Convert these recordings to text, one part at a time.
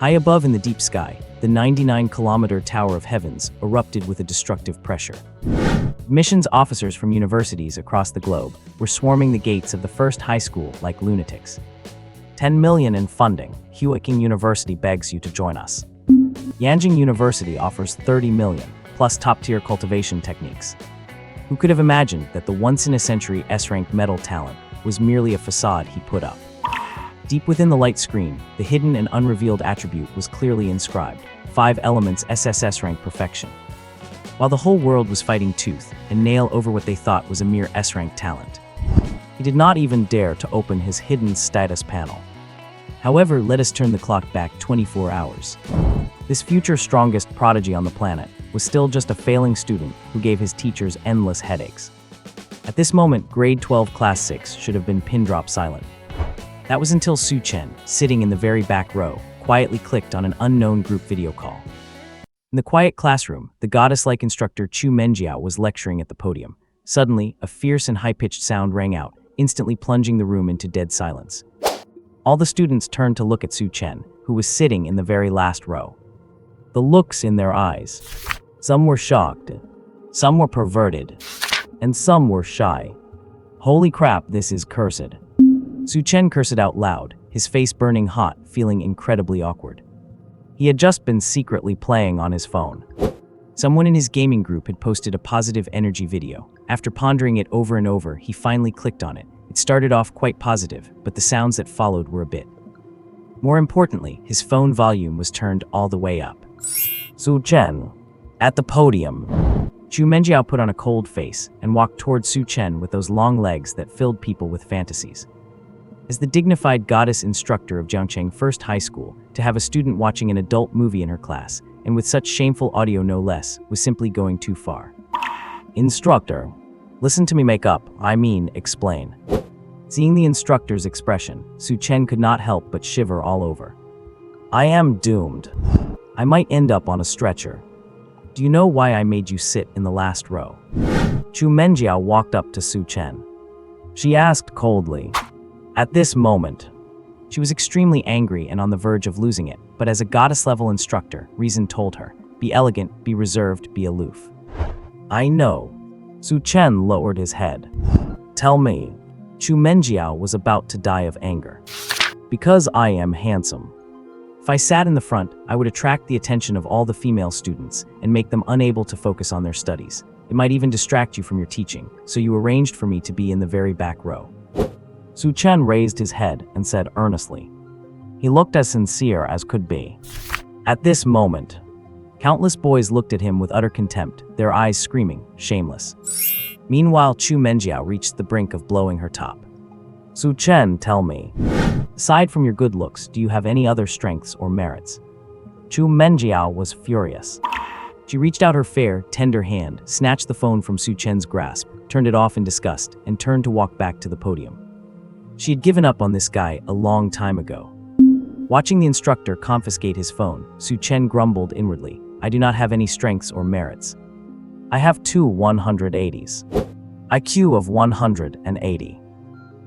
High above in the deep sky, the 99-kilometer Tower of Heavens erupted with a destructive pressure. Admissions officers from universities across the globe were swarming the gates of the first high school like lunatics. 10 million in funding, Huiking University begs you to join us. Yanjing University offers 30 million, plus top-tier cultivation techniques. Who could have imagined that the once-in-a-century S-rank metal talent was merely a facade he put up? Deep within the light screen, the hidden and unrevealed attribute was clearly inscribed: 5 elements SSS rank perfection. While the whole world was fighting tooth and nail over what they thought was a mere S-rank talent, he did not even dare to open his hidden status panel. However, let us turn the clock back 24 hours. This future strongest prodigy on the planet was still just a failing student who gave his teachers endless headaches. At this moment, grade 12 class 6 should have been pin-drop silent. That was until Su Chen, sitting in the very back row, quietly clicked on an unknown group video call. In the quiet classroom, the goddess-like instructor Chu Menjiao was lecturing at the podium. Suddenly, a fierce and high-pitched sound rang out, instantly plunging the room into dead silence. All the students turned to look at Su Chen, who was sitting in the very last row. The looks in their eyes. Some were shocked, some were perverted, and some were shy. Holy crap, this is cursed. Su Chen cursed out loud, his face burning hot, feeling incredibly awkward. He had just been secretly playing on his phone. Someone in his gaming group had posted a positive energy video. After pondering it over and over, he finally clicked on it. It started off quite positive, but the sounds that followed were a bit. More importantly, his phone volume was turned all the way up. Su Chen. At the podium. Chu Menjiao put on a cold face and walked toward Su Chen with those long legs that filled people with fantasies. As the dignified goddess instructor of Jiangcheng First High School, to have a student watching an adult movie in her class, and with such shameful audio no less, was simply going too far. Instructor. Listen to me explain. Seeing the instructor's expression, Su Chen could not help but shiver all over. I am doomed. I might end up on a stretcher. Do you know why I made you sit in the last row? Chu Menjiao walked up to Su Chen. She asked coldly. At this moment, she was extremely angry and on the verge of losing it, but as a goddess-level instructor, reason told her, be elegant, be reserved, be aloof. I know. Su Chen lowered his head. Tell me. Chu Menjiao was about to die of anger. Because I am handsome. If I sat in the front, I would attract the attention of all the female students and make them unable to focus on their studies. It might even distract you from your teaching, so you arranged for me to be in the very back row. Su Chen raised his head and said earnestly. He looked as sincere as could be. At this moment, countless boys looked at him with utter contempt, their eyes screaming, shameless. Meanwhile, Chu Menjiao reached the brink of blowing her top. Su Chen, tell me, aside from your good looks, do you have any other strengths or merits? Chu Menjiao was furious. She reached out her fair, tender hand, snatched the phone from Su Chen's grasp, turned it off in disgust, and turned to walk back to the podium. She had given up on this guy a long time ago. Watching the instructor confiscate his phone, Su Chen grumbled inwardly, I do not have any strengths or merits. I have 2 180s. IQ of 180.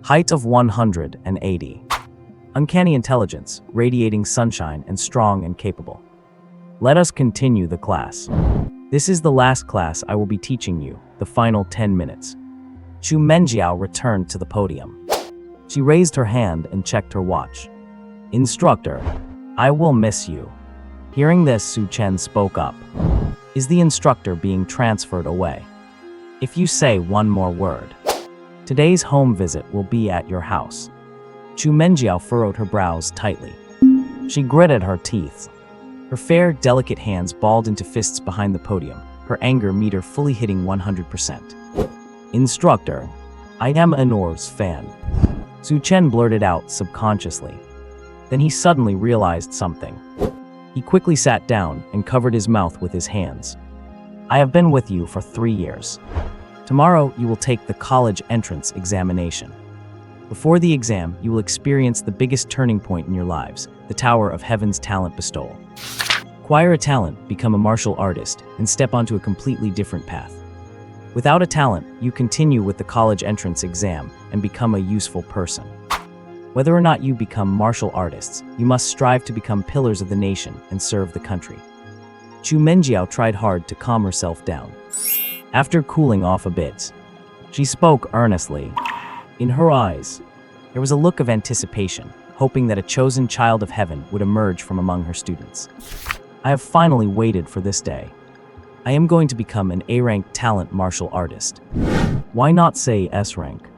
Height of 180. Uncanny intelligence, radiating sunshine and strong and capable. Let us continue the class. This is the last class I will be teaching you, the final 10 minutes. Chu Menjiao returned to the podium. She raised her hand and checked her watch. Instructor, I will miss you. Hearing this, Su Chen spoke up. Is the instructor being transferred away? If you say one more word, today's home visit will be at your house. Chu Menjiao furrowed her brows tightly. She gritted her teeth. Her fair, delicate hands balled into fists behind the podium, her anger meter fully hitting 100%. Instructor, I am Anor's fan. Su Chen blurted out subconsciously. Then he suddenly realized something. He quickly sat down and covered his mouth with his hands. I have been with you for 3 years. Tomorrow, you will take the college entrance examination. Before the exam, you will experience the biggest turning point in your lives, the Tower of Heaven's talent bestowal. Acquire a talent, become a martial artist, and step onto a completely different path. Without a talent, you continue with the college entrance exam and become a useful person. Whether or not you become martial artists, you must strive to become pillars of the nation and serve the country. Chu Menjiao tried hard to calm herself down. After cooling off a bit, she spoke earnestly. In her eyes, there was a look of anticipation, hoping that a chosen child of heaven would emerge from among her students. I have finally waited for this day. I am going to become an A-rank talent martial artist. Why not say S-rank?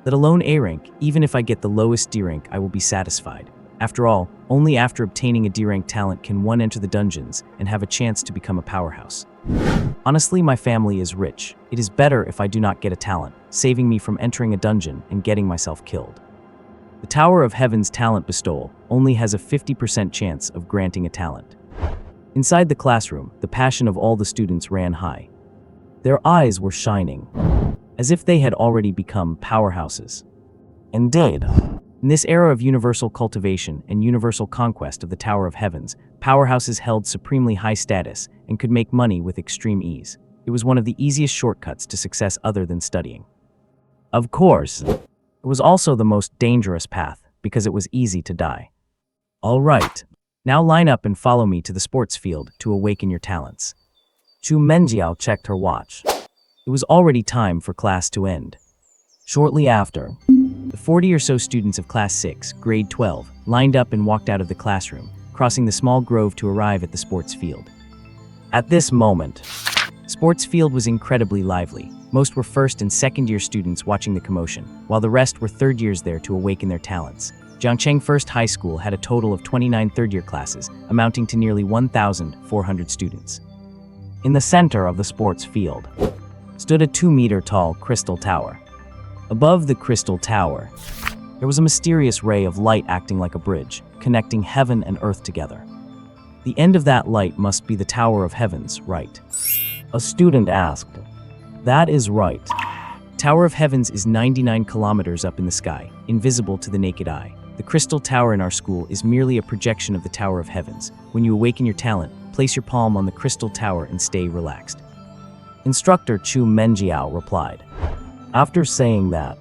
Let alone A-rank, even if I get the lowest D-rank, I will be satisfied. After all, only after obtaining a D-rank talent can one enter the dungeons and have a chance to become a powerhouse. Honestly, my family is rich. It is better if I do not get a talent, saving me from entering a dungeon and getting myself killed. The Tower of Heaven's talent bestowal only has a 50% chance of granting a talent. Inside the classroom, the passion of all the students ran high. Their eyes were shining, as if they had already become powerhouses. Indeed, in this era of universal cultivation and universal conquest of the Tower of Heavens, powerhouses held supremely high status and could make money with extreme ease. It was one of the easiest shortcuts to success other than studying. Of course, it was also the most dangerous path because it was easy to die. All right, now line up and follow me to the sports field to awaken your talents. Chu Menjiao checked her watch. It was already time for class to end. Shortly after, the 40 or so students of Class 6, Grade 12, lined up and walked out of the classroom, crossing the small grove to arrive at the sports field. At this moment, the sports field was incredibly lively. Most were first and second year students watching the commotion, while the rest were third years there to awaken their talents. Jiangcheng First High School had a total of 29 third-year classes, amounting to nearly 1,400 students. In the center of the sports field stood a 2-meter-tall crystal tower. Above the crystal tower, there was a mysterious ray of light acting like a bridge, connecting heaven and earth together. The end of that light must be the Tower of Heavens, right? A student asked. That is right. Tower of Heavens is 99 kilometers up in the sky, invisible to the naked eye. The crystal tower in our school is merely a projection of the Tower of Heavens. When you awaken your talent, place your palm on the crystal tower and stay relaxed. Instructor Chu Menjiao replied. After saying that,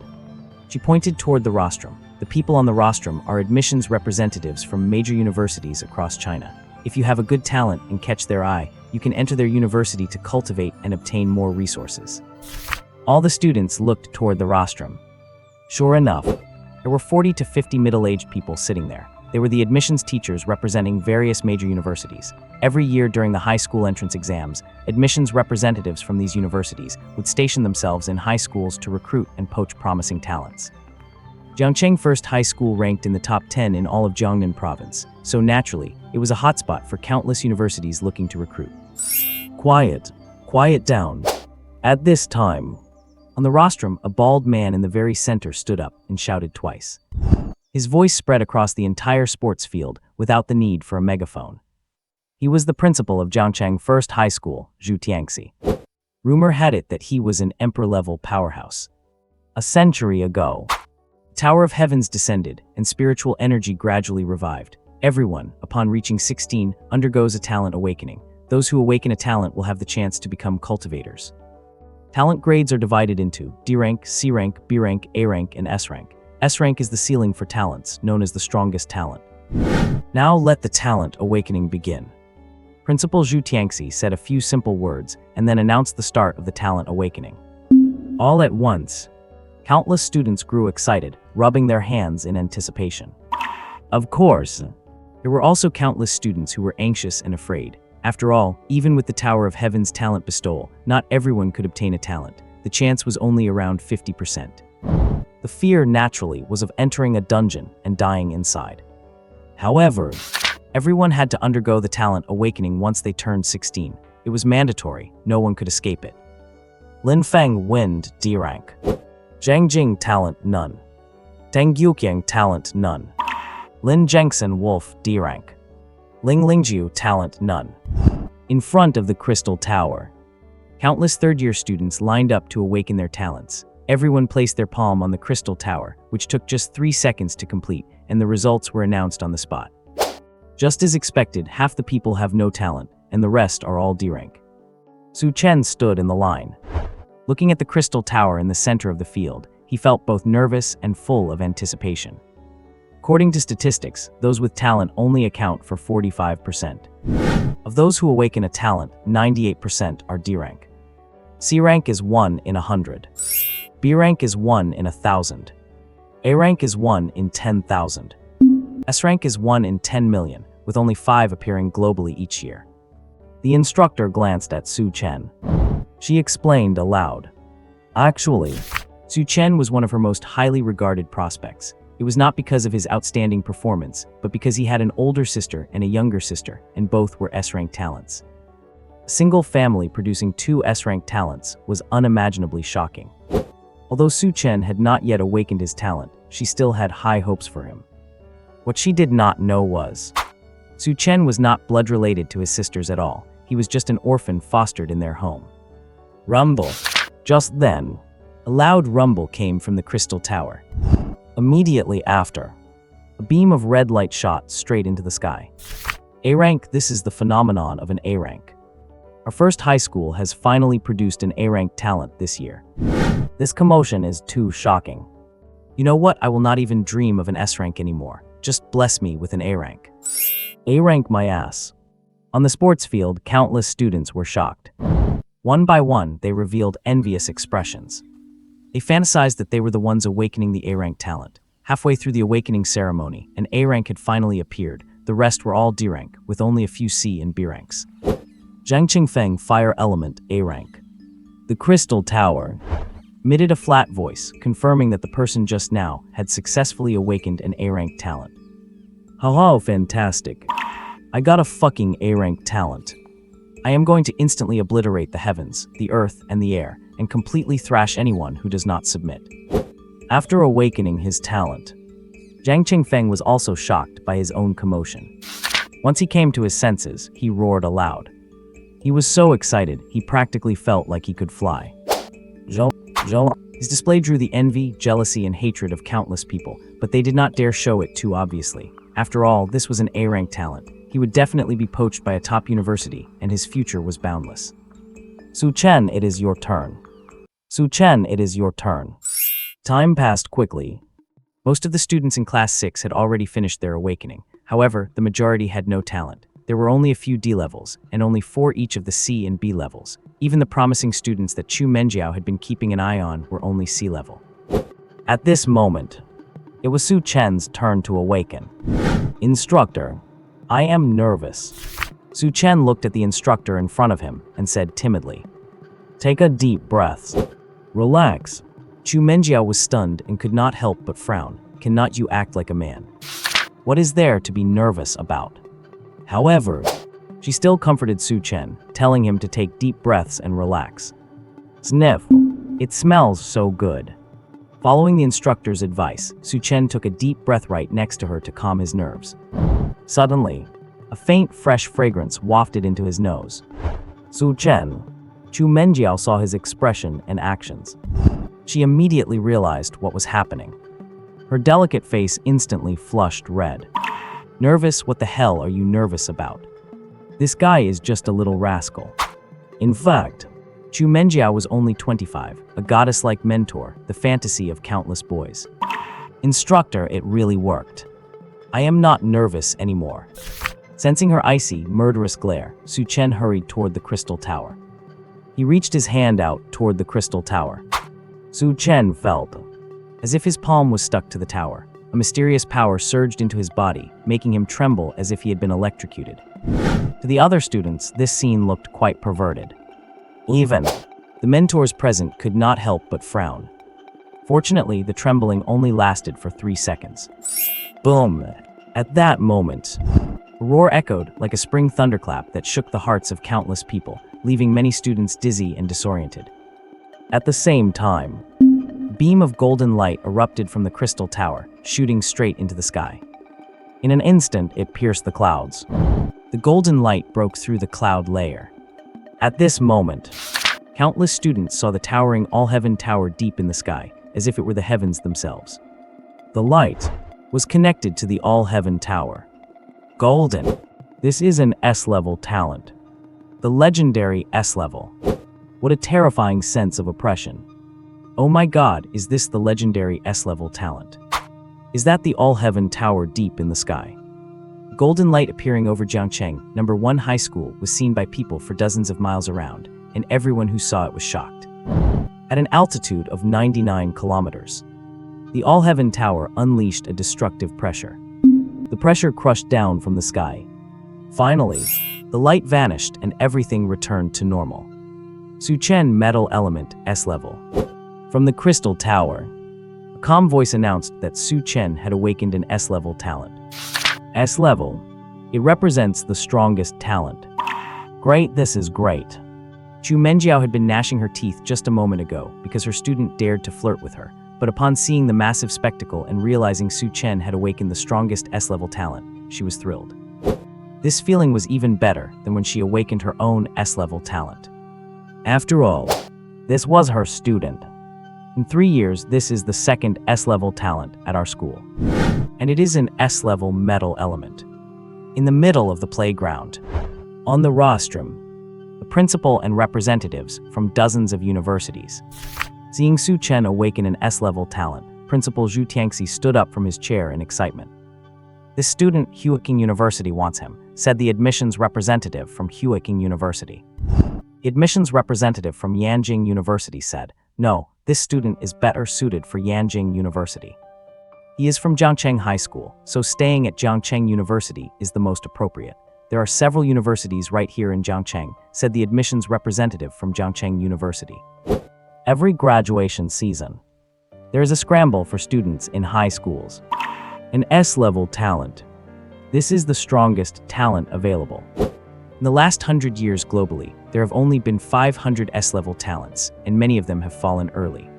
she pointed toward the rostrum. The people on the rostrum are admissions representatives from major universities across China. If you have a good talent and catch their eye, you can enter their university to cultivate and obtain more resources. All the students looked toward the rostrum. Sure enough, there were 40 to 50 middle-aged people sitting there. They were the admissions teachers representing various major universities. Every year during the high school entrance exams, admissions representatives from these universities would station themselves in high schools to recruit and poach promising talents. Jiangcheng First High School ranked in the top 10 in all of Jiangnan province, so naturally, it was a hotspot for countless universities looking to recruit. Quiet down. At this time, on the rostrum, a bald man in the very center stood up and shouted twice. His voice spread across the entire sports field without the need for a megaphone. He was the principal of Jiangcheng First High School, Zhu Tiangxi. Rumor had it that he was an emperor-level powerhouse. A century ago, the Tower of Heavens descended and spiritual energy gradually revived. Everyone, upon reaching 16, undergoes a talent awakening. Those who awaken a talent will have the chance to become cultivators. Talent grades are divided into D rank, C rank, B rank, A rank, and S rank. S rank is the ceiling for talents, known as the strongest talent. Now let the talent awakening begin. Principal Zhu Tiangxi said a few simple words and then announced the start of the talent awakening. All at once, countless students grew excited, rubbing their hands in anticipation. Of course, there were also countless students who were anxious and afraid. After all, even with the Tower of Heaven's talent bestowal, not everyone could obtain a talent. The chance was only around 50%. The fear, naturally, was of entering a dungeon and dying inside. However, everyone had to undergo the talent awakening once they turned 16. It was mandatory, no one could escape it. Lin Feng Wind, D rank. Zhang Jing talent, none. Deng Yuqiang talent, none. Lin Zhengsen Wolf, D rank. Ling Lingjiu talent, none. In front of the crystal tower, countless third-year students lined up to awaken their talents. Everyone placed their palm on the crystal tower, which took just 3 seconds to complete, and the results were announced on the spot. Just as expected, half the people have no talent, and the rest are all D rank. Su Chen stood in the line. Looking at the crystal tower in the center of the field, he felt both nervous and full of anticipation. According to statistics, those with talent only account for 45%. Of those who awaken a talent, 98% are D rank. C rank is 1 in 100. B rank is 1 in 1,000. A rank is 1 in 10,000. S rank is 1 in 10 million, with only 5 appearing globally each year. The instructor glanced at Su Chen. She explained aloud. Actually, Su Chen was one of her most highly regarded prospects. It was not because of his outstanding performance, but because he had an older sister and a younger sister, and both were S-rank talents. A single family producing 2 S-rank talents was unimaginably shocking. Although Su Chen had not yet awakened his talent, she still had high hopes for him. What she did not know was, Su Chen was not blood related to his sisters at all. He was just an orphan fostered in their home. Rumble. Just then, a loud rumble came from the crystal tower. Immediately after, a beam of red light shot straight into the sky. A rank, this is the phenomenon of an A rank. Our first high school has finally produced an A rank talent this year. This commotion is too shocking. You know what? I will not even dream of an S rank anymore. Just bless me with an A rank. A rank my ass. On the sports field, countless students were shocked. One by one, they revealed envious expressions. They fantasized that they were the ones awakening the A-rank talent. Halfway through the awakening ceremony, an A-rank had finally appeared. The rest were all D-rank, with only a few C and B ranks. Zhang Qingfeng, Fire Element, A-rank. The Crystal Tower emitted a flat voice, confirming that the person just now had successfully awakened an A-rank talent. Haha, fantastic. I got a fucking A-rank talent. I am going to instantly obliterate the heavens, the earth, and the air, and completely thrash anyone who does not submit. After awakening his talent, Zhang Qingfeng was also shocked by his own commotion. Once he came to his senses, he roared aloud. He was so excited, he practically felt like he could fly. His display drew the envy, jealousy, and hatred of countless people, but they did not dare show it too obviously. After all, this was an A-rank talent. He would definitely be poached by a top university, and his future was boundless. Su Chen, it is your turn. Su Chen, it is your turn. Time passed quickly. Most of the students in Class 6 had already finished their awakening. However, the majority had no talent. There were only a few D levels, and only 4 each of the C and B levels. Even the promising students that Chu Menjiao had been keeping an eye on were only C level. At this moment, it was Su Chen's turn to awaken. Instructor, I am nervous. Su Chen looked at the instructor in front of him and said timidly, take a deep breath. Relax. Chu Menjiao was stunned and could not help but frown. Cannot you act like a man? What is there to be nervous about? However, she still comforted Su Chen, telling him to take deep breaths and relax. Sniff. It smells so good. Following the instructor's advice, Su Chen took a deep breath right next to her to calm his nerves. Suddenly, a faint, fresh fragrance wafted into his nose. Su Chen. Chu Menjiao saw his expression and actions. She immediately realized what was happening. Her delicate face instantly flushed red. Nervous? What the hell are you nervous about? This guy is just a little rascal. In fact, Chu Menjiao was only 25, a goddess-like mentor, the fantasy of countless boys. Instructor, it really worked. I am not nervous anymore. Sensing her icy, murderous glare, Su Chen hurried toward the crystal tower. He reached his hand out toward the crystal tower. Su Chen felt as if his palm was stuck to the tower. A mysterious power surged into his body, making him tremble as if he had been electrocuted. To the other students, this scene looked quite perverted. Even the mentors present could not help but frown. Fortunately, the trembling only lasted for 3 seconds. Boom! At that moment, a roar echoed like a spring thunderclap that shook the hearts of countless people, leaving many students dizzy and disoriented. At the same time, a beam of golden light erupted from the crystal tower, shooting straight into the sky. In an instant, it pierced the clouds. The golden light broke through the cloud layer. At this moment, countless students saw the towering All-Heaven Tower deep in the sky, as if it were the heavens themselves. The light was connected to the All-Heaven Tower. Golden. This is an S-level talent. The legendary S-level. What a terrifying sense of oppression. Oh my god, is this the legendary S-level talent? Is that the all-heaven tower deep in the sky? Golden light appearing over Jiangcheng, number 1 high school, was seen by people for dozens of miles around, and everyone who saw it was shocked. At an altitude of 99 kilometers, the all-heaven tower unleashed a destructive pressure. The pressure crushed down from the sky. Finally, the light vanished and everything returned to normal. Suchen metal element S level. From the crystal tower, a calm voice announced that Suchen had awakened an S-level talent. S level. It represents the strongest talent. Great, this is great. Chu Menjiao had been gnashing her teeth just a moment ago because her student dared to flirt with her, but upon seeing the massive spectacle and realizing Suchen had awakened the strongest S-level talent, she was thrilled. This feeling was even better than when she awakened her own S-level talent. After all, this was her student. In 3 years, this is the second S-level talent at our school. And it is an S-level metal element. In the middle of the playground, on the rostrum, the principal and representatives from dozens of universities. Seeing Suchen awaken an S-level talent, Principal Zhu Tiangxi stood up from his chair in excitement. This student, Huiqing University, wants him, said the admissions representative from Huiqing University. The admissions representative from Yanjing University said, "No, this student is better suited for Yanjing University. He is from Jiangcheng High School, so staying at Jiangcheng University is the most appropriate. There are several universities right here in Jiangcheng," said the admissions representative from Jiangcheng University. Every graduation season, there is a scramble for students in high schools. An S-level talent. This is the strongest talent available. In the last 100 years globally, there have only been 500 S-level talents, and many of them have fallen early.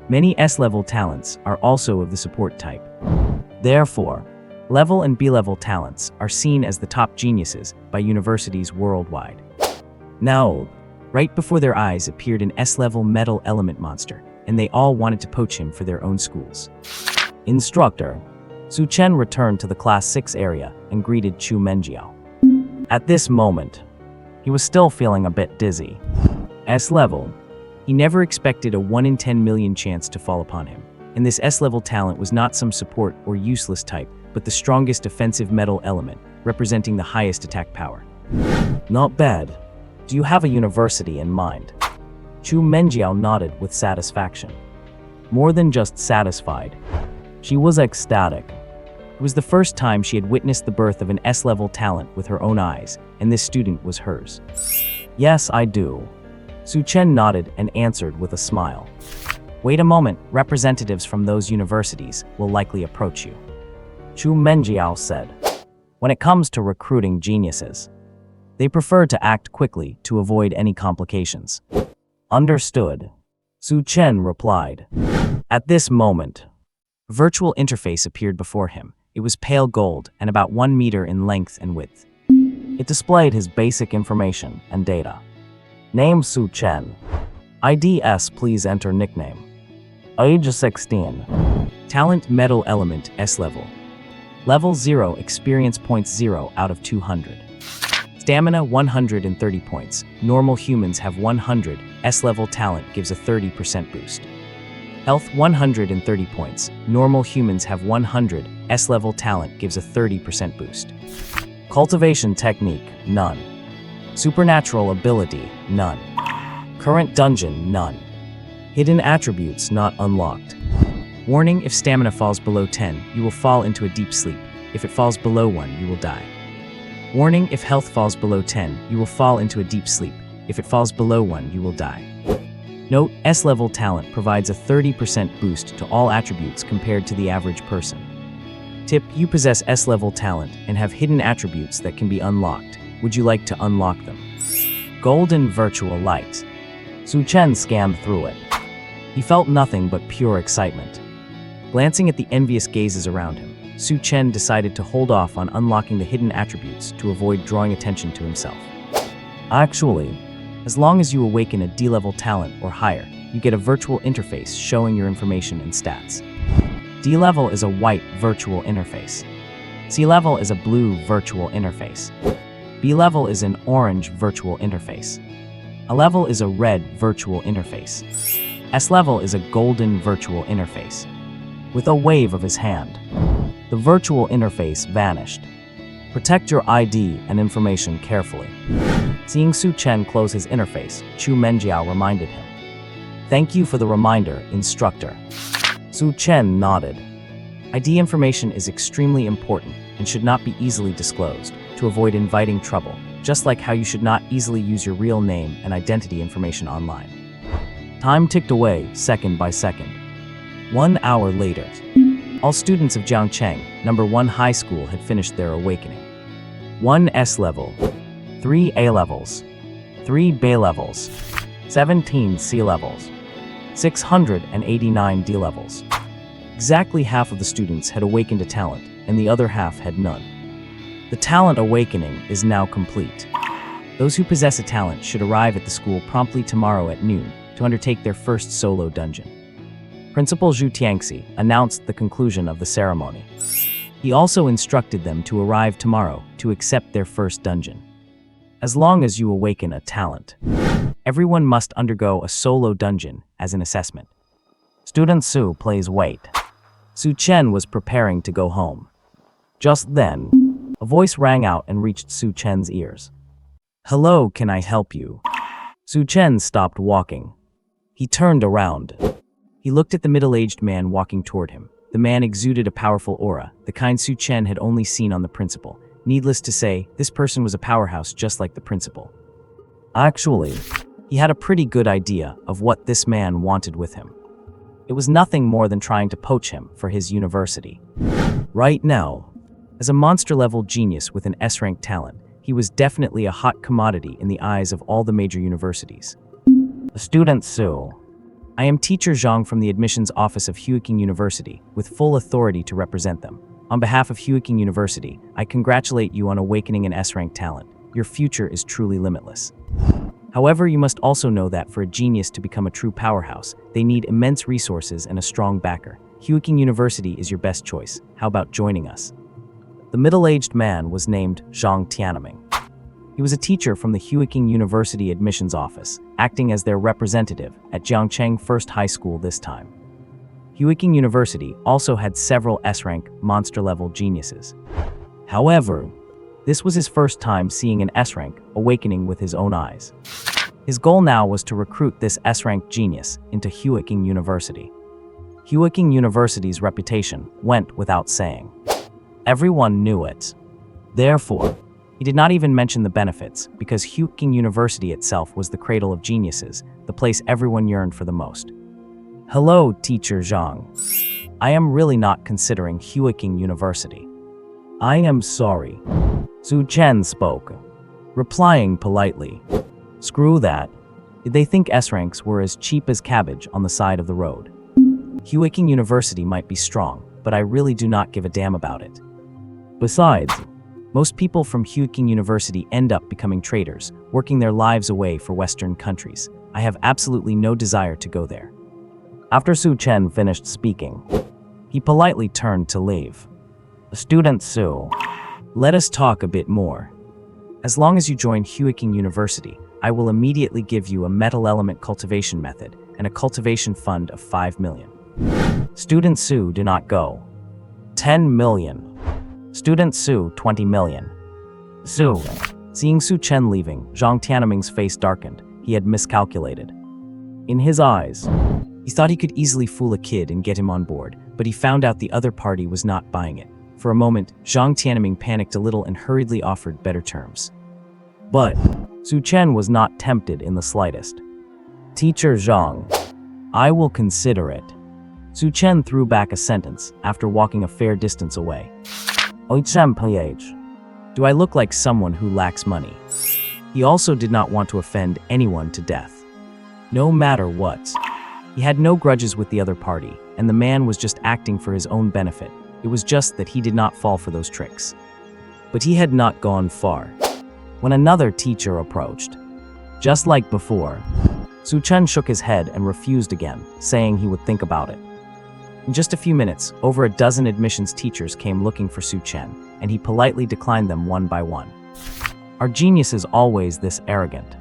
Many S-level talents are also of the support type. Therefore, level and B-level talents are seen as the top geniuses by universities worldwide. Now, right before their eyes appeared an S-level metal element monster, and they all wanted to poach him for their own schools. Instructor Suchen returned to the Class 6 area and greeted Chu Menjiao. At this moment, he was still feeling a bit dizzy. S-level. He never expected a 1 in 10 million chance to fall upon him, and this S-level talent was not some support or useless type, but the strongest offensive metal element, representing the highest attack power. Not bad. Do you have a university in mind? Chu Menjiao nodded with satisfaction. More than just satisfied. She was ecstatic. It was the first time she had witnessed the birth of an S-level talent with her own eyes, and this student was hers. Yes, I do. Suchen nodded and answered with a smile. Wait a moment, representatives from those universities will likely approach you. Chu Menjiao said. When it comes to recruiting geniuses, they prefer to act quickly to avoid any complications. Understood. Suchen replied. At this moment, a virtual interface appeared before him. It was pale gold and about 1 meter in length and width. It displayed his basic information and data. Name Suchen. IDS, please enter nickname. Age 16. Talent metal element S level. Level 0, experience points 0 out of 200. Stamina 130 points. Normal humans have 100. S-level talent gives a 30% boost. Health 130 points. Normal humans have 100. S-level talent gives a 30% boost. Cultivation technique, none. Supernatural ability, none. Current dungeon, none. Hidden attributes not unlocked. Warning, if stamina falls below 10, you will fall into a deep sleep. If it falls below 1, you will die. Warning, if health falls below 10, you will fall into a deep sleep. If it falls below 1, you will die. Note, S-level talent provides a 30% boost to all attributes compared to the average person. Tip, you possess S-level talent and have hidden attributes that can be unlocked. Would you like to unlock them? Golden virtual light. Suchen scanned through it. He felt nothing but pure excitement. Glancing at the envious gazes around him, Suchen decided to hold off on unlocking the hidden attributes to avoid drawing attention to himself. Actually, as long as you awaken a D-level talent or higher, you get a virtual interface showing your information and stats. D-level is a white virtual interface. C-level is a blue virtual interface. B-level is an orange virtual interface. A-level is a red virtual interface. S-level is a golden virtual interface. with a wave of his hand. The virtual interface vanished. Protect your ID and information carefully. Seeing Su Chen close his interface, Chu Menjiao reminded him. Thank you for the reminder, instructor. Su Chen nodded. ID information is extremely important and should not be easily disclosed to avoid inviting trouble, just like how you should not easily use your real name and identity information online. Time ticked away second by second. 1 hour later, all students of Jiangcheng, number 1 high school had finished their awakening. 1 S level, 3 A levels, 3 B levels, 17 C levels, 689 D levels. Exactly half of the students had awakened a talent, and the other half had none. The talent awakening is now complete. Those who possess a talent should arrive at the school promptly tomorrow at noon to undertake their first solo dungeon. Principal Zhu Tiangxi announced the conclusion of the ceremony. He also instructed them to arrive tomorrow to accept their first dungeon. As long as you awaken a talent, everyone must undergo a solo dungeon as an assessment. Student Su plays wait. Su Chen was preparing to go home. Just then, a voice rang out and reached Su Chen's ears. Hello, can I help you? Su Chen stopped walking. He turned around. He looked at the middle-aged man walking toward him. The man exuded a powerful aura, the kind Su Chen had only seen on the principal. Needless to say, this person was a powerhouse just like the principal. Actually, he had a pretty good idea of what this man wanted with him. It was nothing more than trying to poach him for his university. Right now, as a monster-level genius with an S-rank talent, he was definitely a hot commodity in the eyes of all the major universities. Student Su. I am Teacher Zhang from the admissions office of Huiqing University, with full authority to represent them. On behalf of Huiqing University, I congratulate you on awakening an S-rank talent. Your future is truly limitless. However, you must also know that for a genius to become a true powerhouse, they need immense resources and a strong backer. Huiqing University is your best choice. How about joining us? The middle-aged man was named Zhang Tianming. He was a teacher from the Huiqing University admissions office, acting as their representative at Jiangcheng First High School this time. Huiqing University also had several S-rank, monster-level geniuses. However, this was his first time seeing an S-rank awakening with his own eyes. His goal now was to recruit this S-rank genius into Huiqing University. Huiqing University's reputation went without saying. Everyone knew it. Therefore, he did not even mention the benefits, because Huiqing University itself was the cradle of geniuses, the place everyone yearned for the most. Hello, Teacher Zhang. I am really not considering Huiqing University. I am sorry. Su Chen spoke, replying politely. Screw that. Did they think S-ranks were as cheap as cabbage on the side of the road? Huiqing University might be strong, but I really do not give a damn about it. Besides, most people from Huiqing University end up becoming traders, working their lives away for Western countries. I have absolutely no desire to go there. After Su Chen finished speaking, he politely turned to leave. Student Su, let us talk a bit more. As long as you join Huiqing University, I will immediately give you a metal element cultivation method and a cultivation fund of 5 million. Student Su, do not go. 10 million. Student Su, 20 million. Su. Seeing Su Chen leaving, Zhang Tianming's face darkened. He had miscalculated. In his eyes, he thought he could easily fool a kid and get him on board, but he found out the other party was not buying it. For a moment, Zhang Tianming panicked a little and hurriedly offered better terms. But Su Chen was not tempted in the slightest. Teacher Zhang, I will consider it. Su Chen threw back a sentence after walking a fair distance away. Do I look like someone who lacks money? He also did not want to offend anyone to death. No matter what. He had no grudges with the other party, and the man was just acting for his own benefit. It was just that he did not fall for those tricks. But he had not gone far when another teacher approached. Just like before, Su Chen shook his head and refused again, saying he would think about it. In just a few minutes, over a dozen admissions teachers came looking for Su Chen, and he politely declined them one by one. Our genius is always this arrogant.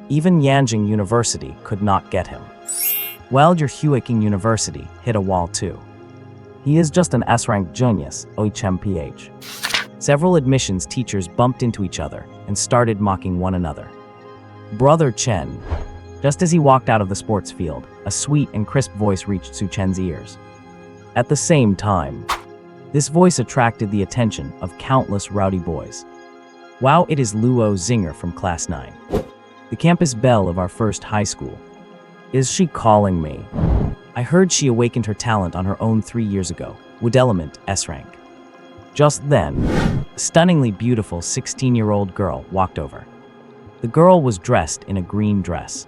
Even Yanjing University could not get him. Well, your Huiqing University hit a wall too. He is just an S-rank genius, OHMPH. Several admissions teachers bumped into each other and started mocking one another. Brother Chen. Just as he walked out of the sports field, a sweet and crisp voice reached Su Chen's ears. At the same time, this voice attracted the attention of countless rowdy boys. Wow, it is Luo Zinger from Class 9. The campus belle of our first high school. Is she calling me? I heard she awakened her talent on her own 3 years ago. Wood Element, S-rank. Just then, a stunningly beautiful 16-year-old girl walked over. The girl was dressed in a green dress.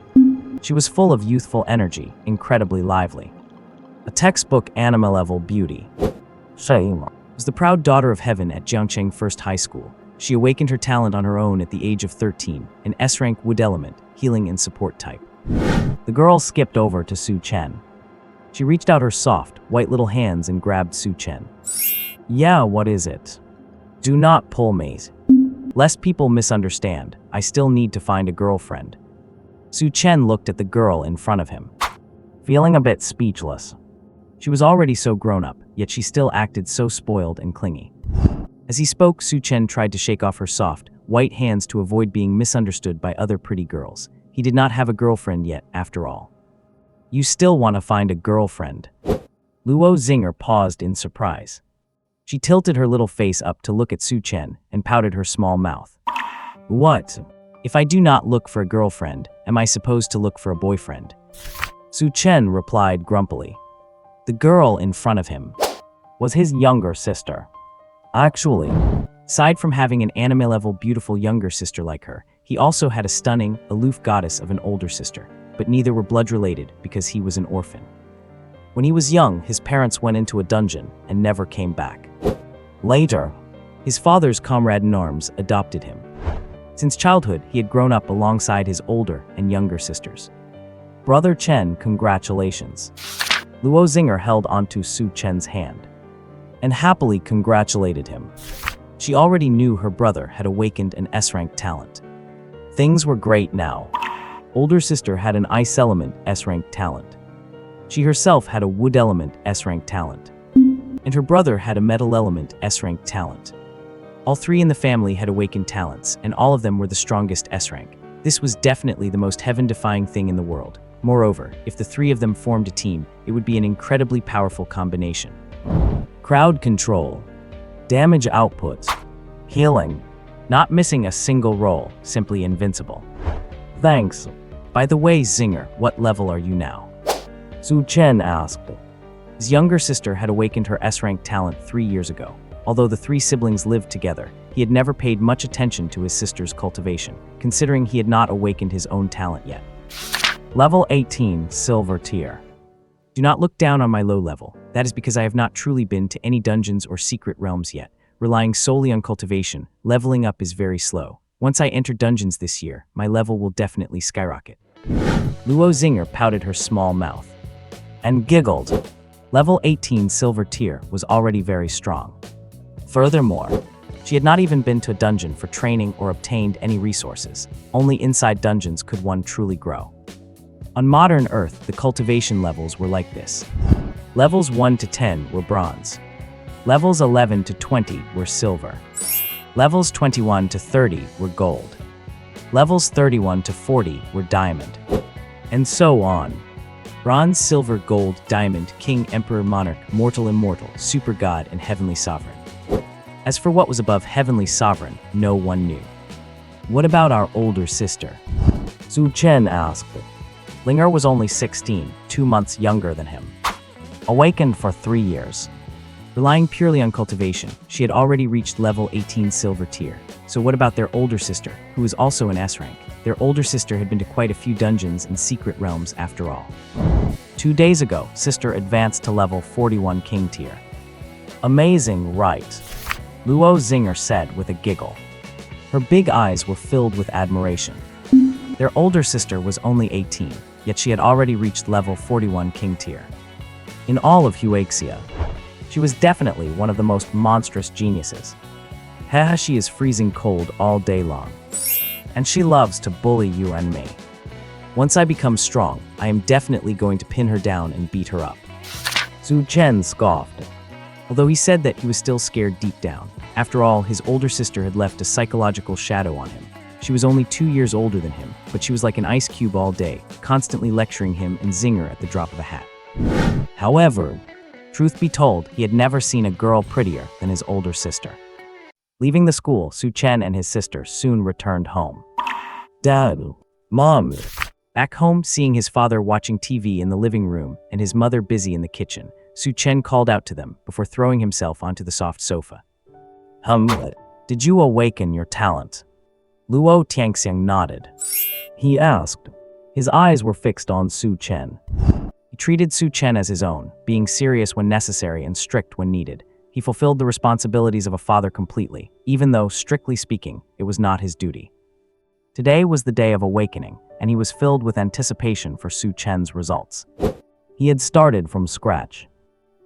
She was full of youthful energy, incredibly lively. A textbook anime-level beauty. She was the proud daughter of heaven at Jiangcheng First High School. She awakened her talent on her own at the age of 13, an S-rank Wood Element, healing and support type. The girl skipped over to Su Chen. She reached out her soft, white little hands and grabbed Su Chen. Yeah, what is it? Do not pull me. Lest people misunderstand, I still need to find a girlfriend. Su Chen looked at the girl in front of him, feeling a bit speechless. She was already so grown up, yet she still acted so spoiled and clingy. As he spoke, Su Chen tried to shake off her soft, white hands to avoid being misunderstood by other pretty girls. He did not have a girlfriend yet, after all. You still want to find a girlfriend? Luo Zinger paused in surprise. She tilted her little face up to look at Su Chen and pouted her small mouth. What? If I do not look for a girlfriend, am I supposed to look for a boyfriend? Su Chen replied grumpily. The girl in front of him was his younger sister. Actually, aside from having an anime-level beautiful younger sister like her, he also had a stunning, aloof goddess of an older sister, but neither were blood-related because he was an orphan. When he was young, his parents went into a dungeon and never came back. Later, his father's comrade-in-arms adopted him. Since childhood, he had grown up alongside his older and younger sisters. Brother Chen, congratulations. Luo Zinger held onto Su Chen's hand and happily congratulated him. She already knew her brother had awakened an S-rank talent. Things were great now. Older sister had an Ice Element S-rank talent. She herself had a Wood Element S-rank talent. And her brother had a Metal Element S-rank talent. All three in the family had awakened talents, and all of them were the strongest S-rank. This was definitely the most heaven-defying thing in the world. Moreover, if the three of them formed a team, it would be an incredibly powerful combination. Crowd control, damage output, healing, not missing a single roll, simply invincible. Thanks. By the way, Zinger, what level are you now? Su Chen asked. His younger sister had awakened her S-rank talent 3 years ago. Although the three siblings lived together, he had never paid much attention to his sister's cultivation, considering he had not awakened his own talent yet. Level 18, Silver Tier. Do not look down on my low level. That is because I have not truly been to any dungeons or secret realms yet. Relying solely on cultivation, leveling up is very slow. Once I enter dungeons this year, my level will definitely skyrocket. Luo Zinger pouted her small mouth and giggled. Level 18 Silver Tier was already very strong. Furthermore, she had not even been to a dungeon for training or obtained any resources. Only inside dungeons could one truly grow. On modern Earth, the cultivation levels were like this. Levels 1 to 10 were bronze. Levels 11 to 20 were silver. Levels 21 to 30 were gold. Levels 31 to 40 were diamond. And so on. Bronze, silver, gold, diamond, king, emperor, monarch, mortal, immortal, super god, and heavenly sovereign. As for what was above heavenly sovereign, no one knew. What about our older sister? Su Chen asked. Linger was only 16, 2 months younger than him. Awakened for 3 years. Relying purely on cultivation, she had already reached level 18 Silver Tier. So what about their older sister, who was also an S-rank? Their older sister had been to quite a few dungeons and secret realms after all. 2 days ago, sister advanced to level 41 King Tier. Amazing, right? Luo Zinger said with a giggle. Her big eyes were filled with admiration. Their older sister was only 18, yet she had already reached level 41 King Tier. In all of Huaxia, she was definitely one of the most monstrous geniuses. Haha, she is freezing cold all day long. And she loves to bully you and me. Once I become strong, I am definitely going to pin her down and beat her up. Su Chen scoffed. although he said that he was still scared deep down. After all, his older sister had left a psychological shadow on him. She was only 2 years older than him, but she was like an ice cube all day, constantly lecturing him and zinger at the drop of a hat. However, truth be told, he had never seen a girl prettier than his older sister. Leaving the school, Su Chen and his sister soon returned home. Dad, Mom. Back home, seeing his father watching TV in the living room and his mother busy in the kitchen, Su Chen called out to them before throwing himself onto the soft sofa. Did you awaken your talent? Luo Tianxiang nodded. He asked. His eyes were fixed on Su Chen. He treated Su Chen as his own, being serious when necessary and strict when needed. He fulfilled the responsibilities of a father completely, even though, strictly speaking, it was not his duty. Today was the day of awakening, and he was filled with anticipation for Su Chen's results. He had started from scratch.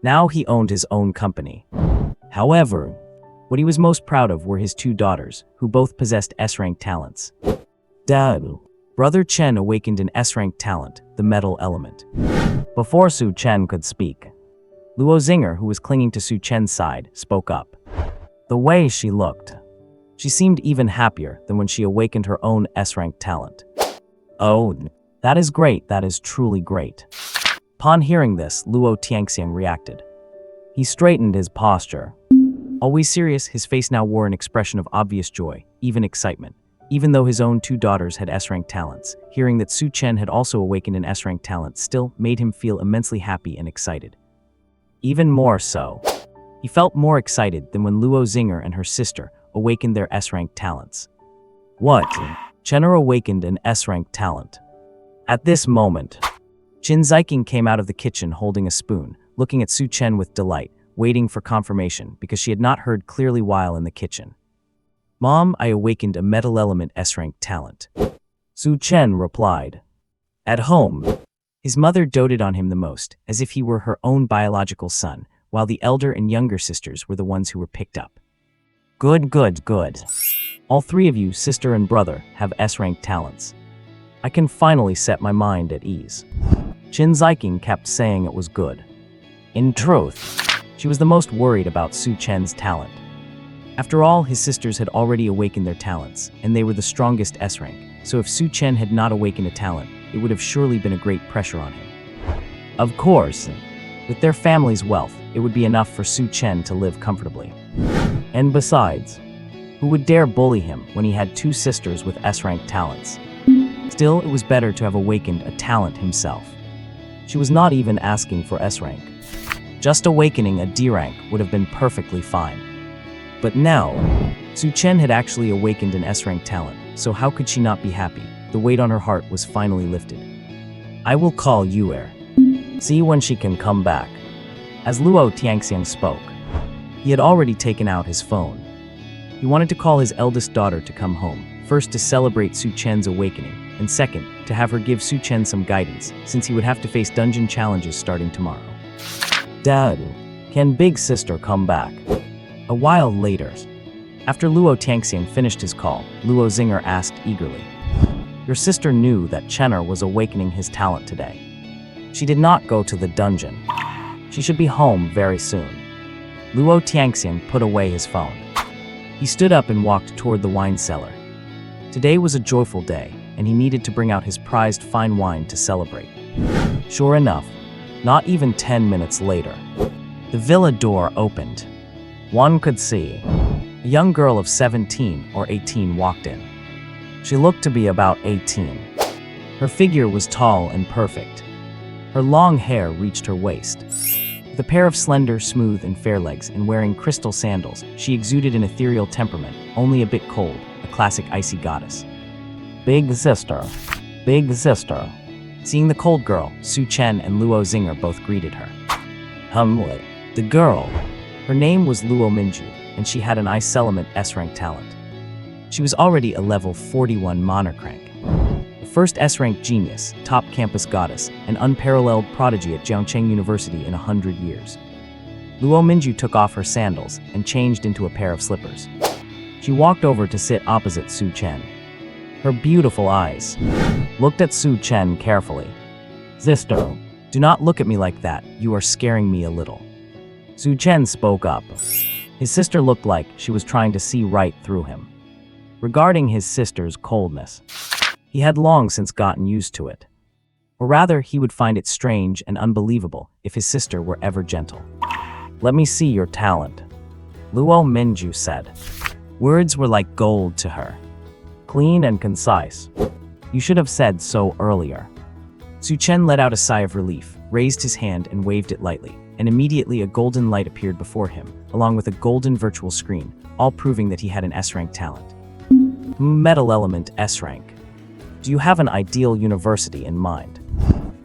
Now he owned his own company. However, what he was most proud of were his 2 daughters, who both possessed S-rank talents. Dad, Brother Chen awakened an S-rank talent, the metal element. Before Su Chen could speak, Luo Zinger, who was clinging to Su Chen's side, spoke up. The way she looked, she seemed even happier than when she awakened her own S-rank talent. Oh, that is great, that is truly great. Upon hearing this, Luo Tianxiang reacted. He straightened his posture. Always serious, his face now wore an expression of obvious joy, even excitement. Even though his own 2 daughters had S-rank talents, hearing that Su Chen had also awakened an S-rank talent still made him feel immensely happy and excited. Even more so, he felt more excited than when Luo Zinger and her sister awakened their S-rank talents. What? Chenner awakened an S-rank talent. At this moment, Qin Ziking came out of the kitchen holding a spoon, looking at Su Chen with delight, waiting for confirmation because she had not heard clearly while in the kitchen. Mom, I awakened a metal element S-rank talent. Su Chen replied. At home, his mother doted on him the most, as if he were her own biological son, while the elder and younger sisters were the ones who were picked up. Good, good, good. All 3 of you, sister and brother, have S-rank talents. I can finally set my mind at ease. Qin Ziking kept saying it was good. In truth, she was the most worried about Su Chen's talent. After all, his sisters had already awakened their talents, and they were the strongest S-rank, so if Su Chen had not awakened a talent, it would have surely been a great pressure on him. Of course, with their family's wealth, it would be enough for Su Chen to live comfortably. And besides, who would dare bully him when he had 2 sisters with S-rank talents? Still, it was better to have awakened a talent himself. She was not even asking for S-rank. Just awakening a D-rank would have been perfectly fine. But now, Su Chen had actually awakened an S-rank talent, so how could she not be happy? The weight on her heart was finally lifted. I will call Yuer. See when she can come back. As Luo Tianxiang spoke, he had already taken out his phone. He wanted to call his eldest daughter to come home, first to celebrate Su Chen's awakening, and second, to have her give Su Chen some guidance, since he would have to face dungeon challenges starting tomorrow. Dad, can big sister come back? A while later, after Luo Tianxiang finished his call, Luo Zinger asked eagerly. Your sister knew that Chenner was awakening his talent today. She did not go to the dungeon. She should be home very soon. Luo Tianxiang put away his phone. He stood up and walked toward the wine cellar. Today was a joyful day, and he needed to bring out his prized fine wine to celebrate. Sure enough, not even 10 minutes later, the villa door opened. One could see a young girl of 17 or 18 walked in. She looked to be about 18. Her figure was tall and perfect. Her long hair reached her waist. With a pair of slender, smooth, and fair legs and wearing crystal sandals, she exuded an ethereal temperament, only a bit cold, a classic icy goddess. Big sister, big sister. Seeing the cold girl, Su Chen and Luo Zinger both greeted her. The girl. Her name was Luo Minju, and she had an ice element S-rank talent. She was already a level 41 monarch rank. The first S-rank genius, top campus goddess, and unparalleled prodigy at Jiangcheng University in 100 years. Luo Minju took off her sandals and changed into a pair of slippers. She walked over to sit opposite Su Chen. Her beautiful eyes looked at Su Chen carefully. Sister, do not look at me like that, you are scaring me a little. Su Chen spoke up. His sister looked like she was trying to see right through him. Regarding his sister's coldness, he had long since gotten used to it. Or rather, he would find it strange and unbelievable if his sister were ever gentle. "Let me see your talent," Luo Minju said. Words were like gold to her. Clean and concise. "You should have said so earlier." Su Chen let out a sigh of relief, raised his hand and waved it lightly, and immediately a golden light appeared before him, along with a golden virtual screen, all proving that he had an S-rank talent. Metal Element S-rank. Do you have an ideal university in mind?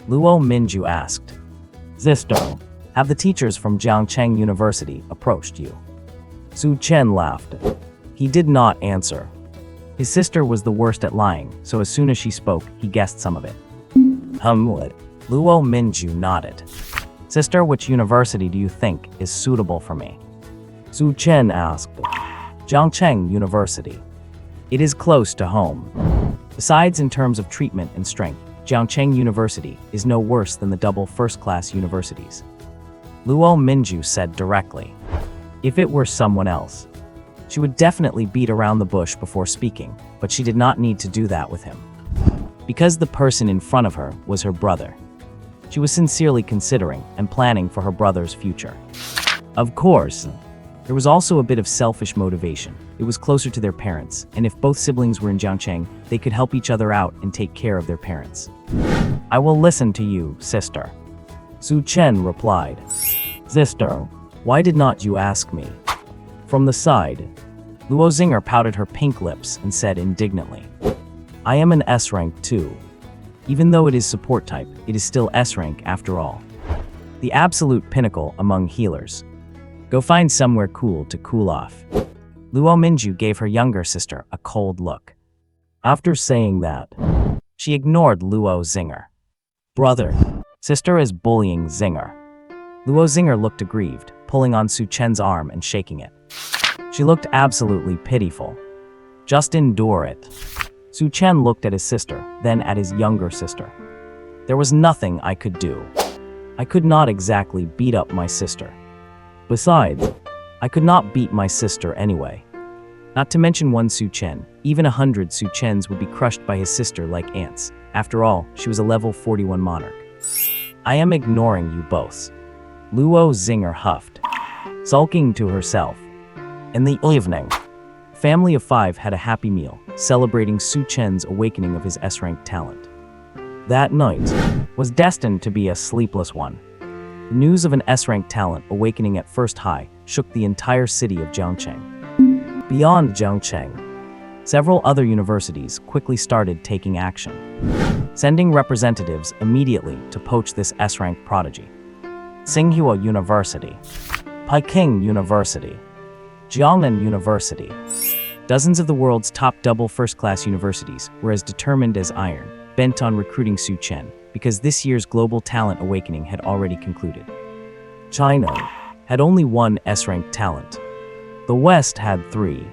Luo Minju asked. Sister, have the teachers from Jiangcheng University approached you? Su Chen laughed. He did not answer. His sister was the worst at lying, so as soon as she spoke, he guessed some of it. Luo Minju nodded. Sister, which university do you think is suitable for me? Su Chen asked. Jiangcheng University. It is close to home. Besides, in terms of treatment and strength, Jiangcheng University is no worse than the double first-class universities. Luo Minju said directly. If it were someone else, she would definitely beat around the bush before speaking, but she did not need to do that with him. Because the person in front of her was her brother. She was sincerely considering and planning for her brother's future. Of course, there was also a bit of selfish motivation. It was closer to their parents, and if both siblings were in Jiangcheng, they could help each other out and take care of their parents. I will listen to you, sister. Su Chen replied. Sister, why did not you ask me? From the side, Luo Zinger pouted her pink lips and said indignantly, I am an S-rank too. Even though it is support type, it is still S-rank after all. The absolute pinnacle among healers. Go find somewhere cool to cool off. Luo Minju gave her younger sister a cold look. After saying that, she ignored Luo Zinger. Brother, sister is bullying Zinger. Luo Zinger looked aggrieved, pulling on Su Chen's arm and shaking it. She looked absolutely pitiful. Just endure it. Su Chen looked at his sister, then at his younger sister. There was nothing I could do. I could not exactly beat up my sister. Besides, I could not beat my sister anyway. Not to mention one Su Chen, even 100 Su Chens would be crushed by his sister like ants. After all, she was a level 41 monarch. I am ignoring you both. Luo Zinger huffed, sulking to herself. In the evening, the family of 5 had a happy meal, celebrating Su Chen's awakening of his S-rank talent. That night was destined to be a sleepless one. The news of an S-rank talent awakening at first high shook the entire city of Jiangcheng. Beyond Jiangcheng, several other universities quickly started taking action, sending representatives immediately to poach this S-rank prodigy. Tsinghua University, Peking University, Jiangnan University. Dozens of the world's top double first-class universities were as determined as iron, bent on recruiting Su Chen, because this year's global talent awakening had already concluded. China had only one S-rank talent. The West had 3.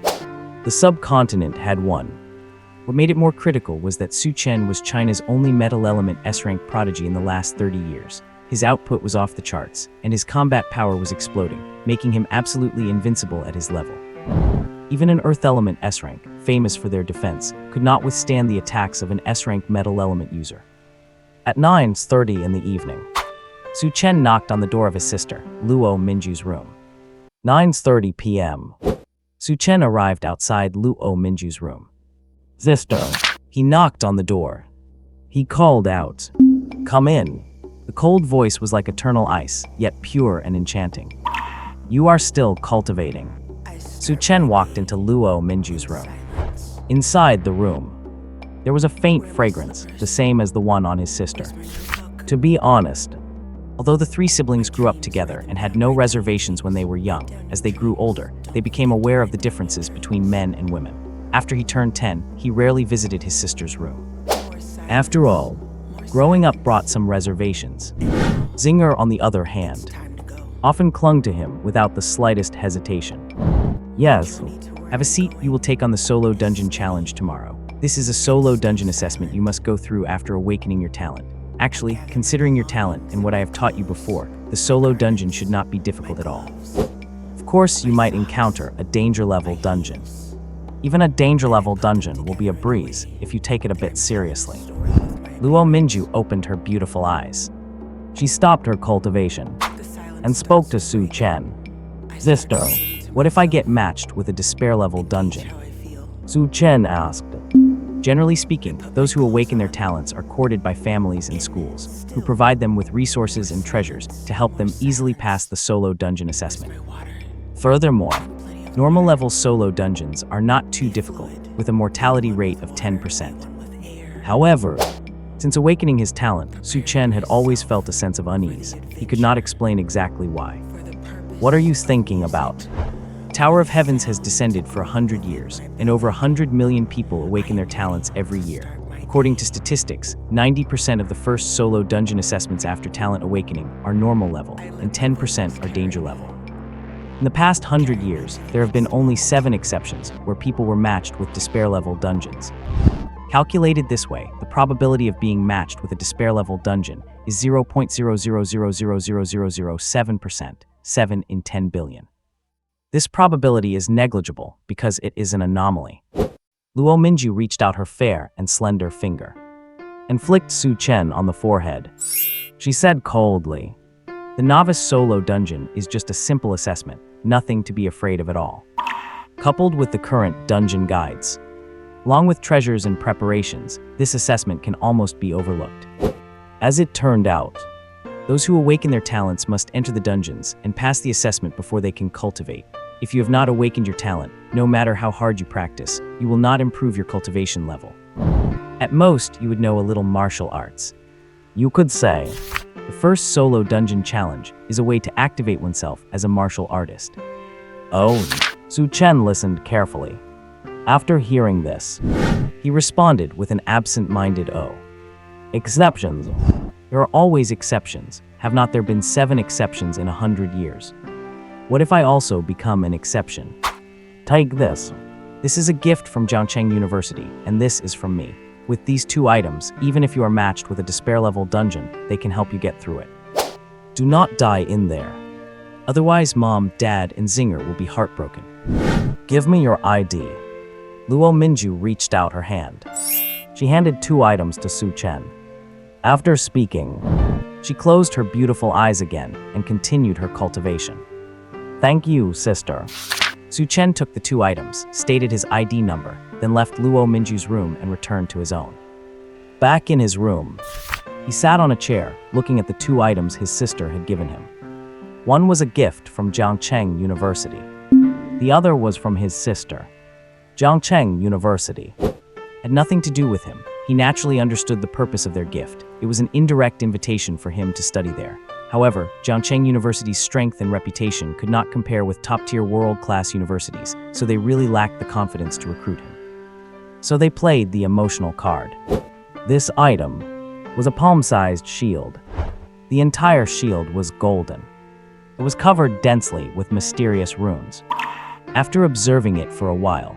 The subcontinent had 1. What made it more critical was that Su Chen was China's only metal element S-rank prodigy in the last 30 years. His output was off the charts, and his combat power was exploding, making him absolutely invincible at his level. Even an Earth Element S-rank, famous for their defense, could not withstand the attacks of an S-rank metal element user. At 9:30 in the evening, Su Chen knocked on the door of his sister, Luo Minju's room. 9:30 p.m. Su Chen arrived outside Luo Minju's room. Sister. He knocked on the door. He called out, Come in. The cold voice was like eternal ice, yet pure and enchanting. You are still cultivating. Su Chen walked into Luo Minju's room. Inside the room, there was a faint fragrance, the same as the one on his sister. To be honest, although the 3 siblings grew up together and had no reservations when they were young, as they grew older, they became aware of the differences between men and women. After he turned 10, he rarely visited his sister's room. After all, growing up brought some reservations. Zinger, on the other hand, often clung to him without the slightest hesitation. Yes, have a seat. You will take on the solo dungeon challenge tomorrow. This is a solo dungeon assessment you must go through after awakening your talent. Actually, considering your talent and what I have taught you before, the solo dungeon should not be difficult at all. Of course, you might encounter a danger level dungeon. Even a danger level dungeon will be a breeze if you take it a bit seriously. Luo Minju opened her beautiful eyes. She stopped her cultivation and spoke to Su Chen. Sister, what if I get matched with a despair level dungeon? Su Chen asked. Generally speaking, those who awaken their talents are courted by families and schools, who provide them with resources and treasures to help them easily pass the solo dungeon assessment. Furthermore, normal level solo dungeons are not too difficult, with a mortality rate of 10%. However, since awakening his talent, Su Chen had always felt a sense of unease. He could not explain exactly why. What are you thinking about? Tower of Heavens has descended for 100 years, and over 100 million people awaken their talents every year. According to statistics, 90% of the first solo dungeon assessments after talent awakening are normal level, and 10% are danger level. In the past 100 years, there have been only 7 exceptions where people were matched with despair level dungeons. Calculated this way, the probability of being matched with a despair level dungeon is 0.0000007%, 7 in 10 billion. This probability is negligible because it is an anomaly. Luo Minju reached out her fair and slender finger and flicked Su Chen on the forehead. She said coldly, "The novice solo dungeon is just a simple assessment, nothing to be afraid of at all." Coupled with the current dungeon guides, along with treasures and preparations, this assessment can almost be overlooked. As it turned out, those who awaken their talents must enter the dungeons and pass the assessment before they can cultivate. If you have not awakened your talent, no matter how hard you practice, you will not improve your cultivation level. At most, you would know a little martial arts. You could say, the first solo dungeon challenge is a way to activate oneself as a martial artist. Oh, Su Chen listened carefully. After hearing this, he responded with an absent-minded "oh." Exceptions. There are always exceptions. Have not there been 7 exceptions in 100 years? What if I also become an exception? Take this. This is a gift from Jiangcheng University, and this is from me. With these 2 items, even if you are matched with a despair level dungeon, they can help you get through it. Do not die in there. Otherwise, Mom, Dad, and Zinger will be heartbroken. Give me your ID. Luo Minju reached out her hand. She handed 2 items to Su Chen. After speaking, she closed her beautiful eyes again and continued her cultivation. Thank you, sister. Su Chen took the 2 items, stated his ID number, then left Luo Minju's room and returned to his own. Back in his room, he sat on a chair, looking at the 2 items his sister had given him. One was a gift from Jiangcheng University. The other was from his sister. Jiangcheng University had nothing to do with him. He naturally understood the purpose of their gift. It was an indirect invitation for him to study there. However, Jiangcheng University's strength and reputation could not compare with top-tier world-class universities, so they really lacked the confidence to recruit him. So they played the emotional card. This item was a palm-sized shield. The entire shield was golden. It was covered densely with mysterious runes. After observing it for a while,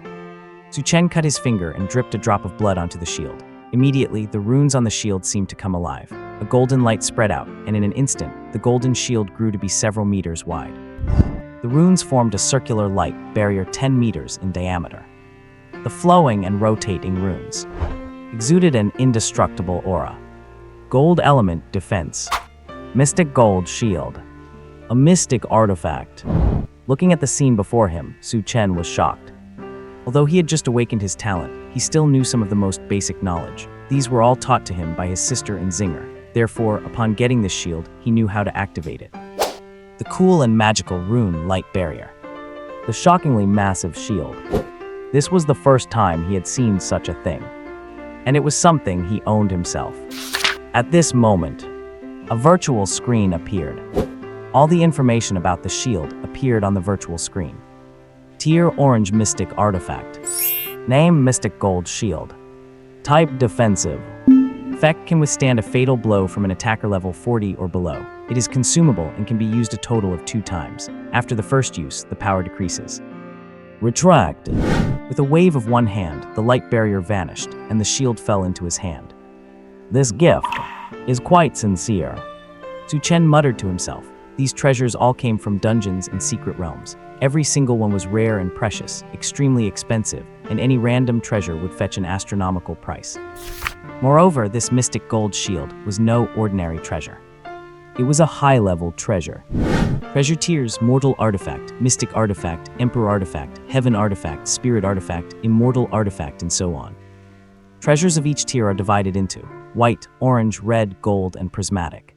Su Chen cut his finger and dripped a drop of blood onto the shield. Immediately, the runes on the shield seemed to come alive. A golden light spread out, and in an instant, the golden shield grew to be several meters wide. The runes formed a circular light barrier 10 meters in diameter. The flowing and rotating runes exuded an indestructible aura. Gold element defense. Mystic gold shield. A mystic artifact. Looking at the scene before him, Su Chen was shocked. Although he had just awakened his talent, he still knew some of the most basic knowledge. These were all taught to him by his sister and Zinger. Therefore, upon getting this shield, he knew how to activate it. The cool and magical rune light barrier. The shockingly massive shield. This was the first time he had seen such a thing. And it was something he owned himself. At this moment, a virtual screen appeared. All the information about the shield appeared on the virtual screen. Tier Orange Mystic Artifact. Name Mystic Gold Shield. Type Defensive. Effect can withstand a fatal blow from an attacker level 40 or below. It is consumable and can be used a total of 2 times. After the first use, the power decreases. Retract. With a wave of one hand, the light barrier vanished, and the shield fell into his hand. This gift is quite sincere. Su Chen muttered to himself. These treasures all came from dungeons and secret realms. Every single one was rare and precious, extremely expensive, and any random treasure would fetch an astronomical price. Moreover, this mystic gold shield was no ordinary treasure. It was a high-level treasure. Treasure tiers: mortal artifact, mystic artifact, emperor artifact, heaven artifact, spirit artifact, immortal artifact, and so on. Treasures of each tier are divided into white, orange, red, gold, and prismatic.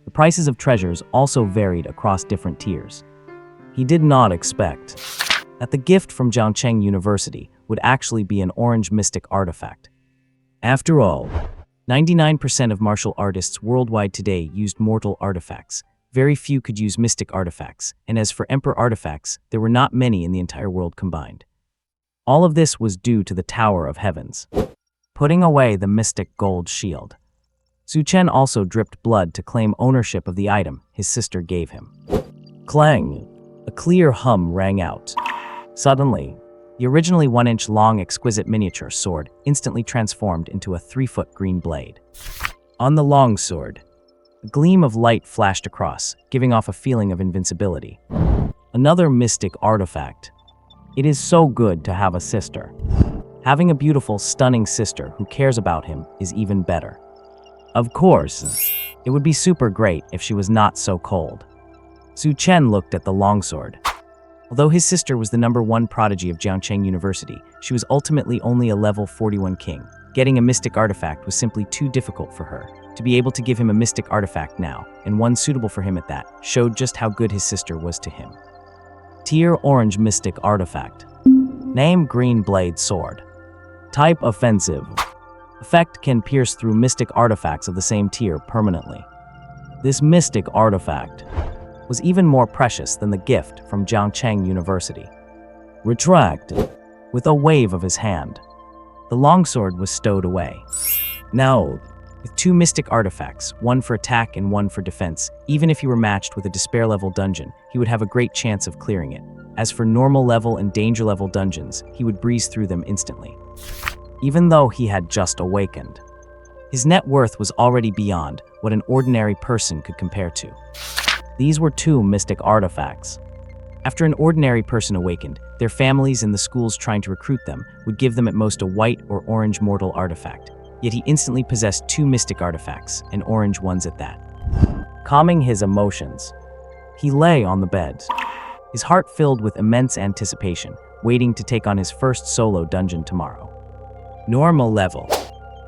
The prices of treasures also varied across different tiers. He did not expect that the gift from Jiangcheng University would actually be an orange mystic artifact. After all, 99% of martial artists worldwide today used mortal artifacts. Very few could use mystic artifacts, and as for emperor artifacts, there were not many in the entire world combined. All of this was due to the Tower of Heavens. Putting away the mystic gold shield, Su Chen also dripped blood to claim ownership of the item his sister gave him. Clang! A clear hum rang out. Suddenly, the originally 1-inch long exquisite miniature sword instantly transformed into a 3-foot green blade. On the long sword, a gleam of light flashed across, giving off a feeling of invincibility. Another mystic artifact. It is so good to have a sister. Having a beautiful, stunning sister who cares about him is even better. Of course, it would be super great if she was not so cold. Su Chen looked at the longsword. Although his sister was the #1 prodigy of Jiangcheng University, she was ultimately only a level 41 king. Getting a mystic artifact was simply too difficult for her. To be able to give him a mystic artifact now, and one suitable for him at that, showed just how good his sister was to him. Tier Orange Mystic Artifact. Name: Green Blade Sword. Type: Offensive. Effect: can pierce through mystic artifacts of the same tier permanently. This mystic artifact was even more precious than the gift from Jiangcheng University. Retract. With a wave of his hand, the longsword was stowed away. Now, with 2 mystic artifacts, one for attack and one for defense, even if he were matched with a despair level dungeon, he would have a great chance of clearing it. As for normal level and danger level dungeons, he would breeze through them instantly. Even though he had just awakened, his net worth was already beyond what an ordinary person could compare to. These were 2 mystic artifacts. After an ordinary person awakened, their families and the schools trying to recruit them would give them at most a white or orange mortal artifact. Yet he instantly possessed 2 mystic artifacts, and orange ones at that. Calming his emotions, he lay on the bed, his heart filled with immense anticipation, waiting to take on his first solo dungeon tomorrow. Normal level,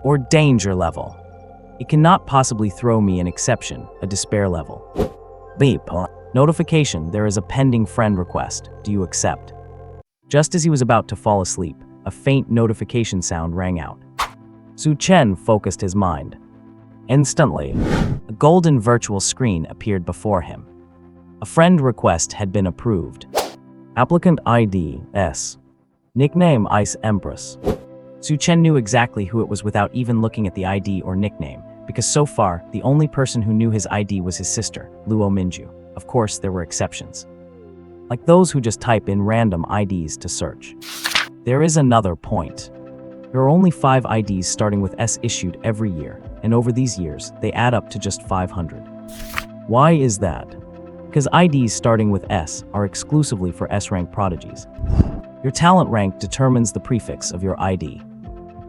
or danger level. It cannot possibly throw me an exception, a despair level. Beep. Notification: there is a pending friend request. Do you accept? Just as he was about to fall asleep, a faint notification sound rang out. Su Chen focused his mind. Instantly, a golden virtual screen appeared before him. A friend request had been approved. Applicant ID S. Nickname Ice Empress. Su Chen knew exactly who it was without even looking at the ID or nickname, because so far, the only person who knew his ID was his sister, Luo Minju. Of course, there were exceptions, like those who just type in random IDs to search. There is another point. There are only 5 IDs starting with S issued every year, and over these years, they add up to just 500. Why is that? Because IDs starting with S are exclusively for S-rank prodigies. Your talent rank determines the prefix of your ID.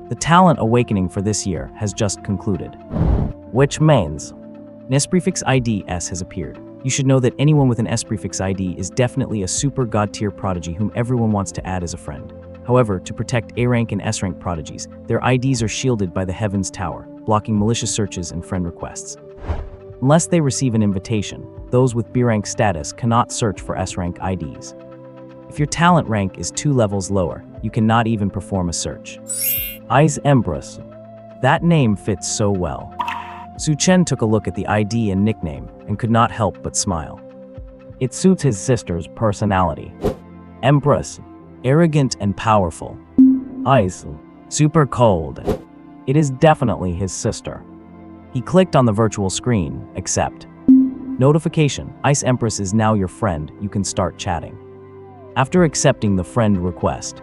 The talent awakening for this year has just concluded, which means an S prefix ID S has appeared. You should know that anyone with an S prefix ID is definitely a super god tier prodigy whom everyone wants to add as a friend. However, to protect A-rank and S-rank prodigies, their IDs are shielded by the Heavens Tower, blocking malicious searches and friend requests. Unless they receive an invitation, those with B-rank status cannot search for S-rank IDs. If your talent rank is 2 levels lower, you cannot even perform a search. Ice Empress. That name fits so well. Su Chen took a look at the ID and nickname and could not help but smile. It suits his sister's personality. Empress. Arrogant and powerful. Ice. Super cold. It is definitely his sister. He clicked on the virtual screen, accept. Notification: Ice Empress is now your friend, you can start chatting. After accepting the friend request,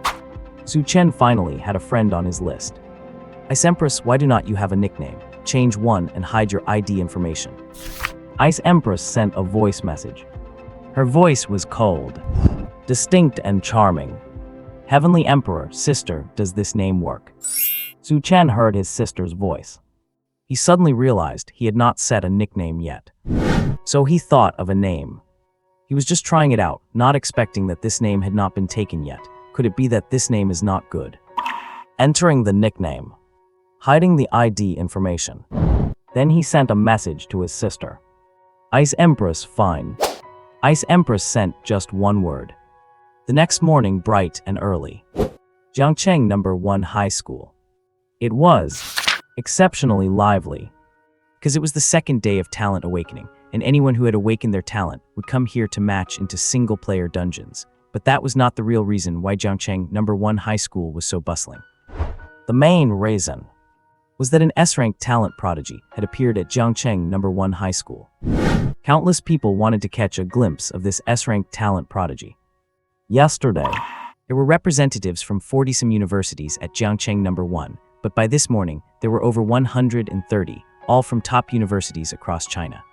Su Chen finally had a friend on his list. Ice Empress, why do not you have a nickname? change 1 and hide your ID information. Ice Empress sent a voice message. Her voice was cold, distinct and charming. Heavenly Emperor, sister, does this name work? Su Chen heard his sister's voice. He suddenly realized he had not set a nickname yet. So he thought of a name. He was just trying it out, not expecting that this name had not been taken yet. Could it be that this name is not good? Entering the nickname. Hiding the ID information. Then he sent a message to his sister. Ice Empress, fine. Ice Empress sent just one word. The next morning, bright and early. Jiangcheng No. 1 High School. It was exceptionally lively, because it was the second day of Talent Awakening, and anyone who had awakened their talent would come here to match into single-player dungeons. But that was not the real reason why Jiangcheng No. 1 High School was so bustling. The main reason was that an S-rank talent prodigy had appeared at Jiangcheng No. 1 High School. Countless people wanted to catch a glimpse of this S-rank talent prodigy. Yesterday, there were representatives from 40-some universities at Jiangcheng No. 1, but by this morning, there were over 130, all from top universities across China.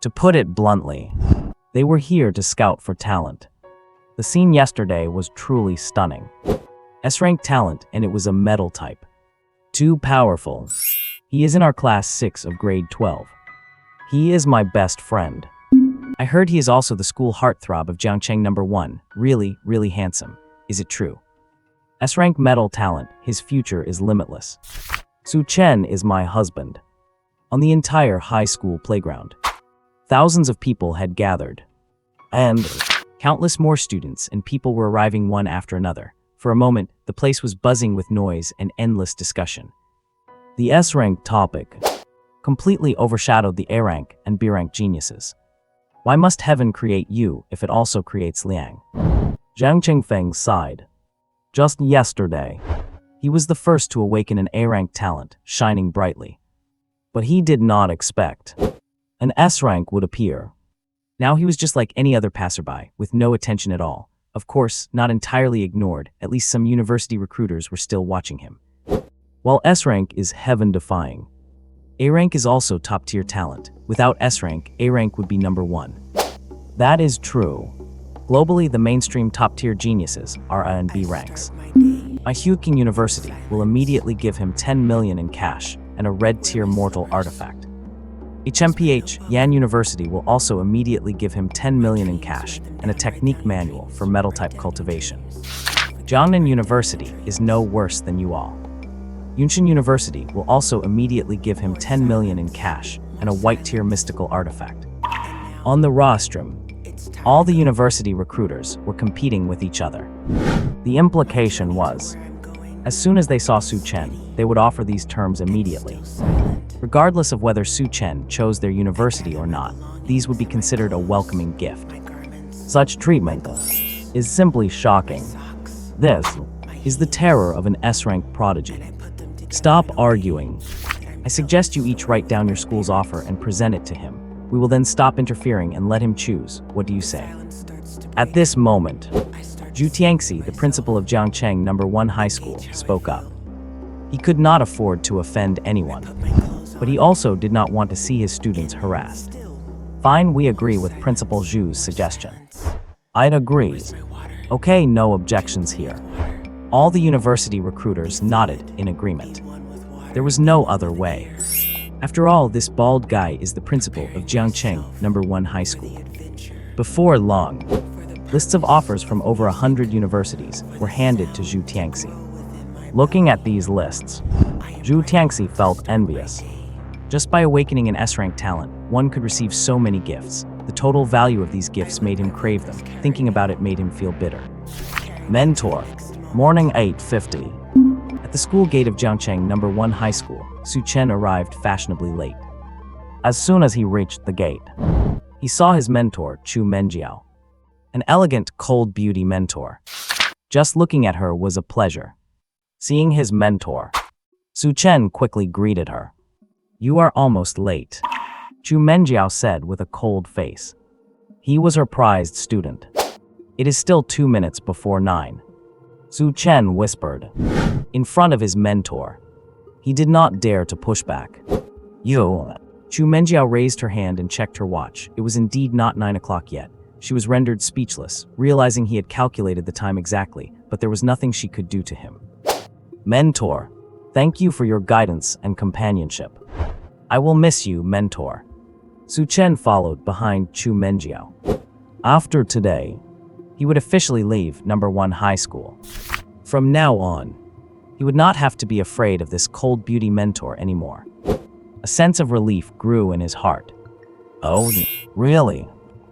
To put it bluntly, they were here to scout for talent. The scene yesterday was truly stunning. S-rank talent, and it was a metal type. Too powerful. He is in our class 6 of grade 12. He is my best friend. I heard he is also the school heartthrob of Jiangcheng No. 1. Really, really handsome. Is it true? S-rank metal talent, his future is limitless. Su Chen is my husband. On the entire high school playground, thousands of people had gathered. And countless more students and people were arriving one after another. For a moment, the place was buzzing with noise and endless discussion. The S-rank topic completely overshadowed the A-rank and B-rank geniuses. Why must heaven create you if it also creates Liang? Zhang Qingfeng sighed. Just yesterday, he was the first to awaken an A-rank talent, shining brightly. But he did not expect an S-rank would appear. Now he was just like any other passerby, with no attention at all. Of course, not entirely ignored, at least some university recruiters were still watching him. While S-rank is heaven-defying, A-rank is also top-tier talent. Without S-rank, A-rank would be No. 1. That is true. Globally, the mainstream top-tier geniuses are A and B ranks. Manhwa University will immediately give him 10 million in cash and a red-tier mortal artifact. HMPH Yan University will also immediately give him 10 million in cash and a technique manual for metal-type cultivation. Jiangnan University is no worse than you all. Yunshan University will also immediately give him 10 million in cash and a white-tier mystical artifact. On the rostrum, all the university recruiters were competing with each other. The implication was, as soon as they saw Su Chen, they would offer these terms immediately. Regardless of whether Su Chen chose their university or not, these would be considered a welcoming gift. Such treatment is simply shocking. This is the terror of an S-rank prodigy. Stop arguing. I suggest you each write down your school's offer and present it to him. We will then stop interfering and let him choose. What do you say? At this moment, Zhu Tiangxi, the principal of Jiangcheng No. 1 High School, spoke up. He could not afford to offend anyone, but he also did not want to see his students harassed. Fine, we agree with Principal Zhu's suggestion. I'd agree. Okay, no objections here. All the university recruiters nodded in agreement. There was no other way. After all, this bald guy is the principal of Jiangcheng No. 1 High School. Before long, lists of offers from over 100 universities were handed to Zhu Tiangxi. Looking at these lists, Zhu Tiangxi felt envious. Just by awakening an S-rank talent, one could receive so many gifts. The total value of these gifts made him crave them. Thinking about it made him feel bitter. Mentor. Morning 8:50. At the school gate of Jiangcheng No. 1 High School, Su Chen arrived fashionably late. As soon as he reached the gate, he saw his mentor, Chu Menjiao. An elegant, cold beauty mentor. Just looking at her was a pleasure. Seeing his mentor, Su Chen quickly greeted her. You are almost late, Chu Menjiao said with a cold face. He was her prized student. It is still 2 minutes before 9. Su Chen whispered, in front of his mentor. He did not dare to push back. You. Chu Menjiao raised her hand and checked her watch. It was indeed not 9 o'clock yet. She was rendered speechless, realizing he had calculated the time exactly, but there was nothing she could do to him. Mentor, thank you for your guidance and companionship. I will miss you, mentor. Su Chen followed behind Chu Menjiao. After today, he would officially leave number 1 high school. From now on, he would not have to be afraid of this cold beauty mentor anymore. A sense of relief grew in his heart. Oh, really?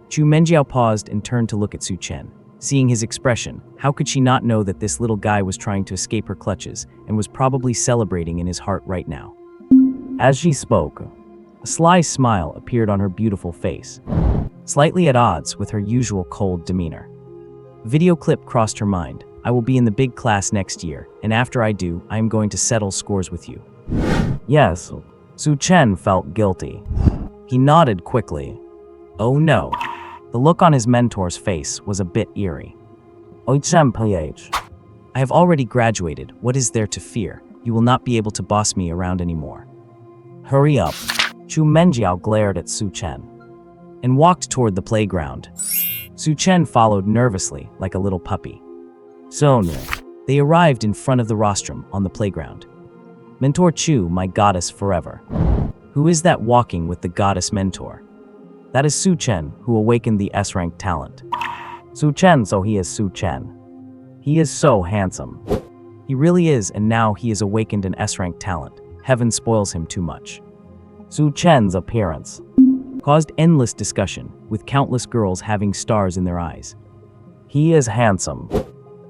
Chu Menjiao paused and turned to look at Su Chen. Seeing his expression, how could she not know that this little guy was trying to escape her clutches and was probably celebrating in his heart right now? As she spoke, a sly smile appeared on her beautiful face, slightly at odds with her usual cold demeanor. A video clip crossed her mind. I will be in the big class next year, and after I do, I am going to settle scores with you. Yes, Su Chen felt guilty. He nodded quickly. Oh no. The look on his mentor's face was a bit eerie. I have already graduated. What is there to fear? You will not be able to boss me around anymore. Hurry up. Chu Menjiao glared at Su Chen and walked toward the playground. Su Chen followed nervously, like a little puppy. Soon, they arrived in front of the rostrum on the playground. Mentor Chu, my goddess forever. Who is that walking with the goddess mentor? That is Su Chen, who awakened the S-rank talent. Su Chen, so he is Su Chen. He is so handsome. He really is, and now he has awakened an S-rank talent. Heaven spoils him too much. Su Chen's appearance caused endless discussion, with countless girls having stars in their eyes. He is handsome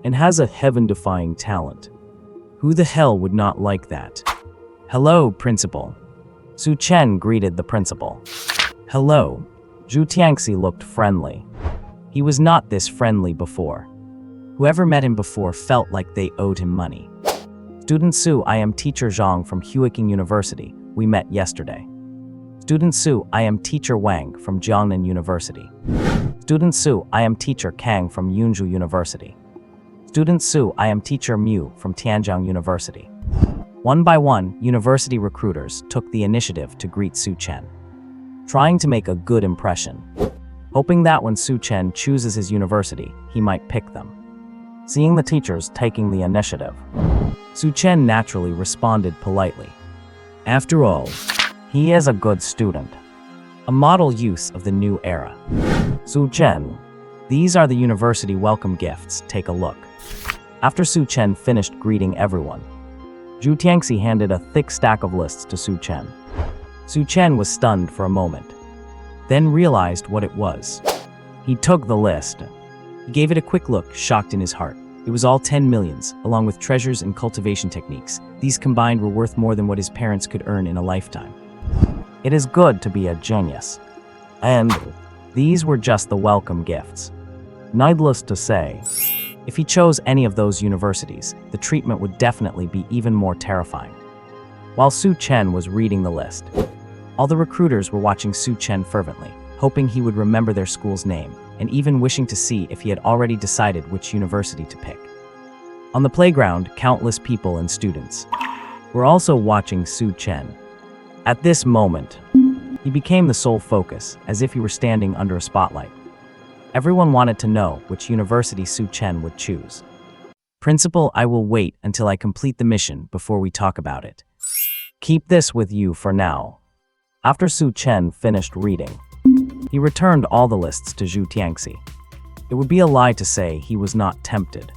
and has a heaven-defying talent. Who the hell would not like that? Hello, principal. Su Chen greeted the principal. Hello. Zhu Tiangxi looked friendly. He was not this friendly before. Whoever met him before felt like they owed him money. Student Su, I am teacher Zhang from Huiking University. We met yesterday. Student Su, I am teacher Wang from Jiangnan University. Student Su, I am teacher Kang from Yunzhou University. Student Su, I am teacher Mu from Tianjiang University. One by one, university recruiters took the initiative to greet Su Chen, trying to make a good impression, hoping that when Su Chen chooses his university, he might pick them. Seeing the teachers taking the initiative, Su Chen naturally responded politely. After all, he is a good student, a model youth of the new era. Su Chen, these are the university welcome gifts, take a look. After Su Chen finished greeting everyone, Zhu Tiangxi handed a thick stack of lists to Su Chen. Su Chen was stunned for a moment, then realized what it was. He took the list. He gave it a quick look, shocked in his heart. It was all 10 millions, along with treasures and cultivation techniques. These combined were worth more than what his parents could earn in a lifetime. It is good to be a genius. And these were just the welcome gifts. Needless to say, if he chose any of those universities, the treatment would definitely be even more terrifying. While Su Chen was reading the list, all the recruiters were watching Su Chen fervently, hoping he would remember their school's name, and even wishing to see if he had already decided which university to pick. On the playground, countless people and students were also watching Su Chen. At this moment, he became the sole focus, as if he were standing under a spotlight. Everyone wanted to know which university Su Chen would choose. Principal, I will wait until I complete the mission before we talk about it. Keep this with you for now. After Su Chen finished reading, he returned all the lists to Zhu Tiangxi. It would be a lie to say he was not tempted.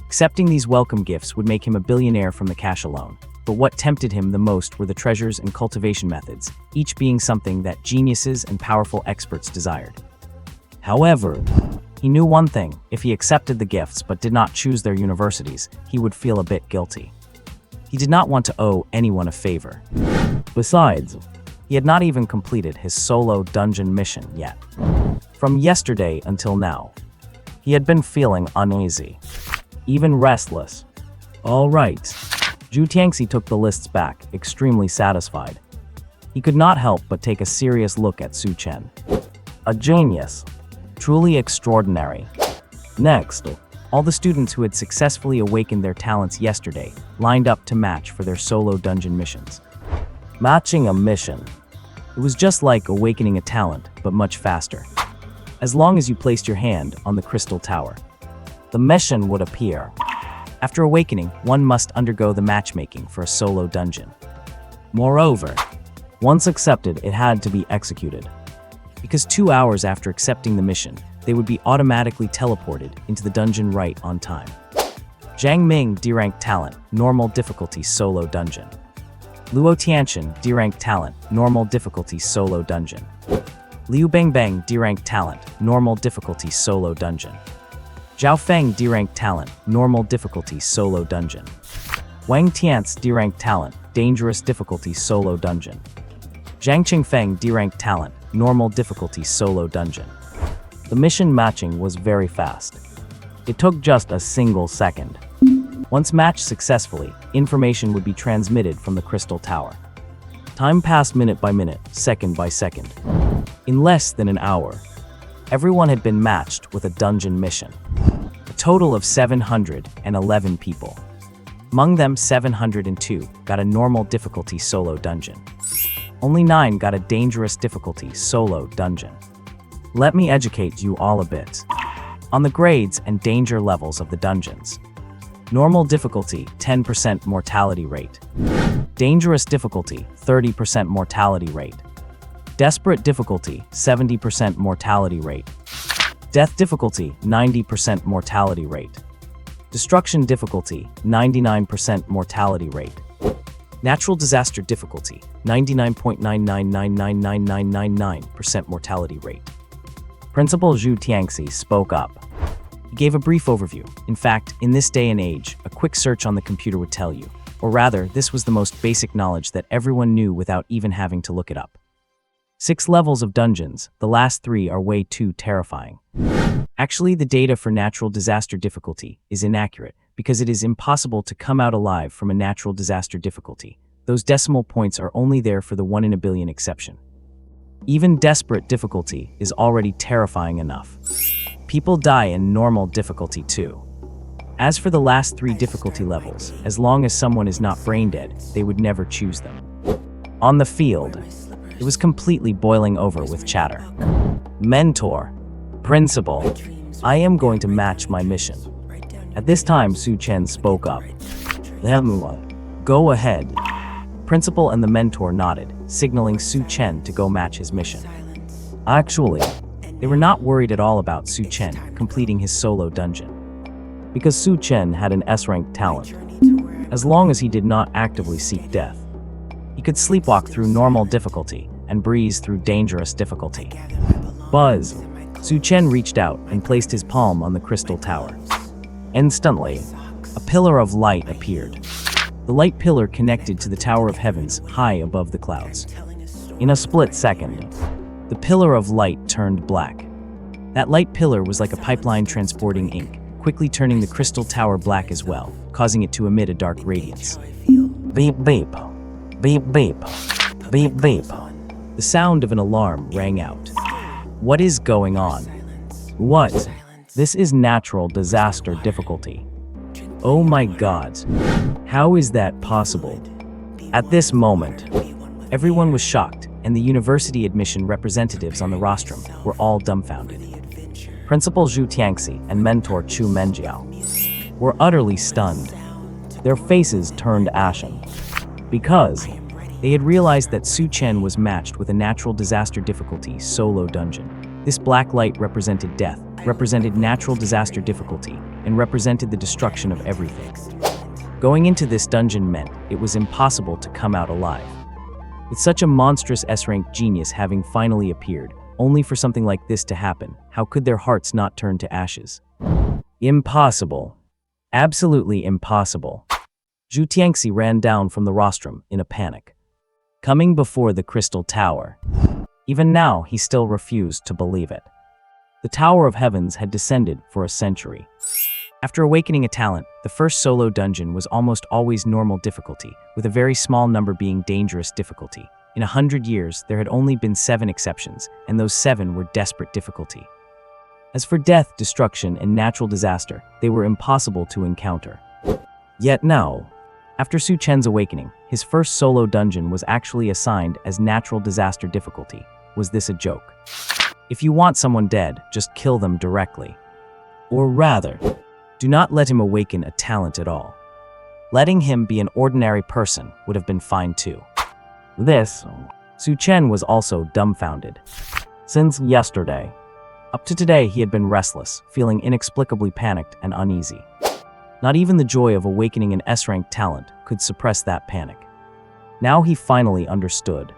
Accepting these welcome gifts would make him a billionaire from the cash alone. But what tempted him the most were the treasures and cultivation methods, each being something that geniuses and powerful experts desired. However, he knew one thing: if he accepted the gifts but did not choose their universities, he would feel a bit guilty. He did not want to owe anyone a favor. Besides, he had not even completed his solo dungeon mission yet. From yesterday until now, he had been feeling uneasy, even restless. All right. Zhu Tiangxi took the lists back, extremely satisfied. He could not help but take a serious look at Su Chen. A genius. Truly extraordinary. Next, all the students who had successfully awakened their talents yesterday lined up to match for their solo dungeon missions. Matching a mission. It was just like awakening a talent, but much faster. As long as you placed your hand on the crystal tower, the mission would appear. After awakening, one must undergo the matchmaking for a solo dungeon. Moreover, once accepted, it had to be executed. Because 2 hours after accepting the mission, they would be automatically teleported into the dungeon right on time. Zhang Ming D-rank talent, normal difficulty solo dungeon. Luo Tianxian D-rank talent, normal difficulty solo dungeon. Liu Bangbang D-rank talent, normal difficulty solo dungeon. Zhao Feng D-rank talent, normal difficulty solo dungeon. Wang Tian's D-rank talent, dangerous difficulty solo dungeon. Zhang Qingfeng D-rank talent, normal difficulty solo dungeon. The mission matching was very fast. It took just a single second. Once matched successfully, information would be transmitted from the crystal tower. Time passed minute by minute, second by second. In less than an hour, everyone had been matched with a dungeon mission. A total of 711 people. Among them, 702 got a normal difficulty solo dungeon. Only 9 got a dangerous difficulty solo dungeon. Let me educate you all a bit on the grades and danger levels of the dungeons. Normal difficulty, 10% mortality rate. Dangerous difficulty, 30% mortality rate. Desperate difficulty, 70% mortality rate. Death difficulty, 90% mortality rate. Destruction difficulty, 99% mortality rate. Natural disaster difficulty, 99.9999999% mortality rate. Principal Zhu Tiangxi spoke up. He gave a brief overview. In fact, in this day and age, a quick search on the computer would tell you. Or rather, this was the most basic knowledge that everyone knew without even having to look it up. 6 levels of dungeons, the last 3 are way too terrifying. Actually, the data for natural disaster difficulty is inaccurate because it is impossible to come out alive from a natural disaster difficulty. Those decimal points are only there for the 1 in a billion exception. Even desperate difficulty is already terrifying enough. People die in normal difficulty too. As for the last 3 difficulty levels, as long as someone is not brain dead, they would never choose them. On the field, it was completely boiling over with chatter. Mentor, principal, I am going to match my mission. At this time, Su Chen spoke up. Manhwa, go ahead. Principal and the mentor nodded, signaling Su Chen to go match his mission. Actually, they were not worried at all about Su Chen completing his solo dungeon, because Su Chen had an S-rank talent. As long as he did not actively seek death, he could sleepwalk through normal difficulty and breeze through dangerous difficulty. Buzz! Su Chen reached out and placed his palm on the crystal tower. Instantly, a pillar of light appeared. The light pillar connected to the Tower of Heavens high above the clouds. In a split second, the pillar of light turned black. That light pillar was like a pipeline transporting ink, quickly turning the crystal tower black as well, causing it to emit a dark radiance. Beep beep, beep beep, beep beep. The sound of an alarm rang out. What is going on? What? This is natural disaster difficulty. Oh my God. How is that possible? At this moment, everyone was shocked, and the university admission representatives on the rostrum were all dumbfounded. Principal Zhu Tiangxi and mentor Chu Menjiao were utterly stunned. Their faces turned ashen, because they had realized that Su Chen was matched with a natural disaster difficulty solo dungeon. This black light represented death, represented natural disaster difficulty, and represented the destruction of everything. Going into this dungeon meant it was impossible to come out alive. With such a monstrous S-rank genius having finally appeared, only for something like this to happen, how could their hearts not turn to ashes? Impossible. Absolutely impossible. Zhu Tiangxi ran down from the rostrum in a panic, coming before the crystal tower. Even now, he still refused to believe it. The Tower of Heavens had descended for a century. After awakening a talent, the first solo dungeon was almost always normal difficulty, with a very small number being dangerous difficulty. In 100 years, there had only been 7 exceptions, and those 7 were desperate difficulty. As for death, destruction, and natural disaster, they were impossible to encounter. Yet now, After Su Chen's awakening, his first solo dungeon was actually assigned as natural disaster difficulty. Was this a joke? If you want someone dead, just kill them directly. Or rather, do not let him awaken a talent at all. Letting him be an ordinary person would have been fine too. Su Chen was also dumbfounded. Since yesterday, up to today, he had been restless, feeling inexplicably panicked and uneasy. Not even the joy of awakening an S-rank talent could suppress that panic. Now he finally understood.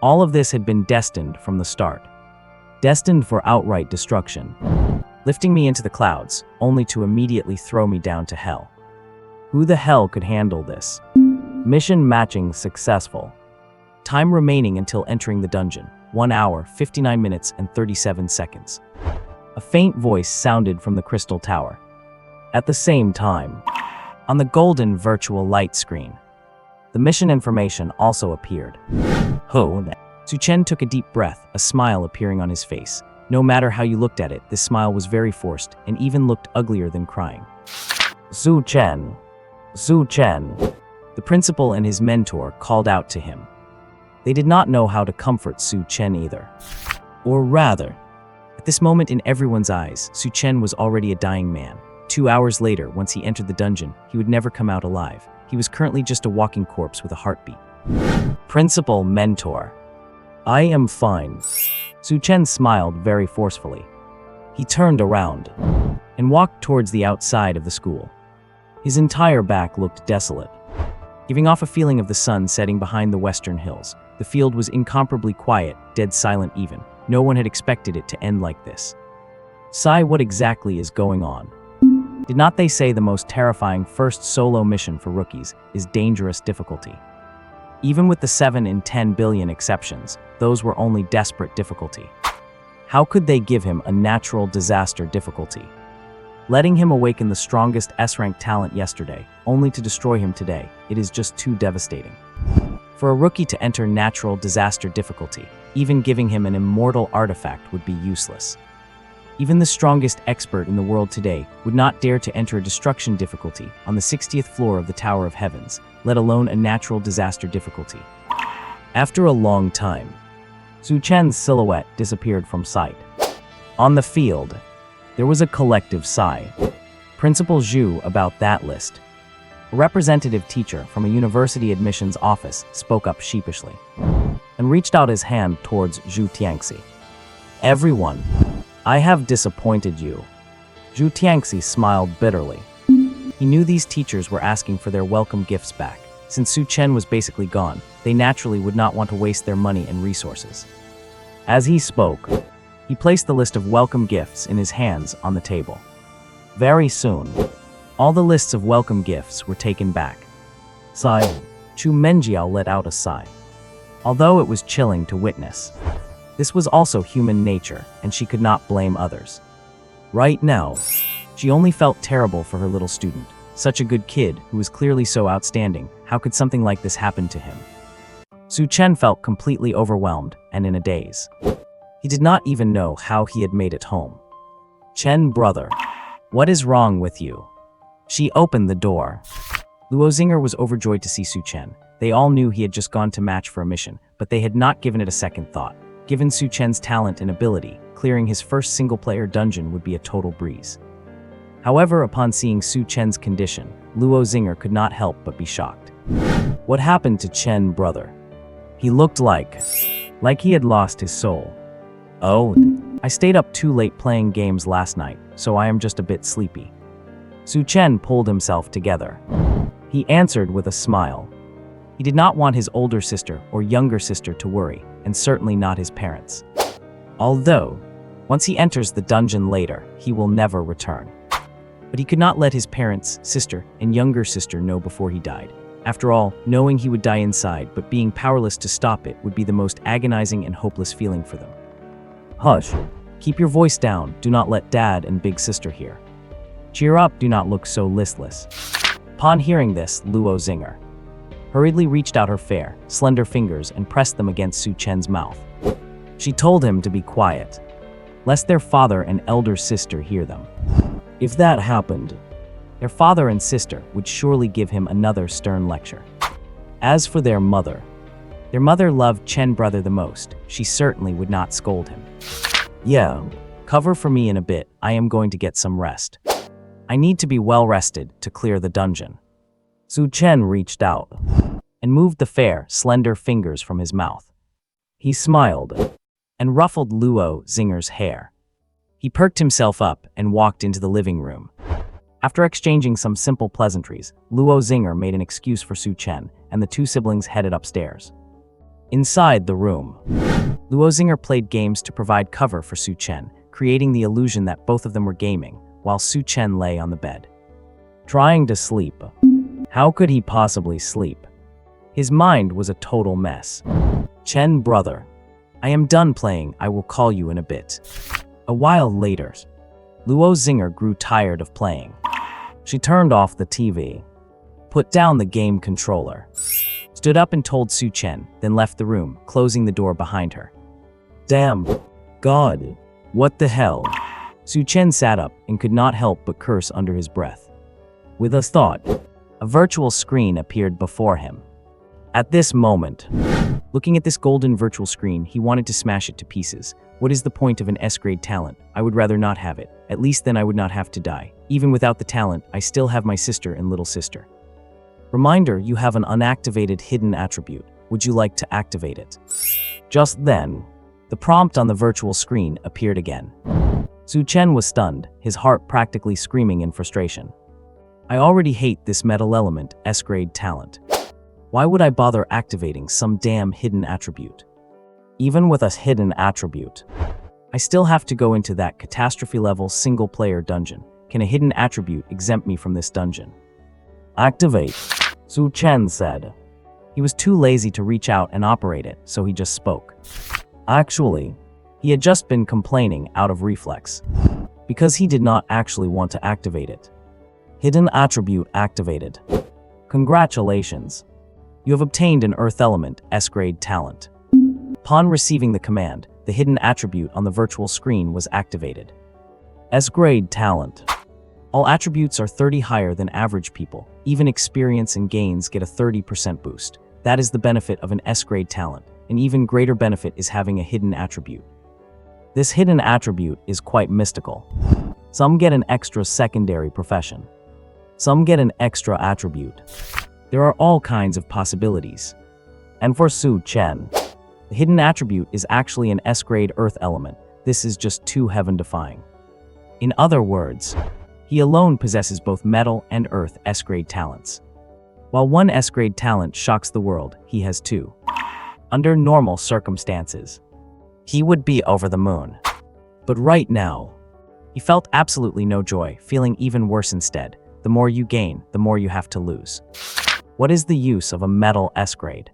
All of this had been destined from the start. Destined for outright destruction. Lifting me into the clouds, only to immediately throw me down to hell. Who the hell could handle this? Mission matching successful. Time remaining until entering the dungeon, 1 hour, 59 minutes, and 37 seconds. A faint voice sounded from the crystal tower. At the same time, on the golden virtual light screen, the mission information also appeared. Su Chen took a deep breath, a smile appearing on his face. No matter how you looked at it, this smile was very forced and even looked uglier than crying. Su Chen. The principal and his mentor called out to him. They did not know how to comfort Su Chen either. Or rather, at this moment in everyone's eyes, Su Chen was already a dying man. 2 hours later, once he entered the dungeon, he would never come out alive. He was currently just a walking corpse with a heartbeat. Principal mentor. I am fine. Su Chen smiled very forcefully. He turned around and walked towards the outside of the school. His entire back looked desolate, giving off a feeling of the sun setting behind the western hills. The field was incomparably quiet, dead silent even. No one had expected it to end like this. Sigh, what exactly is going on? Did not they say the most terrifying first solo mission for rookies is dangerous difficulty? Even with the 7 in 10 billion exceptions, those were only desperate difficulty. How could they give him a natural disaster difficulty? Letting him awaken the strongest S-rank talent yesterday, only to destroy him today, it is just too devastating. For a rookie to enter natural disaster difficulty, even giving him an immortal artifact would be useless. Even the strongest expert in the world today would not dare to enter a destruction difficulty on the 60th floor of the Tower of Heavens, let alone a natural disaster difficulty. After a long time, Su Chen's silhouette disappeared from sight. On the field, there was a collective sigh. Principal Zhu about that list. A representative teacher from a university admissions office spoke up sheepishly and reached out his hand towards Zhu Tiangxi. Everyone, I have disappointed you. Zhu Tiangxi smiled bitterly. He knew these teachers were asking for their welcome gifts back. Since Su Chen was basically gone, they naturally would not want to waste their money and resources. As he spoke, he placed the list of welcome gifts in his hands on the table. Very soon, all the lists of welcome gifts were taken back. Sigh, Chu Menjiao let out a sigh. Although it was chilling to witness, this was also human nature, and she could not blame others. Right now, she only felt terrible for her little student. Such a good kid who was clearly so outstanding. How could something like this happen to him? Su Chen felt completely overwhelmed and in a daze. He did not even know how he had made it home. Chen brother, what is wrong with you? She opened the door. Luo Zinger was overjoyed to see Su Chen. They all knew he had just gone to match for a mission, but they had not given it a second thought. Given Su Chen's talent and ability, clearing his first single-player dungeon would be a total breeze. However, upon seeing Su Chen's condition, Luo Zinger could not help but be shocked. What happened to Chen brother? He looked like he had lost his soul. Oh, I stayed up too late playing games last night, so I am just a bit sleepy. Su Chen pulled himself together. He answered with a smile. He did not want his older sister or younger sister to worry, and certainly not his parents. Although, once he enters the dungeon later, he will never return. But he could not let his parents, sister, and younger sister know before he died. After all, knowing he would die inside but being powerless to stop it would be the most agonizing and hopeless feeling for them. Hush. Keep your voice down. Do not let dad and big sister hear. Cheer up. Do not look so listless. Upon hearing this, Luo Zinger hurriedly reached out her fair, slender fingers and pressed them against Su Chen's mouth. She told him to be quiet, lest their father and elder sister hear them. If that happened, Their father and sister would surely give him another stern lecture. As for their mother loved Chen brother the most. She certainly would not scold him. Yeah, cover for me in a bit. I am going to get some rest. I need to be well rested to clear the dungeon. Su Chen reached out and moved the fair, slender fingers from his mouth. He smiled and ruffled Luo Xinger's hair. He perked himself up and walked into the living room. After exchanging some simple pleasantries, Luo Xinger made an excuse for Su Chen, and the two siblings headed upstairs. Inside the room, Luo Xinger played games to provide cover for Su Chen, creating the illusion that both of them were gaming, while Su Chen lay on the bed. Trying to sleep. How could he possibly sleep? His mind was a total mess. Chen brother, I am done playing. I will call you in a bit. A while later, Luo Xinger grew tired of playing. She turned off the TV, put down the game controller, stood up and told Su Chen, then left the room, closing the door behind her. Damn. God. What the hell? Su Chen sat up and could not help but curse under his breath. With a thought, a virtual screen appeared before him. At this moment, looking at this golden virtual screen, he wanted to smash it to pieces. What is the point of an S-grade talent? I would rather not have it. At least then I would not have to die. Even without the talent, I still have my sister and little sister. Reminder, you have an unactivated hidden attribute. Would you like to activate it? Just then, the prompt on the virtual screen appeared again. Su Chen was stunned, his heart practically screaming in frustration. I already hate this metal element, S-grade talent. Why would I bother activating some damn hidden attribute? Even with a hidden attribute, I still have to go into that catastrophe-level single-player dungeon. Can a hidden attribute exempt me from this dungeon? Activate, Su Chen said. He was too lazy to reach out and operate it, so he just spoke. Actually, he had just been complaining out of reflex, because he did not actually want to activate it. Hidden attribute activated. Congratulations. You have obtained an Earth Element S-grade talent. Upon receiving the command, the hidden attribute on the virtual screen was activated. S-grade talent. All attributes are 30 higher than average people. Even experience and gains get a 30% boost. That is the benefit of an S-grade talent. An even greater benefit is having a hidden attribute. This hidden attribute is quite mystical. Some get an extra secondary profession. Some get an extra attribute. There are all kinds of possibilities. And for Su Chen, the hidden attribute is actually an S-grade Earth element. This is just too heaven-defying. In other words, he alone possesses both metal and earth S-grade talents. While one S-grade talent shocks the world, he has two. Under normal circumstances, he would be over the moon. But right now, he felt absolutely no joy, feeling even worse instead. The more you gain, the more you have to lose. What is the use of a metal S-grade?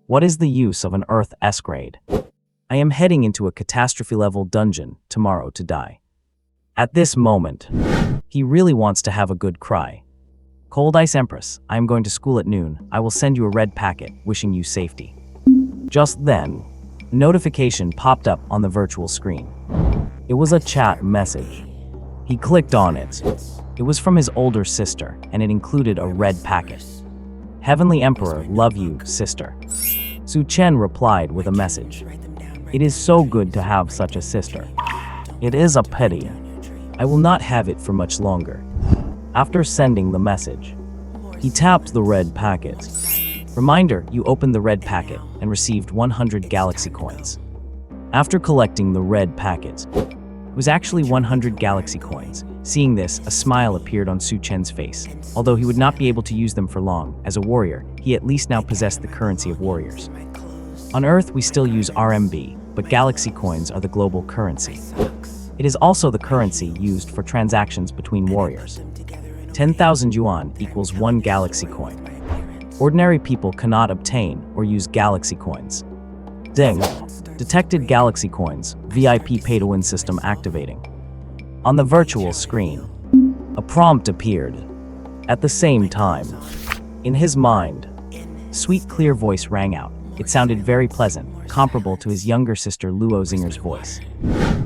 What is the use of an earth S-grade? I am heading into a catastrophe-level dungeon tomorrow to die. At this moment, he really wants to have a good cry. Cold Ice Empress, I am going to school at noon. I will send you a red packet, wishing you safety. Just then, a notification popped up on the virtual screen. It was a chat message. He clicked on it. It was from his older sister, and it included a red packet. Heavenly Emperor, love you, sister. Su Chen replied with a message. It is so good to have such a sister. It is a pity. I will not have it for much longer. After sending the message, he tapped the red packet. Reminder, you opened the red packet and received 100 galaxy coins. After collecting the red packet, it was actually 100 galaxy coins. Seeing this, a smile appeared on Su Chen's face. Although he would not be able to use them for long, as a warrior, he at least now possessed the currency of warriors. On Earth, we still use RMB, but galaxy coins are the global currency. It is also the currency used for transactions between warriors. 10,000 yuan equals 1 galaxy coin. Ordinary people cannot obtain or use galaxy coins. Ding! Detected galaxy coins, VIP pay-to-win system activating. On the virtual screen, a prompt appeared. At the same time, in his mind, a sweet clear voice rang out. It sounded very pleasant, comparable to his younger sister Luo Xinger's voice.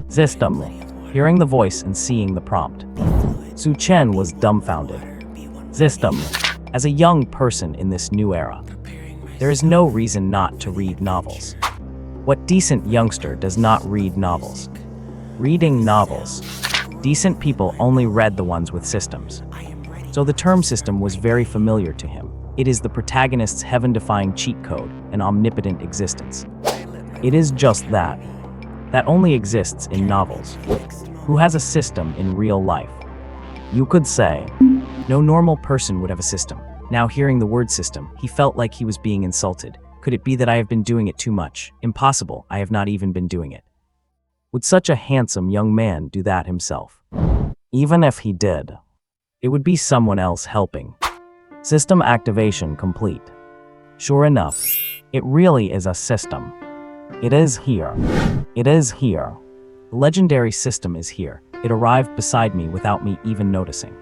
System. Hearing the voice and seeing the prompt, Su Chen was dumbfounded. System. As a young person in this new era, there is no reason not to read novels. What decent youngster does not read novels? Reading novels. Decent people only read the ones with systems. So the term system was very familiar to him. It is the protagonist's heaven-defying cheat code, an omnipotent existence. It is just that. That only exists in novels. Who has a system in real life? You could say, no normal person would have a system. Now hearing the word system, he felt like he was being insulted. Could it be that I have been doing it too much? Impossible, I have not even been doing it. Would such a handsome young man do that himself? Even if he did, it would be someone else helping. System activation complete. Sure enough, it really is a system. It is here. It is here. The legendary system is here. It arrived beside me without me even noticing.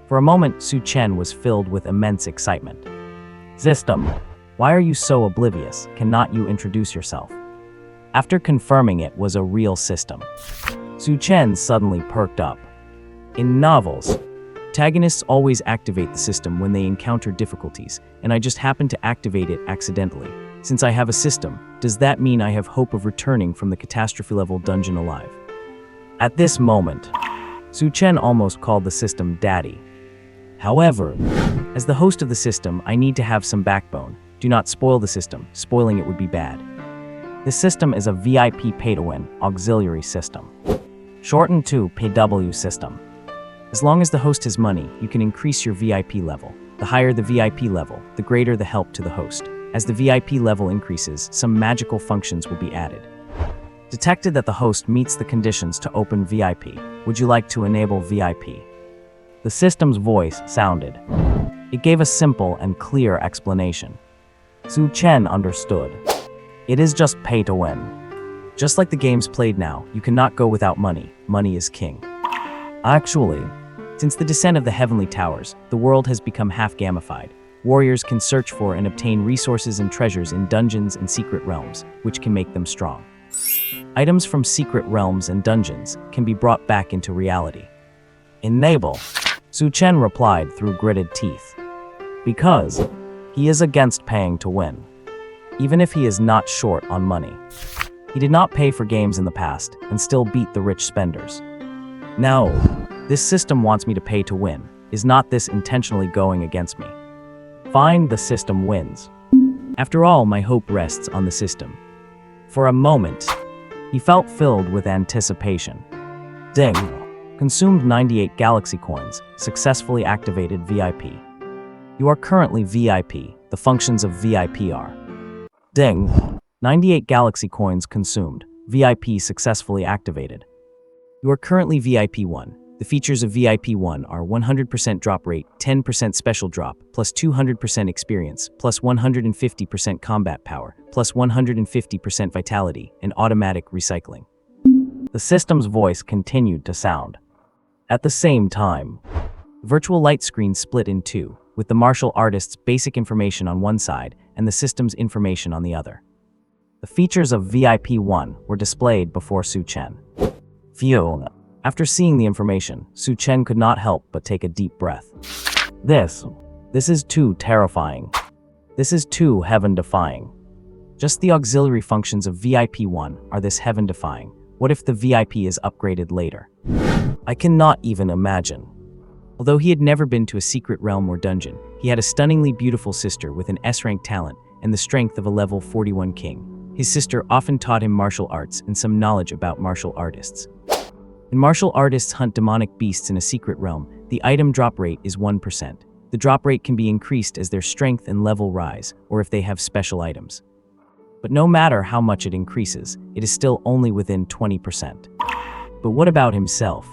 For a moment, Su Chen was filled with immense excitement. System, why are you so oblivious? Cannot you introduce yourself? After confirming it was a real system, Su Chen suddenly perked up. In novels, protagonists always activate the system when they encounter difficulties, and I just happened to activate it accidentally. Since I have a system, does that mean I have hope of returning from the catastrophe-level dungeon alive? At this moment, Su Chen almost called the system Daddy. However, as the host of the system, I need to have some backbone. Do not spoil the system. Spoiling it would be bad. This system is a VIP pay-to-win auxiliary system, shortened to PW system. As long as the host has money, you can increase your VIP level. The higher the VIP level, the greater the help to the host. As the VIP level increases, some magical functions will be added. Detected that the host meets the conditions to open VIP. Would you like to enable VIP? The system's voice sounded. It gave a simple and clear explanation. Su Chen understood. It is just pay to win. Just like the games played now, you cannot go without money. Money is king. Actually, since the descent of the heavenly towers, the world has become half gamified. Warriors can search for and obtain resources and treasures in dungeons and secret realms, which can make them strong. Items from secret realms and dungeons can be brought back into reality. Enable, Su Chen replied through gritted teeth. Because he is against paying to win, even if he is not short on money. He did not pay for games in the past and still beat the rich spenders. No, this system wants me to pay to win. Is not this intentionally going against me? Fine, the system wins. After all, my hope rests on the system. For a moment, he felt filled with anticipation. Ding! Consumed 98 galaxy coins, successfully activated VIP. You are currently VIP. The functions of VIP are: ding! 98 galaxy coins consumed. VIP successfully activated. You are currently VIP 1. The features of VIP 1 are 100% drop rate, 10% special drop, plus 200% experience, plus 150% combat power, plus 150% vitality, and automatic recycling. The system's voice continued to sound. At the same time, the virtual light screen split in two, with the martial artist's basic information on one side and the system's information on the other. The features of VIP 1 were displayed before Su Chen. Phew. After seeing the information, Su Chen could not help but take a deep breath. This is too terrifying. This is too heaven-defying. Just the auxiliary functions of VIP 1 are this heaven-defying. What if the VIP is upgraded later? I cannot even imagine. Although he had never been to a secret realm or dungeon, he had a stunningly beautiful sister with an S-rank talent and the strength of a level 41 king. His sister often taught him martial arts and some knowledge about martial artists. When martial artists hunt demonic beasts in a secret realm, the item drop rate is 1%. The drop rate can be increased as their strength and level rise, or if they have special items. But no matter how much it increases, it is still only within 20%. But what about himself?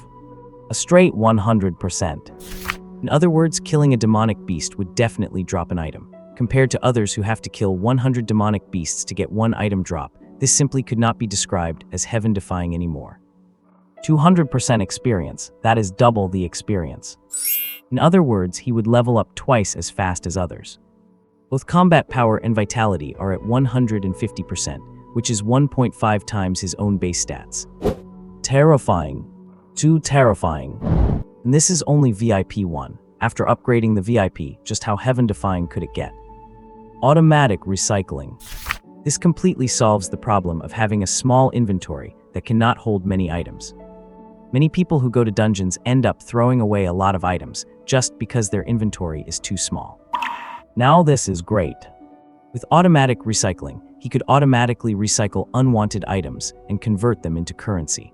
A straight 100%. In other words, killing a demonic beast would definitely drop an item. Compared to others who have to kill 100 demonic beasts to get one item drop, this simply could not be described as heaven-defying anymore. 200% experience, that is double the experience. In other words, he would level up twice as fast as others. Both combat power and vitality are at 150%, which is 1.5 times his own base stats. Terrifying. Too terrifying. And this is only VIP 1. After upgrading the VIP, just how heaven-defying could it get? Automatic recycling. This completely solves the problem of having a small inventory that cannot hold many items. Many people who go to dungeons end up throwing away a lot of items just because their inventory is too small. Now this is great. With automatic recycling, he could automatically recycle unwanted items and convert them into currency.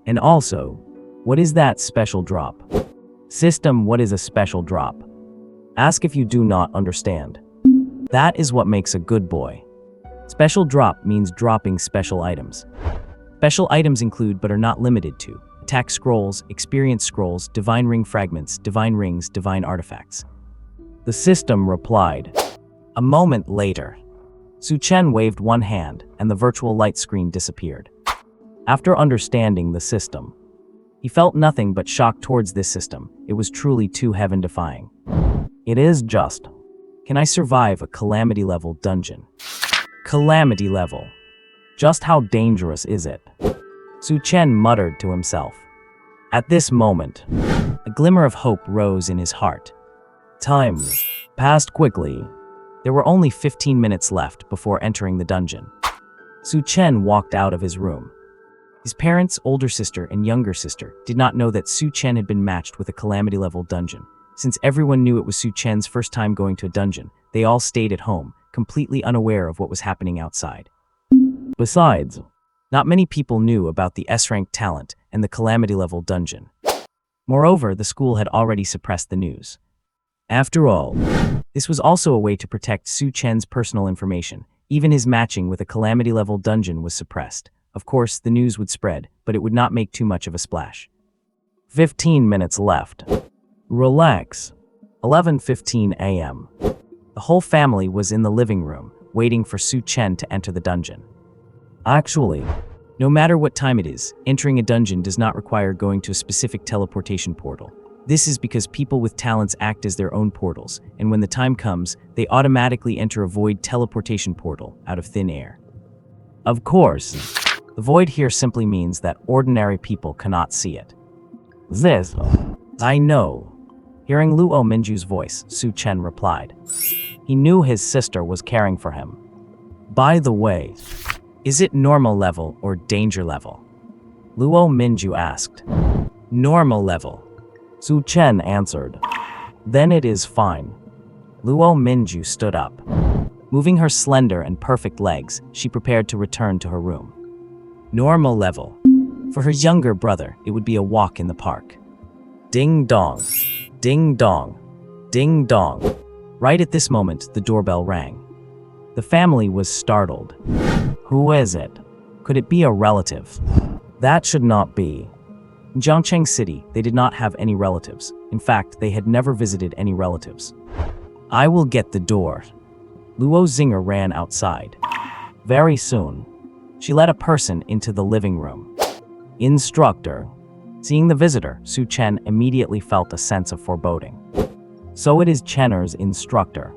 And also, what is that special drop? System, what is a special drop? Ask if you do not understand. That is what makes a good boy. Special drop means dropping special items. Special items include but are not limited to attack scrolls, experience scrolls, divine ring fragments, divine rings, divine artifacts. The system replied. A moment later, Su Chen waved one hand and the virtual light screen disappeared. After understanding the system, he felt nothing but shock towards this system. It was truly too heaven-defying. It is just. Can I survive a calamity level dungeon? Calamity level. Just how dangerous is it? Su Chen muttered to himself. At this moment, a glimmer of hope rose in his heart. Time passed quickly. There were only 15 minutes left before entering the dungeon. Su Chen walked out of his room. His parents, older sister, and younger sister did not know that Su Chen had been matched with a calamity level dungeon. Since everyone knew it was Su Chen's first time going to a dungeon, they all stayed at home, completely unaware of what was happening outside. Besides, not many people knew about the S-rank talent and the calamity level dungeon. Moreover, the school had already suppressed the news. After all, this was also a way to protect Su Chen's personal information. Even his matching with a calamity level dungeon was suppressed. Of course, the news would spread, but it would not make too much of a splash. 15 minutes left. Relax. 11:15 a.m. The whole family was in the living room, waiting for Su Chen to enter the dungeon. Actually, no matter what time it is, entering a dungeon does not require going to a specific teleportation portal. This is because people with talents act as their own portals, and when the time comes, they automatically enter a void teleportation portal out of thin air. Of course, the void here simply means that ordinary people cannot see it. This, I know. Hearing Luo Minju's voice, Su Chen replied. He knew his sister was caring for him. By the way, is it normal level or danger level? Luo Minju asked. Normal level. Su Chen answered. Then it is fine. Luo Minju stood up. Moving her slender and perfect legs, she prepared to return to her room. Normal level. For her younger brother, it would be a walk in the park. Ding dong. Ding dong. Ding dong. Right at this moment, the doorbell rang. The family was startled. Who is it? Could it be a relative? That should not be. In Jiangcheng City, they did not have any relatives. In fact, they had never visited any relatives. I will get the door. Luo Zinger ran outside. Very soon, she led a person into the living room. Instructor. Seeing the visitor, Su Chen immediately felt a sense of foreboding. So it is Chener's instructor.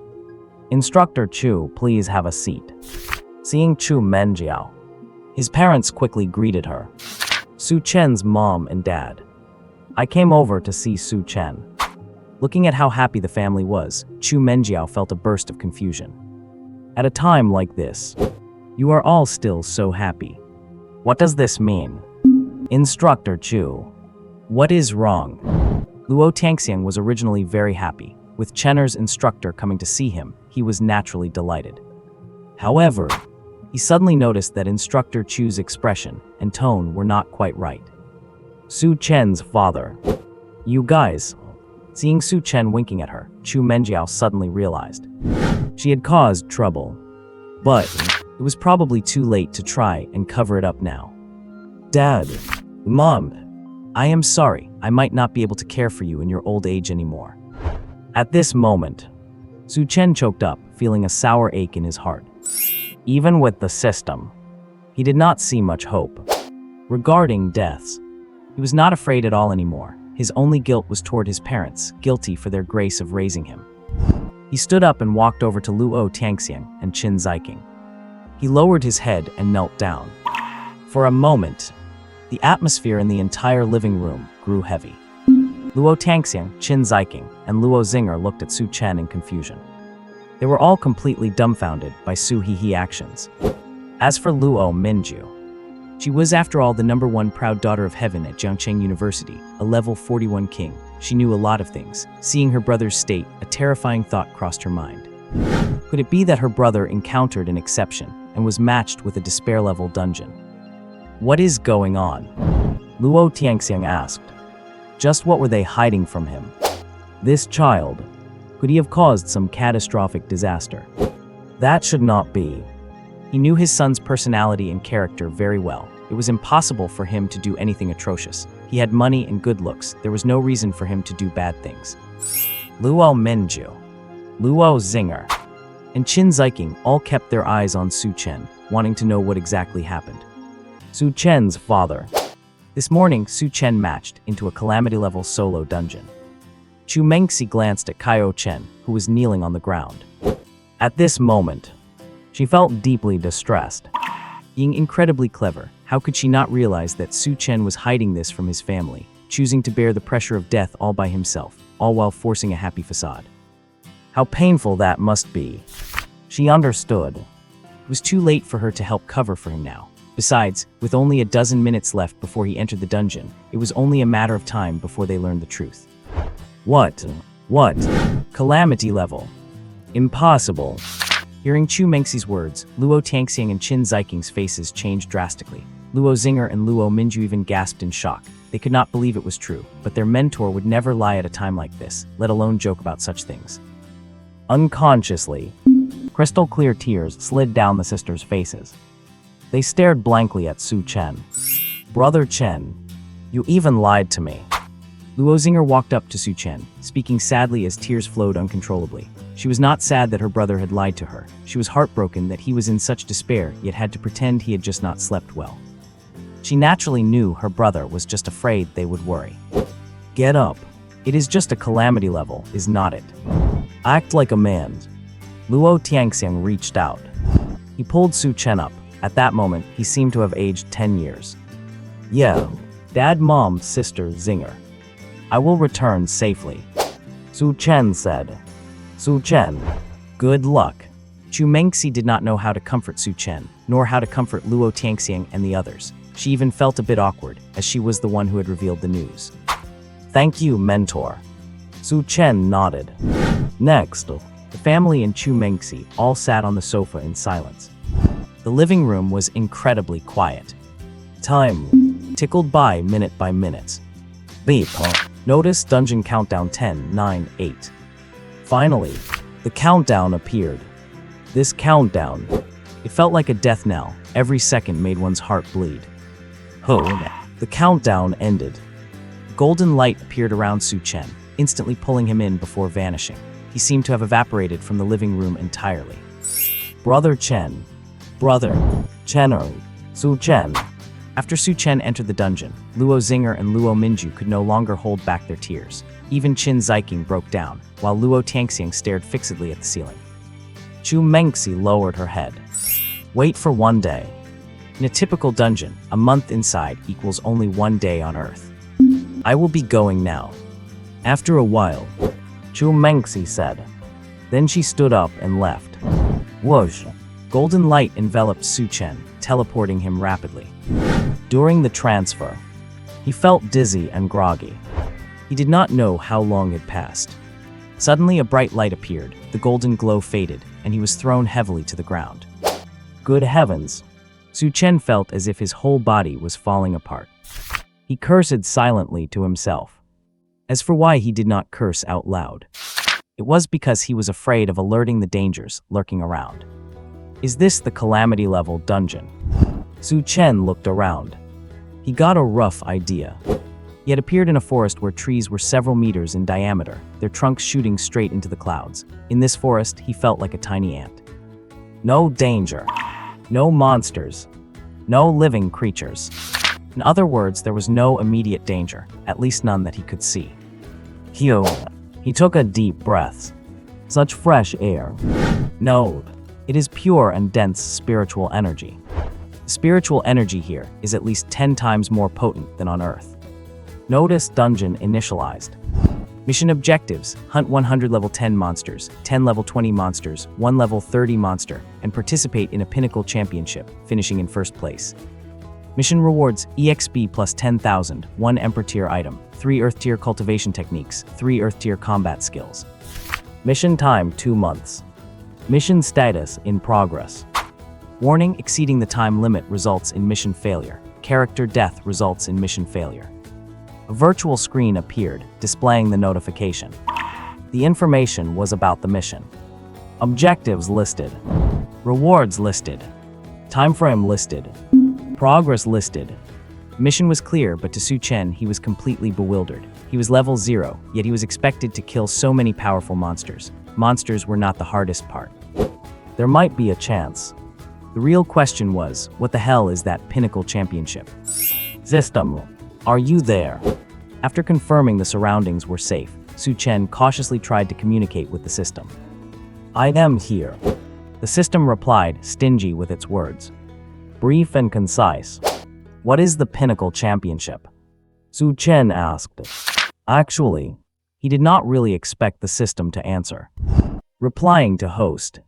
Instructor Chu, please have a seat. Seeing Chu Menjiao, his parents quickly greeted her. Su Chen's mom and dad. I came over to see Su Chen. Looking at how happy the family was, Chu Menjiao felt a burst of confusion. At a time like this, you are all still so happy. What does this mean? Instructor Chu. What is wrong? Luo Tangxiang was originally very happy. With Chener's instructor coming to see him, he was naturally delighted. However, he suddenly noticed that Instructor Chu's expression and tone were not quite right. Su Chen's father. You guys. Seeing Su Chen winking at her, Chu Menjiao suddenly realized. She had caused trouble. But it was probably too late to try and cover it up now. Dad. Mom. I am sorry, I might not be able to care for you in your old age anymore. At this moment, Su Chen choked up, feeling a sour ache in his heart. Even with the system, he did not see much hope. Regarding deaths, he was not afraid at all anymore. His only guilt was toward his parents, guilty for their grace of raising him. He stood up and walked over to Luo Tangxiang and Qin Ziking. He lowered his head and knelt down. For a moment, the atmosphere in the entire living room grew heavy. Luo Tangxiang, Qin Ziking, and Luo Zinger looked at Su Chen in confusion. They were all completely dumbfounded by Su Hehe actions. As for Luo Minju, she was after all the #1 proud daughter of heaven at Jiangcheng University, a level 41 king. She knew a lot of things. Seeing her brother's state, a terrifying thought crossed her mind. Could it be that her brother encountered an exception and was matched with a despair-level dungeon? What is going on? Luo Tianxiang asked. Just what were they hiding from him? This child, could he have caused some catastrophic disaster? That should not be. He knew his son's personality and character very well. It was impossible for him to do anything atrocious. He had money and good looks. There was no reason for him to do bad things. Luo Minju, Luo Zinger, and Qin Ziking all kept their eyes on Su Chen, wanting to know what exactly happened. Su Chen's father. This morning, Su Chen matched into a calamity-level solo dungeon. Chu Mengxi glanced at Kaio Chen, who was kneeling on the ground. At this moment, she felt deeply distressed. Being incredibly clever, how could she not realize that Su Chen was hiding this from his family, choosing to bear the pressure of death all by himself, all while forcing a happy facade? How painful that must be. She understood. It was too late for her to help cover for him now. Besides, with only a dozen minutes left before he entered the dungeon, it was only a matter of time before they learned the truth. What? Calamity level. Impossible. Hearing Chu Mengxi's words, Luo Tangxiang and Qin Ziking's faces changed drastically. Luo Zinger and Luo Minju even gasped in shock. They could not believe it was true, but their mentor would never lie at a time like this, let alone joke about such things. Unconsciously, crystal-clear tears slid down the sisters' faces. They stared blankly at Su Chen. Brother Chen, you even lied to me. Luo Zinger walked up to Su Chen, speaking sadly as tears flowed uncontrollably. She was not sad that her brother had lied to her. She was heartbroken that he was in such despair, yet had to pretend he had just not slept well. She naturally knew her brother was just afraid they would worry. Get up. It is just a calamity level, is not it? Act like a man. Luo Tiangxiang reached out. He pulled Su Chen up. At that moment, he seemed to have aged 10 years. Yeah, Dad, Mom, Sister, Zinger. I will return safely, Su Chen said. Su Chen, good luck. Chu Mengxi did not know how to comfort Su Chen, nor how to comfort Luo Tiangxiang and the others. She even felt a bit awkward, as she was the one who had revealed the news. Thank you, mentor. Su Chen nodded. Next, the family and Chu Mengxi all sat on the sofa in silence. The living room was incredibly quiet. Time tickled by minute. Beep. Notice dungeon countdown 10, 9, 8. Finally, the countdown appeared. This countdown, it felt like a death knell. Every second made one's heart bleed. The countdown ended. Golden light appeared around Su Chen, instantly pulling him in before vanishing. He seemed to have evaporated from the living room entirely. Brother Chen, Su Chen. After Su Chen entered the dungeon, Luo Zinger and Luo Minju could no longer hold back their tears. Even Qin Ziking broke down, while Luo Tangxiang stared fixedly at the ceiling. Chu Mengxi lowered her head. Wait for 1 day. In a typical dungeon, a month inside equals only 1 day on Earth. I will be going now. After a while, Chu Mengxi said. Then she stood up and left. Whoosh! Golden light enveloped Su Chen, teleporting him rapidly. During the transfer, he felt dizzy and groggy. He did not know how long had passed. Suddenly a bright light appeared, the golden glow faded, and he was thrown heavily to the ground. Good heavens! Su Chen felt as if his whole body was falling apart. He cursed silently to himself. As for why he did not curse out loud, it was because he was afraid of alerting the dangers lurking around. Is this the calamity level dungeon? Su Chen looked around. He got a rough idea. He had appeared in a forest where trees were several meters in diameter, their trunks shooting straight into the clouds. In this forest, he felt like a tiny ant. No danger. No monsters. No living creatures. In other words, there was no immediate danger, at least none that he could see. He took a deep breath. Such fresh air. No, it is pure and dense spiritual energy. The spiritual energy here is at least 10 times more potent than on Earth. Notice dungeon initialized. Mission objectives: hunt 100 level 10 monsters, 10 level 20 monsters, 1 level 30 monster, and participate in a pinnacle championship, finishing in first place. Mission rewards: EXP plus 10,000, 1 Emperor tier item, 3 Earth tier cultivation techniques, 3 Earth tier combat skills. Mission time 2 months. Mission status in progress. Warning: exceeding the time limit results in mission failure. Character death results in mission failure. A virtual screen appeared, displaying the notification. The information was about the mission. Objectives listed. Rewards listed. Timeframe listed. Progress listed. Mission was clear, but to Su Chen, he was completely bewildered. He was level 0, yet he was expected to kill so many powerful monsters. Monsters were not the hardest part. There might be a chance. The real question was, what the hell is that pinnacle championship? System, are you there? After confirming the surroundings were safe, Su Chen cautiously tried to communicate with the system. I am here. The system replied, stingy with its words. Brief and concise. What is the pinnacle championship? Su Chen asked. Actually, he did not really expect the system to answer. Replying to host.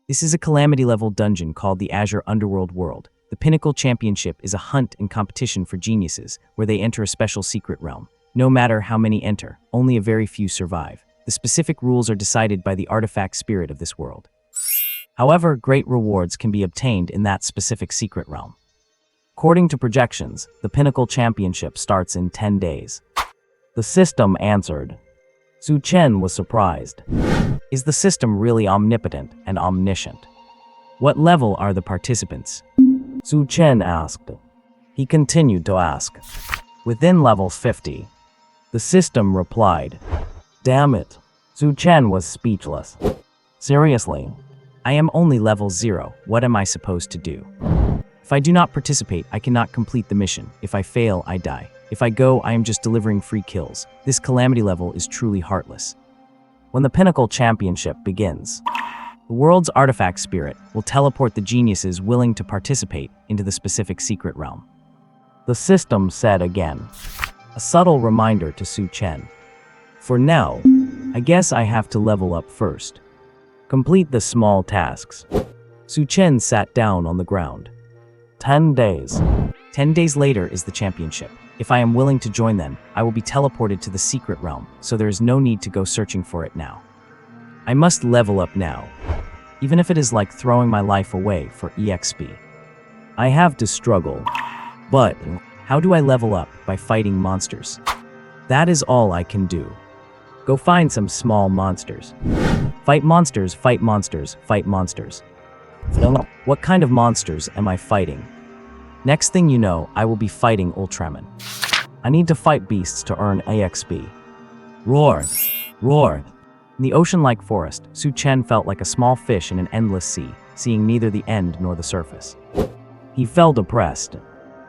This is a calamity-level dungeon called the Azure Underworld World. The Pinnacle Championship is a hunt and competition for geniuses, where they enter a special secret realm. No matter how many enter, only a very few survive. The specific rules are decided by the artifact spirit of this world. However, great rewards can be obtained in that specific secret realm. According to projections, the Pinnacle Championship starts in 10 days. The system answered. Su Chen was surprised. Is the system really omnipotent and omniscient? What level are the participants? Su Chen asked. He continued to ask. Within level 50. The system replied. Damn it. Su Chen was speechless. Seriously? I am only level 0. What am I supposed to do? If I do not participate, I cannot complete the mission. If I fail, I die. If I go, I am just delivering free kills. This calamity level is truly heartless. When the Pinnacle Championship begins, the world's artifact spirit will teleport the geniuses willing to participate into the specific secret realm. The system said again. A subtle reminder to Su Chen. For now, I guess I have to level up first. Complete the small tasks. Su Chen sat down on the ground. 10 days. 10 days later is the championship. If I am willing to join them, I will be teleported to the secret realm, so there is no need to go searching for it now. I must level up now, even if it is like throwing my life away for EXP. I have to struggle. But how do I level up? By fighting monsters. That is all I can do. Go find some small monsters. Fight monsters, fight monsters, fight monsters. What kind of monsters am I fighting? Next thing you know, I will be fighting Ultraman. I need to fight beasts to earn EXP. Roar! Roar! In the ocean-like forest, Su Chen felt like a small fish in an endless sea, seeing neither the end nor the surface. He felt depressed.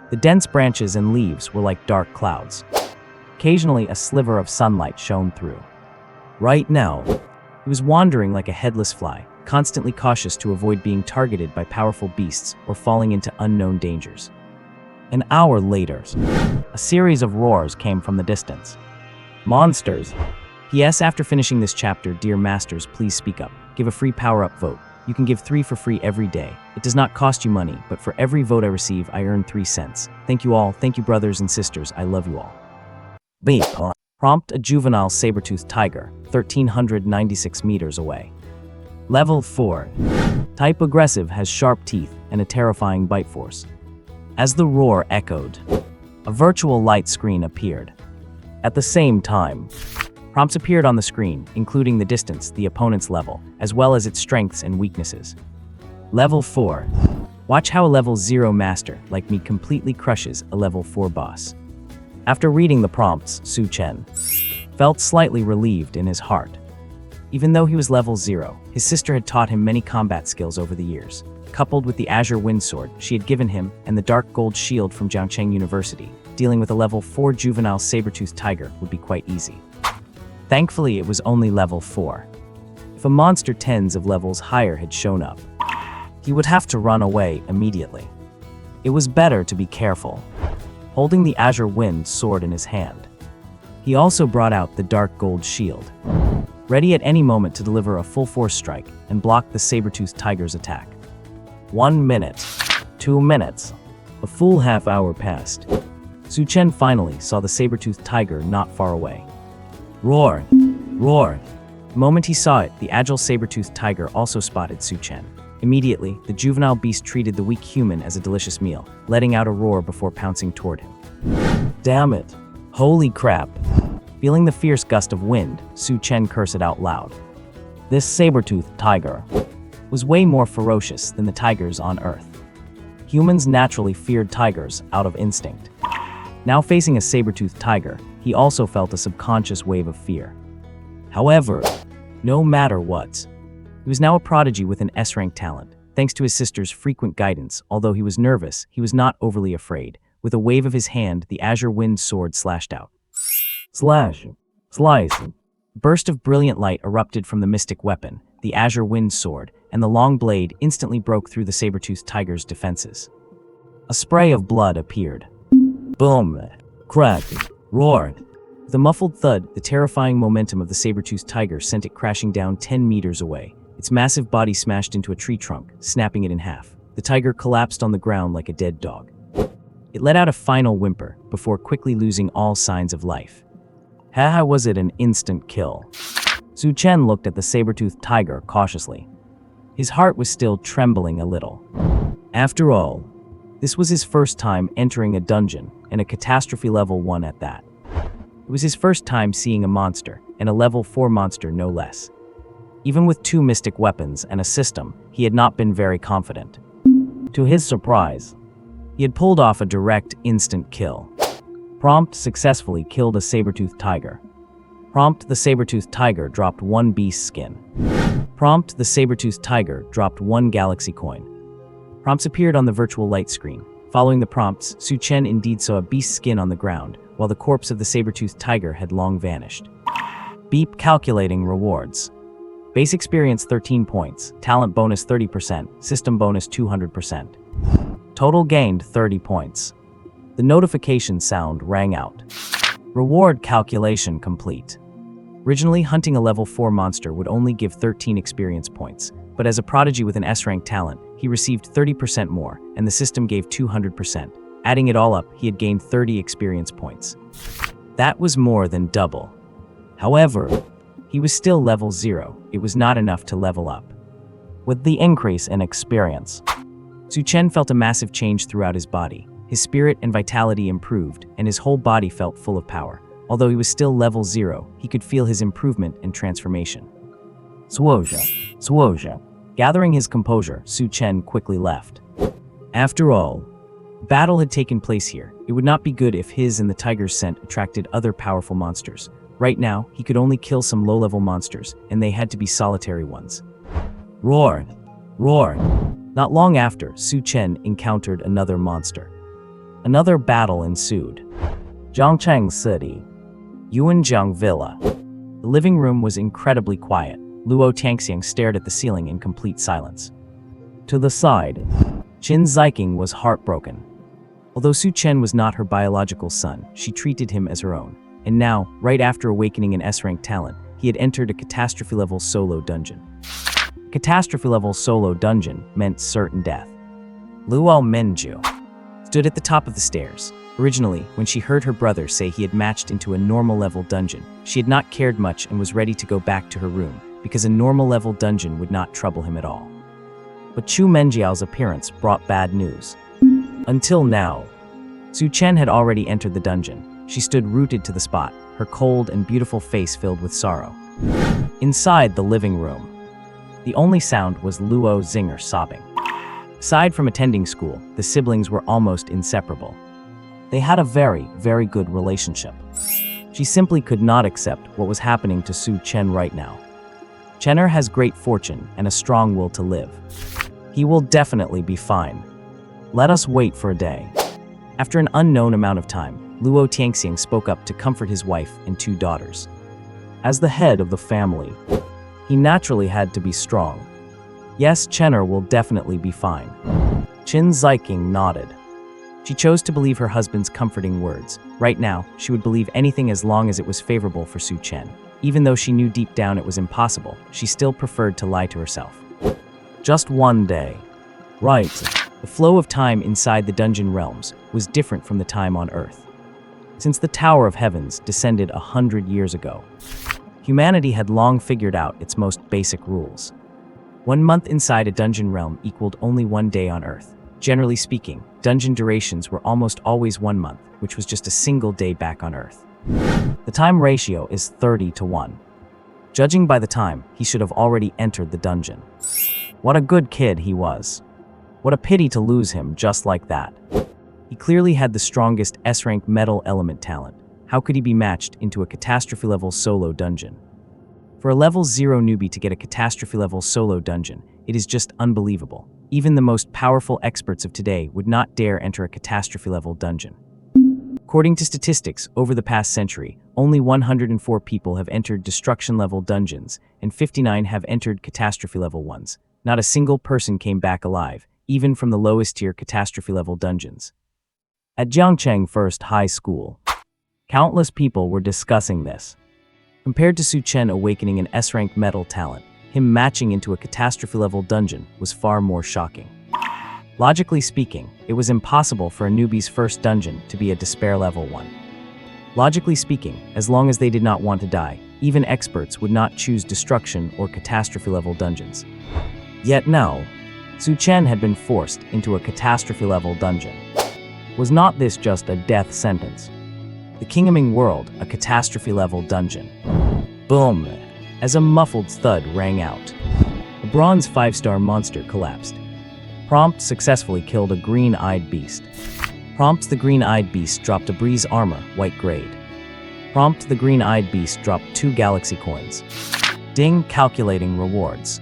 The dense branches and leaves were like dark clouds. Occasionally, a sliver of sunlight shone through. Right now, he was wandering like a headless fly, constantly cautious to avoid being targeted by powerful beasts or falling into unknown dangers. An hour later, a series of roars came from the distance. Monsters! P.S. After finishing this chapter, dear masters, please speak up. Give a free power-up vote. You can give 3 for free every day. It does not cost you money, but for every vote I receive, I earn 3 cents. Thank you all. Thank you, brothers and sisters. I love you all. Beep. Prompt: a juvenile saber-toothed tiger, 1,396 meters away. Level 4. Type: aggressive, has sharp teeth and a terrifying bite force. As the roar echoed, a virtual light screen appeared. At the same time, prompts appeared on the screen, including the distance, the opponent's level, as well as its strengths and weaknesses. Level 4. Watch how a level 0 master, like me, completely crushes a level 4 boss. After reading the prompts, Su Chen felt slightly relieved in his heart. Even though he was level 0, his sister had taught him many combat skills over the years. Coupled with the Azure Wind Sword she had given him and the Dark Gold Shield from Jiangcheng University, dealing with a level 4 juvenile saber-toothed tiger would be quite easy. Thankfully, it was only level 4. If a monster tens of levels higher had shown up, he would have to run away immediately. It was better to be careful. Holding the Azure Wind Sword in his hand, He also brought out the dark gold shield, ready at any moment to deliver a full-force strike and block the saber-toothed tiger's attack. 1 minute, 2 minutes, a full half-hour passed. Su Chen finally saw the saber-toothed tiger not far away. Roar! Roar! The moment he saw it, the agile saber-toothed tiger also spotted Su Chen. Immediately, the juvenile beast treated the weak human as a delicious meal, letting out a roar before pouncing toward him. Damn it! Holy crap! Feeling the fierce gust of wind, Su Chen cursed out loud. This saber-toothed tiger was way more ferocious than the tigers on Earth. Humans naturally feared tigers out of instinct. Now facing a saber-toothed tiger, he also felt a subconscious wave of fear. However, no matter what, he was now a prodigy with an S-rank talent. Thanks to his sister's frequent guidance, although he was nervous, he was not overly afraid. With a wave of his hand, the azure wind sword slashed out. Slash! Slice! A burst of brilliant light erupted from the mystic weapon, the azure wind sword, and the long blade instantly broke through the saber-toothed tiger's defenses. A spray of blood appeared. Boom! Crack! Roar! With a muffled thud, the terrifying momentum of the saber-toothed tiger sent it crashing down 10 meters away. Its massive body smashed into a tree trunk, snapping it in half. The tiger collapsed on the ground like a dead dog. It let out a final whimper, before quickly losing all signs of life. Haha, was it an instant kill? Su Chen looked at the saber-toothed tiger cautiously. His heart was still trembling a little. After all, this was his first time entering a dungeon, and a catastrophe level 1 at that. It was his first time seeing a monster, and a level 4 monster no less. Even with 2 mystic weapons and a system, he had not been very confident. To his surprise, he had pulled off a direct, instant kill. Prompt successfully killed a saber-toothed tiger. Prompt the saber-toothed tiger dropped 1 beast skin. Prompt the saber-toothed tiger dropped 1 galaxy coin. Prompts appeared on the virtual light screen. Following the prompts, Su Chen indeed saw a beast skin on the ground, while the corpse of the saber-toothed tiger had long vanished. Beep calculating rewards. Base experience 13 points, talent bonus 30%, system bonus 200%. Total gained 30 points. The notification sound rang out. Reward calculation complete. Originally, hunting a level 4 monster would only give 13 experience points, but as a prodigy with an S-rank talent, he received 30% more, and the system gave 200%. Adding it all up, he had gained 30 experience points. That was more than double. However, he was still level 0. It was not enough to level up. With the increase in experience, Su Chen felt a massive change throughout his body. His spirit and vitality improved, and his whole body felt full of power. Although he was still level 0, he could feel his improvement and transformation. Swoosha! Swoosha! Gathering his composure, Su Chen quickly left. After all, battle had taken place here. It would not be good if his and the tiger's scent attracted other powerful monsters. Right now, he could only kill some low-level monsters, and they had to be solitary ones. Roar! Roar! Not long after, Su Chen encountered another monster. Another battle ensued. Zhangcheng City. Yuanjiang Villa. The living room was incredibly quiet. Luo Tianxiang stared at the ceiling in complete silence. To the side, Qin Ziking was heartbroken. Although Su Chen was not her biological son, she treated him as her own. And now, right after awakening an S-rank talent, he had entered a catastrophe-level solo dungeon. Catastrophe-level solo dungeon meant certain death. Luo Menju stood at the top of the stairs. Originally, when she heard her brother say he had matched into a normal-level dungeon, she had not cared much and was ready to go back to her room, because a normal-level dungeon would not trouble him at all. But Chu Menjiao's appearance brought bad news. Until now, Su Chen had already entered the dungeon. She stood rooted to the spot, her cold and beautiful face filled with sorrow. Inside the living room, the only sound was Luo Zinger sobbing. Aside from attending school, the siblings were almost inseparable. They had a very, very good relationship. She simply could not accept what was happening to Su Chen right now. Chenner has great fortune and a strong will to live. He will definitely be fine. Let us wait for a day. After an unknown amount of time, Luo Tianxiang spoke up to comfort his wife and 2 daughters. As the head of the family, he naturally had to be strong. Yes, Chenner will definitely be fine. Qin Ziking nodded. She chose to believe her husband's comforting words. Right now, she would believe anything as long as it was favorable for Su Chen. Even though she knew deep down it was impossible, she still preferred to lie to herself. Just one day. Right. The flow of time inside the dungeon realms was different from the time on Earth. Since the Tower of Heavens descended 100 years ago, humanity had long figured out its most basic rules. 1 month inside a dungeon realm equaled only 1 day on Earth. Generally speaking, dungeon durations were almost always 1 month, which was just a single day back on Earth. The time ratio is 30-1. Judging by the time, he should have already entered the dungeon. What a good kid he was. What a pity to lose him just like that. He clearly had the strongest S-rank metal element talent. How could he be matched into a catastrophe-level solo dungeon? For a level 0 newbie to get a catastrophe-level solo dungeon, it is just unbelievable. Even the most powerful experts of today would not dare enter a catastrophe-level dungeon. According to statistics, over the past century, only 104 people have entered destruction-level dungeons, and 59 have entered catastrophe-level ones. Not a single person came back alive, even from the lowest-tier catastrophe-level dungeons. At Jiangcheng First High School, countless people were discussing this. Compared to Su Chen awakening an S-rank metal talent, him matching into a catastrophe-level dungeon was far more shocking. Logically speaking, it was impossible for a newbie's first dungeon to be a despair level 1. Logically speaking, as long as they did not want to die, even experts would not choose destruction or catastrophe-level dungeons. Yet now, Su Chen had been forced into a catastrophe-level dungeon. Was not this just a death sentence? The Kingdoming World, a catastrophe-level dungeon. Boom! As a muffled thud rang out, a bronze 5-star monster collapsed. Prompt successfully killed a green-eyed beast. Prompt the green-eyed beast dropped a breeze armor, white grade. Prompt the green-eyed beast dropped 2 galaxy coins. Ding, calculating rewards.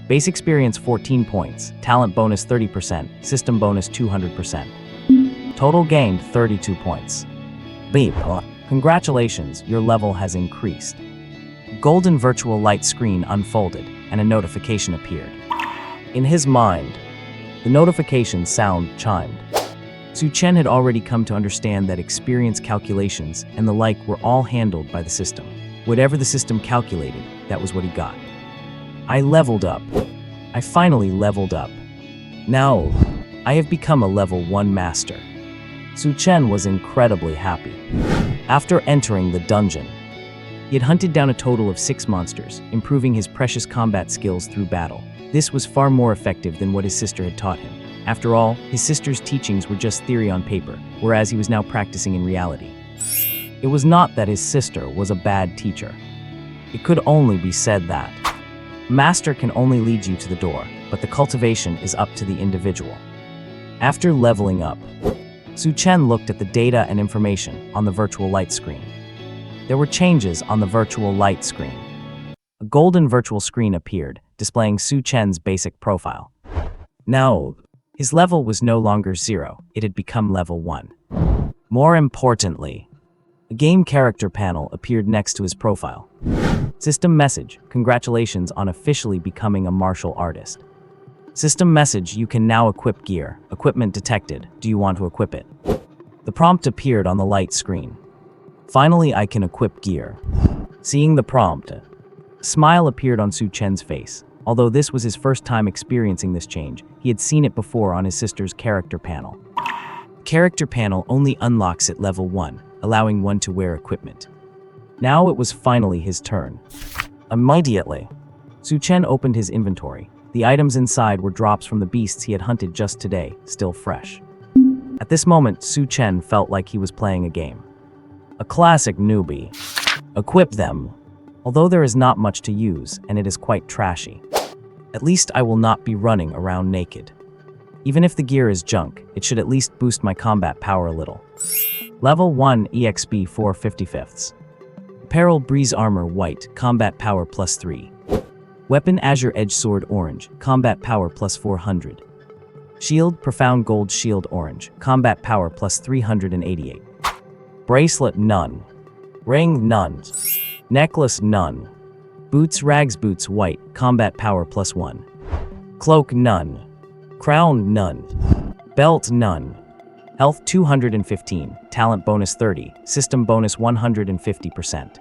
Base experience 14 points, talent bonus 30%, system bonus 200%. Total gained 32 points. Beep. Congratulations, your level has increased. Golden virtual light screen unfolded, and a notification appeared. In his mind, the notification sound chimed. Su Chen had already come to understand that experience calculations and the like were all handled by the system. Whatever the system calculated, that was what he got. I leveled up. I finally leveled up. Now, I have become a level 1 master. Su Chen was incredibly happy. After entering the dungeon, he had hunted down a total of 6 monsters, improving his precious combat skills through battle. This was far more effective than what his sister had taught him. After all, his sister's teachings were just theory on paper, whereas he was now practicing in reality. It was not that his sister was a bad teacher. It could only be said that Master can only lead you to the door, but the cultivation is up to the individual. After leveling up, Su Chen looked at the data and information on the virtual light screen. There were changes on the virtual light screen. A golden virtual screen appeared, displaying Su Chen's basic profile. Now, his level was no longer 0, it had become level 1. More importantly, a game character panel appeared next to his profile. System message, congratulations on officially becoming a martial artist. System message, you can now equip gear. Equipment detected. Do you want to equip it? The prompt appeared on the light screen. Finally, I can equip gear. Seeing the prompt, a smile appeared on Su Chen's face. Although this was his first time experiencing this change, he had seen it before on his sister's character panel. Character panel only unlocks at level 1, allowing one to wear equipment. Now it was finally his turn. Immediately, Su Chen opened his inventory. The items inside were drops from the beasts he had hunted just today, still fresh. At this moment, Su Chen felt like he was playing a game. A classic newbie. Equip them. Although there is not much to use, and it is quite trashy. At least I will not be running around naked. Even if the gear is junk, it should at least boost my combat power a little. Level 1 EXP 4/55. Apparel Breeze Armor White, Combat Power plus 3. Weapon Azure Edge Sword Orange, Combat Power plus 400. Shield Profound Gold Shield Orange, Combat Power plus 388. Bracelet None. Ring None. Necklace None. Boots Rags Boots White, Combat Power plus 1. Cloak None. Crown None. Belt None. Health 215, talent bonus 30, system bonus 150%.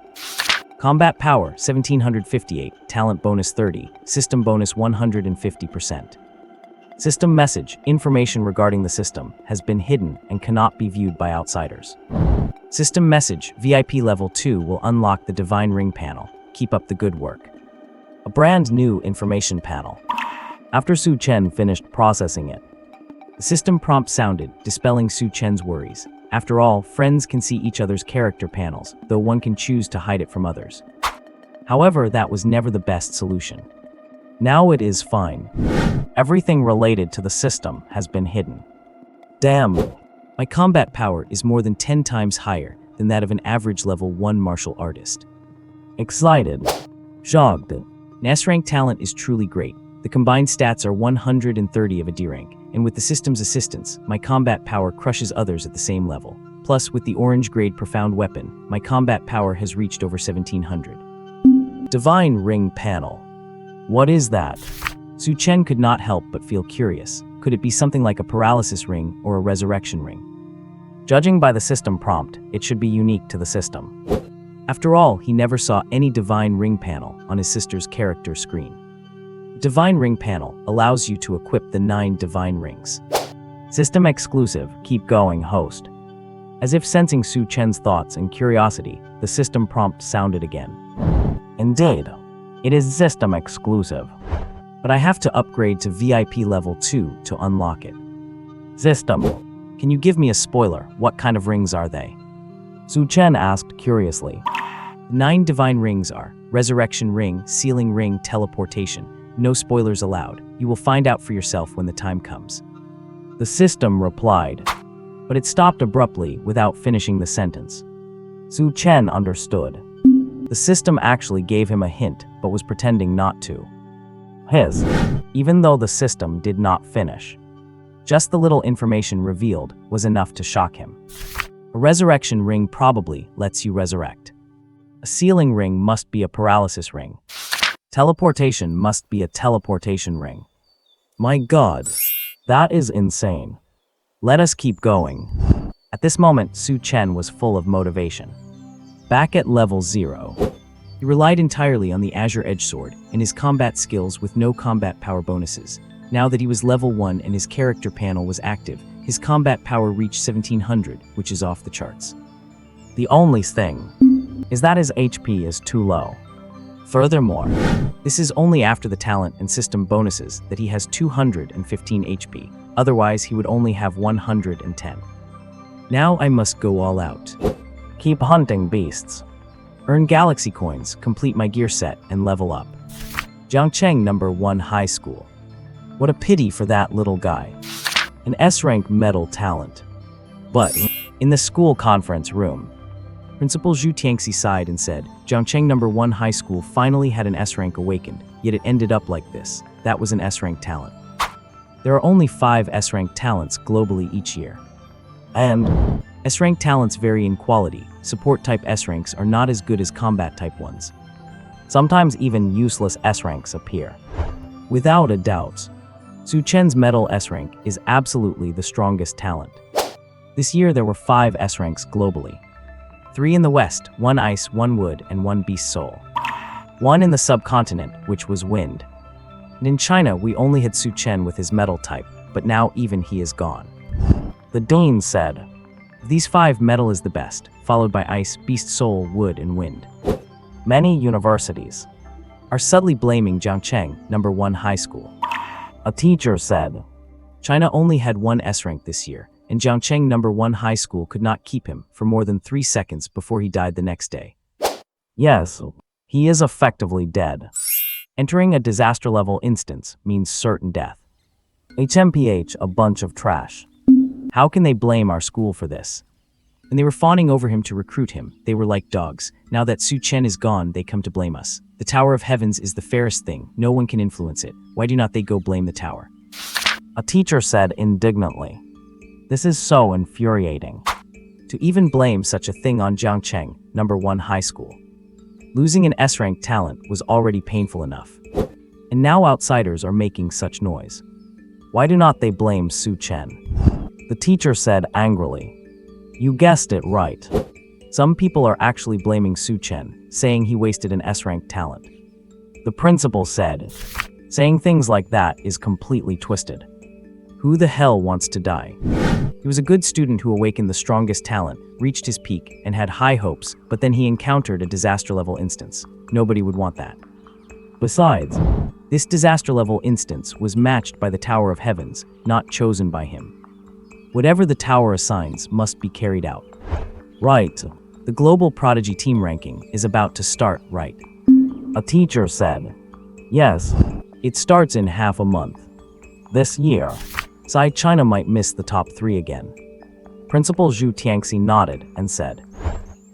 Combat power 1758, talent bonus 30, system bonus 150%. System message, information regarding the system, has been hidden and cannot be viewed by outsiders. System message, VIP level 2 will unlock the Divine Ring panel. Keep up the good work. A brand new information panel. After Su Chen finished processing it, the system prompt sounded, dispelling Su Chen's worries. After all, friends can see each other's character panels, though one can choose to hide it from others. However, that was never the best solution. Now it is fine. Everything related to the system has been hidden. Damn! My combat power is more than 10 times higher than that of an average level 1 martial artist. Excited. Shocked. An S-rank talent is truly great. The combined stats are 130 of a D rank, and with the system's assistance, my combat power crushes others at the same level. Plus, with the orange grade profound weapon, my combat power has reached over 1700. Divine Ring panel. What is that? Su Chen could not help but feel curious. Could it be something like a paralysis ring or a resurrection ring? Judging by the system prompt, it should be unique to the system. After all, he never saw any Divine Ring panel on his sister's character screen. Divine Ring panel allows you to equip the 9 Divine Rings. System exclusive, keep going, host. As if sensing Su Chen's thoughts and curiosity, the system prompt sounded again. Indeed, it is system exclusive, but I have to upgrade to VIP level 2 to unlock it. System, can you give me a spoiler? What kind of rings are they? Su Chen asked curiously. The 9 Divine Rings are Resurrection Ring, Sealing Ring, Teleportation. No spoilers allowed. You will find out for yourself when the time comes. The system replied, but it stopped abruptly without finishing the sentence. Su Chen understood. The system actually gave him a hint, but was pretending not to. Even though the system did not finish. Just the little information revealed was enough to shock him. A resurrection ring probably lets you resurrect. A sealing ring must be a paralysis ring. Teleportation must be a teleportation ring. My God, that is insane. Let us keep going. At this moment, Su Chen was full of motivation. Back at level 0, he relied entirely on the Azure Edge Sword and his combat skills with no combat power bonuses. Now that he was level 1 and his character panel was active, his combat power reached 1700, which is off the charts. The only thing is that his HP is too low. Furthermore, this is only after the talent and system bonuses that he has 215 HP, otherwise he would only have 110. Now I must go all out. Keep hunting beasts. Earn galaxy coins, complete my gear set, and level up. Jiangcheng number 1 High School. What a pity for that little guy. An S-rank medal talent. But in the school conference room, Principal Zhu Tiangxi sighed and said, Jiangcheng number 1 High School finally had an S-rank awakened, yet it ended up like this. That was an S-rank talent. There are only 5 S-rank talents globally each year. And S-rank talents vary in quality. Support type S-ranks are not as good as combat type ones. Sometimes even useless S-ranks appear. Without a doubt, Su Chen's medal S-rank is absolutely the strongest talent. This year there were 5 S-ranks globally. 3 in the West, 1 ice, 1 wood, and 1 beast soul. 1 in the subcontinent, which was wind. And in China, we only had Su Chen with his metal type, but now even he is gone. The Dean said, of these 5, metal is the best, followed by ice, beast soul, wood, and wind. Many universities are subtly blaming Jiangcheng number 1 High School. A teacher said, China only had 1 S-rank this year, and Jiangcheng number 1 High School could not keep him for more than 3 seconds before he died the next day. Yes, he is effectively dead. Entering a disaster level instance means certain death. HMPH, a bunch of trash. How can they blame our school for this? And they were fawning over him to recruit him. They were like dogs. Now that Su Chen is gone, they come to blame us. The Tower of Heavens is the fairest thing. No one can influence it. Why do not they go blame the tower? A teacher said indignantly. This is so infuriating. To even blame such a thing on Jiangcheng number 1 High School. Losing an S-rank talent was already painful enough. And now outsiders are making such noise. Why do not they blame Su Chen? The teacher said angrily. You guessed it right. Some people are actually blaming Su Chen, saying he wasted an S-rank talent. The principal said, saying things like that is completely twisted. Who the hell wants to die? He was a good student who awakened the strongest talent, reached his peak, and had high hopes, but then he encountered a disaster-level instance. Nobody would want that. Besides, this disaster-level instance was matched by the Tower of Heavens, not chosen by him. Whatever the tower assigns must be carried out. Right. The Global Prodigy Team Ranking is about to start, right? A teacher said. Yes, it starts in half a month. This year, China might miss the top 3 again. Principal Zhu Tiangxi nodded and said,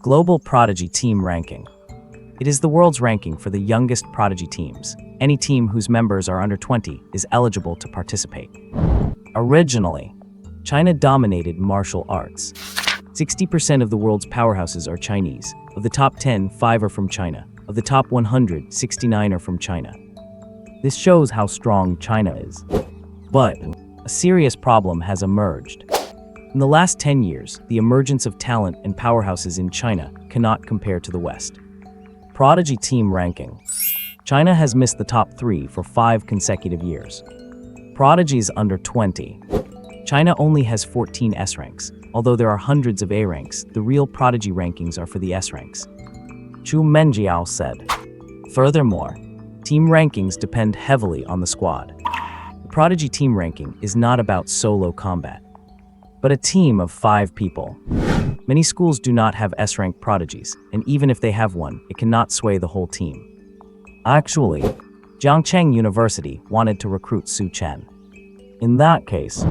Global Prodigy Team Ranking. It is the world's ranking for the youngest prodigy teams. Any team whose members are under 20 is eligible to participate. Originally, China dominated martial arts. 60% of the world's powerhouses are Chinese. Of the top 10, 5 are from China. Of the top 100, 69 are from China. This shows how strong China is. But a serious problem has emerged. In the last 10 years, the emergence of talent and powerhouses in China cannot compare to the West. Prodigy Team Ranking. China has missed the top 3 for 5 consecutive years. Prodigies under 20. China only has 14 S ranks. Although there are hundreds of A ranks, the real prodigy rankings are for the S ranks. Chu Menjiao said. Furthermore, team rankings depend heavily on the squad. The prodigy team ranking is not about solo combat, but a team of 5 people. Many schools do not have S-rank prodigies, and even if they have one, it cannot sway the whole team. Actually, Jiangcheng University wanted to recruit Su Chen. In that case,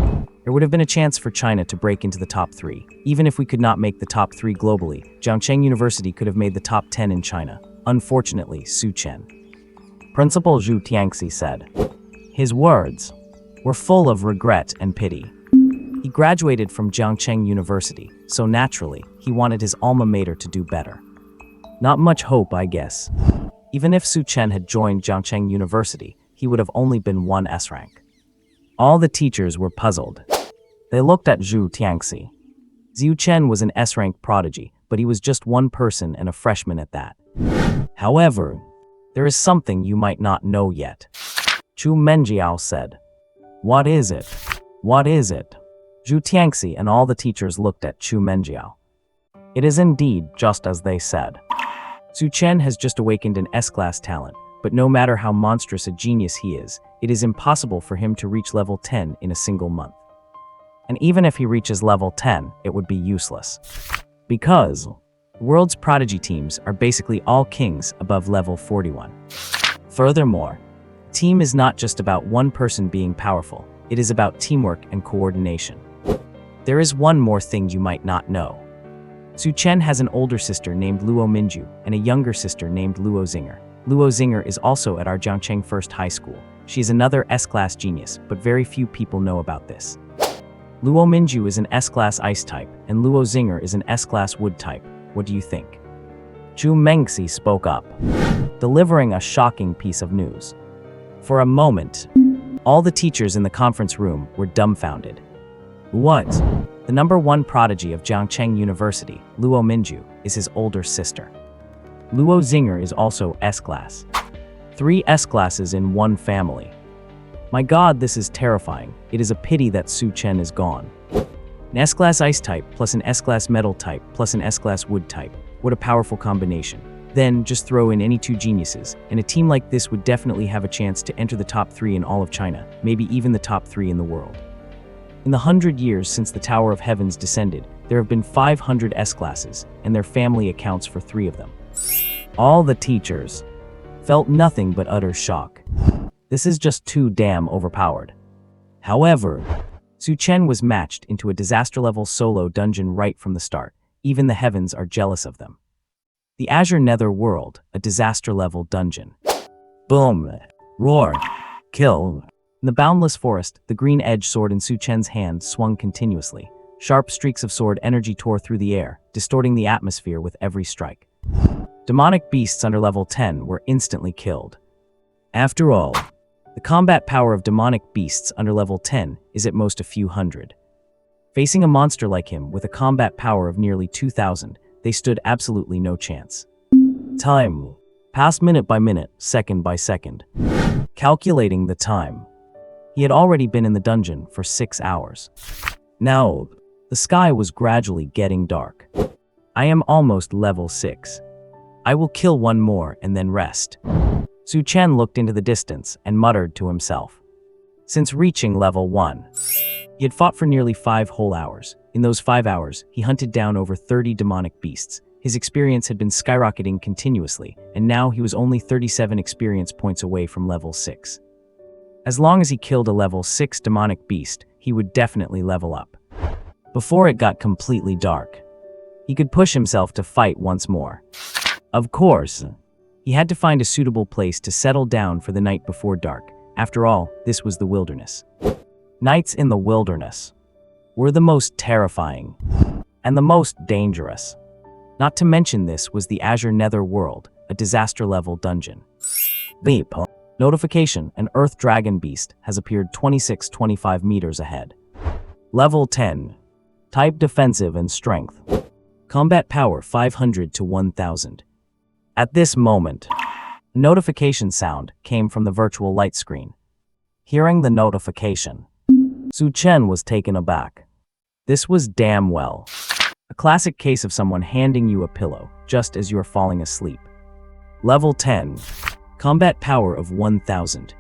there would have been a chance for China to break into the top 3. Even if we could not make the top 3 globally, Jiangcheng University could have made the top 10 in China. Unfortunately, Su Chen. Principal Zhu Tiangxi said. His words were full of regret and pity. He graduated from Jiangcheng University, so naturally, he wanted his alma mater to do better. Not much hope, I guess. Even if Su Chen had joined Jiangcheng University, he would have only been 1 S rank. All the teachers were puzzled. They looked at Zhu Tiangxi. Zhu Chen was an S-rank prodigy, but he was just one person and a freshman at that. However, there is something you might not know yet. Chu Menjiao said. What is it? What is it? Zhu Tiangxi and all the teachers looked at Chu Menjiao. It is indeed just as they said. Su Chen has just awakened an S-class talent, but no matter how monstrous a genius he is, it is impossible for him to reach level 10 in a single month. And even if he reaches level 10, it would be useless. Because the world's prodigy teams are basically all kings above level 41. Furthermore, a team is not just about one person being powerful, it is about teamwork and coordination. There is one more thing you might not know. Su Chen has an older sister named Luo Minju and a younger sister named Luo Zinger. Luo Zinger is also at our Jiangcheng First High School. She is another S-class genius, but very few people know about this. Luo Minju is an S-class ice type, and Luo Zinger is an S-class wood type. What do you think? Chu Mengxi spoke up, delivering a shocking piece of news. For a moment, all the teachers in the conference room were dumbfounded. What? The number 1 prodigy of Jiangcheng University, Luo Minju, is his older sister. Luo Zinger is also S-class. 3 S-classes in one family. My god, this is terrifying. It is a pity that Su Chen is gone. An S-class ice type plus an S-class metal type plus an S-class wood type. What a powerful combination. Then just throw in any 2 geniuses, and a team like this would definitely have a chance to enter the top 3 in all of China, maybe even the top 3 in the world. In the 100 years since the Tower of Heavens descended, there have been 500 S-classes, and their family accounts for 3 of them. All the teachers felt nothing but utter shock. This is just too damn overpowered. However, Su Chen was matched into a disaster-level solo dungeon right from the start. Even the heavens are jealous of them. The Azure Nether World, a disaster-level dungeon. Boom, roar, kill. In the boundless forest, the green-edged sword in Su Chen's hand swung continuously. Sharp streaks of sword energy tore through the air, distorting the atmosphere with every strike. Demonic beasts under level 10 were instantly killed. After all, the combat power of demonic beasts under level 10 is at most a few hundred. Facing a monster like him with a combat power of nearly 2,000, they stood absolutely no chance. Time passed minute by minute, second by second. Calculating the time. He had already been in the dungeon for 6 hours. Now, the sky was gradually getting dark. I am almost level 6. I will kill one more and then rest. Su Chen looked into the distance and muttered to himself. Since reaching level 1, he had fought for nearly 5 whole hours. In those 5 hours, he hunted down over 30 demonic beasts. His experience had been skyrocketing continuously, and now he was only 37 experience points away from level 6. As long as he killed a level 6 demonic beast, he would definitely level up. Before it got completely dark, he could push himself to fight once more. Of course, he had to find a suitable place to settle down for the night before dark. After all, this was the wilderness. Nights in the wilderness were the most terrifying and the most dangerous. Not to mention this was the Azure Nether World, a disaster-level dungeon. Beep. Notification: an Earth Dragon Beast has appeared 26-25 meters ahead. Level 10. Type defensive and strength. Combat power 500 to 1000. At this moment, a notification sound came from the virtual light screen. Hearing the notification, Su Chen was taken aback. This was damn well a classic case of someone handing you a pillow just as you are falling asleep. Level 10. Combat power of 1000.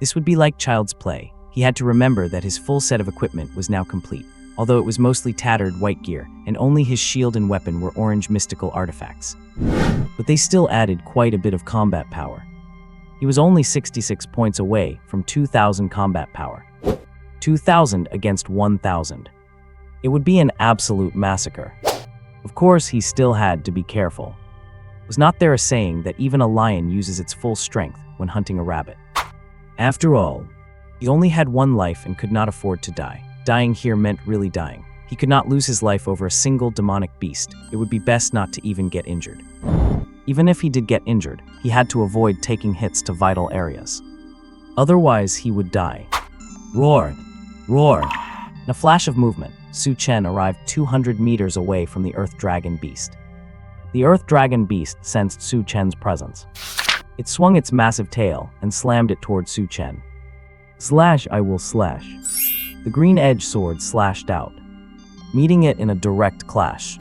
This would be like child's play. He had to remember that his full set of equipment was now complete, although it was mostly tattered white gear, and only his shield and weapon were orange mystical artifacts. But they still added quite a bit of combat power. He was only 66 points away from 2000 combat power. 2000 against 1000. It would be an absolute massacre. Of course, he still had to be careful. Was not there a saying that even a lion uses its full strength when hunting a rabbit? After all, he only had one life and could not afford to die. Dying here meant really dying. He could not lose his life over a single demonic beast. It would be best not to even get injured. Even if he did get injured, he had to avoid taking hits to vital areas. Otherwise, he would die. Roar! Roar! In a flash of movement, Su Chen arrived 200 meters away from the Earth Dragon Beast. The Earth Dragon Beast sensed Su Chen's presence. It swung its massive tail and slammed it toward Su Chen. Slash, I will slash. The green edge sword slashed out, meeting it in a direct clash.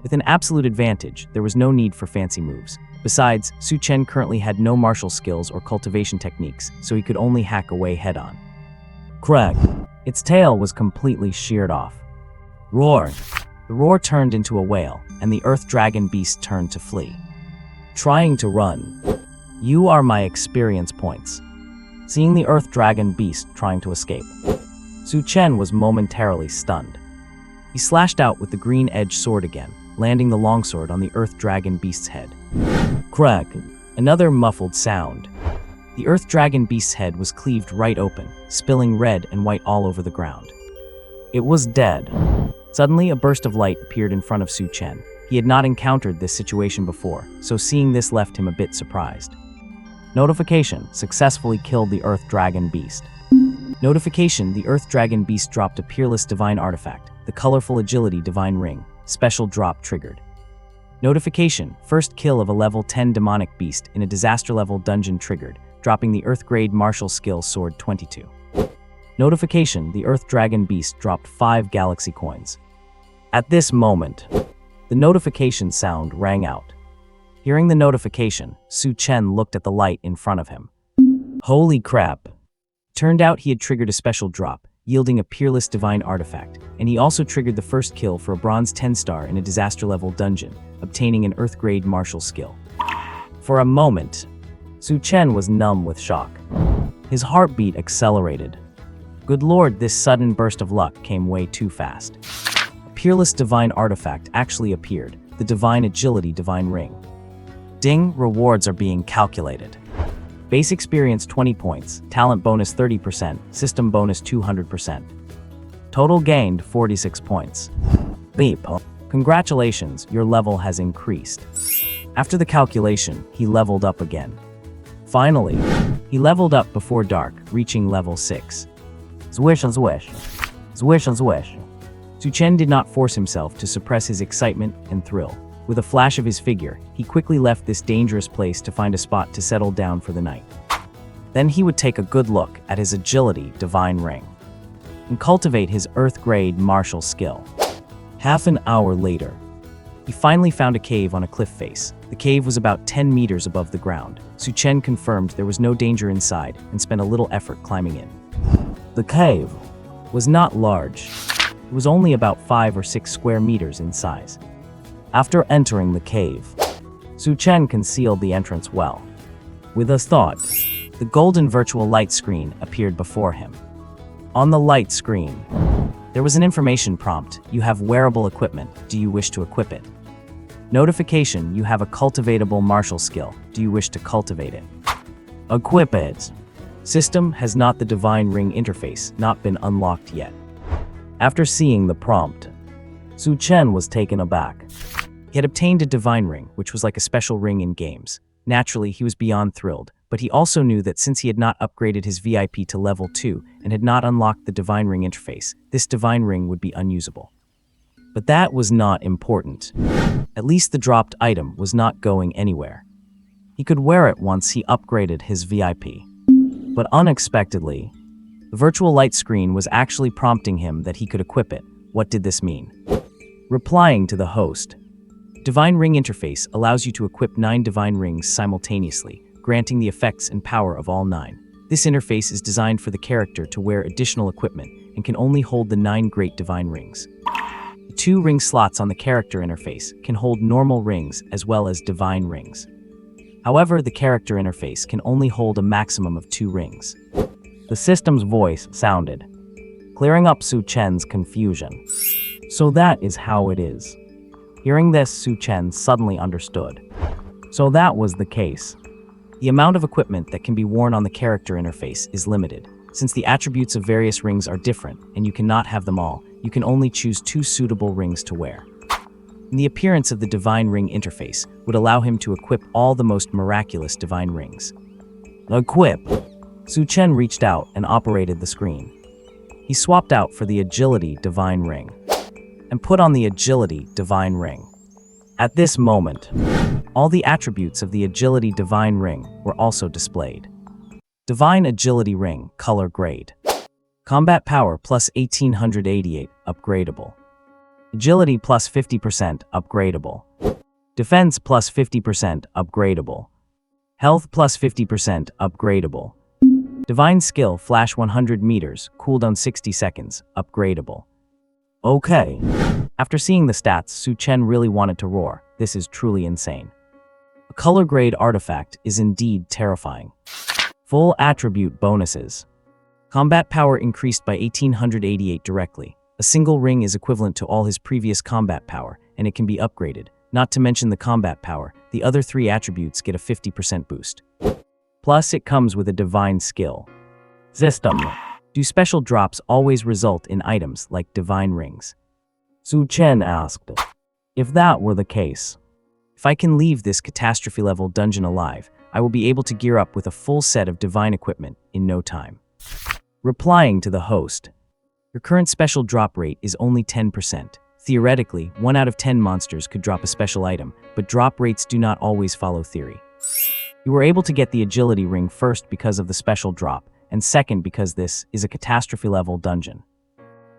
With an absolute advantage, there was no need for fancy moves. Besides, Su Chen currently had no martial skills or cultivation techniques, so he could only hack away head-on. Crack! Its tail was completely sheared off. Roar! The roar turned into a wail, and the Earth Dragon Beast turned to flee. Trying to run. You are my experience points. Seeing the Earth Dragon Beast trying to escape, Su Chen was momentarily stunned. He slashed out with the green edge sword again, landing the longsword on the Earth Dragon Beast's head. Crack! Another muffled sound. The Earth Dragon Beast's head was cleaved right open, spilling red and white all over the ground. It was dead. Suddenly, a burst of light appeared in front of Su Chen. He had not encountered this situation before, so seeing this left him a bit surprised. Notification: successfully killed the Earth Dragon Beast. Notification: the Earth Dragon Beast dropped a peerless divine artifact, the colorful agility divine ring. Special drop triggered. Notification: first kill of a level 10 demonic beast in a disaster-level dungeon triggered, dropping the Earth-grade martial skill sword 22. Notification: the Earth Dragon Beast dropped 5 galaxy coins. At this moment, the notification sound rang out. Hearing the notification, Su Chen looked at the light in front of him. Holy crap! Turned out he had triggered a special drop, yielding a peerless divine artifact, and he also triggered the first kill for a bronze 10-star in a disaster-level dungeon, obtaining an Earth-grade martial skill. For a moment, Su Chen was numb with shock. His heartbeat accelerated. Good lord, this sudden burst of luck came way too fast. A peerless divine artifact actually appeared, the divine agility divine ring. Ding, rewards are being calculated. Base experience 20 points, talent bonus 30%, system bonus 200%. Total gained 46 points. Beep. Congratulations, your level has increased. After the calculation, he leveled up again. Finally, he leveled up before dark, reaching level 6. Swish and swish. Swish and swish. Su Chen did not force himself to suppress his excitement and thrill. With a flash of his figure, he quickly left this dangerous place to find a spot to settle down for the night. Then he would take a good look at his agility divine ring and cultivate his earth-grade martial skill. Half an hour later, he finally found a cave on a cliff face. The cave was about 10 meters above the ground. Su Chen confirmed there was no danger inside and spent a little effort climbing in. The cave was not large. It was only about 5 or 6 square meters in size. After entering the cave, Su Chen concealed the entrance well. With a thought, the golden virtual light screen appeared before him. On the light screen, there was an information prompt. You have wearable equipment. Do you wish to equip it? Notification. You have a cultivatable martial skill. Do you wish to cultivate it? Equip it. System has not the divine ring interface not been unlocked yet. After seeing the prompt, Su Chen was taken aback. He had obtained a divine ring, which was like a special ring in games. Naturally, he was beyond thrilled, but he also knew that since he had not upgraded his VIP to level 2 and had not unlocked the divine ring interface, this divine ring would be unusable. But that was not important. At least the dropped item was not going anywhere. He could wear it once he upgraded his VIP. But unexpectedly, the virtual light screen was actually prompting him that he could equip it. What did this mean? Replying to the host, Divine Ring Interface allows you to equip 9 divine rings simultaneously, granting the effects and power of all 9. This interface is designed for the character to wear additional equipment and can only hold the 9 great divine rings. The 2 ring slots on the character interface can hold normal rings as well as divine rings. However, the character interface can only hold a maximum of 2 rings. The system's voice sounded, clearing up Su Chen's confusion. So that is how it is. Hearing this, Su Chen suddenly understood. So that was the case. The amount of equipment that can be worn on the character interface is limited. Since the attributes of various rings are different and you cannot have them all, you can only choose 2 suitable rings to wear. And the appearance of the divine ring interface would allow him to equip all the most miraculous divine rings. Equip! Su Chen reached out and operated the screen. He swapped out for the agility divine ring and put on the agility divine ring. At this moment, all the attributes of the agility divine ring were also displayed. Divine agility ring, color grade. Combat power plus 1888, upgradable. Agility plus 50%, upgradable. Defense plus 50%, upgradable. Health plus 50%, upgradable. Divine skill, flash 100 meters, cooldown 60 seconds, upgradable. Okay. After seeing the stats, Su Chen really wanted to roar. This is truly insane. A color grade artifact is indeed terrifying. Full attribute bonuses. Combat power increased by 1888 directly. A single ring is equivalent to all his previous combat power, and it can be upgraded. Not to mention the combat power, the other 3 attributes get a 50% boost. Plus, it comes with a divine skill. System. Do special drops always result in items like divine rings? Su Chen asked. If that were the case, if I can leave this catastrophe-level dungeon alive, I will be able to gear up with a full set of divine equipment in no time. Replying to the host, your current special drop rate is only 10%. Theoretically, 1 out of 10 monsters could drop a special item, but drop rates do not always follow theory. You were able to get the agility ring first because of the special drop, and second because this is a catastrophe-level dungeon.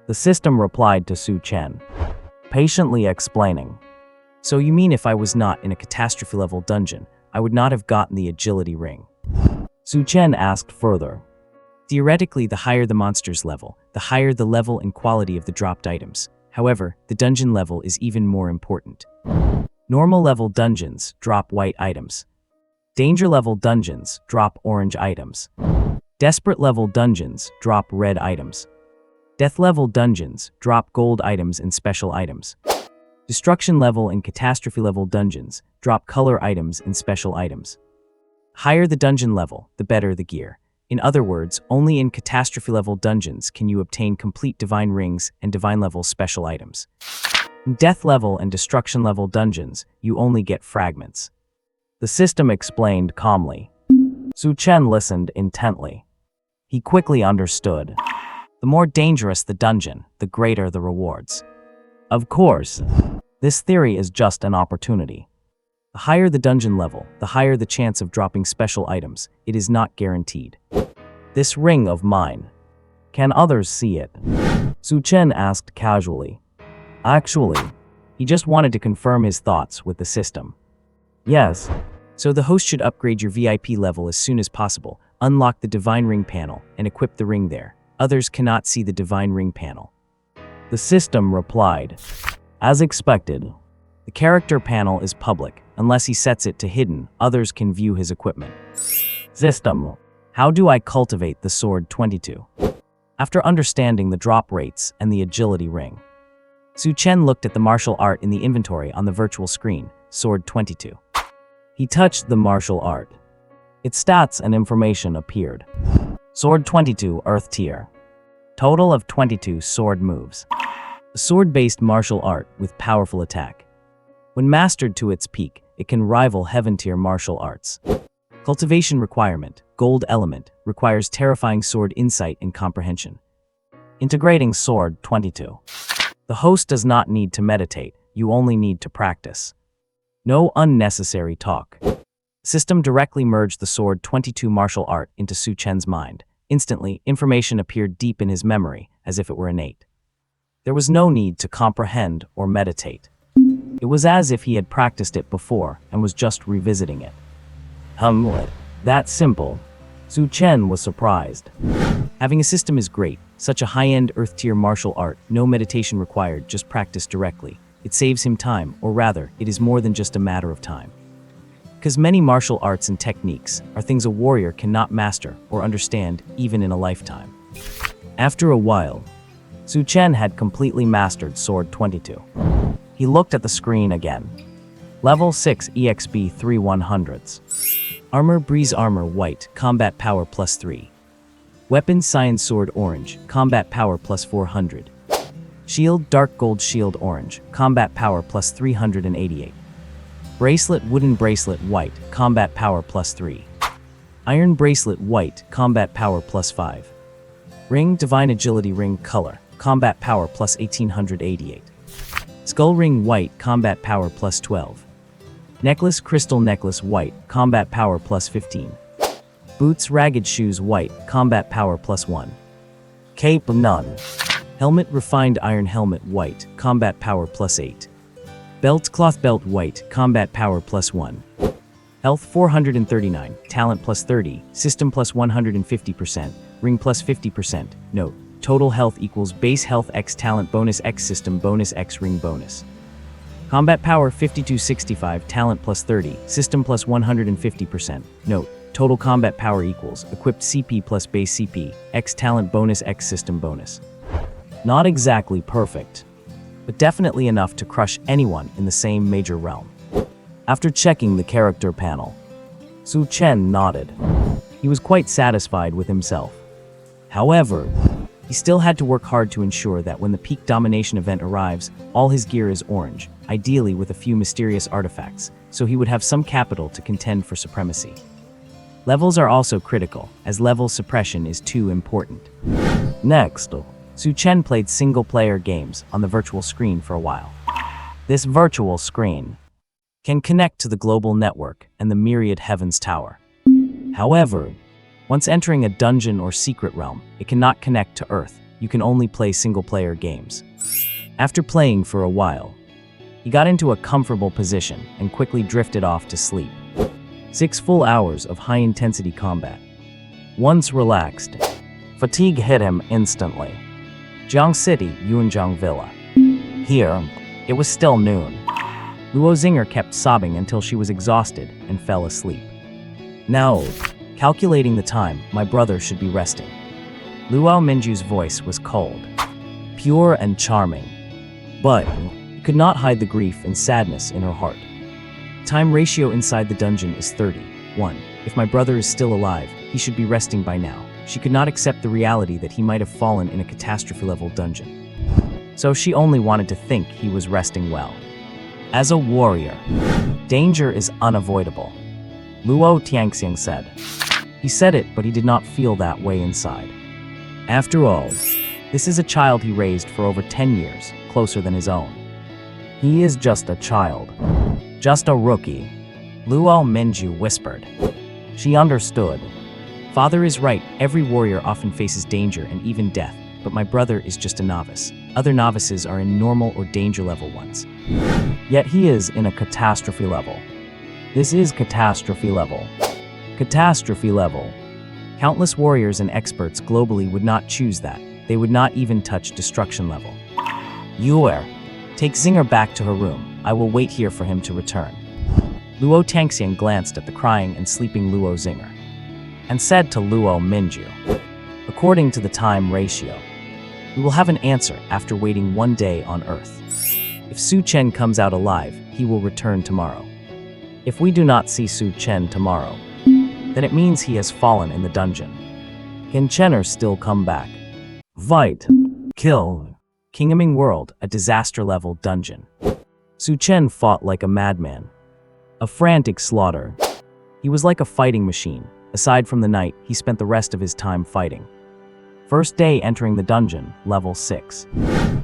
The system replied to Su Chen, patiently explaining, so you mean if I was not in a catastrophe-level dungeon, I would not have gotten the agility ring? Su Chen asked further. Theoretically, the higher the monster's level, the higher the level and quality of the dropped items. However, the dungeon level is even more important. Normal level dungeons drop white items. Danger level dungeons drop orange items. Desperate level dungeons drop red items. Death level dungeons drop gold items and special items. Destruction level and catastrophe level dungeons drop color items and special items. Higher the dungeon level, the better the gear. In other words, only in catastrophe level dungeons can you obtain complete divine rings and divine level special items. In death level and destruction level dungeons, you only get fragments. The system explained calmly. Su Chen listened intently. He quickly understood. The more dangerous the dungeon, the greater the rewards. Of course, this theory is just an opportunity. The higher the dungeon level, the higher the chance of dropping special items. It is not guaranteed. This ring of mine. Can others see it? Su Chen asked casually. Actually, he just wanted to confirm his thoughts with the system. Yes. So the host should upgrade your VIP level as soon as possible, unlock the Divine Ring panel, and equip the ring there. Others cannot see the Divine Ring panel. The system replied. As expected, the character panel is public. Unless he sets it to hidden, others can view his equipment. System. How do I cultivate the Sword 22? After understanding the drop rates and the agility ring, Su Chen looked at the martial art in the inventory on the virtual screen, Sword 22. He touched the martial art. Its stats and information appeared. Sword 22 Earth Tier. Total of 22 sword moves. A sword-based martial art with powerful attack. When mastered to its peak, it can rival Heaven Tier martial arts. Cultivation requirement, Gold Element, requires terrifying sword insight and comprehension. Integrating Sword 22. The host does not need to meditate, you only need to practice. No unnecessary talk. System directly merged the Sword 22 martial art into Su Chen's mind. Instantly, information appeared deep in his memory, as if it were innate. There was no need to comprehend or meditate. It was as if he had practiced it before and was just revisiting it. That simple. Su Chen was surprised. Having a system is great. Such a high-end Earth-tier martial art, no meditation required, just practice directly. It saves him time, or rather, it is more than just a matter of time. Because many martial arts and techniques are things a warrior cannot master or understand even in a lifetime. After a while, Su Chen had completely mastered Sword 22. He looked at the screen again. Level 6 EXP 3100s. Armor Breeze Armor White, Combat Power plus 3. Weapon Science Sword Orange, Combat Power plus 400. Shield Dark Gold Shield Orange, Combat Power plus 388. Bracelet Wooden Bracelet White, Combat Power plus 3. Iron Bracelet White, Combat Power plus 5. Ring Divine Agility Ring Color, Combat Power plus 1888. Skull Ring White, Combat Power plus 12. Necklace Crystal Necklace White, Combat Power plus 15. Boots Ragged Shoes White, Combat Power plus 1. Cape None. Helmet Refined Iron Helmet White, Combat Power plus 8. Belt Cloth Belt White, Combat Power plus 1. Health 439, Talent plus 30, System plus 150%, Ring plus 50%. Note, total health equals base health x talent bonus x system bonus x ring bonus. Combat Power 5265, Talent plus 30, System plus 150%. Note, total combat power equals equipped CP plus base CP, X talent bonus X system bonus. Not exactly perfect, but definitely enough to crush anyone in the same major realm. After checking the character panel, Su Chen nodded. He was quite satisfied with himself. However, he still had to work hard to ensure that when the peak domination event arrives, all his gear is orange, ideally with a few mysterious artifacts, so he would have some capital to contend for supremacy. Levels are also critical, as level suppression is too important. Next, Su Chen played single-player games on the virtual screen for a while. This virtual screen can connect to the global network and the myriad heavens tower. However, once entering a dungeon or secret realm, it cannot connect to Earth. You can only play single-player games. After playing for a while, he got into a comfortable position and quickly drifted off to sleep. 6 full hours of high-intensity combat. Once relaxed, fatigue hit him instantly. Jiang City, Yunjiang Villa. Here, it was still noon. Luo Zinger kept sobbing until she was exhausted and fell asleep. Now, calculating the time, my brother should be resting. Luo Minju's voice was cold, pure and charming, but you could not hide the grief and sadness in her heart. Time ratio inside the dungeon is 31. If my brother is still alive, he should be resting by now. She could not accept the reality that he might have fallen in a catastrophe-level dungeon. So she only wanted to think he was resting well. As a warrior, danger is unavoidable, Luo Tianxiang said. He said it, but he did not feel that way inside. After all, this is a child he raised for over 10 years, closer than his own. He is just a child. Just a rookie. Luo Minju whispered. She understood. Father is right, every warrior often faces danger and even death, but my brother is just a novice. Other novices are in normal or danger level ones. Yet he is in a catastrophe level. This is catastrophe level. Catastrophe level. Countless warriors and experts globally would not choose that. They would not even touch destruction level. Yuer, take Zinger back to her room. I will wait here for him to return. Luo Tangxian glanced at the crying and sleeping Luo Zinger and said to Luo Minju, according to the time ratio, we will have an answer after waiting 1 day on Earth. If Su Chen comes out alive, he will return tomorrow. If we do not see Su Chen tomorrow, then it means he has fallen in the dungeon. Can Chenner still come back? Fight. Kill. Kingdoming World, a disaster-level dungeon. Su Chen fought like a madman. A frantic slaughter. He was like a fighting machine. Aside from the night, he spent the rest of his time fighting. First day entering the dungeon, level 6.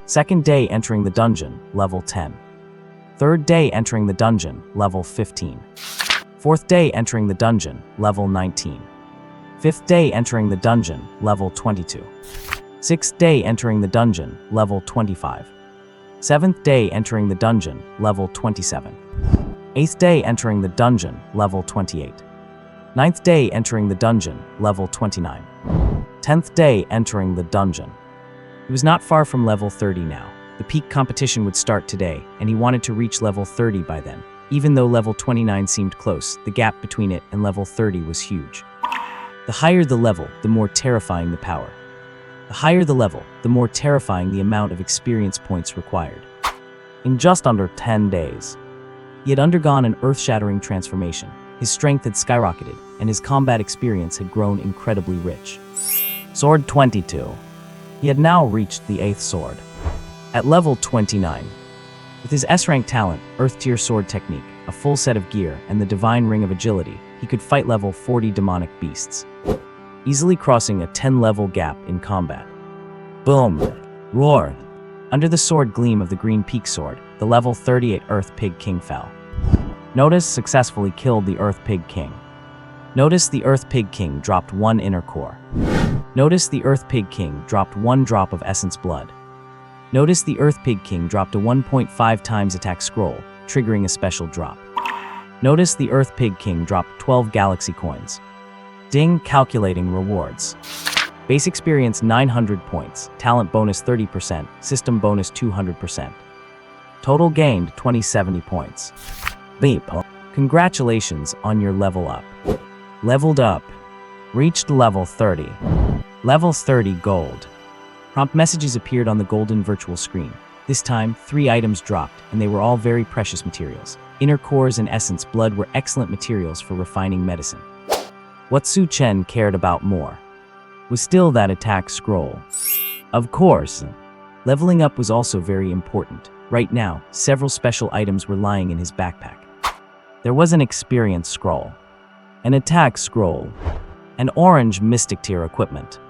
Second day entering the dungeon, level 10. Third day entering the dungeon, level 15. Fourth day entering the dungeon, level 19. Fifth day entering the dungeon, level 22. Sixth day entering the dungeon, level 25. Seventh day entering the dungeon, level 27. Eighth day entering the dungeon, level 28. Ninth day entering the dungeon, level 29. 10th day entering the dungeon. He was not far from level 30 now. The peak competition would start today, and he wanted to reach level 30 by then. Even though level 29 seemed close, the gap between it and level 30 was huge. The higher the level, the more terrifying the power. The higher the level, the more terrifying the amount of experience points required. In just under 10 days, he had undergone an earth-shattering transformation. His strength had skyrocketed, and his combat experience had grown incredibly rich. Sword 22. He had now reached the 8th sword. At level 29, with his S-rank talent, Earth-tier sword technique, a full set of gear, and the divine ring of agility, he could fight level 40 demonic beasts, easily crossing a 10-level gap in combat. Boom! Roar! Under the sword gleam of the green peak sword, the level 38 Earth Pig King fell. Notice successfully killed the Earth Pig King. Notice the Earth Pig King dropped 1 inner core. Notice the Earth Pig King dropped 1 drop of essence blood. Notice the Earth Pig King dropped a 1.5 times attack scroll, triggering a special drop. Notice the Earth Pig King dropped 12 galaxy coins. Ding, calculating rewards. Base experience 900 points, talent bonus 30%, system bonus 200%. Total gained 2070 points. Beep. Congratulations on your level up. Leveled up. Reached level 30. Level 30 gold. Prompt messages appeared on the golden virtual screen. This time, 3 items dropped, and they were all very precious materials. Inner cores and essence blood were excellent materials for refining medicine. What Su Chen cared about more was still that attack scroll. Of course, leveling up was also very important. Right now, several special items were lying in his backpack. There was an experience scroll, an attack scroll, and orange mystic tier equipment.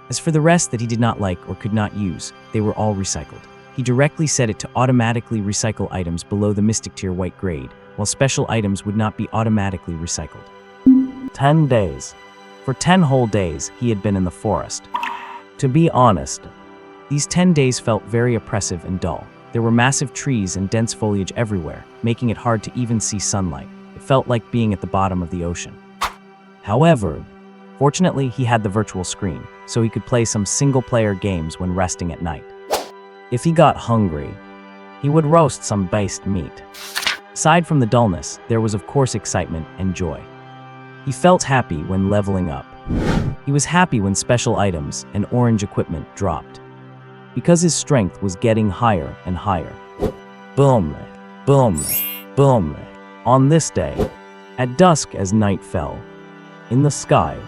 As for the rest that he did not like or could not use, they were all recycled. He directly set it to automatically recycle items below the mystic tier white grade, while special items would not be automatically recycled. 10 days. For 10 whole days, he had been in the forest. To be honest, these 10 days felt very oppressive and dull. There were massive trees and dense foliage everywhere, making it hard to even see sunlight. It felt like being at the bottom of the ocean. However, fortunately, he had the virtual screen, so he could play some single-player games when resting at night. If he got hungry, he would roast some based meat. Aside from the dullness, there was of course excitement and joy. He felt happy when leveling up. He was happy when special items and orange equipment dropped, because his strength was getting higher and higher. Boom, boom, boom. On this day, at dusk as night fell, in the sky,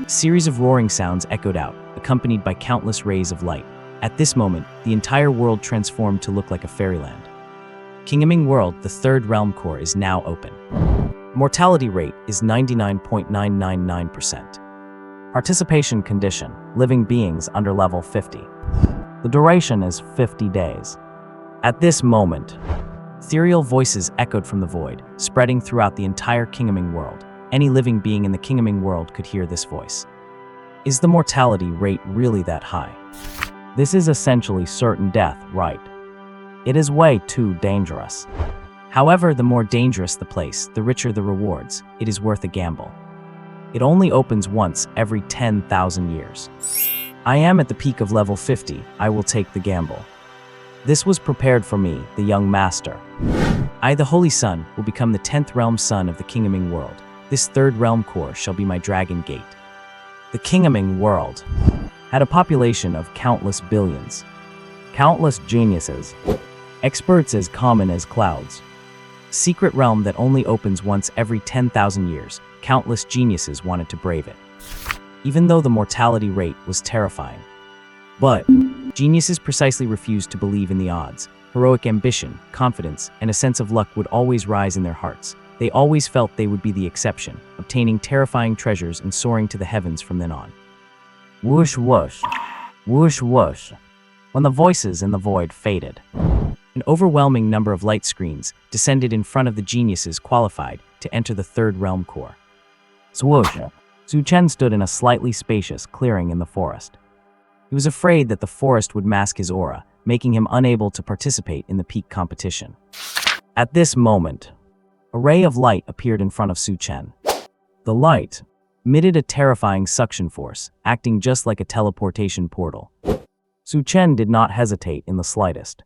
a series of roaring sounds echoed out, accompanied by countless rays of light. At this moment, the entire world transformed to look like a fairyland. Kingdoming World, the 3rd realm core, is now open. Mortality rate is 99.999%. Participation condition, living beings under level 50. The duration is 50 days. At this moment, ethereal voices echoed from the void, spreading throughout the entire Kingdoming world. Any living being in the Kingdoming world could hear this voice. Is the mortality rate really that high? This is essentially certain death, right? It is way too dangerous. However, the more dangerous the place, the richer the rewards. It is worth a gamble. It only opens once every 10,000 years. I am at the peak of level 50. I will take the gamble. This was prepared for me, the young master. I, the Holy Sun, will become the 10th realm sun of the Kingdoming world. This third realm core shall be my dragon gate. The Kingdoming world had a population of countless billions. Countless geniuses. Experts as common as clouds. Secret realm that only opens once every 10,000 years. Countless geniuses wanted to brave it. Even though the mortality rate was terrifying. But geniuses precisely refused to believe in the odds. Heroic ambition, confidence, and a sense of luck would always rise in their hearts. They always felt they would be the exception, obtaining terrifying treasures and soaring to the heavens from then on. Whoosh whoosh, whoosh whoosh. When the voices in the void faded, an overwhelming number of light screens descended in front of the geniuses qualified to enter the third realm core. Swoosh. Su Chen stood in a slightly spacious clearing in the forest. He was afraid that the forest would mask his aura, making him unable to participate in the peak competition. At this moment, a ray of light appeared in front of Su Chen. The light emitted a terrifying suction force, acting just like a teleportation portal. Su Chen did not hesitate in the slightest.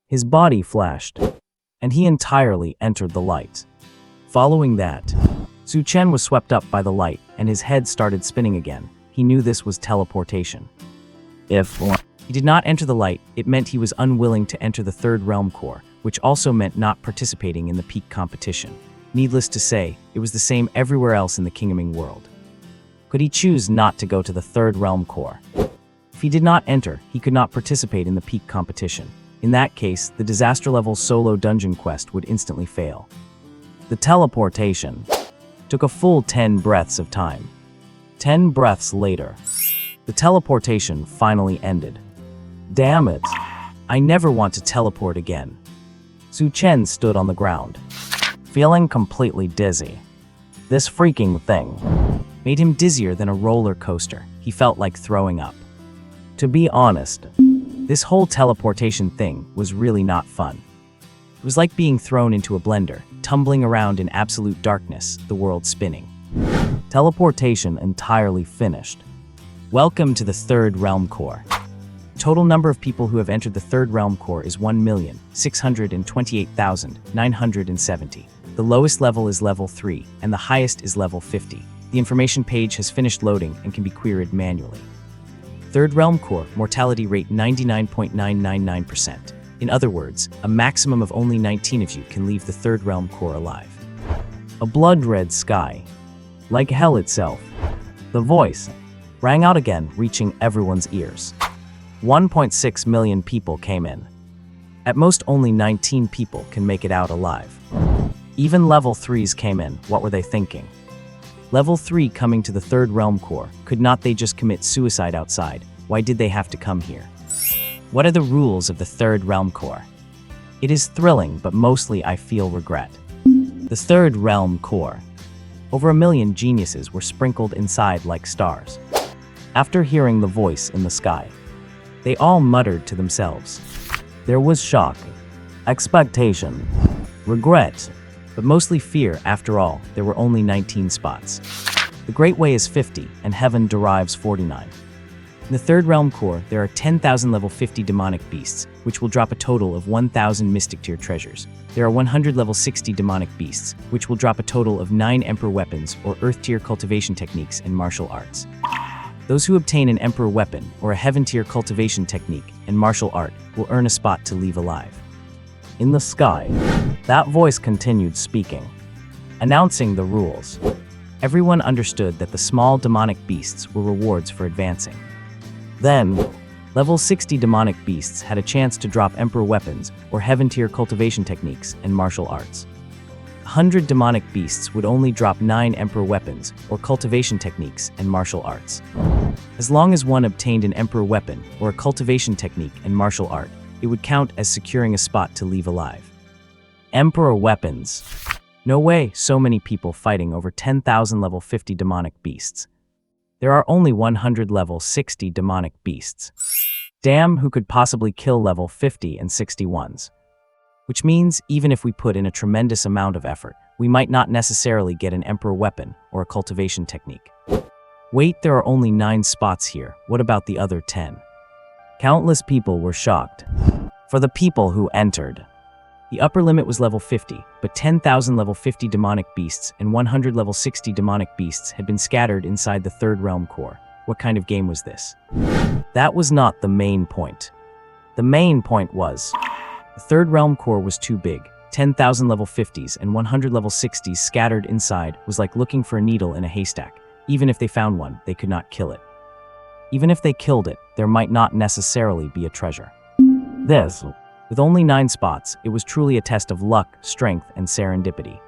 His body flashed, and he entirely entered the light. Following that, Su Chen was swept up by the light, and his head started spinning again. He knew this was teleportation. If he did not enter the light, it meant he was unwilling to enter the third realm core, which also meant not participating in the peak competition. Needless to say, it was the same everywhere else in the Kingdoming world. Could he choose not to go to the third realm core? If he did not enter, he could not participate in the peak competition. In that case, the disaster level solo dungeon quest would instantly fail. The teleportation took a full 10 breaths of time. 10 breaths later, the teleportation finally ended. Damn it. I never want to teleport again. Su Chen stood on the ground, feeling completely dizzy. This freaking thing made him dizzier than a roller coaster. He felt like throwing up. To be honest, this whole teleportation thing was really not fun. It was like being thrown into a blender, tumbling around in absolute darkness, the world spinning. Teleportation entirely finished. Welcome to the third realm core. Total number of people who have entered the third realm core is 1,628,970. The lowest level is level 3, and the highest is level 50. The information page has finished loading and can be queried manually. Third realm core, mortality rate 99.999%. In other words, a maximum of only 19 of you can leave the third realm core alive. A blood-red sky. Like hell itself. The voice rang out again, reaching everyone's ears. 1.6 million people came in. At most, only 19 people can make it out alive. Even level 3s came in. What were they thinking? Level 3 coming to the third realm core. Could not they just commit suicide outside? Why did they have to come here? What are the rules of the third realm core? It is thrilling, but mostly I feel regret. The third realm core. Over 1 million geniuses were sprinkled inside like stars. After hearing the voice in the sky, they all muttered to themselves. There was shock, expectation, regret, but mostly fear. After all, there were only 19 spots. The Great Way is 50, and Heaven derives 49. In the third realm core, there are 10,000 level 50 demonic beasts, which will drop a total of 1,000 mystic tier treasures. There are 100 level 60 demonic beasts, which will drop a total of 9 emperor weapons or earth tier cultivation techniques and martial arts. Those who obtain an emperor weapon or a heaven tier cultivation technique and martial art will earn a spot to leave alive. In the sky, that voice continued speaking, announcing the rules. Everyone understood that the small demonic beasts were rewards for advancing. Then, level 60 demonic beasts had a chance to drop emperor weapons or heaven tier cultivation techniques and martial arts. 100 demonic beasts would only drop 9 emperor weapons or cultivation techniques and martial arts. As long as one obtained an emperor weapon or a cultivation technique and martial art, it would count as securing a spot to leave alive. Emperor weapons. No way so many people fighting over 10,000 level 50 demonic beasts. There are only 100 level 60 demonic beasts. Damn, who could possibly kill level 50 and 61s? Which means, even if we put in a tremendous amount of effort, we might not necessarily get an Emperor weapon or a cultivation technique. Wait, there are only 9 spots here. What about the other 10? Countless people were shocked. For the people who entered, the upper limit was level 50, but 10,000 level 50 demonic beasts and 100 level 60 demonic beasts had been scattered inside the Third Realm core. What kind of game was this? That was not the main point. The main point was, the Third Realm core was too big. 10,000 level 50s and 100 level 60s scattered inside was like looking for a needle in a haystack. Even if they found one, they could not kill it. Even if they killed it, there might not necessarily be a treasure. This, with only 9 spots, it was truly a test of luck, strength, and serendipity.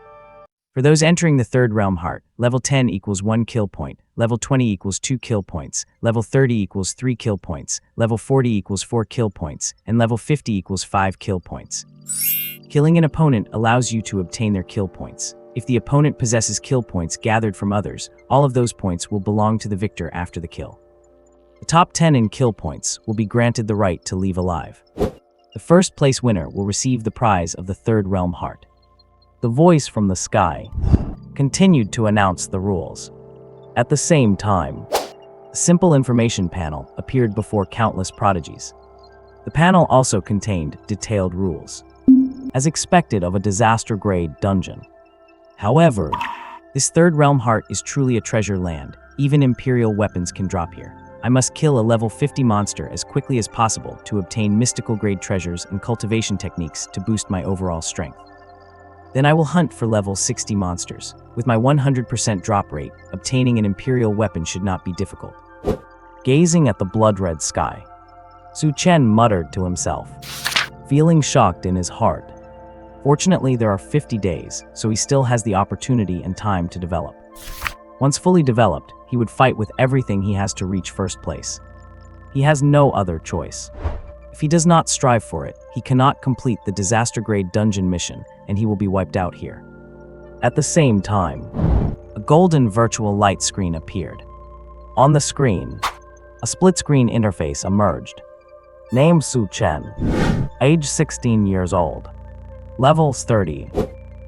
For those entering the Third Realm Heart, level 10 equals 1 kill point, level 20 equals 2 kill points, level 30 equals 3 kill points, level 40 equals 4 kill points, and level 50 equals 5 kill points. Killing an opponent allows you to obtain their kill points. If the opponent possesses kill points gathered from others, all of those points will belong to the victor after the kill. The top 10 in kill points will be granted the right to leave alive. The first place winner will receive the prize of the Third Realm Heart. The voice from the sky continued to announce the rules. At the same time, a simple information panel appeared before countless prodigies. The panel also contained detailed rules, as expected of a disaster-grade dungeon. However, this Third Realm Heart is truly a treasure land. Even Imperial weapons can drop here. I must kill a level 50 monster as quickly as possible to obtain mystical-grade treasures and cultivation techniques to boost my overall strength. Then I will hunt for level 60 monsters. With my 100% drop rate, obtaining an Imperial weapon should not be difficult. Gazing at the blood-red sky, Su Chen muttered to himself, feeling shocked in his heart. Fortunately, there are 50 days, so he still has the opportunity and time to develop. Once fully developed, he would fight with everything he has to reach first place. He has no other choice. If he does not strive for it, he cannot complete the disaster-grade dungeon mission, and he will be wiped out here. At the same time, a golden virtual light screen appeared. On the screen, a split-screen interface emerged. Name Su Chen, age 16 years old, levels 30,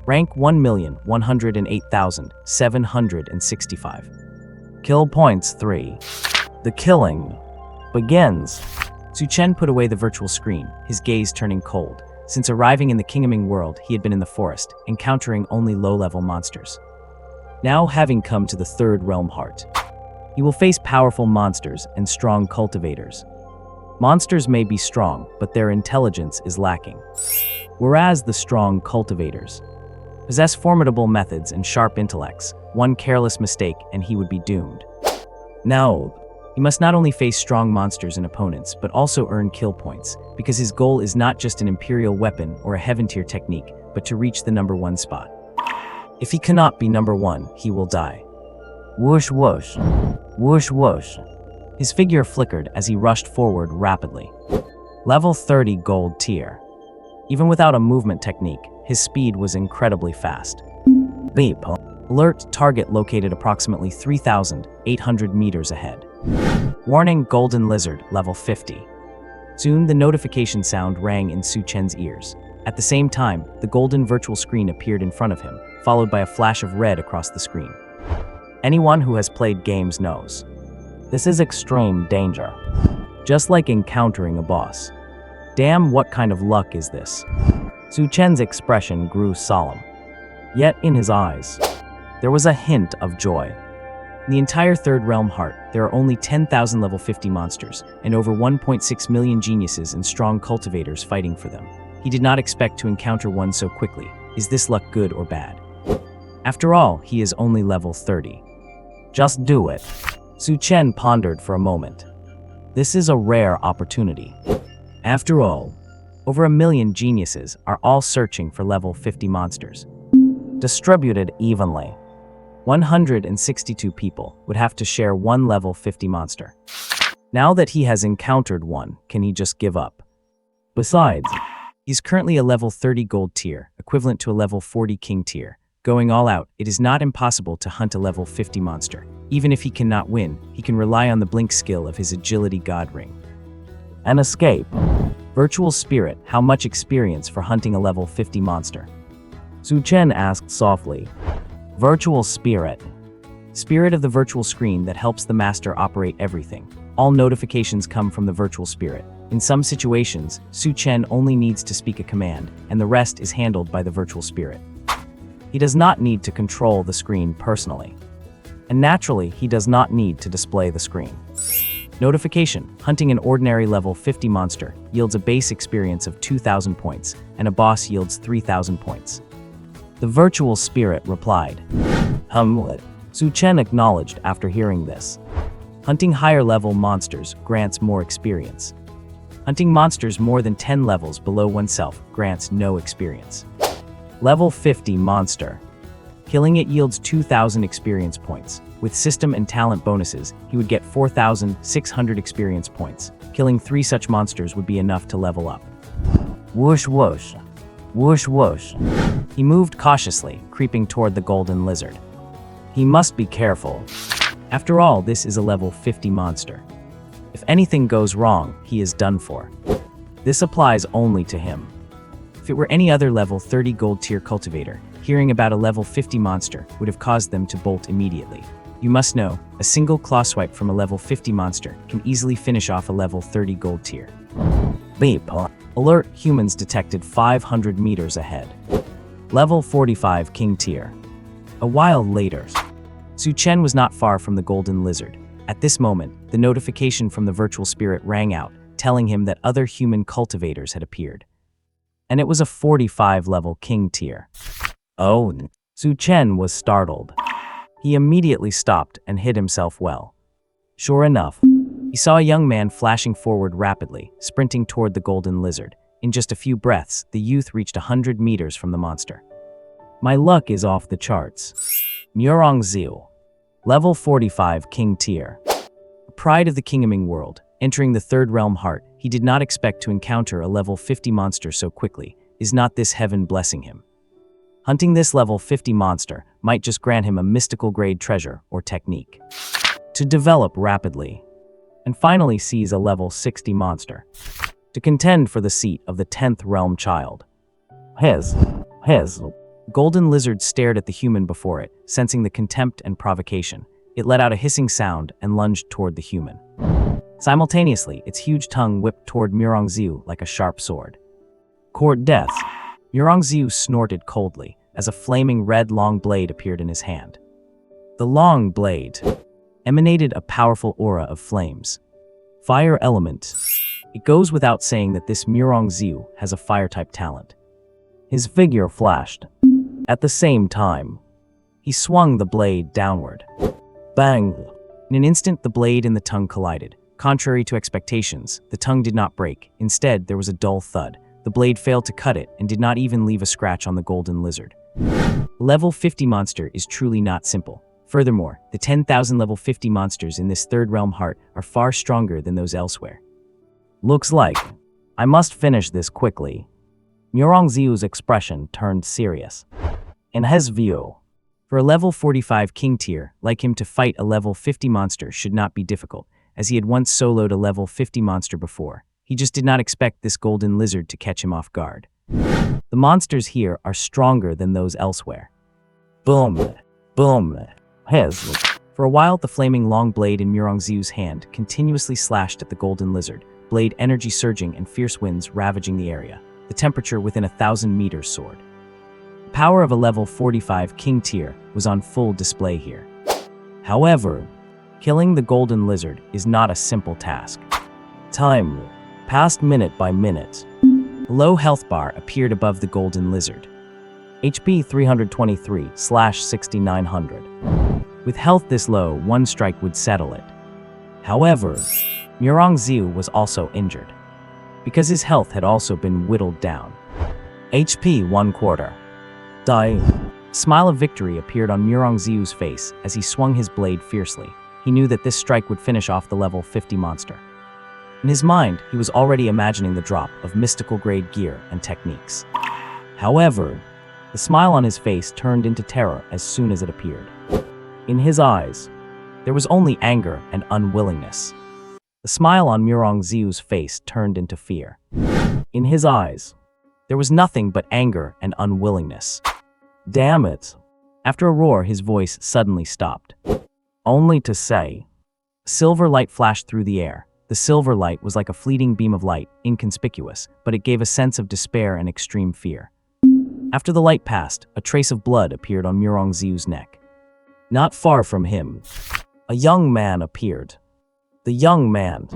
rank 1,108,765. Kill points 3. The killing begins. Su Chen put away the virtual screen, his gaze turning cold. Since arriving in the Kingdoming world, he had been in the forest, encountering only low-level monsters. Now, having come to the Third Realm Heart, he will face powerful monsters and strong cultivators. Monsters may be strong, but their intelligence is lacking. Whereas the strong cultivators possess formidable methods and sharp intellects. One careless mistake and he would be doomed. Now, he must not only face strong monsters and opponents, but also earn kill points, because his goal is not just an Imperial weapon or a Heaven tier technique, but to reach the number 1 spot. If he cannot be number 1, he will die. Whoosh whoosh, whoosh whoosh. His figure flickered as he rushed forward rapidly. Level 30 gold tier. Even without a movement technique, his speed was incredibly fast. Beep. Alert, target located approximately 3,800 meters ahead. Warning, golden lizard, level 50. Soon, the notification sound rang in Su Chen's ears. At the same time, the golden virtual screen appeared in front of him, followed by a flash of red across the screen. Anyone who has played games knows. This is extreme danger. Just like encountering a boss. Damn, what kind of luck is this? Su Chen's expression grew solemn. Yet in his eyes, there was a hint of joy. In the entire Third Realm Heart, there are only 10,000 level 50 monsters, and over 1.6 million geniuses and strong cultivators fighting for them. He did not expect to encounter one so quickly. Is this luck good or bad? After all, he is only level 30. Just do it. Su Chen pondered for a moment. This is a rare opportunity. After all, over 1 million geniuses are all searching for level 50 monsters. Distributed evenly, 162 people would have to share one level 50 monster. Now that he has encountered one, can he just give up? Besides, he's currently a level 30 gold tier, equivalent to a level 40 king tier. Going all out, it is not impossible to hunt a level 50 monster. Even if he cannot win, he can rely on the blink skill of his agility god ring. An escape. Virtual Spirit, how much experience for hunting a level 50 monster? Su Chen asked softly. Virtual Spirit. Spirit of the virtual screen that helps the master operate everything. All notifications come from the virtual spirit. In some situations, Su Chen only needs to speak a command, and the rest is handled by the virtual spirit. He does not need to control the screen personally. And naturally, he does not need to display the screen. Notification: hunting an ordinary level 50 monster yields a base experience of 2,000 points, and a boss yields 3,000 points. The virtual spirit replied. Su Chen acknowledged after hearing this. Hunting higher level monsters grants more experience. Hunting monsters more than 10 levels below oneself grants no experience. Level 50 monster. Killing it yields 2,000 experience points. With system and talent bonuses, he would get 4,600 experience points. Killing 3 such monsters would be enough to level up. Whoosh whoosh. Whoosh whoosh. He moved cautiously, creeping toward the golden lizard. He must be careful. After all, this is a level 50 monster. If anything goes wrong, he is done for. This applies only to him. If it were any other level 30 gold tier cultivator, hearing about a level 50 monster would have caused them to bolt immediately. You must know, a single claw swipe from a level 50 monster can easily finish off a level 30 gold tier. Beep. Alert: humans detected 500 meters ahead. Level 45 king tier. A while later, Su Chen was not far from the golden lizard. At this moment, the notification from the virtual spirit rang out, telling him that other human cultivators had appeared. And it was a 45 level king tier. Oh, Su Chen was startled. He immediately stopped and hid himself well. Sure enough, he saw a young man flashing forward rapidly, sprinting toward the golden lizard. In just a few breaths, the youth reached 100 meters from the monster. My luck is off the charts. Murong Xiu. Level 45 king tier. Pride of the Kingdoming world. Entering the third realm heart, he did not expect to encounter a level 50 monster so quickly. Is not this heaven blessing him? Hunting this level 50 monster might just grant him a mystical grade treasure or technique to develop rapidly, and finally seize a level 60 monster to contend for the seat of the 10th realm child. His. Golden lizard stared at the human before it, sensing the contempt and provocation. It let out a hissing sound and lunged toward the human. Simultaneously, its huge tongue whipped toward Murong Xiu like a sharp sword. Court death. Murong Xiu snorted coldly as a flaming red long blade appeared in his hand. The long blade emanated a powerful aura of flames. Fire element. It goes without saying that this Murong Xiu has a fire-type talent. His figure flashed. At the same time, he swung the blade downward. Bang! In an instant, the blade and the tongue collided. Contrary to expectations, the tongue did not break. Instead, there was a dull thud. The blade failed to cut it and did not even leave a scratch on the golden lizard. Level 50 monster is truly not simple. Furthermore, the 10,000 level 50 monsters in this third realm heart are far stronger than those elsewhere. Looks like I must finish this quickly. Murong Xiu's expression turned serious. In his view, for a level 45 king tier like him to fight a level 50 monster should not be difficult, as he had once soloed a level 50 monster before. He just did not expect this golden lizard to catch him off guard. The monsters here are stronger than those elsewhere. Boom! Boom! His. For a while, the flaming long blade in Murong Xiu's hand continuously slashed at the golden lizard, blade energy surging and fierce winds ravaging the area. The temperature within 1,000 meters soared. The power of a level 45 king tier was on full display here. However, killing the golden lizard is not a simple task. Time passed minute by minute. A low health bar appeared above the golden lizard. HP 323/6900. With health this low, one strike would settle it. However, Murong Xiu was also injured, because his health had also been whittled down. HP 1/4. Die. A smile of victory appeared on Murong Xiu's face as he swung his blade fiercely. He knew that this strike would finish off the level 50 monster. In his mind, he was already imagining the drop of mystical-grade gear and techniques. However, the smile on his face turned into terror as soon as it appeared. In his eyes, there was only anger and unwillingness. The smile on Murongziu's face turned into fear. In his eyes, there was nothing but anger and unwillingness. Damn it! After a roar, his voice suddenly stopped. Only to say, silver light flashed through the air. The silver light was like a fleeting beam of light, inconspicuous, but it gave a sense of despair and extreme fear. After the light passed, a trace of blood appeared on Murongziu's neck. Not far from him, a young man appeared. The young man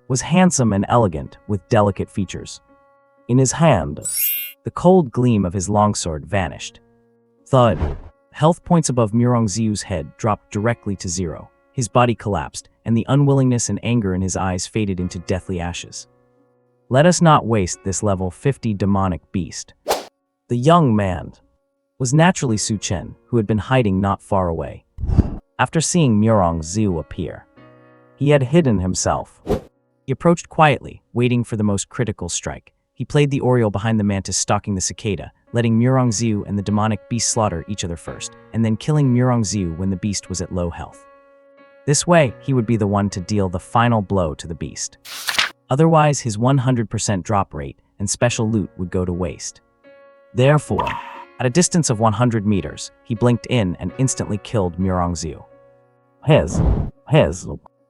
was handsome and elegant, with delicate features. In his hand, the cold gleam of his longsword vanished. Thud. Health points above Murongziu's head dropped directly to 0. His body collapsed, and the unwillingness and anger in his eyes faded into deathly ashes. Let us not waste this level 50 demonic beast. The young man was naturally Su Chen, who had been hiding not far away. After seeing Murongziu appear, he had hidden himself. He approached quietly, waiting for the most critical strike. He played the oriole behind the mantis stalking the cicada, letting Murongziu and the demonic beast slaughter each other first, and then killing Murongziu when the beast was at low health. This way, he would be the one to deal the final blow to the beast. Otherwise, his 100% drop rate and special loot would go to waste. Therefore, at a distance of 100 meters, he blinked in and instantly killed Murongziu.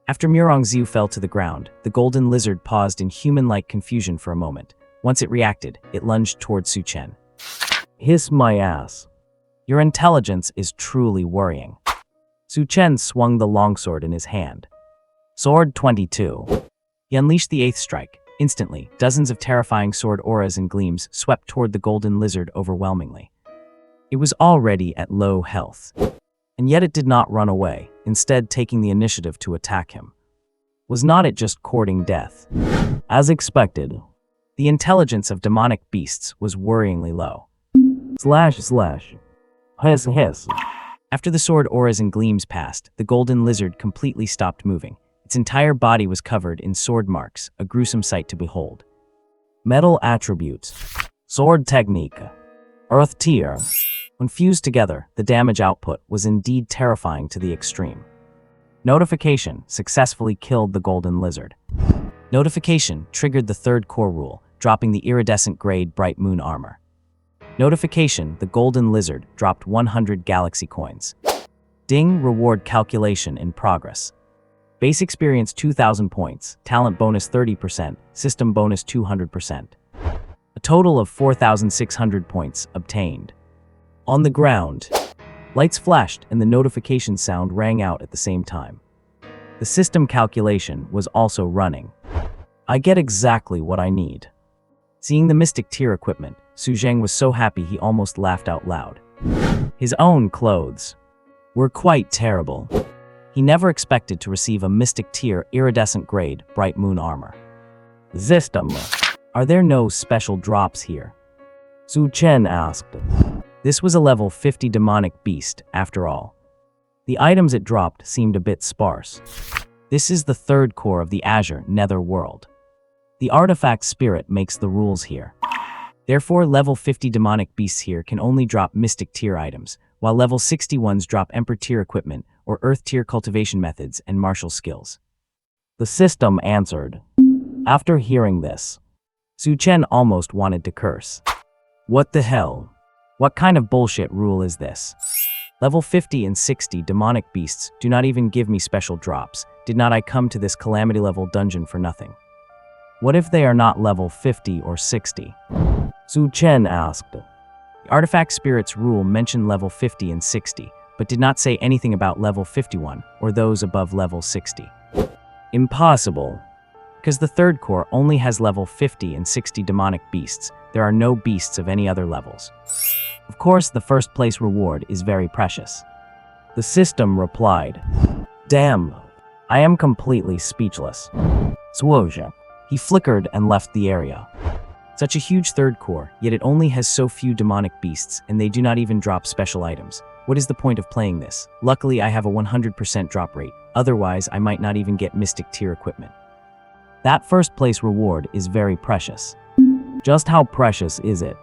After Murongziu fell to the ground, the golden lizard paused in human-like confusion for a moment. Once it reacted, it lunged toward Su Chen. Hiss my ass. Your intelligence is truly worrying. Su Chen swung the longsword in his hand. Sword 22. He unleashed the 8th strike. Instantly, dozens of terrifying sword auras and gleams swept toward the golden lizard overwhelmingly. It was already at low health. And yet it did not run away, instead taking the initiative to attack him. Was not it just courting death? As expected, the intelligence of demonic beasts was worryingly low. Hiss. After the sword auras and gleams passed, the golden lizard completely stopped moving. Its entire body was covered in sword marks, a gruesome sight to behold. Metal attributes. Sword technique. Earth tier. When fused together, the damage output was indeed terrifying to the extreme. Notification successfully killed the golden lizard. Notification triggered the 3rd core rule, dropping the iridescent grade bright moon armor. Notification, the golden lizard dropped 100 galaxy coins. Ding, reward calculation in progress. Base experience 2,000 points, talent bonus 30%, system bonus 200%. A total of 4,600 points obtained. On the ground, lights flashed and the notification sound rang out at the same time. The system calculation was also running. I get exactly what I need. Seeing the mystic tier equipment, Su Zheng was so happy he almost laughed out loud. His own clothes were quite terrible. He never expected to receive a mystic tier iridescent grade bright moon armor. System, are there no special drops here? Su Chen asked. This was a level 50 demonic beast, after all. The items it dropped seemed a bit sparse. This is the 3rd core of the Azure Nether world. The artifact spirit makes the rules here. Therefore, level 50 demonic beasts here can only drop mystic tier items, while level 61s drop emperor tier equipment or earth tier cultivation methods and martial skills. The system answered. After hearing this, Su Chen almost wanted to curse. What the hell? What kind of bullshit rule is this? Level 50 and 60 demonic beasts do not even give me special drops. Did not I come to this calamity level dungeon for nothing? What if they are not level 50 or 60? Su Chen asked. The artifact spirit's rule mentioned level 50 and 60, but did not say anything about level 51 or those above level 60. Impossible. Because the 3rd core only has level 50 and 60 demonic beasts, there are no beasts of any other levels. Of course, the 1st place reward is very precious. The system replied. Damn, I am completely speechless. Swoosh. He flickered and left the area. Such a huge 3rd core, yet it only has so few demonic beasts, and they do not even drop special items. What is the point of playing this? Luckily, I have a 100% drop rate. Otherwise, I might not even get mystic tier equipment. That first place reward is very precious. Just how precious is it?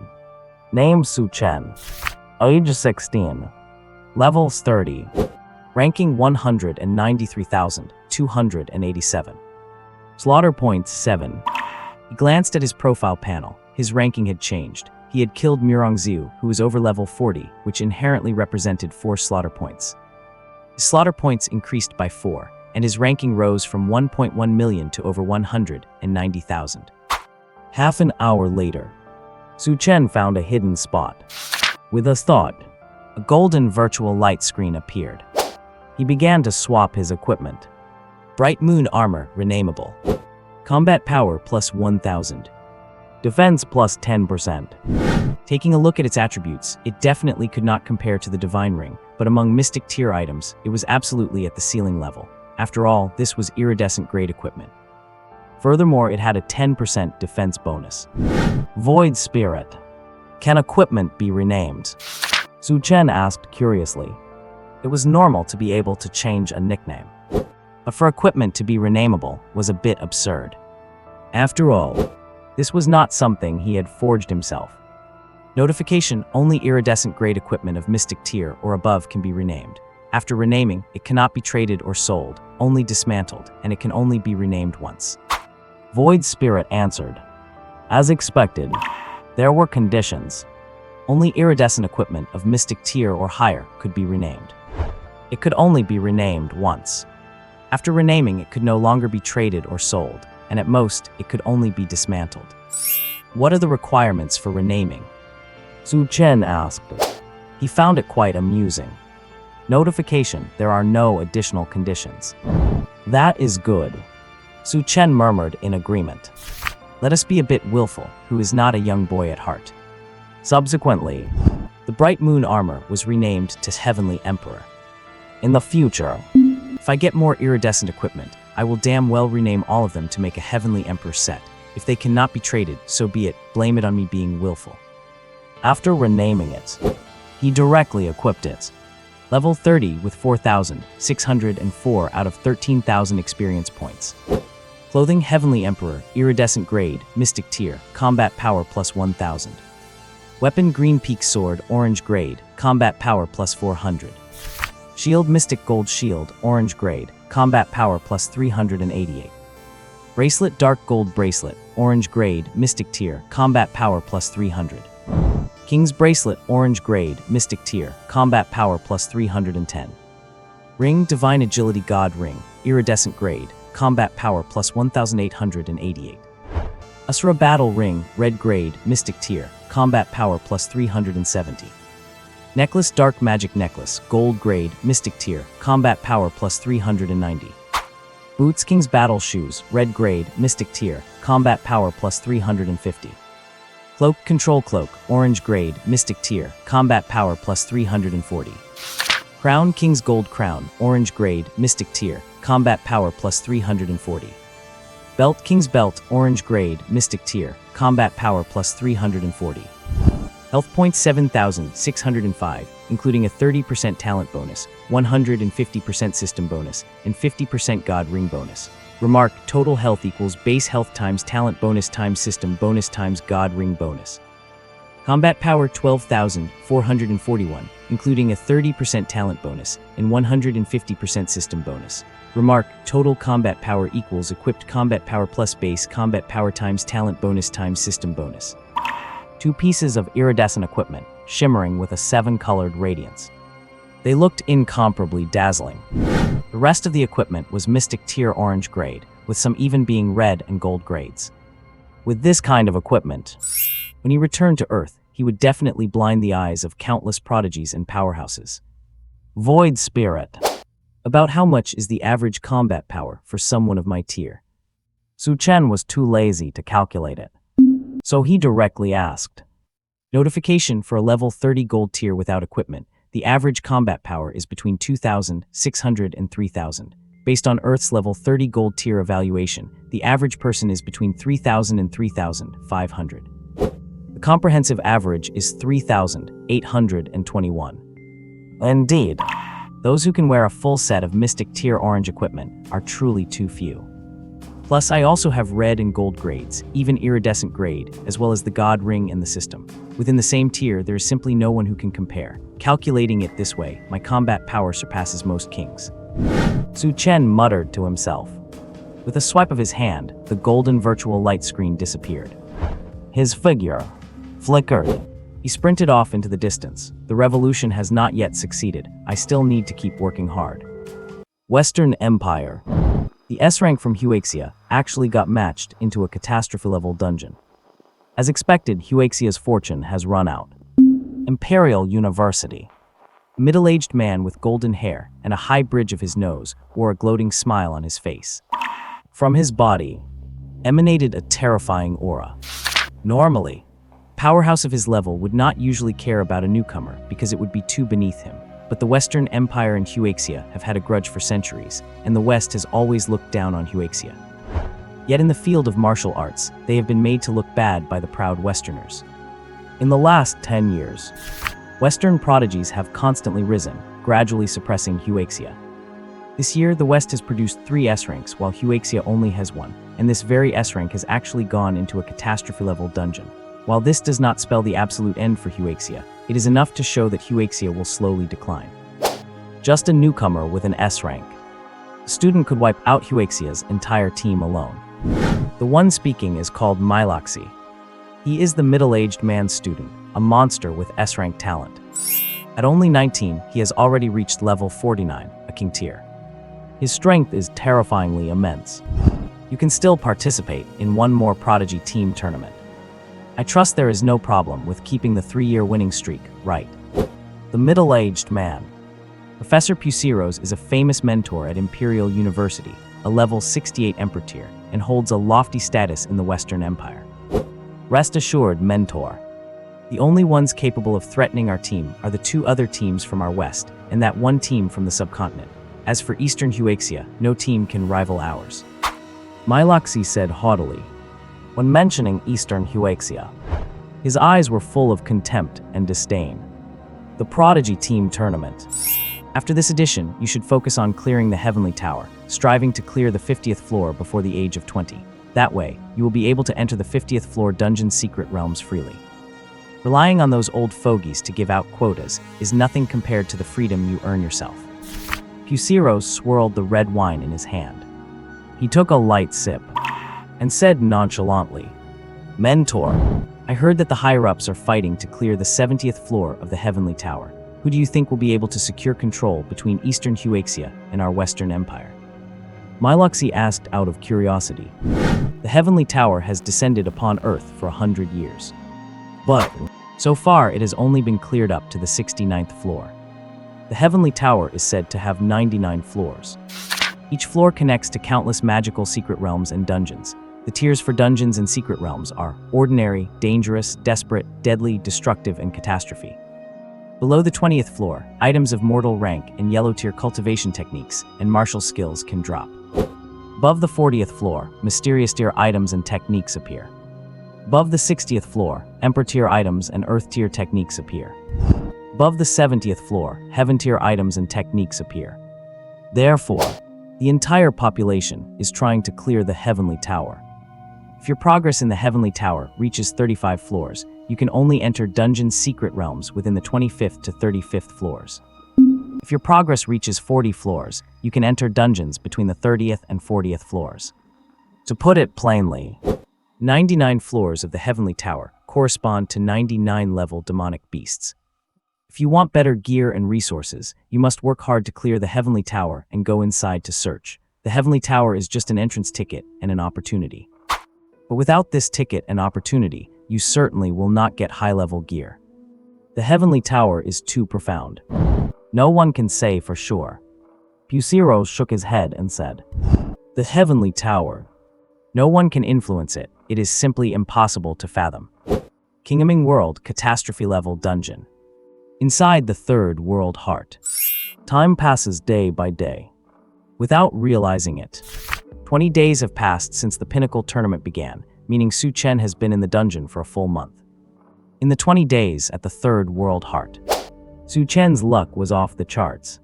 Name Su Chen. Age 16. Levels 30. Ranking 193,287. Slaughter points 7. He glanced at his profile panel. His ranking had changed. He had killed Murongziu, who was over level 40, which inherently represented 4 slaughter points. His slaughter points increased by 4, and his ranking rose from 1.1 million to over 190,000. Half an hour later, Su Chen found a hidden spot. With a thought, a golden virtual light screen appeared. He began to swap his equipment. Bright Moon Armor, renameable. Combat Power plus 1000. Defense plus 10%. Taking a look at its attributes, it definitely could not compare to the Divine Ring, but among Mystic tier items, it was absolutely at the ceiling level. After all, this was iridescent grade equipment. Furthermore, it had a 10% defense bonus. Void Spirit. Can equipment be renamed? Su Chen asked curiously. It was normal to be able to change a nickname, but for equipment to be renameable was a bit absurd. After all, this was not something he had forged himself. Notification: only iridescent grade equipment of Mystic tier or above can be renamed. After renaming, it cannot be traded or sold, only dismantled, and it can only be renamed once. Void Spirit answered. As expected, there were conditions. Only iridescent equipment of Mystic tier or higher could be renamed. It could only be renamed once. After renaming, it could no longer be traded or sold, and at most, it could only be dismantled. What are the requirements for renaming? Su Chen asked. He found it quite amusing. Notification: there are no additional conditions. That is good. Su Chen murmured in agreement. Let us be a bit willful, who is not a young boy at heart. Subsequently, the Bright Moon Armor was renamed to Heavenly Emperor. In the future, if I get more iridescent equipment, I will damn well rename all of them to make a Heavenly Emperor set. If they cannot be traded, so be it. Blame it on me being willful. After renaming it, he directly equipped it. Level 30 with 4,604 out of 13,000 experience points. Clothing: Heavenly Emperor, iridescent grade, Mystic tier, combat power plus 1000. Weapon: Green Peak Sword, orange grade, combat power plus 400. Shield: Mystic Gold Shield, orange grade, combat power plus 388. Bracelet: Dark Gold Bracelet, orange grade, Mystic tier, combat power plus 300. King's Bracelet, orange grade, Mystic tier, combat power plus 310. Ring: Divine Agility God Ring, iridescent grade, combat power plus 1888. Asura Battle Ring, red grade, Mystic tier, combat power plus 370. Necklace: Dark Magic Necklace, gold grade, Mystic tier, combat power plus 390. Boots: King's Battle Shoes, red grade, Mystic tier, combat power plus 350. Cloak: Control Cloak, orange grade, Mystic tier, combat power plus 340. Crown: King's Gold Crown, orange grade, Mystic tier, combat power plus 340. Belt: King's Belt, orange grade, Mystic tier, combat power plus 340. Health points 7,605, including a 30% talent bonus, 150% system bonus, and 50% God Ring bonus. Remark: total health equals base health times talent bonus times system bonus times God Ring bonus. Combat power 12,441, including a 30% talent bonus and 150% system bonus. Remark: total combat power equals equipped combat power plus base combat power times talent bonus times system bonus. 2 pieces of iridescent equipment, shimmering with a 7-colored radiance. They looked incomparably dazzling. The rest of the equipment was Mystic tier orange grade, with some even being red and gold grades. With this kind of equipment, when he returned to Earth, he would definitely blind the eyes of countless prodigies and powerhouses. Void Spirit. About how much is the average combat power for someone of my tier? Su Chen was too lazy to calculate it, so he directly asked. Notification: for a level 30 gold tier without equipment, the average combat power is between 2,600 and 3,000. Based on Earth's level 30 gold tier evaluation, the average person is between 3,000 and 3,500. The comprehensive average is 3,821. Indeed, those who can wear a full set of Mystic tier orange equipment are truly too few. Plus, I also have red and gold grades, even iridescent grade, as well as the God ring and the system. Within the same tier, there is simply no one who can compare. Calculating it this way, my combat power surpasses most kings. Su Chen muttered to himself. With a swipe of his hand, the golden virtual light screen disappeared. His figure flickered. He sprinted off into the distance. The revolution has not yet succeeded. I still need to keep working hard. Western Empire. The S-rank from Huaxia actually got matched into a catastrophe-level dungeon. As expected, Huaxia's fortune has run out. Imperial University. A middle-aged man with golden hair and a high bridge of his nose wore a gloating smile on his face. From his body emanated a terrifying aura. Normally, powerhouse of his level would not usually care about a newcomer because it would be too beneath him. But the Western Empire and Huaxia have had a grudge for centuries, and the West has always looked down on Huaxia. Yet in the field of martial arts, they have been made to look bad by the proud Westerners. In the last 10 years, Western prodigies have constantly risen, gradually suppressing Huaxia. This year, the West has produced 3 S-ranks, while Huaxia only has 1, and this very S-rank has actually gone into a catastrophe-level dungeon. While this does not spell the absolute end for Huaxia, it is enough to show that Huaxia will slowly decline. Just a newcomer with an S-rank. A student could wipe out Huaxia's entire team alone. The one speaking is called Myloxi. He is the middle-aged man student, a monster with S-rank talent. At only 19, he has already reached level 49, a king tier. His strength is terrifyingly immense. You can still participate in one more prodigy team tournament. I trust there is no problem with keeping the 3-year winning streak, right? The middle-aged man. Professor Pusiros is a famous mentor at Imperial University, a level 68 emperor tier, and holds a lofty status in the Western Empire. Rest assured, mentor. The only ones capable of threatening our team are the 2 other teams from our west, and that one team from the subcontinent. As for Eastern Huaxia, no team can rival ours. Myloxi said haughtily, when mentioning Eastern Huaxia. His eyes were full of contempt and disdain. The Prodigy Team Tournament. After this edition, you should focus on clearing the Heavenly Tower, striving to clear the 50th floor before the age of 20. That way, you will be able to enter the 50th floor dungeon secret realms freely. Relying on those old fogies to give out quotas is nothing compared to the freedom you earn yourself. Pusiros swirled the red wine in his hand. He took a light sip and said nonchalantly, Mentor, I heard that the higher-ups are fighting to clear the 70th floor of the Heavenly Tower. Who do you think will be able to secure control between Eastern Huaxia and our Western Empire? Myloxi asked out of curiosity. The Heavenly Tower has descended upon Earth for 100 years. But, so far it has only been cleared up to the 69th floor. The Heavenly Tower is said to have 99 floors. Each floor connects to countless magical secret realms and dungeons. The tiers for dungeons and secret realms are ordinary, dangerous, desperate, deadly, destructive, and catastrophe. Below the 20th floor, items of mortal rank and yellow tier cultivation techniques and martial skills can drop. Above the 40th floor, mysterious tier items and techniques appear. Above the 60th floor, emperor tier items and earth tier techniques appear. Above the 70th floor, heaven tier items and techniques appear. Therefore, the entire population is trying to clear the Heavenly Tower. If your progress in the Heavenly Tower reaches 35 floors, you can only enter dungeon secret realms within the 25th to 35th floors. If your progress reaches 40 floors, you can enter dungeons between the 30th and 40th floors. To put it plainly, 99 floors of the Heavenly Tower correspond to 99 level demonic beasts. If you want better gear and resources, you must work hard to clear the Heavenly Tower and go inside to search. The Heavenly Tower is just an entrance ticket and an opportunity. But without this ticket and opportunity, you certainly will not get high-level gear. The Heavenly Tower is too profound. No one can say for sure. Pusiros shook his head and said, The Heavenly Tower. No one can influence it. It is simply impossible to fathom. Kingdoming World Catastrophe Level Dungeon. Inside the Third World Heart. Time passes day by day. Without realizing it, 20 days have passed since the Pinnacle tournament began, meaning Su Chen has been in the dungeon for a full month. In the 20 days at the Third World Heart, Su Chen's luck was off the charts.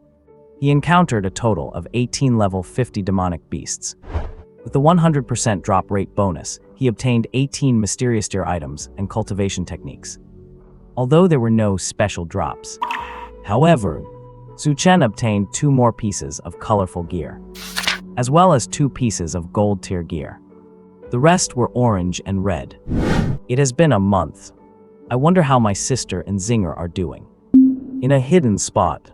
He encountered a total of 18 level 50 demonic beasts. With the 100% drop rate bonus, he obtained 18 mysterious tier items and cultivation techniques, although there were no special drops. However, Su Chen obtained 2 more pieces of colorful gear, as well as 2 pieces of gold tier gear. The rest were orange and red. It has been a month. I wonder how my sister and Zinger are doing. In a hidden spot,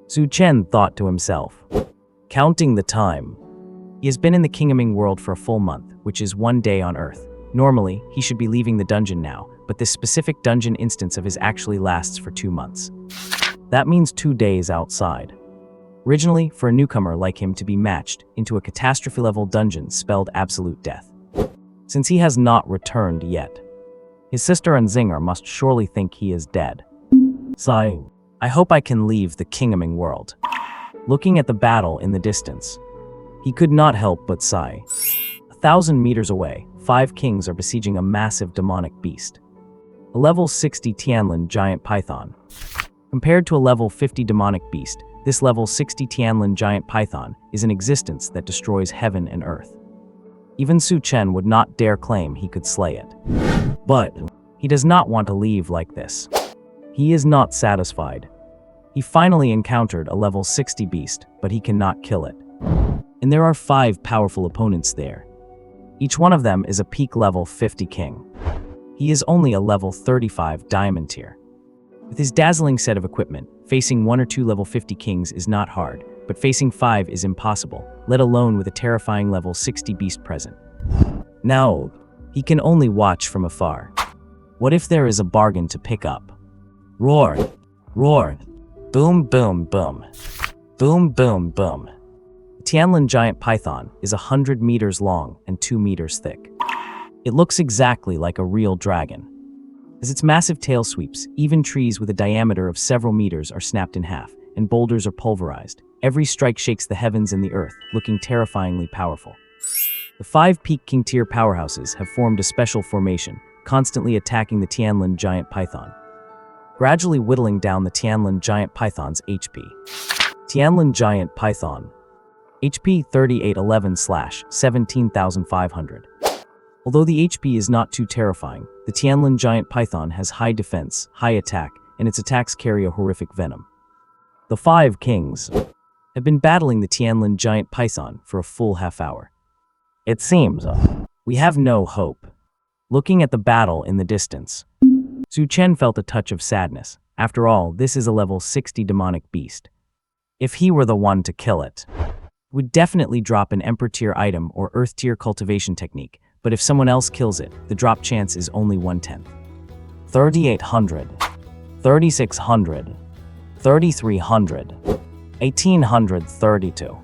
Su Chen thought to himself, counting the time. He has been in the Kingaming world for a full month, which is 1 day on Earth. Normally, he should be leaving the dungeon now, but this specific dungeon instance of his actually lasts for 2 months. That means 2 days outside. Originally, for a newcomer like him to be matched into a catastrophe-level dungeon spelled absolute death. Since he has not returned yet, his sister and Zinger must surely think he is dead. Sigh, I hope I can leave the Kingaming world. Looking at the battle in the distance, he could not help but sigh. 1,000 meters away, 5 kings are besieging a massive demonic beast. A level 60 Tianlin giant python. Compared to a level 50 demonic beast, this level 60 Tianlin giant python is an existence that destroys heaven and earth. Even Su Chen would not dare claim he could slay it. But he does not want to leave like this. He is not satisfied. He finally encountered a level 60 beast, but he cannot kill it. And there are 5 powerful opponents there. Each one of them is a peak level 50 king. He is only a level 35 diamond tier. With his dazzling set of equipment, facing 1 or 2 level 50 kings is not hard, but facing 5 is impossible, let alone with a terrifying level 60 beast present. Now, he can only watch from afar. What if there is a bargain to pick up? Roar! Roar! Boom, boom, boom. Boom, boom, boom. The Tianlin giant python is 100 meters long and 2 meters thick. It looks exactly like a real dragon. As its massive tail sweeps, even trees with a diameter of several meters are snapped in half, and boulders are pulverized. Every strike shakes the heavens and the earth, looking terrifyingly powerful. The 5 peak king tier powerhouses have formed a special formation, constantly attacking the Tianlin giant python, gradually whittling down the Tianlin giant python's HP. Tianlin giant python. HP 3811/17,500. Although the HP is not too terrifying, the Tianlin giant python has high defense, high attack, and its attacks carry a horrific venom. The 5 kings have been battling the Tianlin giant python for a full half hour. It seems we have no hope. Looking at the battle in the distance, Su Chen felt a touch of sadness. After all, this is a level 60 demonic beast. If he were the one to kill it, would definitely drop an Emperor tier item or Earth tier cultivation technique, but if someone else kills it, the drop chance is only 1/10. 3,800, 3,600, 3,300, 1,832,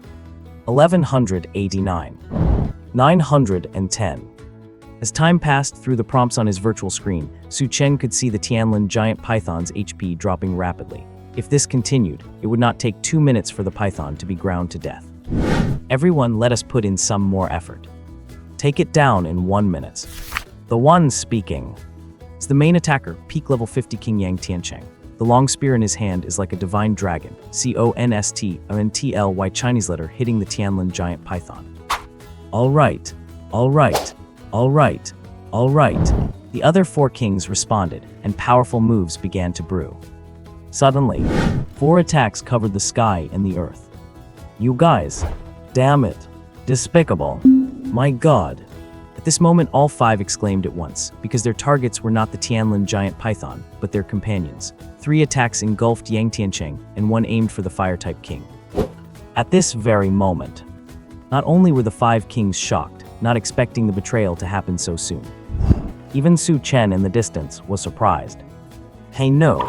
1,189, 910. As time passed through the prompts on his virtual screen, Su Chen could see the Tianlin giant python's HP dropping rapidly. If this continued, it would not take 2 minutes for the python to be ground to death. Everyone, let us put in some more effort. Take it down in 1 minute. The one speaking is the main attacker, peak level 50 King Yang Tiancheng. The long spear in his hand is like a divine dragon, CONSTONTLY Chinese letter hitting the Tianlin giant python. All right, all right, all right, all right. The other 4 kings responded, and powerful moves began to brew. Suddenly, 4 attacks covered the sky and the earth. You guys, damn it, despicable. My God. At this moment, all 5 exclaimed at once, because their targets were not the Tianlin giant python, but their companions. 3 attacks engulfed Yang Tiancheng, and 1 aimed for the fire-type king. At this very moment, not only were the 5 kings shocked, not expecting the betrayal to happen so soon, even Su Chen in the distance was surprised. Hey no.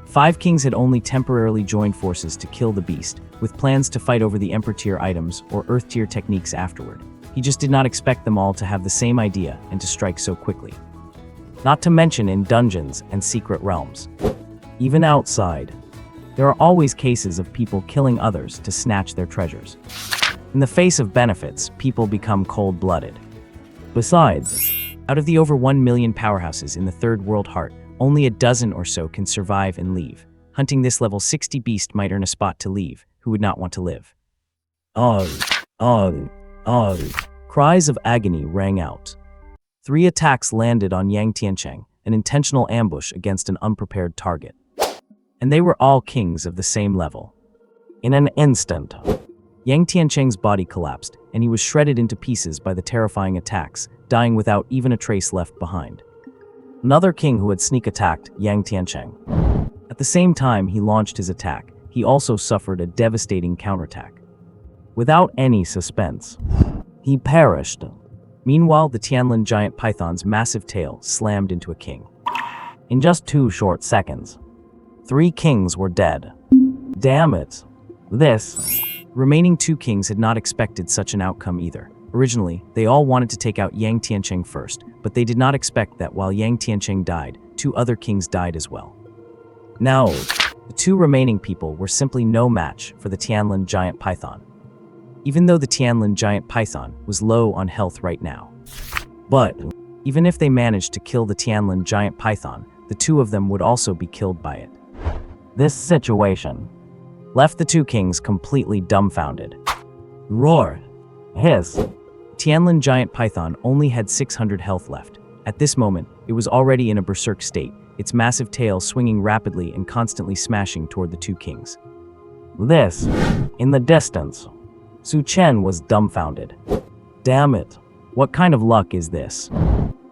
5 kings had only temporarily joined forces to kill the beast, with plans to fight over the Emperor tier items or Earth tier techniques afterward. He just did not expect them all to have the same idea and to strike so quickly. Not to mention in dungeons and secret realms. Even outside, there are always cases of people killing others to snatch their treasures. In the face of benefits, people become cold-blooded. Besides, out of the over 1 million powerhouses in the Third World Heart, only a dozen or so can survive and leave. Hunting this level 60 beast might earn a spot to leave, who would not want to live. Cries of agony rang out. 3 attacks landed on Yang Tiancheng, an intentional ambush against an unprepared target. And they were all kings of the same level. In an instant, Yang Tiancheng's body collapsed, and he was shredded into pieces by the terrifying attacks, dying without even a trace left behind. Another king who had sneak attacked Yang Tiancheng. At the same time he launched his attack, he also suffered a devastating counterattack. Without any suspense, he perished. Meanwhile, the Tianlin giant python's massive tail slammed into a king. In just 2 short seconds, 3 kings were dead. Damn it. Remaining 2 kings had not expected such an outcome either. Originally, they all wanted to take out Yang Tiancheng first, but they did not expect that while Yang Tiancheng died, 2 other kings died as well. Now, the 2 remaining people were simply no match for the Tianlin giant python. Even though the Tianlin giant python was low on health right now. But even if they managed to kill the Tianlin giant python, the 2 of them would also be killed by it. This situation left the 2 kings completely dumbfounded. Roar! Hiss! Tianlin giant python only had 600 health left. At this moment, it was already in a berserk state, its massive tail swinging rapidly and constantly smashing toward the 2 kings. In the distance, Su Chen was dumbfounded. Damn it, what kind of luck is this?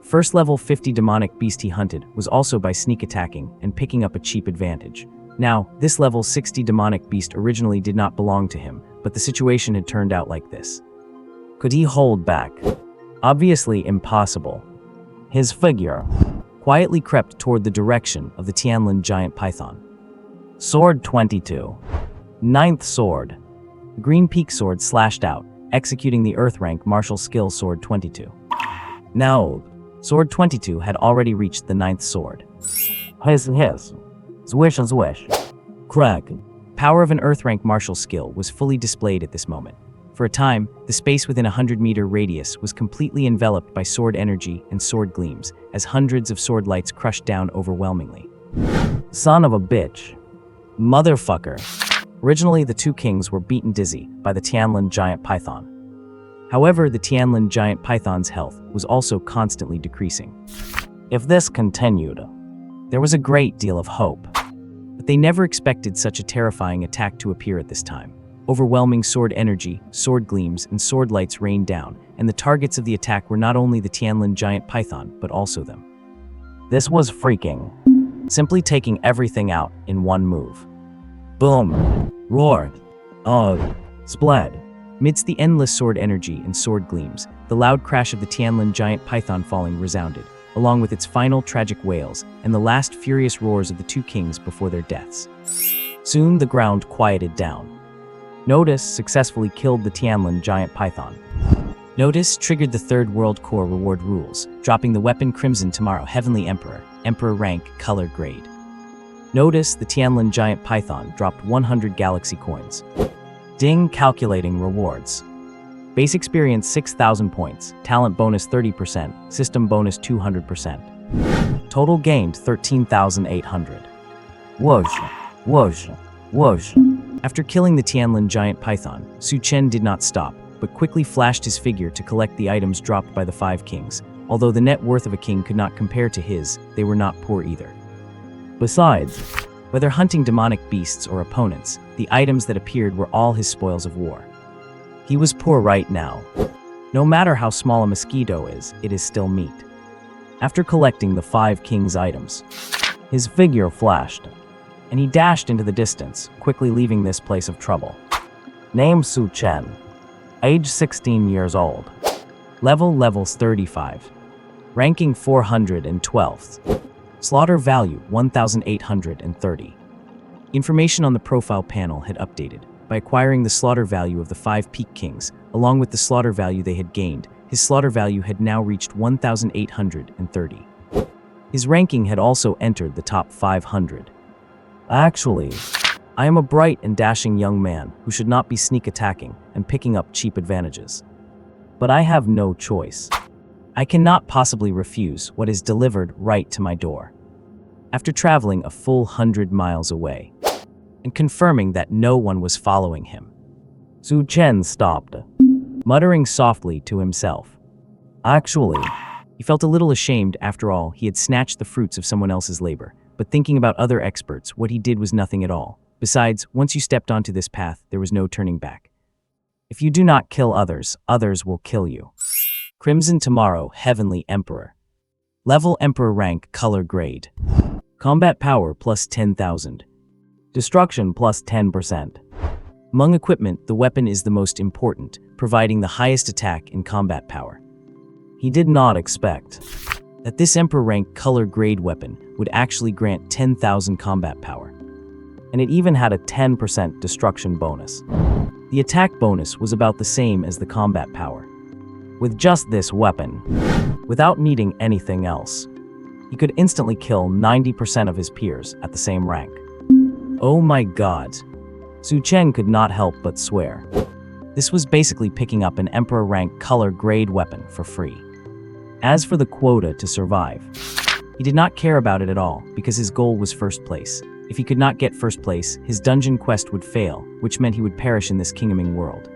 First level 50 demonic beast he hunted was also by sneak attacking and picking up a cheap advantage. Now, this level 60 demonic beast originally did not belong to him, but the situation had turned out like this. Could he hold back? Obviously impossible. His figure quietly crept toward the direction of the Tianlin giant python. Sword 22. 9th sword. The green peak sword slashed out, executing the earth rank martial skill sword 22. Now, sword 22 had already reached the 9th sword. Hiss. Swish. Crack. Power of an earth rank martial skill was fully displayed at this moment. For a time, the space within a 100-meter radius was completely enveloped by sword energy and sword gleams, as hundreds of sword lights crushed down overwhelmingly. Son of a bitch. Motherfucker. Originally, the 2 kings were beaten dizzy by the Tianlin giant python. However, the Tianlin giant python's health was also constantly decreasing. If this continued, there was a great deal of hope. But they never expected such a terrifying attack to appear at this time. Overwhelming sword energy, sword gleams, and sword lights rained down, and the targets of the attack were not only the Tianlin giant python, but also them. This was freaking. Simply taking everything out in one move. Boom. Roared. Splat. Midst the endless sword energy and sword gleams, the loud crash of the Tianlin giant python falling resounded, along with its final tragic wails and the last furious roars of the 2 kings before their deaths. Soon the ground quieted down. Notice successfully killed the Tianlin giant python. Notice triggered the 3rd World Core reward rules, dropping the weapon Crimson Tomorrow Heavenly Emperor, Emperor rank, color grade. Notice the Tianlin giant python dropped 100 galaxy coins. Ding, calculating rewards. Base experience 6,000 points, talent bonus 30%, system bonus 200%. Total gained 13,800. Whoosh. After killing the Tianlin giant python, Su Chen did not stop, but quickly flashed his figure to collect the items dropped by the 5 kings. Although the net worth of a king could not compare to his, they were not poor either. Besides, whether hunting demonic beasts or opponents, the items that appeared were all his spoils of war. He was poor right now. No matter how small a mosquito is, it is still meat. After collecting the 5 kings' items, his figure flashed, and he dashed into the distance, quickly leaving this place of trouble. Name Su Chen. Age 16 years old. Levels 35. Ranking 412th. Slaughter value 1,830. Information on the profile panel had updated. By acquiring the slaughter value of the 5 peak kings, along with the slaughter value they had gained, his slaughter value had now reached 1,830. His ranking had also entered the top 500. Actually, I am a bright and dashing young man who should not be sneak attacking and picking up cheap advantages. But I have no choice. I cannot possibly refuse what is delivered right to my door. After traveling a full 100 miles away, and confirming that no one was following him, Su Chen stopped. muttering softly to himself. Actually, he felt a little ashamed. After all, he had snatched the fruits of someone else's labor. But thinking about other experts, what he did was nothing at all. Besides, once you stepped onto this path, there was no turning back. If you do not kill others, others will kill you. Crimson Tomorrow, Heavenly Emperor. Level Emperor rank, color grade. Combat power plus 10,000. Destruction plus 10%. Among equipment, the weapon is the most important, providing the highest attack and combat power. He did not expect that this Emperor rank color grade weapon would actually grant 10,000 combat power. And it even had a 10% destruction bonus. The attack bonus was about the same as the combat power. With just this weapon, without needing anything else, he could instantly kill 90% of his peers at the same rank. Oh my god. Su Chen could not help but swear. This was basically picking up an Emperor rank color grade weapon for free. As for the quota to survive, he did not care about it at all because his goal was first place. If he could not get first place, his dungeon quest would fail, which meant he would perish in this kingdoming world.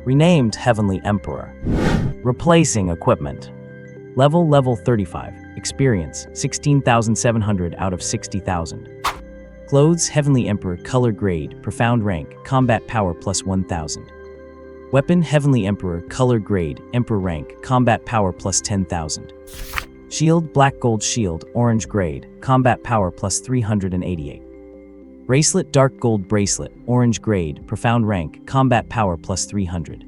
Renamed Heavenly Emperor. Replacing equipment. Level 35. Experience 16,700 out of 60,000. Clothes Heavenly Emperor color grade, profound rank, combat power plus 1,000. Weapon Heavenly Emperor color grade, Emperor rank, combat power plus 10,000. Shield Black Gold Shield, orange grade, combat power plus 388. Bracelet Dark Gold Bracelet, orange grade, profound rank, combat power plus 300.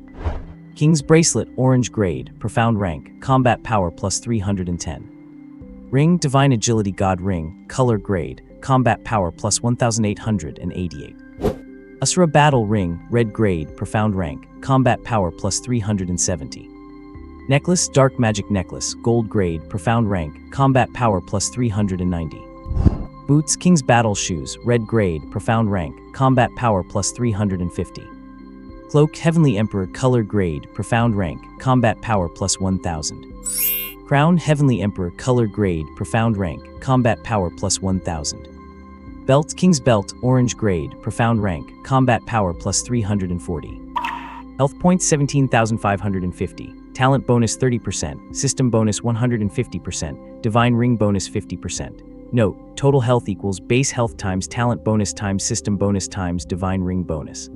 King's Bracelet, orange grade, profound rank, combat power plus 310. Ring Divine Agility God Ring, color grade, combat power plus 1,888. Asura Battle Ring, red grade, profound rank, combat power plus 370. Necklace Dark Magic Necklace, gold grade, profound rank, combat power plus 390. Boots King's Battle Shoes, red grade, profound rank, combat power plus 350. Cloak Heavenly Emperor color grade, profound rank, combat power plus 1,000. Crown Heavenly Emperor color grade, profound rank, combat power plus 1,000. Belt King's Belt, orange grade, profound rank, combat power plus 340. Health points 17,550. Talent bonus 30%, system bonus 150%, divine ring bonus 50%. Note, total health equals base health times talent bonus times system bonus times divine ring bonus.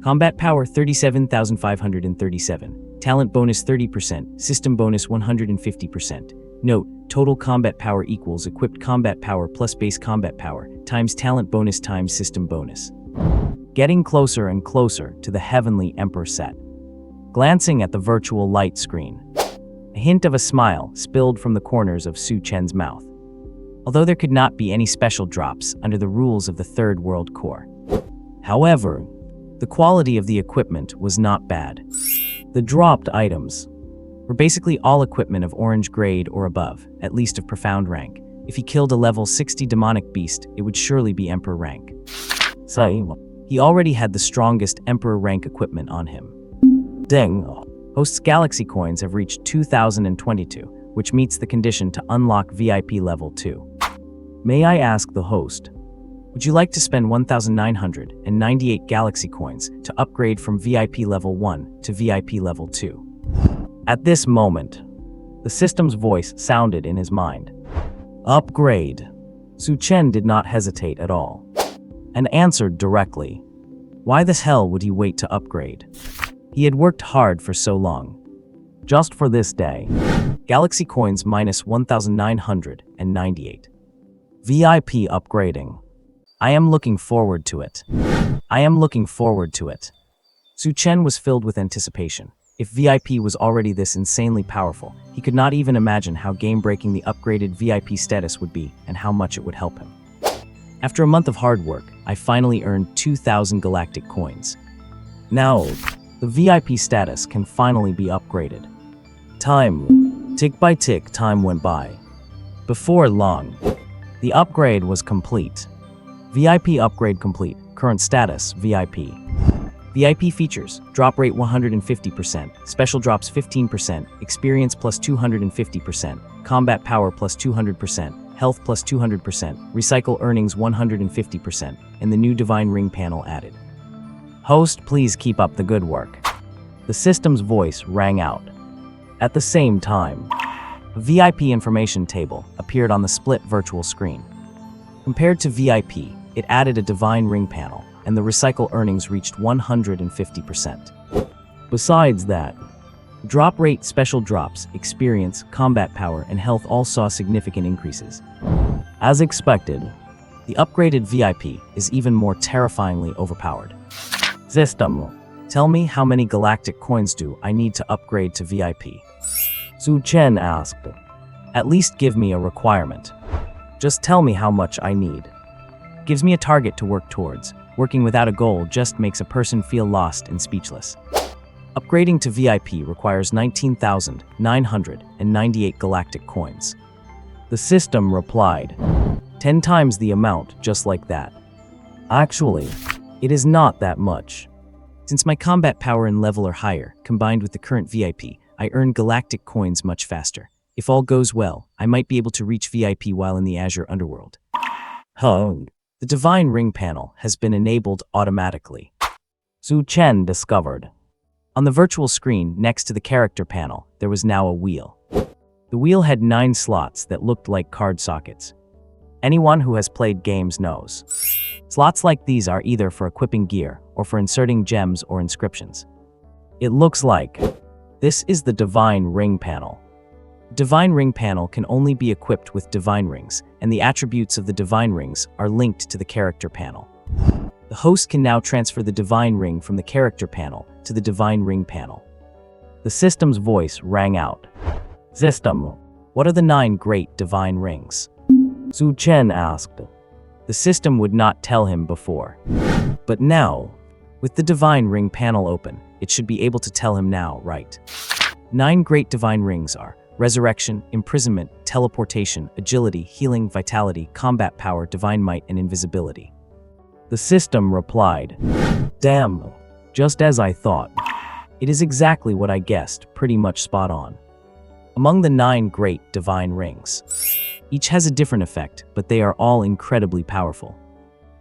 Combat power 37,537. Talent bonus 30%, system bonus 150%. Note, total combat power equals equipped combat power plus base combat power times talent bonus times system bonus. Getting closer and closer to the Heavenly Emperor set. Glancing at the virtual light screen, a hint of a smile spilled from the corners of Su Chen's mouth. Although there could not be any special drops under the rules of the Third World Core. However, the quality of the equipment was not bad. The dropped items were basically all equipment of orange grade or above, at least of profound rank. If he killed a level 60 demonic beast, it would surely be Emperor rank. So, he already had the strongest Emperor rank equipment on him. Ding! Host's Galaxy coins have reached 2,022, which meets the condition to unlock VIP level 2. May I ask the host, would you like to spend 1,998 Galaxy coins to upgrade from VIP level 1 to VIP level 2? At this moment, the system's voice sounded in his mind. Upgrade. Su Chen did not hesitate at all, and answered directly. Why the hell would he wait to upgrade? He had worked hard for so long. Just for this day. Galaxy coins minus 1,998. VIP upgrading. I am looking forward to it. I am looking forward to it. Su Chen was filled with anticipation. If VIP was already this insanely powerful, he could not even imagine how game-breaking the upgraded VIP status would be and how much it would help him. After a month of hard work, I finally earned 2,000 galactic coins. Now, the VIP status can finally be upgraded. Tick by tick, time went by. Before long, the upgrade was complete. VIP upgrade complete. Current status, VIP. VIP features, drop rate 150%, special drops 15%, experience plus 250%, combat power plus 200%, health plus 200%, recycle earnings 150%, and the new divine ring panel added. Host, please keep up the good work. The system's voice rang out. At the same time, a VIP information table appeared on the split virtual screen. Compared to VIP, it added a divine ring panel, and the recycle earnings reached 150%. Besides that, drop rate, special drops, experience, combat power, and health all saw significant increases. As expected, the upgraded VIP is even more terrifyingly overpowered. System, tell me how many galactic coins do I need to upgrade to VIP? Su Chen asked. At least give me a requirement. Just tell me how much I need. Gives me a target to work towards. Working without a goal just makes a person feel lost and speechless. Upgrading to VIP requires 19,998 galactic coins. The system replied, 10 times the amount, just like that. Actually, it is not that much. Since my combat power and level are higher, combined with the current VIP, I earn galactic coins much faster. If all goes well, I might be able to reach VIP while in the Azure Underworld. The Divine Ring panel has been enabled automatically. Su Chen discovered. On the virtual screen next to the character panel, there was now a wheel. The wheel had 9 slots that looked like card sockets. Anyone who has played games knows. Slots like these are either for equipping gear or for inserting gems or inscriptions. It looks like this is the Divine Ring panel. Divine Ring panel can only be equipped with divine rings, and the attributes of the divine rings are linked to the character panel. The host can now transfer the divine ring from the character panel to the divine ring panel. The system's voice rang out. System, what are the 9 great divine rings? Su Chen asked. The system would not tell him before. But now, with the divine ring panel open, it should be able to tell him now, right? 9 great divine rings are resurrection, imprisonment, teleportation, agility, healing, vitality, combat power, divine might, and invisibility. The system replied, damn, just as I thought. It is exactly what I guessed, pretty much spot on. Among the 9 great divine rings, each has a different effect, but they are all incredibly powerful.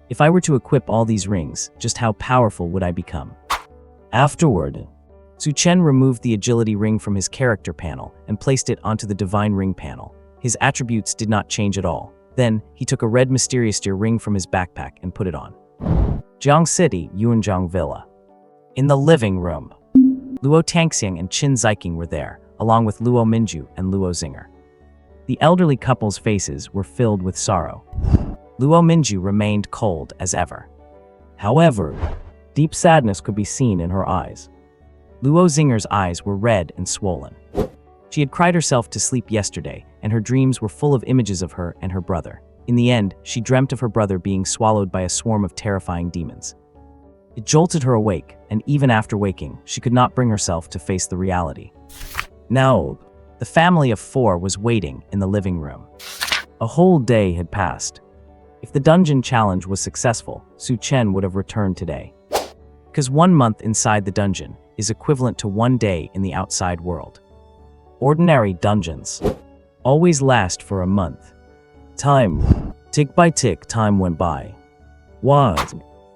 If I were to equip all these rings, just how powerful would I become? Afterward, Su Chen removed the agility ring from his character panel and placed it onto the divine ring panel. His attributes did not change at all. Then, he took a red mysterious deer ring from his backpack and put it on. Jiang City, Yuanzhang Villa. In the living room, Luo Tangxiang and Qin Ziking were there, along with Luo Minju and Luo Zinger. The elderly couple's faces were filled with sorrow. Luo Minju remained cold as ever. However, deep sadness could be seen in her eyes. Luo Zinger's eyes were red and swollen. She had cried herself to sleep yesterday, and her dreams were full of images of her and her brother. In the end, she dreamt of her brother being swallowed by a swarm of terrifying demons. It jolted her awake, and even after waking, she could not bring herself to face the reality. Now, the family of 4 was waiting in the living room. A whole day had passed. If the dungeon challenge was successful, Su Chen would have returned today. Because 1 month inside the dungeon is equivalent to 1 day in the outside world. Ordinary dungeons always last for a month. Time, tick by tick, time went by.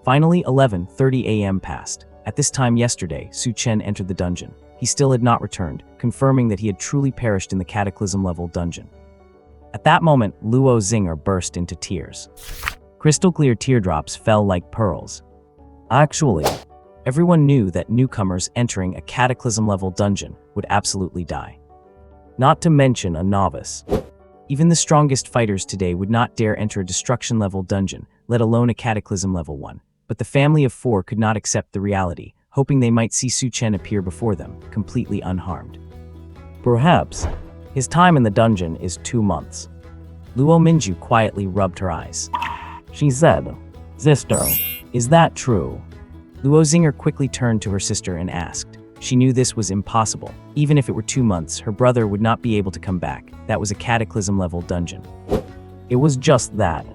Finally, 11:30 a.m. passed. At this time yesterday, Su Chen entered the dungeon. He still had not returned, confirming that he had truly perished in the Cataclysm-level dungeon. At that moment, Luo Zinger burst into tears. Crystal-clear teardrops fell like pearls. Actually, everyone knew that newcomers entering a Cataclysm-level dungeon would absolutely die. Not to mention a novice. Even the strongest fighters today would not dare enter a Destruction-level dungeon, let alone a Cataclysm-level one. But the family of 4 could not accept the reality, hoping they might see Su Chen appear before them, completely unharmed. Perhaps his time in the dungeon is 2 months. Luo Minju quietly rubbed her eyes. She said, "Sister, is that true?" Luo Zinger quickly turned to her sister and asked. She knew this was impossible. Even if it were 2 months, her brother would not be able to come back. That was a Cataclysm-level dungeon. It was just that.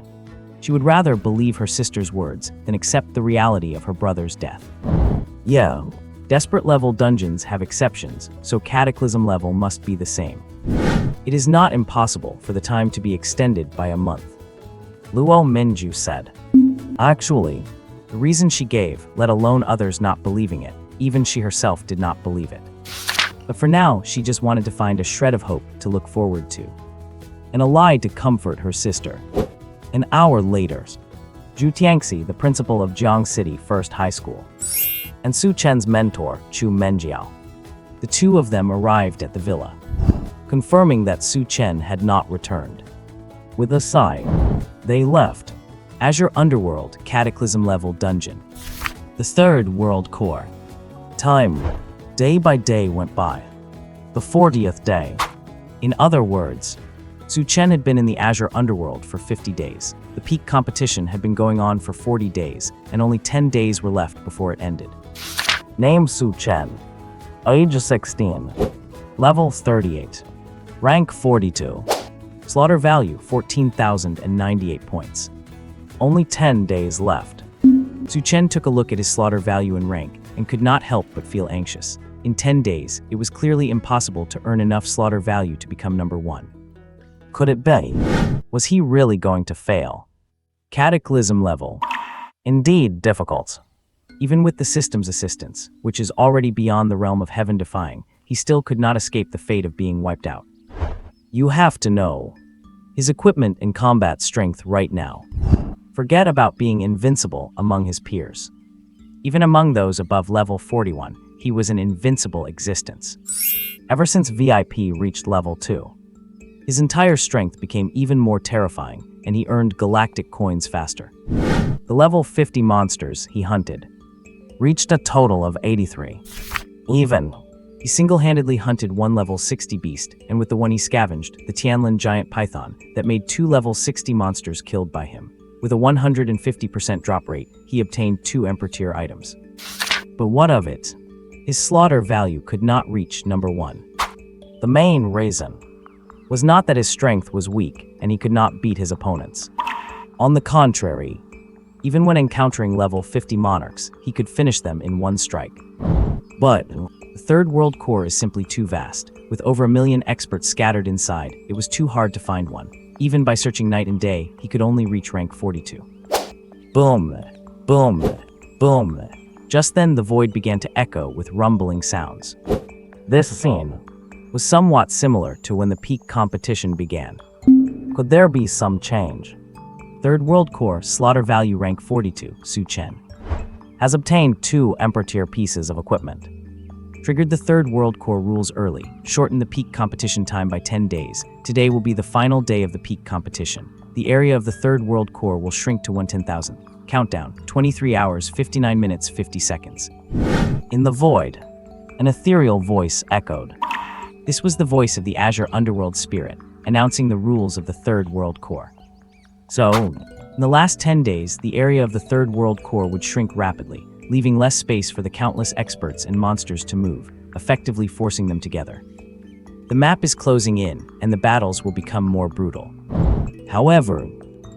She would rather believe her sister's words than accept the reality of her brother's death. Yeah, desperate-level dungeons have exceptions, so Cataclysm-level must be the same. It is not impossible for the time to be extended by a month. Luo Minju said. Actually, the reason she gave, let alone others not believing it, even she herself did not believe it. But for now, she just wanted to find a shred of hope to look forward to, and a lie to comfort her sister. An hour later, Zhu Tiangxi, the principal of Jiang City First High School, and Su Chen's mentor, Chu Menjiao, the two of them arrived at the villa, confirming that Su Chen had not returned. With a sigh, they left. Azure Underworld Cataclysm Level Dungeon. The Third World Core. Time. Day by day went by. The 40th day. In other words, Su Chen had been in the Azure Underworld for 50 days. The peak competition had been going on for 40 days, and only 10 days were left before it ended. Name Su Chen. Age 16. Level 38. Rank 42. Slaughter value 14,098 points. Only 10 days left. Su Chen took a look at his slaughter value and rank and could not help but feel anxious. In 10 days, it was clearly impossible to earn enough slaughter value to become number 1. Could it be? Was he really going to fail? Cataclysm level. Indeed difficult. Even with the system's assistance, which is already beyond the realm of heaven defying, he still could not escape the fate of being wiped out. You have to know his equipment and combat strength right now. Forget about being invincible among his peers. Even among those above level 41, he was an invincible existence. Ever since VIP reached level 2, his entire strength became even more terrifying, and he earned galactic coins faster. The level 50 monsters he hunted reached a total of 83. He single-handedly hunted one level 60 beast, and with the one he scavenged, the Tianlin giant python, that made 2 level 60 monsters killed by him. With a 150% drop rate, he obtained 2 Emperor tier items. But what of it? His slaughter value could not reach number 1. The main reason was not that his strength was weak and he could not beat his opponents. On the contrary, even when encountering level 50 monarchs, he could finish them in one strike. But the Third World Core is simply too vast. With over 1 million experts scattered inside, it was too hard to find one. Even by searching night and day, he could only reach rank 42. Boom, boom, boom. Just then the void began to echo with rumbling sounds. This scene was somewhat similar to when the peak competition began. Could there be some change? Third World Core, slaughter value rank 42, Su Chen, has obtained 2 Emperor tier pieces of equipment. Triggered the Third World Core rules early, shortened the peak competition time by 10 days. Today will be the final day of the peak competition. The area of the Third World Core will shrink to 110,000. Countdown, 23 hours, 59 minutes, 50 seconds. In the void, an ethereal voice echoed. This was the voice of the Azure Underworld Spirit, announcing the rules of the Third World Core. So, in the last 10 days, the area of the Third World Core would shrink rapidly, leaving less space for the countless experts and monsters to move, effectively forcing them together. The map is closing in, and the battles will become more brutal. However,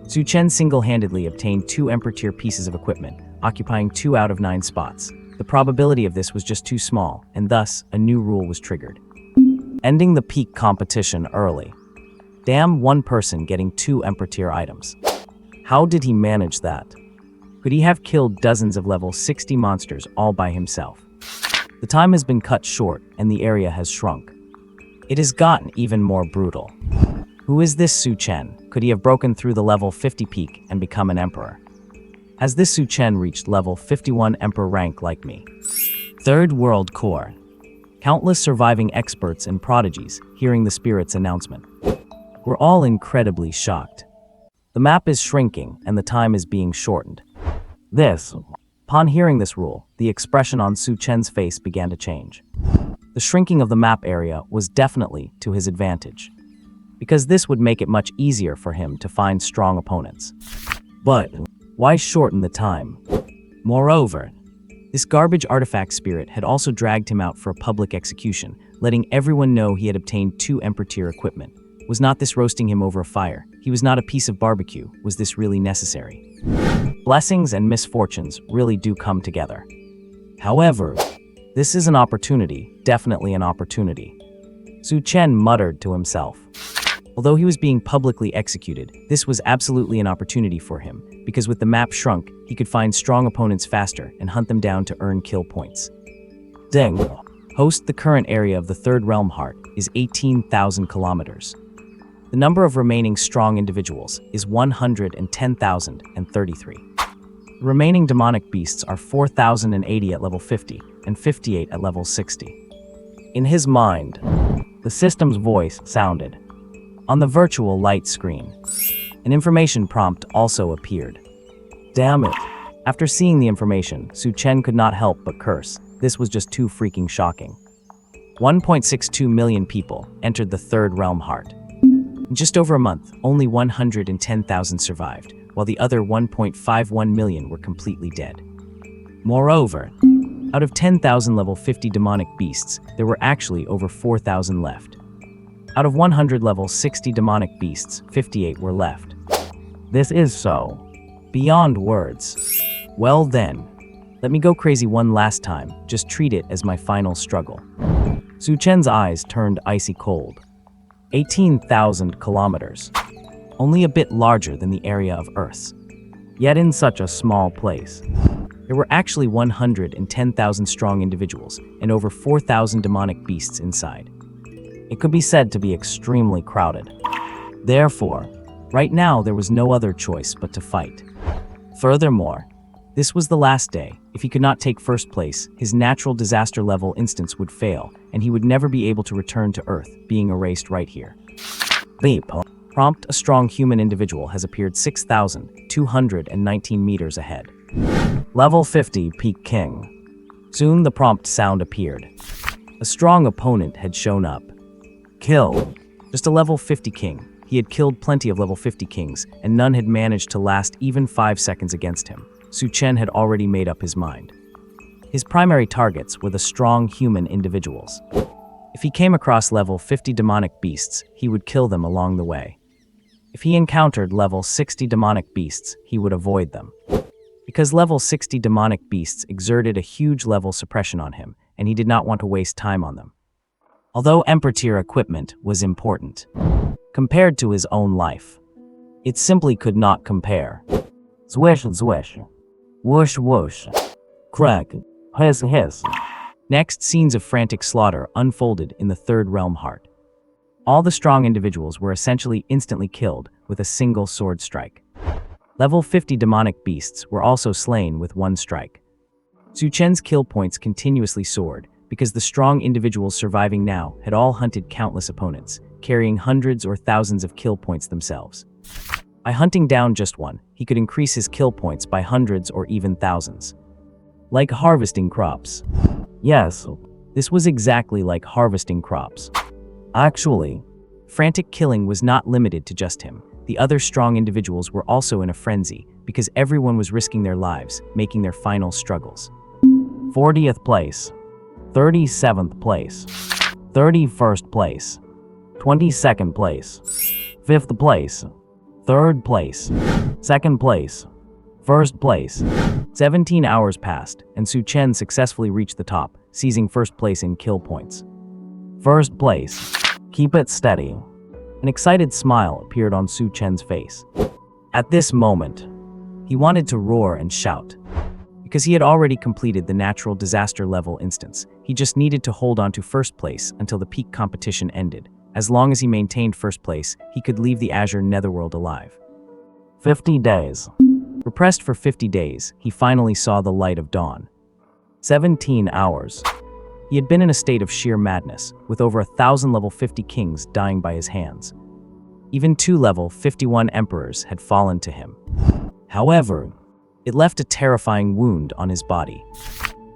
Su Chen single-handedly obtained 2 Emperor tier pieces of equipment, occupying 2 out of 9 spots. The probability of this was just too small, and thus, a new rule was triggered. Ending the peak competition early. Damn, one person getting 2 Emperor tier items. How did he manage that? Could he have killed dozens of level 60 monsters all by himself? The time has been cut short, and the area has shrunk. It has gotten even more brutal. Who is this Su Chen? Could he have broken through the level 50 peak and become an emperor? Has this Su Chen reached level 51 emperor rank like me? Third World Core. Countless surviving experts and prodigies, hearing the spirit's announcement, were all incredibly shocked. The map is shrinking and the time is being shortened. Upon hearing this rule, the expression on Su Chen's face began to change. The shrinking of the map area was definitely to his advantage, because this would make it much easier for him to find strong opponents. But why shorten the time? Moreover, this garbage artifact spirit had also dragged him out for a public execution, letting everyone know he had obtained 2 Emperor tier equipment. Was not this roasting him over a fire? He was not a piece of barbecue. Was this really necessary? Blessings and misfortunes really do come together. However, this is an opportunity, definitely an opportunity. Su Chen muttered to himself. Although he was being publicly executed, this was absolutely an opportunity for him, because with the map shrunk, he could find strong opponents faster and hunt them down to earn kill points. Deng. The current area of the Third Realm Heart is 18,000 kilometers. The number of remaining strong individuals is 110,033. The remaining demonic beasts are 4,080 at level 50 and 58 at level 60. In his mind, the system's voice sounded. On the virtual light screen, an information prompt also appeared. Damn it. After seeing the information, Su Chen could not help but curse. This was just too freaking shocking. 1.62 million people entered the Third Realm Heart. In just over a month, only 110,000 survived, while the other 1.51 million were completely dead. Moreover, out of 10,000 level 50 demonic beasts, there were actually over 4,000 left. Out of 100 level 60 demonic beasts, 58 were left. This is so beyond words. Well then, let me go crazy one last time, just treat it as my final struggle. Su Chen's eyes turned icy cold. 18,000 kilometers. Only a bit larger than the area of Earth's. Yet in such a small place. There were actually 110,000 strong individuals and over 4,000 demonic beasts inside. It could be said to be extremely crowded. Therefore, right now there was no other choice but to fight. Furthermore, this was the last day. If he could not take first place, his natural disaster level instance would fail, and he would never be able to return to Earth, being erased right here. Beep. Prompt: a strong human individual has appeared 6,219 meters ahead. Level 50 Peak King. Soon the prompt sound appeared. A strong opponent had shown up. Kill. Just a level 50 king. He had killed plenty of level 50 kings, and none had managed to last even 5 seconds against him. Su Chen had already made up his mind. His primary targets were the strong human individuals. If he came across level 50 demonic beasts, he would kill them along the way. If he encountered level 60 demonic beasts, he would avoid them. Because level 60 demonic beasts exerted a huge level suppression on him, and he did not want to waste time on them. Although Emperor tier equipment was important, compared to his own life, it simply could not compare. Swish, swish. Whoosh, whoosh. Crack. Hiss, hiss. Next, scenes of frantic slaughter unfolded in the Third Realm Heart. All the strong individuals were essentially instantly killed with a single sword strike. Level 50 demonic beasts were also slain with one strike. Su Chen's kill points continuously soared because the strong individuals surviving now had all hunted countless opponents, carrying hundreds or thousands of kill points themselves. By hunting down just one, he could increase his kill points by hundreds or even thousands. Like harvesting crops. Yes, this was exactly like harvesting crops. Actually, frantic killing was not limited to just him. The other strong individuals were also in a frenzy because everyone was risking their lives, making their final struggles. 40th place, 37th place, 31st place, 22nd place, 5th place, 3rd place, 2nd place, 1st place. 17 hours passed, and Su Chen successfully reached the top, seizing 1st place in kill points. 1st place. Keep it steady. An excited smile appeared on Su Chen's face. At this moment, he wanted to roar and shout. Because he had already completed the natural disaster level instance, he just needed to hold on to 1st place until the peak competition ended. As long as he maintained 1st place, he could leave the Azure Netherworld alive. 50 days. Repressed for 50 days, he finally saw the light of dawn. 17 hours. He had been in a state of sheer madness, with over 1,000 level 50 kings dying by his hands. Even 2 level 51 emperors had fallen to him. However, it left a terrifying wound on his body.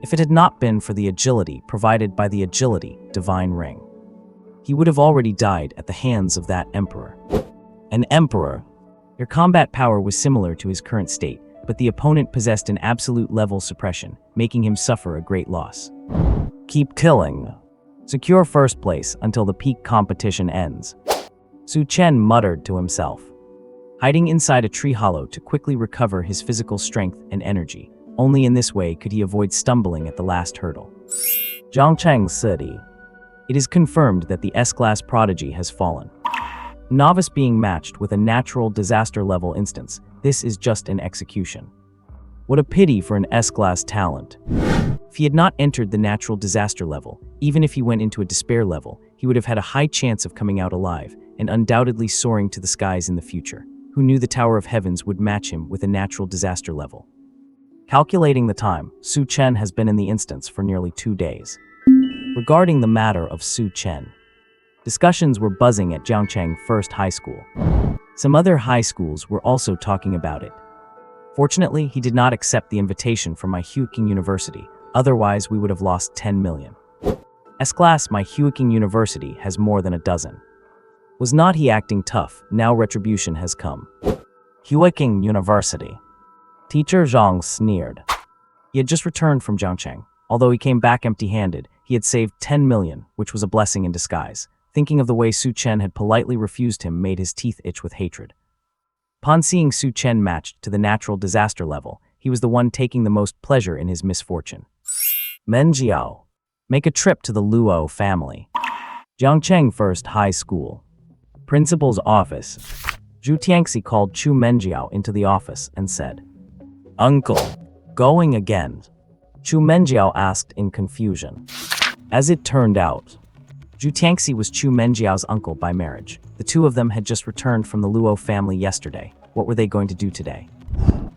If it had not been for the agility provided by the Agility Divine Ring, he would have already died at the hands of that emperor. An emperor. Their combat power was similar to his current state, but the opponent possessed an absolute level suppression, making him suffer a great loss. Keep killing. Secure 1st place until the peak competition ends. Su Chen muttered to himself, hiding inside a tree hollow to quickly recover his physical strength and energy. Only in this way could he avoid stumbling at the last hurdle. Zhongcheng City. It is confirmed that the S-Class prodigy has fallen. Novice being matched with a natural disaster level instance, this is just an execution. What a pity for an S-Class talent. If he had not entered the natural disaster level, even if he went into a despair level, he would have had a high chance of coming out alive and undoubtedly soaring to the skies in the future. Who knew the Tower of Heavens would match him with a natural disaster level? Calculating the time, Su Chen has been in the instance for nearly 2 days. Regarding the matter of Su Chen, discussions were buzzing at Jiangcheng First High School. Some other high schools were also talking about it. Fortunately, he did not accept the invitation from my Huiking University, otherwise we would have lost 10 million. S-class, my Huiking University has more than a dozen. Was not he acting tough? Now retribution has come. Huiking University. Teacher Zhang sneered. He had just returned from Jiangcheng. Although he came back empty-handed, he had saved 10 million, which was a blessing in disguise. Thinking of the way Su Chen had politely refused him made his teeth itch with hatred. Upon seeing Su Chen matched to the natural disaster level, he was the one taking the most pleasure in his misfortune. Menjiao. Make a trip to the Luo family. Jiangcheng First High School. Principal's office. Zhu Tiangxi called Chu Menjiao into the office and said, "Uncle, going again?" Chu Menjiao asked in confusion. As it turned out, Zhu Tiangxi was Chu Menjiao's uncle by marriage. The two of them had just returned from the Luo family yesterday. What were they going to do today?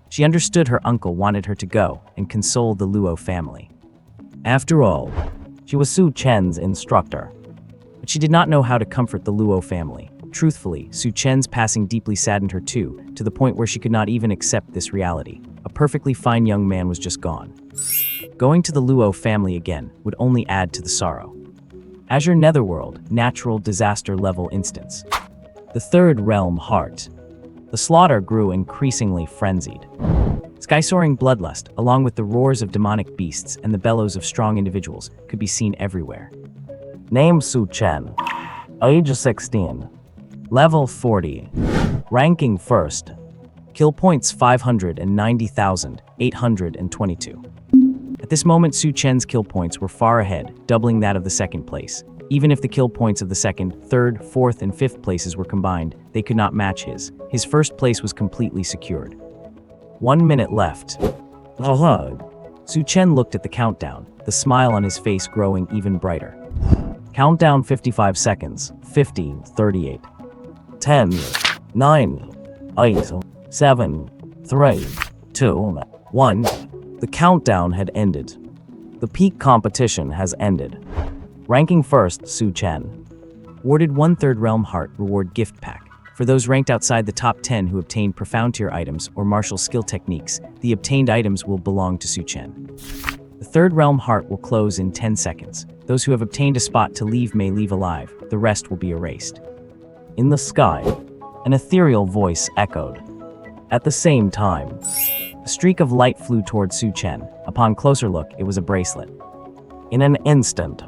She understood her uncle wanted her to go and console the Luo family. After all, she was Su Chen's instructor. But she did not know how to comfort the Luo family. Truthfully, Su Chen's passing deeply saddened her too, to the point where she could not even accept this reality. A perfectly fine young man was just gone. Going to the Luo family again would only add to the sorrow. Azure Netherworld, natural disaster level instance. The third realm heart. The slaughter grew increasingly frenzied. Sky-soaring bloodlust, along with the roars of demonic beasts and the bellows of strong individuals, could be seen everywhere. Name Su Chen. Age 16. Level 40. Ranking first. Kill points 590,822. At this moment, Su Chen's kill points were far ahead, doubling that of the second place. Even if the kill points of the second, third, fourth, and fifth places were combined, they could not match his. His first place was completely secured. 1 minute left. Su Chen looked at the countdown, the smile on his face growing even brighter. Countdown 55 seconds. 50, 38. 10, 9, 8, 7, 3, 2, 1. The countdown had ended. The peak competition has ended. Ranking first, Su Chen. Awarded 1/3 Realm Heart Reward Gift Pack. For those ranked outside the top 10 who obtained Profound Tier items or martial skill techniques, the obtained items will belong to Su Chen. The 3rd Realm Heart will close in 10 seconds. Those who have obtained a spot to leave may leave alive. The rest will be erased. In the sky, an ethereal voice echoed. At the same time, a streak of light flew toward Su Chen. Upon closer look, it was a bracelet. In an instant,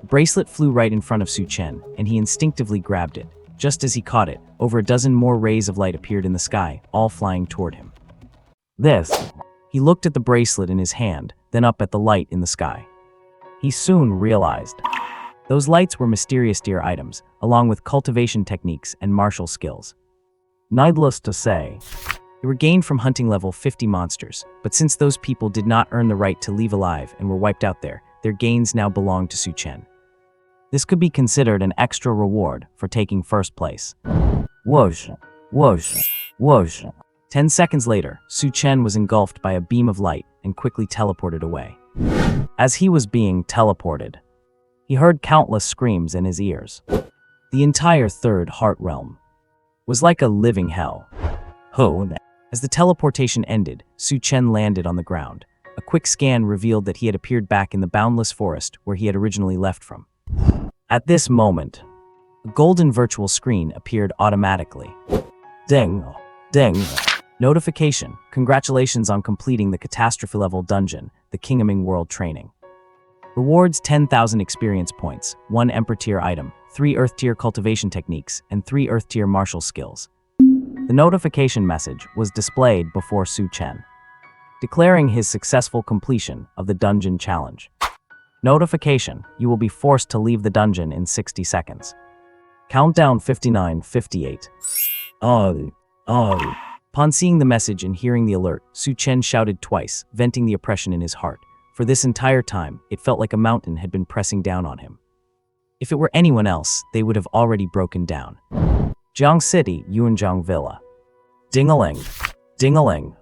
the bracelet flew right in front of Su Chen, and he instinctively grabbed it. Just as he caught it, over a dozen more rays of light appeared in the sky, all flying toward him. He looked at the bracelet in his hand, then up at the light in the sky. He soon realized. Those lights were mysterious tier items, along with cultivation techniques and martial skills. Needless to say, they were gained from hunting level 50 monsters, but since those people did not earn the right to leave alive and were wiped out there, their gains now belonged to Su Chen. This could be considered an extra reward for taking first place. Whoosh, whoosh, whoosh. 10 seconds later, Su Chen was engulfed by a beam of light and quickly teleported away. As he was being teleported, he heard countless screams in his ears. The entire 3rd Heart Realm was like a living hell. As the teleportation ended, Su Chen landed on the ground. A quick scan revealed that he had appeared back in the boundless forest where he had originally left from. At this moment, a golden virtual screen appeared automatically. Ding, ding. Notification: congratulations on completing the catastrophe level dungeon, the Kingaming World Training. Rewards: 10,000 experience points, 1 Emperor tier item, 3 Earth tier cultivation techniques, and 3 Earth tier martial skills. The notification message was displayed before Su Chen, declaring his successful completion of the dungeon challenge. Notification: you will be forced to leave the dungeon in 60 seconds. Countdown 59, 58. Upon seeing the message and hearing the alert, Su Chen shouted twice, venting the oppression in his heart. For this entire time, it felt like a mountain had been pressing down on him. If it were anyone else, they would have already broken down. Jiang City, Yuanzhong Villa. Ding-a-ling, ding-a-ling.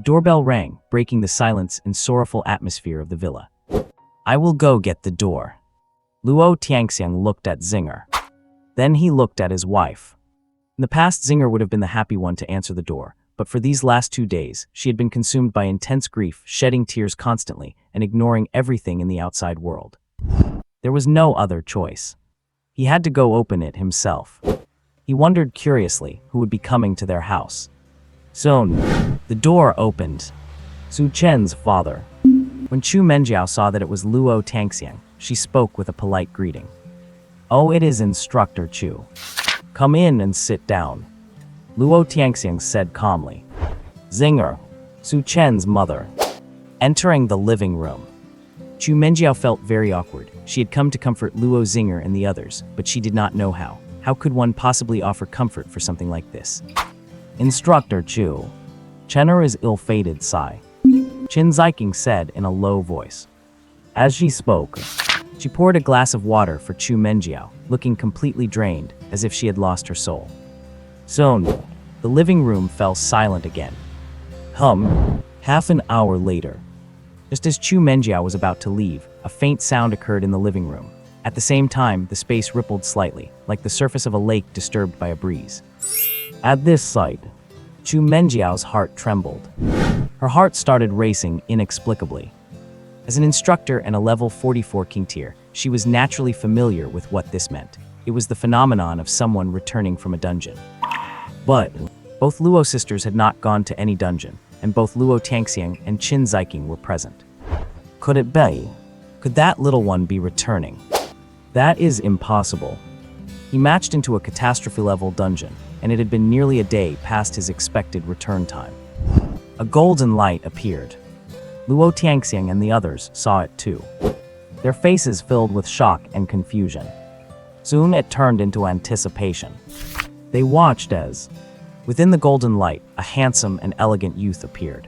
Doorbell rang, breaking the silence and sorrowful atmosphere of the villa. I will go get the door. Luo Tianxiang looked at Zinger. Then he looked at his wife. In the past, Zinger would have been the happy one to answer the door, but for these last 2 days, she had been consumed by intense grief, shedding tears constantly, and ignoring everything in the outside world. There was no other choice. He had to go open it himself. He wondered curiously who would be coming to their house. Soon, the door opened. Su Chen's father. When Chu Menjiao saw that it was Luo Tianxiang, she spoke with a polite greeting. Oh, it is Instructor Chu. Come in and sit down. Luo Tianxiang said calmly. Zinger, Su Chen's mother. Entering the living room. Chu Menjiao felt very awkward. She had come to comfort Luo Zinger and the others, but she did not know how. How could one possibly offer comfort for something like this? Instructor Chu. Chenner is ill-fated, sigh. Qin Ziking said in a low voice. As she spoke, she poured a glass of water for Chu Menjiao, looking completely drained, as if she had lost her soul. Soon, the living room fell silent again. Half an hour later. Just as Chu Menjiao was about to leave, a faint sound occurred in the living room. At the same time, the space rippled slightly, like the surface of a lake disturbed by a breeze. At this sight, Chu Menjiao's heart trembled. Her heart started racing inexplicably. As an instructor and a level 44 king tier, she was naturally familiar with what this meant. It was the phenomenon of someone returning from a dungeon. But both Luo sisters had not gone to any dungeon, and both Luo Tianxiang and Qin Ziking were present. Could it be? Could that little one be returning? That is impossible. He matched into a catastrophe-level dungeon, and it had been nearly a day past his expected return time. A golden light appeared. Luo Tianxiang and the others saw it too. Their faces filled with shock and confusion. Soon it turned into anticipation. They watched as, within the golden light, a handsome and elegant youth appeared.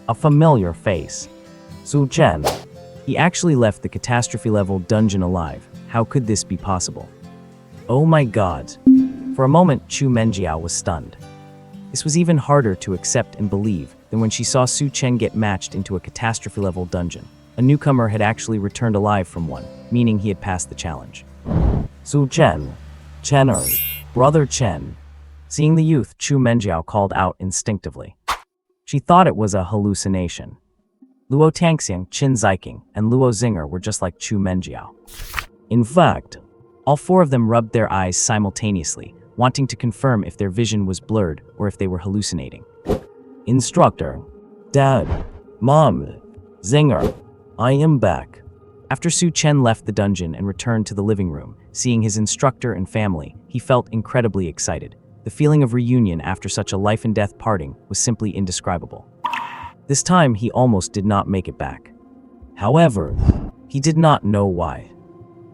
A familiar face. Su Chen. He actually left the catastrophe-level dungeon alive. How could this be possible? Oh my god. For a moment, Chu Menjiao was stunned. This was even harder to accept and believe than when she saw Su Chen get matched into a catastrophe-level dungeon. A newcomer had actually returned alive from one, meaning he had passed the challenge. Su Chen. Chenner. Brother Chen. Seeing the youth, Chu Menjiao called out instinctively. She thought it was a hallucination. Luo Tianxiang, Qin Ziking, and Luo Zinger were just like Chu Menjiao. In fact, all 4 of them rubbed their eyes simultaneously, wanting to confirm if their vision was blurred or if they were hallucinating. Instructor. Dad. Mom. Zinger. I am back. After Su Chen left the dungeon and returned to the living room, seeing his instructor and family, he felt incredibly excited. The feeling of reunion after such a life-and-death parting was simply indescribable. This time, he almost did not make it back. However, he did not know why.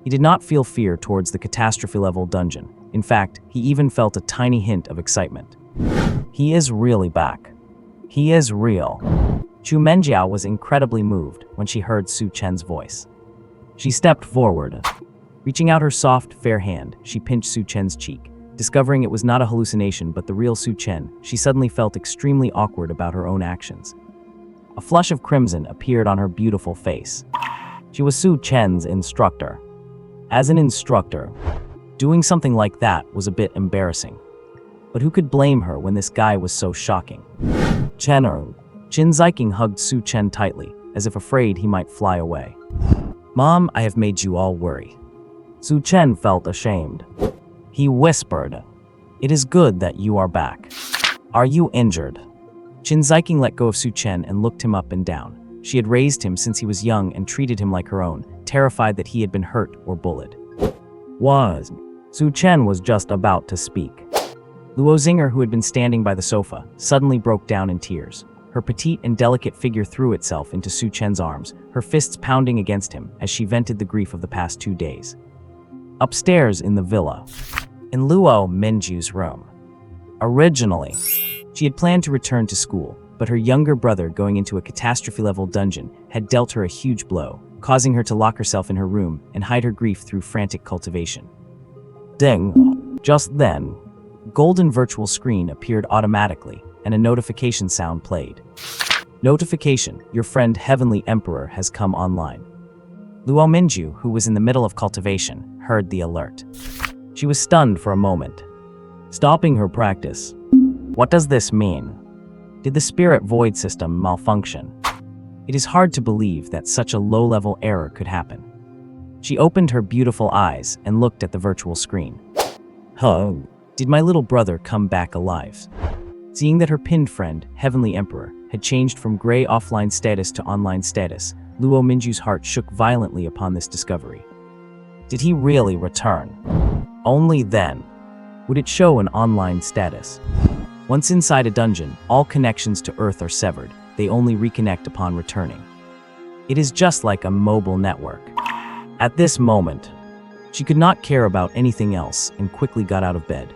He did not feel fear towards the catastrophe-level dungeon. In fact, he even felt a tiny hint of excitement. He is really back. He is real. Chu Menjiao was incredibly moved when she heard Su Chen's voice. She stepped forward. Reaching out her soft, fair hand, she pinched Su Chen's cheek. Discovering it was not a hallucination but the real Su Chen, she suddenly felt extremely awkward about her own actions. A flush of crimson appeared on her beautiful face. She was Su Chen's instructor. As an instructor, doing something like that was a bit embarrassing. But who could blame her when this guy was so shocking? Chenner. Qin Ziking hugged Su Chen tightly, as if afraid he might fly away. Mom, I have made you all worry. Su Chen felt ashamed. He whispered, It is good that you are back. Are you injured? Qin Ziking let go of Su Chen and looked him up and down. She had raised him since he was young and treated him like her own, terrified that he had been hurt or bullied. Su Chen was just about to speak. Luo Zinger, who had been standing by the sofa, suddenly broke down in tears. Her petite and delicate figure threw itself into Su Chen's arms, her fists pounding against him as she vented the grief of the past 2 days. Upstairs in the villa, in Luo Minju's room. Originally, she had planned to return to school, but her younger brother going into a catastrophe-level dungeon had dealt her a huge blow, causing her to lock herself in her room and hide her grief through frantic cultivation. Ding! Just then, golden virtual screen appeared automatically, and a notification sound played. Notification: your friend Heavenly Emperor has come online. Luo Minju, who was in the middle of cultivation, heard the alert. She was stunned for a moment, stopping her practice. What does this mean? Did the spirit void system malfunction? It is hard to believe that such a low-level error could happen. She opened her beautiful eyes and looked at the virtual screen. Huh? Did my little brother come back alive? Seeing that her pinned friend, Heavenly Emperor, had changed from gray offline status to online status, Luo Minju's heart shook violently upon this discovery. Did he really return? Only then would it show an online status. Once inside a dungeon, all connections to Earth are severed. They only reconnect upon returning. It is just like a mobile network. At this moment, she could not care about anything else and quickly got out of bed.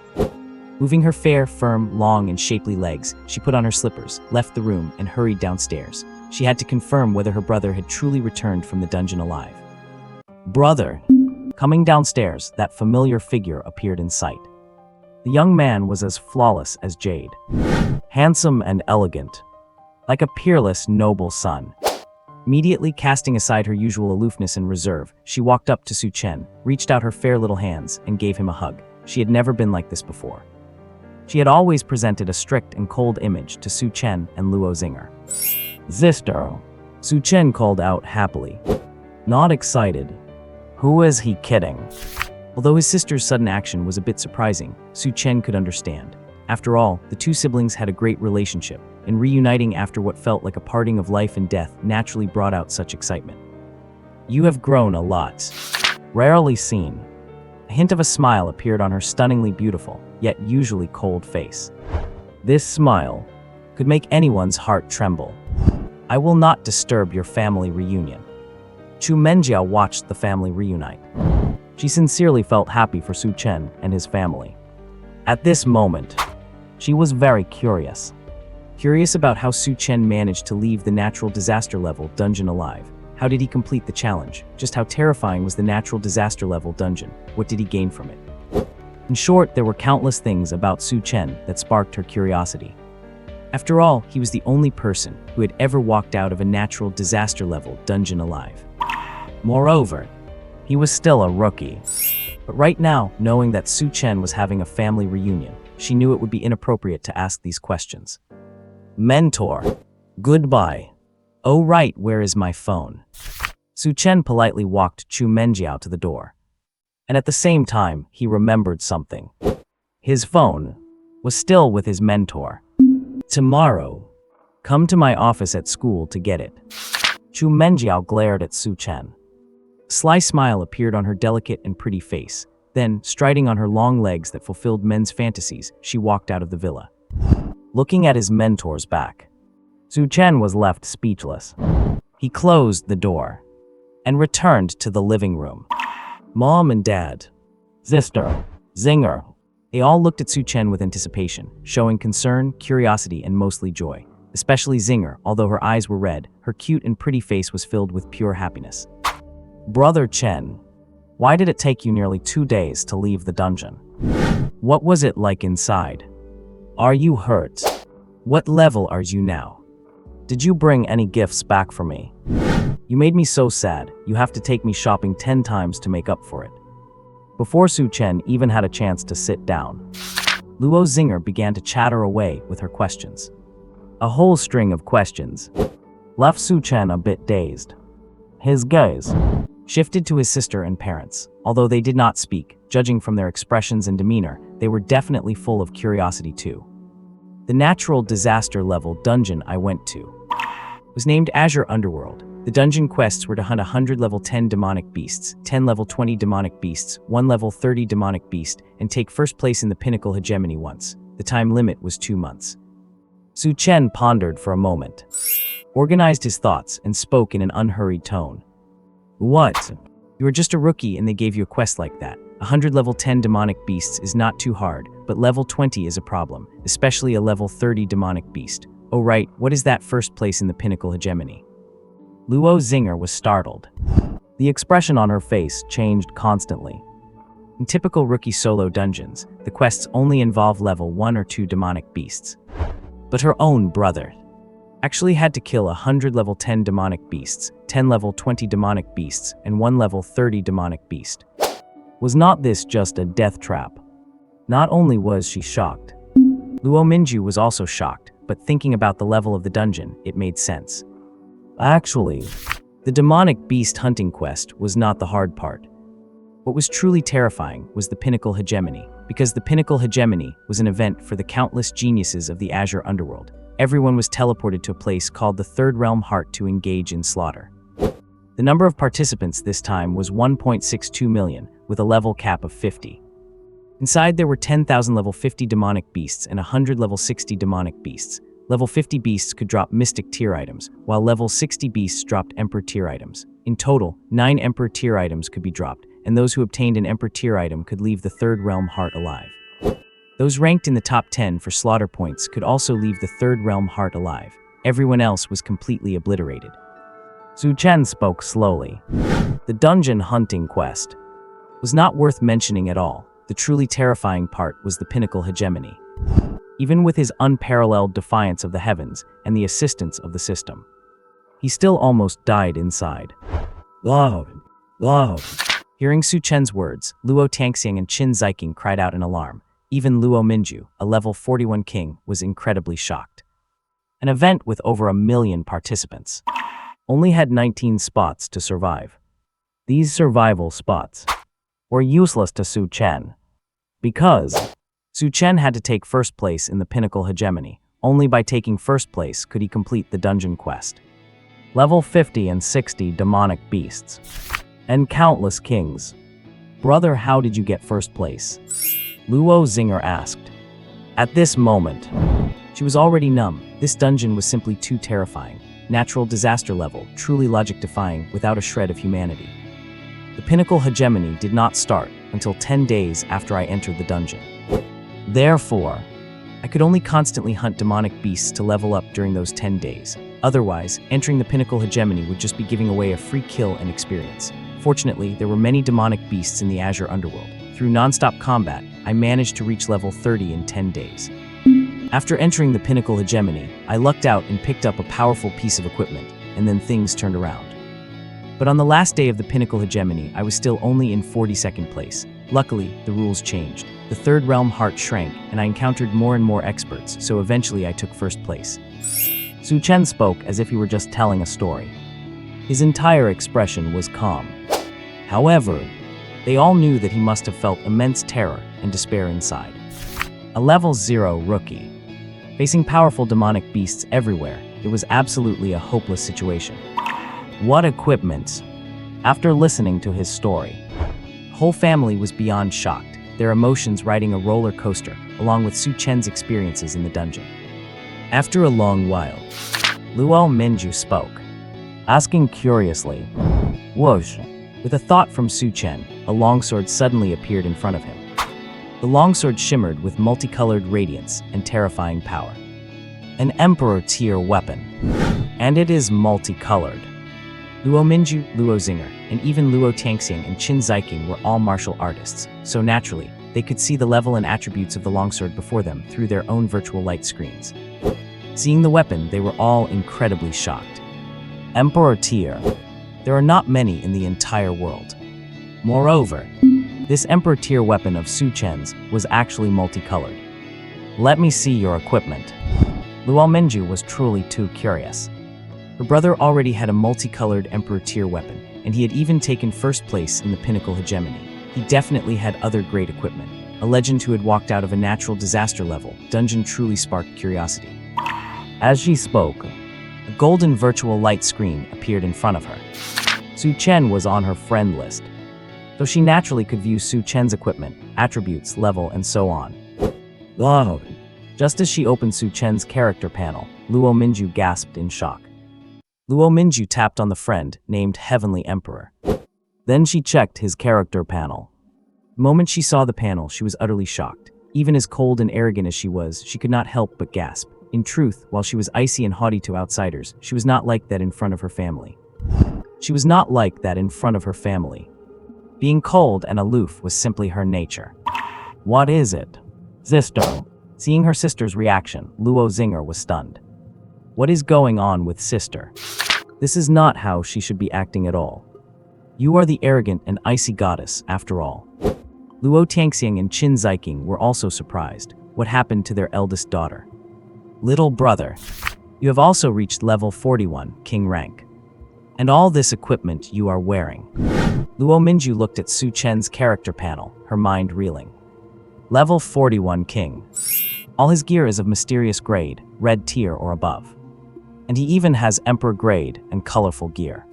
Moving her fair, firm, long, and shapely legs, she put on her slippers, left the room, and hurried downstairs. She had to confirm whether her brother had truly returned from the dungeon alive. Brother! Coming downstairs, that familiar figure appeared in sight. The young man was as flawless as jade, handsome and elegant, like a peerless, noble son. Immediately casting aside her usual aloofness and reserve, she walked up to Su Chen, reached out her fair little hands, and gave him a hug. She had never been like this before. She had always presented a strict and cold image to Su Chen and Luo Zinger. Sister, Su Chen called out happily, not excited. Who is he kidding? Although his sister's sudden action was a bit surprising, Su Chen could understand. After all, the two siblings had a great relationship, and reuniting after what felt like a parting of life and death naturally brought out such excitement. You have grown a lot. Rarely seen. A hint of a smile appeared on her stunningly beautiful, yet usually cold face. This smile could make anyone's heart tremble. I will not disturb your family reunion. Chu Menjiao watched the family reunite. She sincerely felt happy for Su Chen and his family. At this moment, she was very curious. Curious about how Su Chen managed to leave the natural disaster level dungeon alive. How did he complete the challenge? Just how terrifying was the natural disaster level dungeon? What did he gain from it? In short, there were countless things about Su Chen that sparked her curiosity. After all, he was the only person who had ever walked out of a natural disaster level dungeon alive. Moreover, he was still a rookie. But right now, knowing that Su Chen was having a family reunion, she knew it would be inappropriate to ask these questions. Mentor, goodbye. Oh right, where is my phone? Su Chen politely walked Chu Menjiao to the door. And at the same time, he remembered something. His phone was still with his mentor. Tomorrow, come to my office at school to get it. Chu Menjiao glared at Su Chen. A sly smile appeared on her delicate and pretty face. Then, striding on her long legs that fulfilled men's fantasies, she walked out of the villa. Looking at his mentor's back, Su Chen was left speechless. He closed the door and returned to the living room. Mom and Dad, sister, Zinger, they all looked at Su Chen with anticipation, showing concern, curiosity, and mostly joy. Especially Zinger, although her eyes were red, her cute and pretty face was filled with pure happiness. Brother Chen, why did it take you nearly 2 days to leave the dungeon? What was it like inside? Are you hurt? What level are you now? Did you bring any gifts back for me? You made me so sad, you have to take me shopping 10 times to make up for it. Before Su Chen even had a chance to sit down, Luo Zinger began to chatter away with her questions. A whole string of questions left Su Chen a bit dazed. His gaze shifted to his sister and parents. Although they did not speak, judging from their expressions and demeanor, they were definitely full of curiosity too. The natural disaster level dungeon I went to was named Azure Underworld. The dungeon quests were to hunt 100 level 10 demonic beasts, 10 level 20 demonic beasts, 1 level 30 demonic beast, and take first place in the pinnacle hegemony once. The time limit was 2 months. Su Chen pondered for a moment, organized his thoughts, and spoke in an unhurried tone. What? You are just a rookie and they gave you a quest like that. 100 level 10 demonic beasts is not too hard, but level 20 is a problem, especially a level 30 demonic beast. "Oh right, what is that first place in the pinnacle hegemony?" Luo Zinger was startled. The expression on her face changed constantly. In typical rookie solo dungeons, the quests only involve level 1 or 2 demonic beasts. But her own brother actually had to kill 100 level 10 demonic beasts, 10 level 20 demonic beasts, and 1 level 30 demonic beast. Was not this just a death trap? Not only was she shocked, Luo Minju was also shocked, but thinking about the level of the dungeon, it made sense. Actually, the demonic beast hunting quest was not the hard part. What was truly terrifying was the pinnacle hegemony, because the pinnacle hegemony was an event for the countless geniuses of the Azure Underworld. Everyone was teleported to a place called the Third Realm Heart to engage in slaughter. The number of participants this time was 1.62 million, with a level cap of 50. Inside there were 10,000 level 50 demonic beasts and 100 level 60 demonic beasts. Level 50 beasts could drop Mystic tier items, while level 60 beasts dropped Emperor tier items. In total, 9 Emperor tier items could be dropped, and those who obtained an Emperor tier item could leave the Third Realm Heart alive. Those ranked in the top 10 for slaughter points could also leave the Third Realm Heart alive. Everyone else was completely obliterated. Su Chen spoke slowly. The dungeon hunting quest was not worth mentioning at all. The truly terrifying part was the pinnacle hegemony. Even with his unparalleled defiance of the heavens and the assistance of the system, he still almost died inside. Loud. Hearing Su Chen's words, Luo Tangxiang and Qin Ziking cried out in alarm. Even Luo Minju, a level 41 king, was incredibly shocked. An event with over 1 million participants only had 19 spots to survive. These survival spots were useless to Su Chen, because Su Chen had to take first place in the pinnacle hegemony. Only by taking first place could he complete the dungeon quest. Level 50 and 60 demonic beasts, and countless kings. Brother, how did you get first place? Luo Zinger asked. At this moment, she was already numb. This dungeon was simply too terrifying. Natural disaster level, truly logic-defying, without a shred of humanity. The pinnacle hegemony did not start until 10 days after I entered the dungeon. Therefore, I could only constantly hunt demonic beasts to level up during those 10 days. Otherwise, entering the pinnacle hegemony would just be giving away a free kill and experience. Fortunately, there were many demonic beasts in the Azure Underworld. Through non-stop combat, I managed to reach level 30 in 10 days. After entering the pinnacle hegemony, I lucked out and picked up a powerful piece of equipment, and then things turned around. But on the last day of the pinnacle hegemony, I was still only in 42nd place. Luckily, the rules changed. The Third Realm Heart shrank, and I encountered more and more experts, so eventually I took first place. Su Chen spoke as if he were just telling a story. His entire expression was calm. However, they all knew that he must have felt immense terror and despair inside. A level 0 rookie, facing powerful demonic beasts everywhere, it was absolutely a hopeless situation. What equipment? After listening to his story, the whole family was beyond shocked, their emotions riding a roller coaster, along with Su Chen's experiences in the dungeon. After a long while, Luo Minju spoke, asking curiously, "Whoosh." With a thought from Su Chen, a longsword suddenly appeared in front of him. The longsword shimmered with multicolored radiance and terrifying power. An Emperor tier weapon. And it is multicolored. Luo Minju, Luo Zinger, and even Luo Tangxiang and Qin Ziking were all martial artists, so naturally, they could see the level and attributes of the longsword before them through their own virtual light screens. Seeing the weapon, they were all incredibly shocked. Emperor tier. There are not many in the entire world. Moreover, this Emperor tier weapon of Su Chen's was actually multicolored. Let me see your equipment. Luo Minju was truly too curious. Her brother already had a multicolored Emperor tier weapon, and he had even taken first place in the pinnacle hegemony. He definitely had other great equipment. A legend who had walked out of a natural disaster level, dungeon truly sparked curiosity. As she spoke, a golden virtual light screen appeared in front of her. Su Chen was on her friend list, so she naturally could view Su Chen's equipment, attributes, level, and so on. Wow. Just as she opened Su Chen's character panel, Luo Minju gasped in shock. Luo Minju tapped on the friend named Heavenly Emperor. Then she checked his character panel. The moment she saw the panel, she was utterly shocked. Even as cold and arrogant as she was, she could not help but gasp. In truth, while she was icy and haughty to outsiders, she was not like that in front of her family. She was not like that in front of her family. Being cold and aloof was simply her nature. What is it? Sister. Seeing her sister's reaction, Luo Zinger was stunned. What is going on with sister? This is not how she should be acting at all. You are the arrogant and icy goddess, after all. Luo Tianxiang and Qin Ziking were also surprised. What happened to their eldest daughter? Little brother, you have also reached level 41, king rank. And all this equipment you are wearing. Luo Minju looked at Su Chen's character panel, her mind reeling. Level 41 king. All his gear is of mysterious grade, red tier or above. And he even has emperor grade and colorful gear.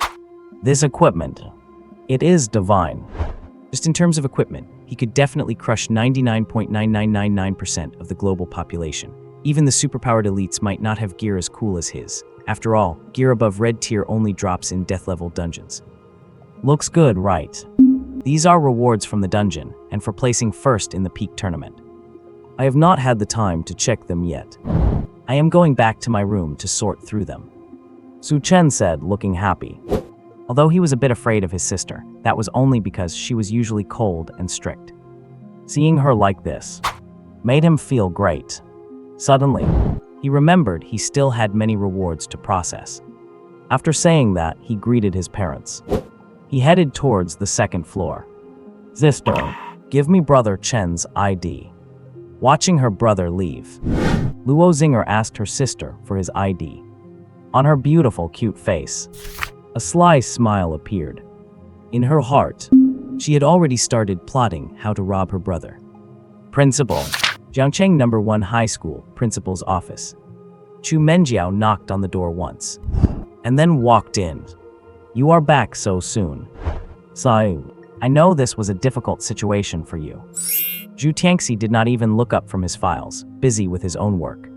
This equipment, it is divine. Just in terms of equipment, he could definitely crush 99.9999% of the global population. Even the superpowered elites might not have gear as cool as his. After all, gear above red tier only drops in death level dungeons. Looks good, right? These are rewards from the dungeon, and for placing first in the peak tournament. I have not had the time to check them yet. I am going back to my room to sort through them. Su Chen said, looking happy. Although he was a bit afraid of his sister, that was only because she was usually cold and strict. Seeing her like this made him feel great. Suddenly, he remembered he still had many rewards to process. After saying that, he greeted his parents. He headed towards the second floor. Sister, give me brother Chen's ID. Watching her brother leave, Luo Zinger asked her sister for his ID. On her beautiful, cute face, a sly smile appeared. In her heart, she had already started plotting how to rob her brother. Principal, Jiangcheng No. 1 High School, principal's office. Chu Menjiao knocked on the door once, and then walked in. You are back so soon. Sai, I know this was a difficult situation for you. Zhu Tiangxi did not even look up from his files, busy with his own work.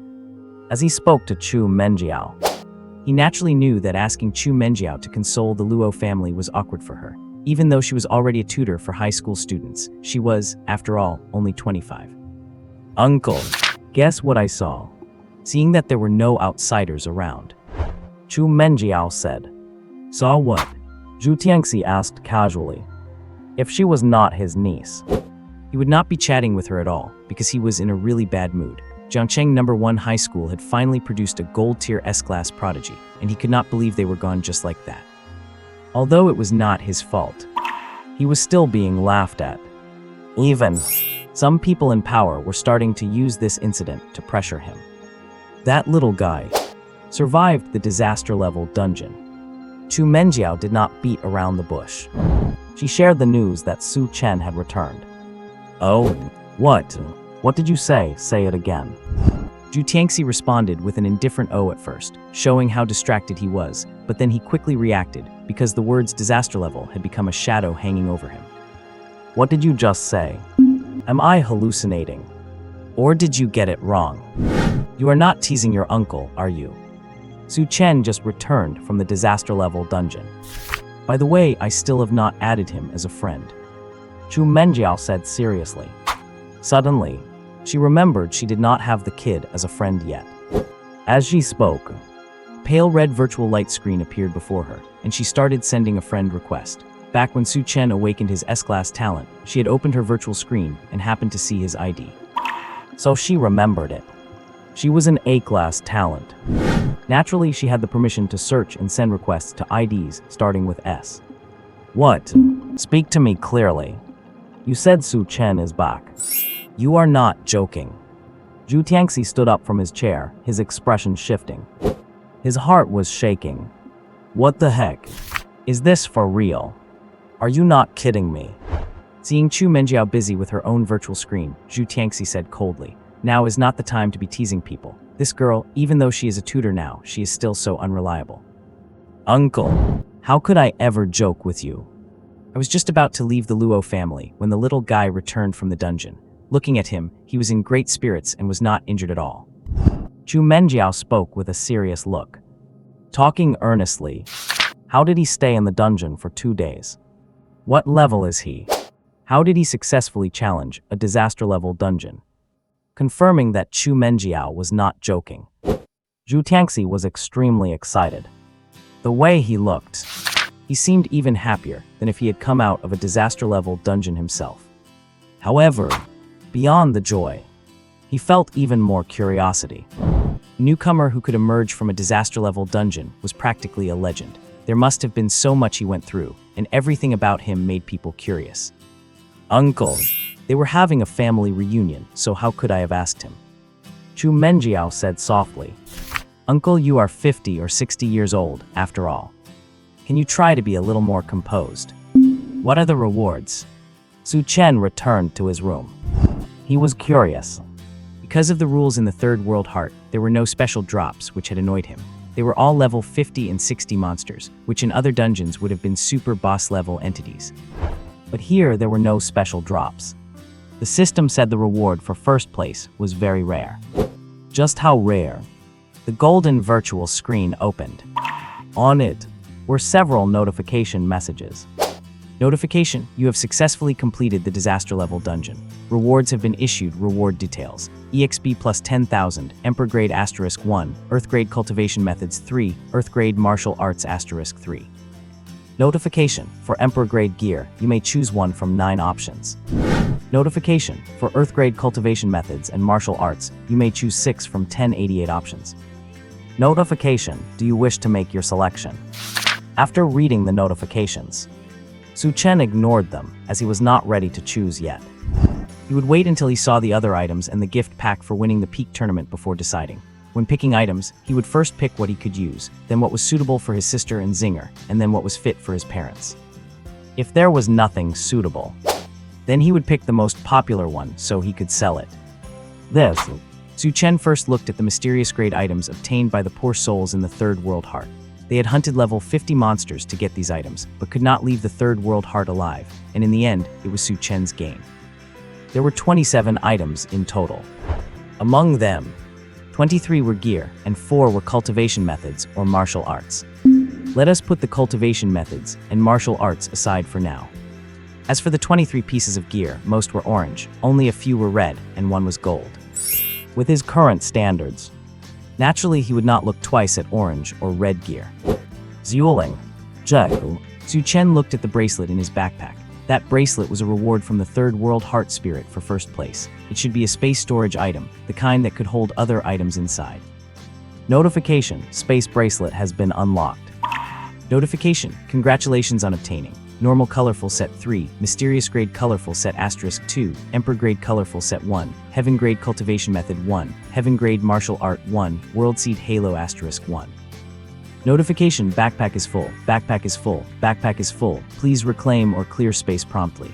As he spoke to Chu Menjiao, he naturally knew that asking Chu Menjiao to console the Luo family was awkward for her. Even though she was already a tutor for high school students, she was, after all, only 25. Uncle, guess what I saw? Seeing that there were no outsiders around, Chu Menjiao said. Saw what? Zhu Tiangxi asked casually. If she was not his niece, he would not be chatting with her at all, because he was in a really bad mood. Jiangcheng No. 1 High School had finally produced a gold-tier S-class prodigy, and he could not believe they were gone just like that. Although it was not his fault, he was still being laughed at. Even some people in power were starting to use this incident to pressure him. That little guy survived the disaster-level dungeon. Chu Menjiao did not beat around the bush. She shared the news that Su Chen had returned. Oh, what? What did you say? Say it again. Zhu Tiangxi responded with an indifferent "oh" at first, showing how distracted he was, but then he quickly reacted, because the words disaster level had become a shadow hanging over him. What did you just say? Am I hallucinating? Or did you get it wrong? You are not teasing your uncle, are you? Su Chen just returned from the disaster level dungeon. By the way, I still have not added him as a friend. Chu Menjiao said seriously. Suddenly, she remembered she did not have the kid as a friend yet. As she spoke, pale red virtual light screen appeared before her, and she started sending a friend request. Back when Su Chen awakened his S-class talent, she had opened her virtual screen and happened to see his ID. So she remembered it. She was an A-class talent. Naturally, she had the permission to search and send requests to IDs starting with S. What? Speak to me clearly. You said Su Chen is back. You are not joking. Zhu Tiangxi stood up from his chair, his expression shifting. His heart was shaking. What the heck? Is this for real? Are you not kidding me? Seeing Chu Menjiao busy with her own virtual screen, Zhu Tiangxi said coldly, now is not the time to be teasing people. This girl, even though she is a tutor now, she is still so unreliable. Uncle, how could I ever joke with you? I was just about to leave the Luo family when the little guy returned from the dungeon. Looking at him, he was in great spirits and was not injured at all. Chu Menjiao spoke with a serious look. Talking earnestly, how did he stay in the dungeon for 2 days? What level is he? How did he successfully challenge a disaster-level dungeon? confirming that Chu Menjiao was not joking. Zhu Tiangxi was extremely excited. The way he looked, he seemed even happier than if he had come out of a disaster-level dungeon himself. However, beyond the joy, he felt even more curiosity. A newcomer who could emerge from a disaster-level dungeon was practically a legend. There must have been so much he went through, and everything about him made people curious. Uncle. They were having a family reunion, so how could I have asked him? Chu Menjiao said softly. Uncle, you are 50 or 60 years old, after all. Can you try to be a little more composed? What are the rewards? Su Chen returned to his room. He was curious. Because of the rules in the Third World Heart, there were no special drops, which had annoyed him. They were all level 50 and 60 monsters, which in other dungeons would have been super boss-level entities. But here, there were no special drops. The system said the reward for first place was very rare. Just how rare? The golden virtual screen opened. On it were several notification messages. Notification: you have successfully completed the disaster level dungeon. Rewards have been issued. Reward details: EXP plus 10,000, Emperor grade *1, Earth grade cultivation methods 3, Earth grade martial arts *3. Notification: for Emperor grade gear, you may choose one from 9 options. Notification: for Earth grade cultivation methods and martial arts, you may choose 6 from 1088 options. Notification: do you wish to make your selection? After reading the notifications, Su Chen ignored them, as he was not ready to choose yet. He would wait until he saw the other items and the gift pack for winning the peak tournament before deciding. When picking items, he would first pick what he could use, then what was suitable for his sister and Zinger, and then what was fit for his parents. If there was nothing suitable, then he would pick the most popular one so he could sell it. Su Chen first looked at the mysterious grade items obtained by the poor souls in the Third World Heart. They had hunted level 50 monsters to get these items, but could not leave the Third World Heart alive, and in the end, it was Su Chen's gain. There were 27 items in total. Among them, 23 were gear, and 4 were cultivation methods or martial arts. Let us put the cultivation methods and martial arts aside for now. As for the 23 pieces of gear, most were orange, only a few were red, and 1 was gold. With his current standards, naturally he would not look twice at orange or red gear. Zueling. Su Chen looked at the bracelet in his backpack. That bracelet was a reward from the Third World Heart Spirit for first place. It should be a space storage item, the kind that could hold other items inside. Notification: space bracelet has been unlocked. Notification: congratulations on obtaining normal colorful set 3, mysterious grade colorful set *2, Emperor grade colorful set 1, heaven grade cultivation method 1, heaven grade martial art 1, world seed halo *1. Notification: backpack is full, backpack is full, backpack is full, please reclaim or clear space promptly.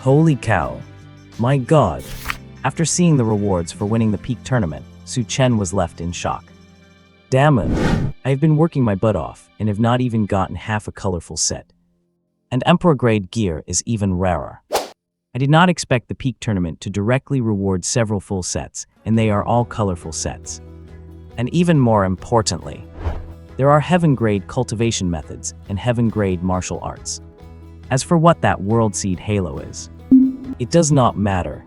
Holy cow. My god. After seeing the rewards for winning the peak tournament, Su Chen was left in shock. Damn it. I have been working my butt off and have not even gotten half a colorful set. And Emperor grade gear is even rarer. I did not expect the peak tournament to directly reward several full sets, and they are all colorful sets. And even more importantly, there are heaven grade cultivation methods and heaven grade martial arts. As for what that world seed halo is, it does not matter.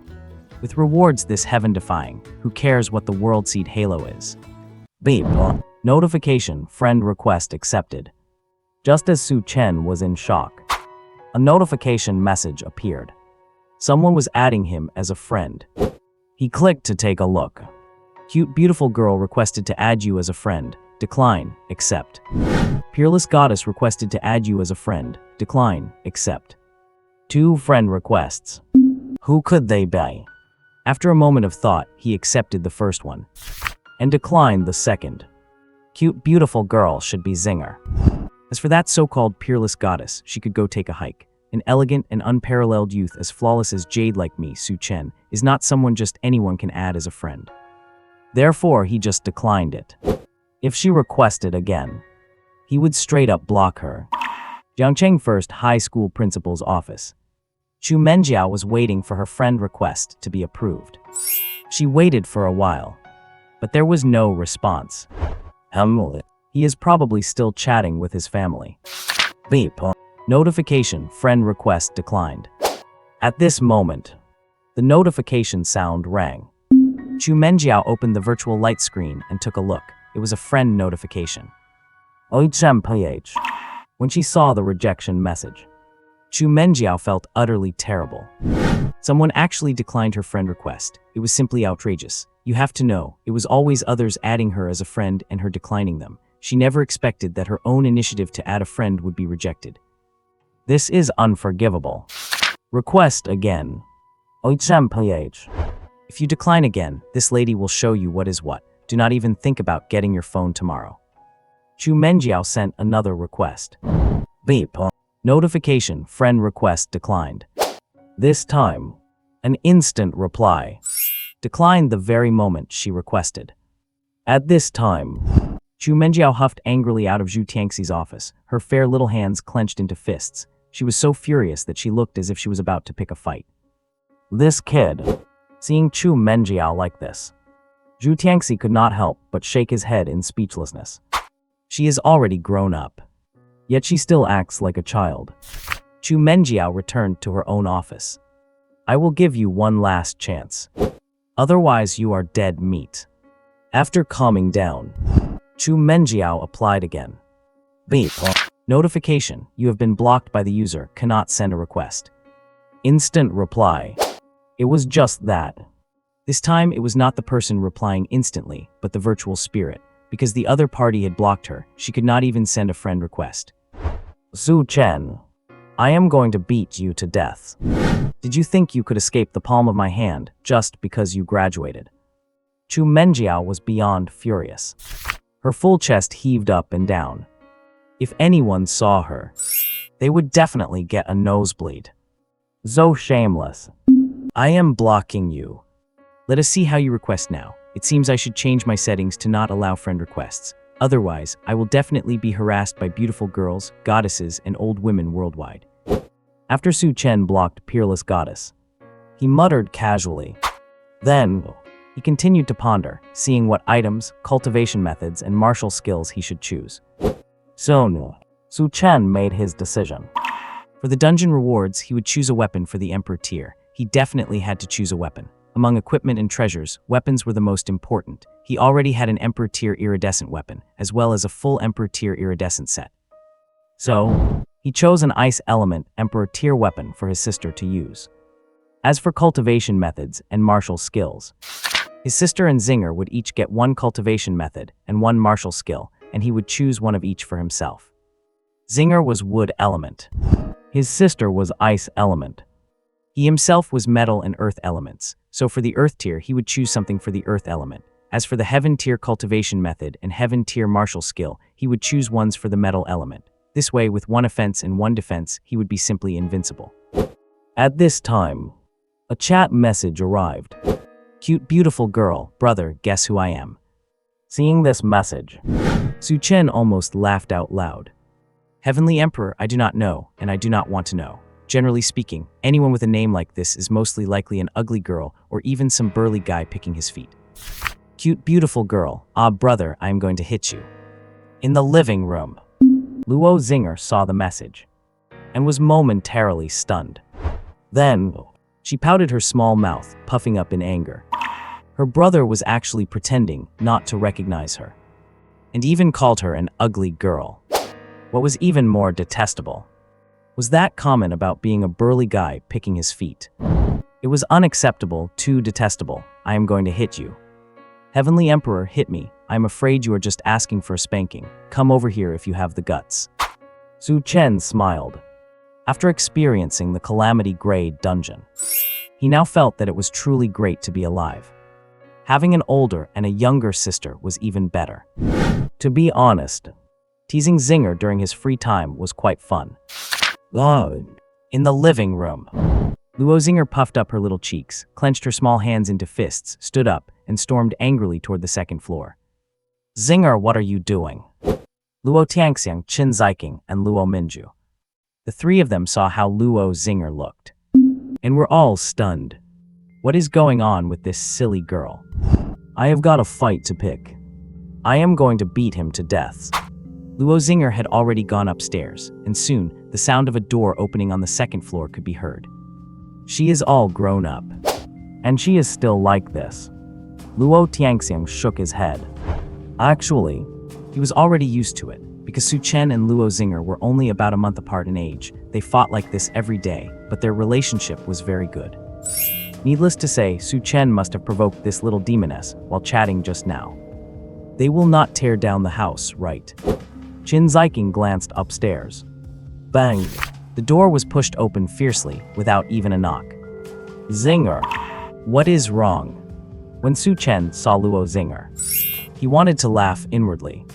With rewards this heaven defying, who cares what the world seed halo is? Beep. Notification: friend request accepted. Just as Su Chen was in shock, a notification message appeared. Someone was adding him as a friend. He clicked to take a look. Cute beautiful girl requested to add you as a friend. Decline, accept. Peerless goddess requested to add you as a friend. Decline, accept. 2 friend requests. Who could they be? After a moment of thought, he accepted the first one and declined the second. Cute beautiful girl should be Zinger. As for that so-called peerless goddess, she could go take a hike. An elegant and unparalleled youth as flawless as jade like me, Su Chen, is not someone just anyone can add as a friend. Therefore, he just declined it. If she requested again, he would straight up block her. Jiangcheng First High School Principal's office. Chu Menjiao was waiting for her friend request to be approved. She waited for a while, but there was no response. He is probably still chatting with his family. Beep. Notification: friend request declined. At this moment, the notification sound rang. Chu Menjiao opened the virtual light screen and took a look. It was a friend notification. OHMPH. When she saw the rejection message, Chu Menjiao felt utterly terrible. Someone actually declined her friend request. It was simply outrageous. You have to know, it was always others adding her as a friend and her declining them. She never expected that her own initiative to add a friend would be rejected. This is unforgivable. Request again. OHMPH. If you decline again, this lady will show you what is what. Do not even think about getting your phone tomorrow. Chu Menjiao sent another request. Beep. Notification, friend request declined. This time, an instant reply. Declined the very moment she requested. At this time, Chu Menjiao huffed angrily out of Zhu Tiangxi's office, her fair little hands clenched into fists. She was so furious that she looked as if she was about to pick a fight. This kid. Seeing Chu Menjiao like this, Zhu Tiangxi could not help but shake his head in speechlessness. She is already grown up, yet she still acts like a child. Chu Menjiao returned to her own office. I will give you one last chance. Otherwise you are dead meat. After calming down, Chu Menjiao applied again. Beep. Notification, you have been blocked by the user, cannot send a request. Instant reply. It was just that. This time it was not the person replying instantly, but the virtual spirit. Because the other party had blocked her, she could not even send a friend request. Su Chen, I am going to beat you to death. Did you think you could escape the palm of my hand just because you graduated? Chu Menjiao was beyond furious. Her full chest heaved up and down. If anyone saw her, they would definitely get a nosebleed. So shameless. I am blocking you. Let us see how you request now. It seems I should change my settings to not allow friend requests. Otherwise, I will definitely be harassed by beautiful girls, goddesses, and old women worldwide. After Su Chen blocked Peerless Goddess, he muttered casually. Then, he continued to ponder, seeing what items, cultivation methods, and martial skills he should choose. So, Su Chen made his decision. For the dungeon rewards, he would choose a weapon for the Emperor tier. He definitely had to choose a weapon. Among equipment and treasures, weapons were the most important. He already had an Emperor tier iridescent weapon, as well as a full Emperor tier iridescent set. So, he chose an ice element Emperor tier weapon for his sister to use. As for cultivation methods and martial skills, his sister and Zinger would each get one cultivation method and one martial skill, and he would choose one of each for himself. Zinger was wood element. His sister was ice element. He himself was metal and earth elements, so for the earth tier he would choose something for the earth element. As for the heaven tier cultivation method and heaven tier martial skill, he would choose ones for the metal element. This way, with one offense and one defense, he would be simply invincible. At this time, a chat message arrived. Cute beautiful girl, brother, guess who I am? Seeing this message, Su Chen almost laughed out loud. Heavenly Emperor, I do not know, and I do not want to know. Generally speaking, anyone with a name like this is mostly likely an ugly girl or even some burly guy picking his feet. Cute, beautiful girl. Ah, brother, I am going to hit you. In the living room, Luo Zinger saw the message and was momentarily stunned. Then, she pouted her small mouth, puffing up in anger. Her brother was actually pretending not to recognize her, and even called her an ugly girl. What was even more detestable was that comment about being a burly guy picking his feet. It was unacceptable, too detestable. I am going to hit you. Heavenly Emperor, hit me. I am afraid you are just asking for a spanking. Come over here if you have the guts. Su Chen smiled. After experiencing the Calamity Grade dungeon, he now felt that it was truly great to be alive. Having an older and a younger sister was even better. To be honest, teasing Zinger during his free time was quite fun. In the living room, Luo Zinger puffed up her little cheeks, clenched her small hands into fists, stood up, and stormed angrily toward the second floor. Zinger, what are you doing? Luo Tiangxiang, Qin Ziking, and Luo Minju. The three of them saw how Luo Zinger looked, and were all stunned. What is going on with this silly girl? I have got a fight to pick. I am going to beat him to death. Luo Zinger had already gone upstairs, and soon, the sound of a door opening on the second floor could be heard. She is all grown up, and she is still like this. Luo Tianxiang shook his head. Actually, he was already used to it, because Su Chen and Luo Zinger were only about a month apart in age. They fought like this every day, but their relationship was very good. Needless to say, Su Chen must have provoked this little demoness while chatting just now. They will not tear down the house, right? Qin Ziking glanced upstairs. Bang! The door was pushed open fiercely, without even a knock. Zinger! What is wrong? When Su Chen saw Luo Zinger, he wanted to laugh inwardly.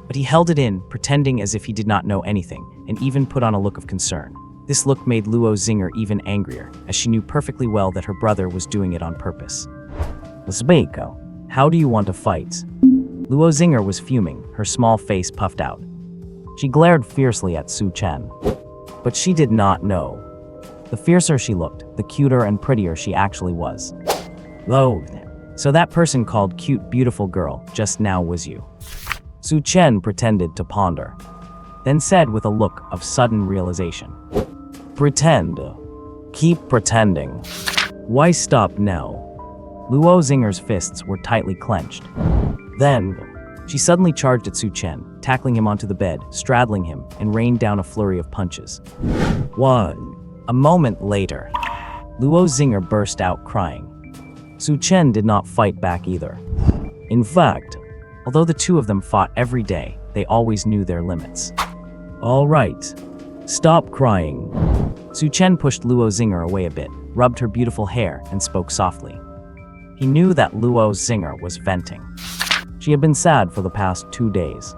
But he held it in, pretending as if he did not know anything, and even put on a look of concern. This look made Luo Zinger even angrier, as she knew perfectly well that her brother was doing it on purpose. Zbeko, how do you want to fight? Luo Zinger was fuming, her small face puffed out. She glared fiercely at Su Chen. But she did not know. The fiercer she looked, the cuter and prettier she actually was. Oh, so that person called cute beautiful girl just now was you. Su Chen pretended to ponder, then said with a look of sudden realization. Pretend. Keep pretending. Why stop now? Luo Zinger's fists were tightly clenched. Then, she suddenly charged at Su Chen, tackling him onto the bed, straddling him, and rained down a flurry of punches. A moment later, Luo Zinger burst out crying. Su Chen did not fight back either. In fact, although the two of them fought every day, they always knew their limits. All right, stop crying. Su Chen pushed Luo Zinger away a bit, rubbed her beautiful hair, and spoke softly. He knew that Luo Zinger was venting. She had been sad for the past 2 days.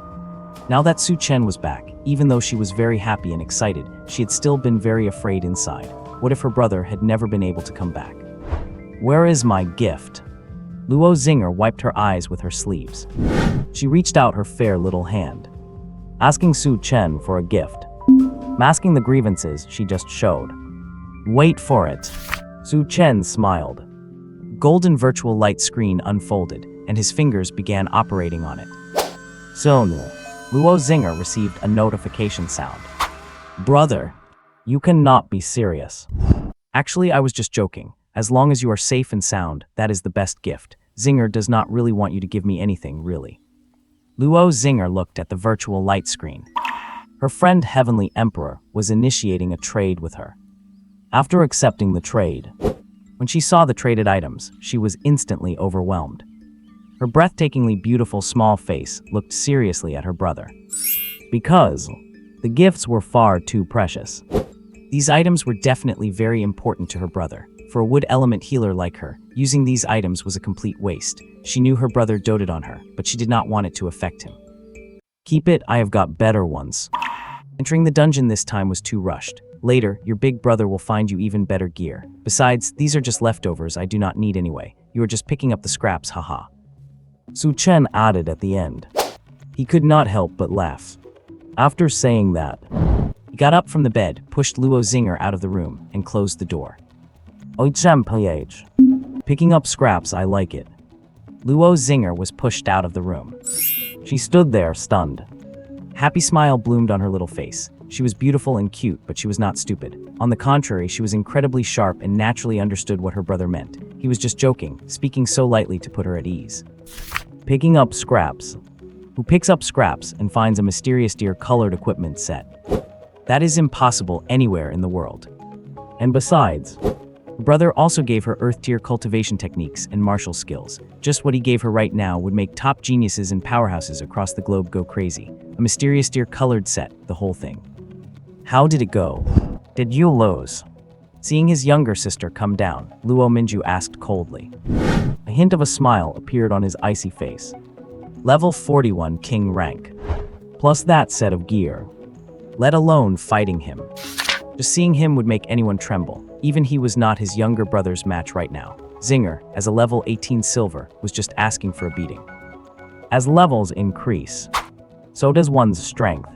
Now that Su Chen was back, even though she was very happy and excited, she had still been very afraid inside. What if her brother had never been able to come back? Where is my gift? Luo Zinger wiped her eyes with her sleeves. She reached out her fair little hand, asking Su Chen for a gift, masking the grievances she just showed. Wait for it. Su Chen smiled. Golden virtual light screen unfolded, and his fingers began operating on it. Soon, Luo Zinger received a notification sound. Brother, you cannot be serious. Actually, I was just joking. As long as you are safe and sound, that is the best gift. Zinger does not really want you to give me anything, really. Luo Zinger looked at the virtual light screen. Her friend Heavenly Emperor was initiating a trade with her. After accepting the trade, when she saw the traded items, she was instantly overwhelmed. Her breathtakingly beautiful small face looked seriously at her brother. Because the gifts were far too precious. These items were definitely very important to her brother. For a wood element healer like her, using these items was a complete waste. She knew her brother doted on her, but she did not want it to affect him. Keep it, I have got better ones. Entering the dungeon this time was too rushed. Later, your big brother will find you even better gear. Besides, these are just leftovers I do not need anyway. You are just picking up the scraps, haha. Su Chen added at the end. He could not help but laugh. After saying that, he got up from the bed, pushed Luo Zinger out of the room, and closed the door. Picking up scraps, I like it. Luo Zinger was pushed out of the room. She stood there, stunned. Happy smile bloomed on her little face. She was beautiful and cute, but she was not stupid. On the contrary, she was incredibly sharp and naturally understood what her brother meant. He was just joking, speaking so lightly to put her at ease. Picking up scraps. Who picks up scraps and finds a mysterious deer colored equipment set? That is impossible anywhere in the world. And besides, her brother also gave her Earth-tier cultivation techniques and martial skills. Just what he gave her right now would make top geniuses and powerhouses across the globe go crazy. A mysterious deer-colored set, the whole thing. How did it go? Did you lose? Seeing his younger sister come down, Luo Minju asked coldly. A hint of a smile appeared on his icy face. Level 41 king rank. Plus that set of gear. Let alone fighting him. Just seeing him would make anyone tremble. Even he was not his younger brother's match right now. Zinger, as a level 18 silver, was just asking for a beating. As levels increase, so does one's strength.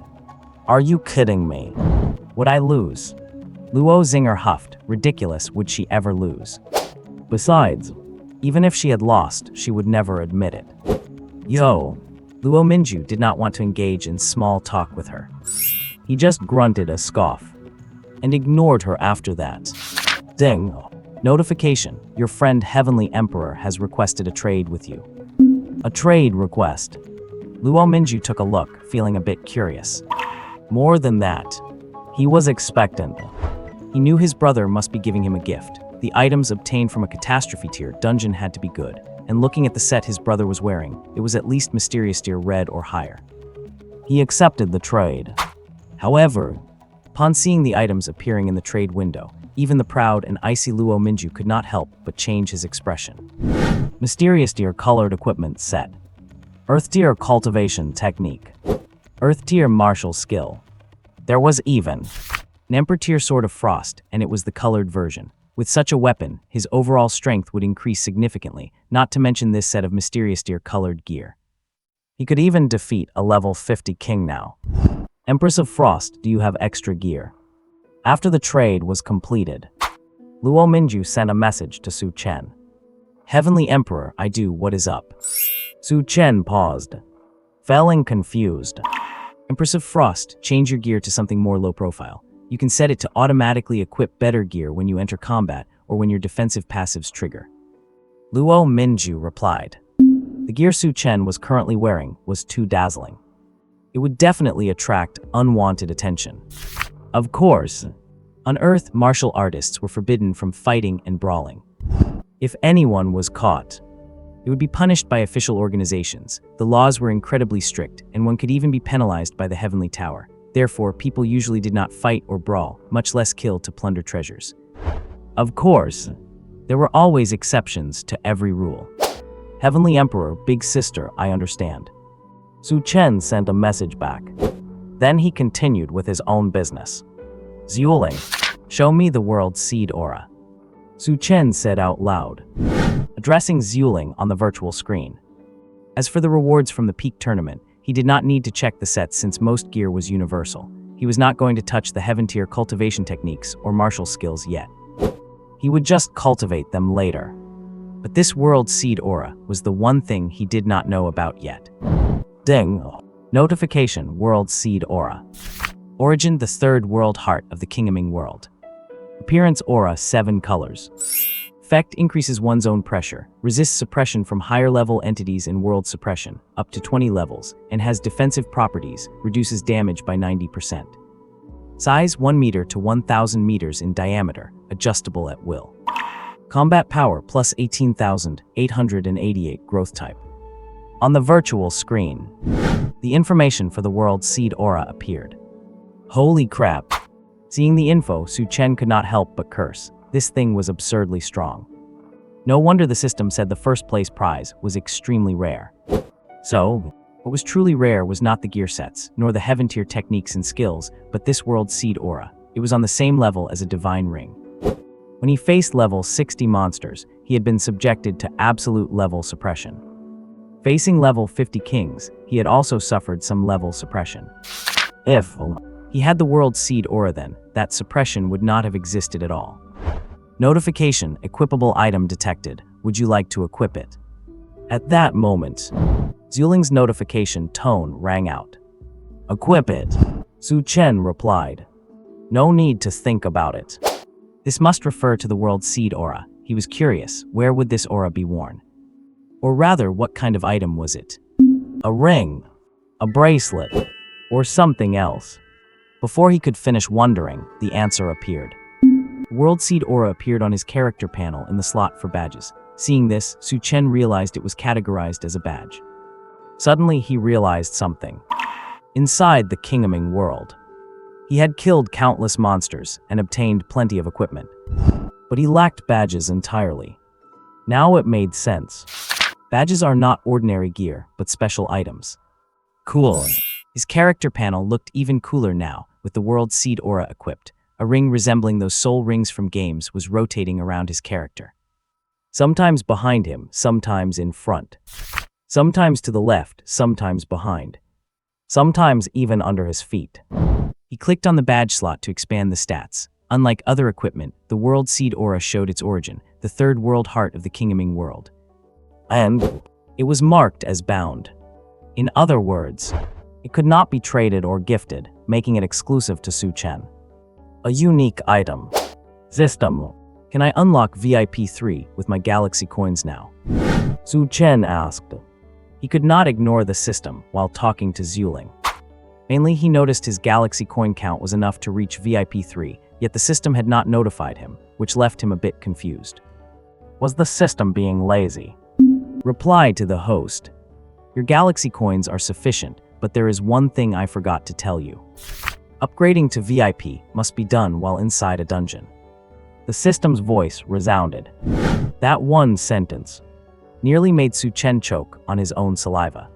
Are you kidding me? Would I lose? Luo Zinger huffed. Ridiculous, would she ever lose? Besides, even if she had lost, she would never admit it. Yo! Luo Minju did not want to engage in small talk with her. He just grunted a scoff and ignored her after that. Ding! Notification: your friend Heavenly Emperor has requested a trade with you. A trade request. Luo Minju took a look, feeling a bit curious. More than that, he was expectant. He knew his brother must be giving him a gift. The items obtained from a catastrophe tier dungeon had to be good, and looking at the set his brother was wearing, it was at least mysterious tier red or higher. He accepted the trade. However, upon seeing the items appearing in the trade window, even the proud and icy Luo Minju could not help but change his expression. Mysterious tier colored equipment set. Earth tier cultivation technique. Earth tier martial skill. There was even an Emperor tier sword of frost, and it was the colored version. With such a weapon, his overall strength would increase significantly, not to mention this set of mysterious tier colored gear. He could even defeat a level 50 king now. Empress of Frost, do you have extra gear? After the trade was completed, Luo Minju sent a message to Su Chen. Heavenly Emperor, I do, what is up? Su Chen paused, feeling confused. Empress of Frost, change your gear to something more low profile. You can set it to automatically equip better gear when you enter combat or when your defensive passives trigger. Luo Minju replied. The gear Su Chen was currently wearing was too dazzling. It would definitely attract unwanted attention. Of course, on Earth, martial artists were forbidden from fighting and brawling. If anyone was caught, it would be punished by official organizations. The laws were incredibly strict, and one could even be penalized by the Heavenly Tower. Therefore, people usually did not fight or brawl, much less kill to plunder treasures. Of course, there were always exceptions to every rule. Heavenly Emperor, big sister, I understand. Su Chen sent a message back. Then he continued with his own business. Zueling, show me the world seed aura. Su Chen said out loud, addressing Zueling on the virtual screen. As for the rewards from the peak tournament, he did not need to check the sets since most gear was universal. He was not going to touch the heaven tier cultivation techniques or martial skills yet. He would just cultivate them later. But this world seed aura was the one thing he did not know about yet. Ding. Notification, world seed aura. Origin, the third world heart of the Kingdoming world. Appearance aura, 7 colors. Effect increases one's own pressure, resists suppression from higher level entities in world suppression, up to 20 levels, and has defensive properties, reduces damage by 90%. Size 1 meter to 1,000 meters in diameter, adjustable at will. Combat power plus 18,888 growth type. On the virtual screen, the information for the world seed aura appeared. Holy crap! Seeing the info, Su Chen could not help but curse. This thing was absurdly strong. No wonder the system said the first place prize was extremely rare. So, what was truly rare was not the gear sets, nor the heaven tier techniques and skills, but this world seed aura. It was on the same level as a divine ring. When he faced level 60 monsters, he had been subjected to absolute level suppression. Facing level 50 kings, he had also suffered some level suppression. If he had the world seed aura then, that suppression would not have existed at all. Notification, equipable item detected. Would you like to equip it? At that moment, Zueling's notification tone rang out. Equip it. Su Chen replied. No need to think about it. This must refer to the world seed aura. He was curious, where would this aura be worn? Or rather, what kind of item was it? A ring, a bracelet, or something else? Before he could finish wondering, the answer appeared. World Seed Aura appeared on his character panel in the slot for badges. Seeing this, Su Chen realized it was categorized as a badge. Suddenly, he realized something. Inside the Kingdoming world, he had killed countless monsters and obtained plenty of equipment. But he lacked badges entirely. Now it made sense. Badges are not ordinary gear, but special items. Cool. His character panel looked even cooler now, with the World Seed Aura equipped. A ring resembling those soul rings from games was rotating around his character. Sometimes behind him, sometimes in front. Sometimes to the left, sometimes behind. Sometimes even under his feet. He clicked on the badge slot to expand the stats. Unlike other equipment, the World Seed Aura showed its origin, the third world heart of the Kingdoming world. And it was marked as bound. In other words, it could not be traded or gifted, making it exclusive to Su Chen. A unique item. System. Can I unlock VIP 3 with my Galaxy coins now? Su Chen asked. He could not ignore the system while talking to Zuling. Mainly, he noticed his Galaxy coin count was enough to reach VIP 3, yet the system had not notified him, which left him a bit confused. Was the system being lazy? Reply to the host. Your Galaxy coins are sufficient, but there is one thing I forgot to tell you. Upgrading to VIP must be done while inside a dungeon. The system's voice resounded. That one sentence nearly made Su Chen choke on his own saliva.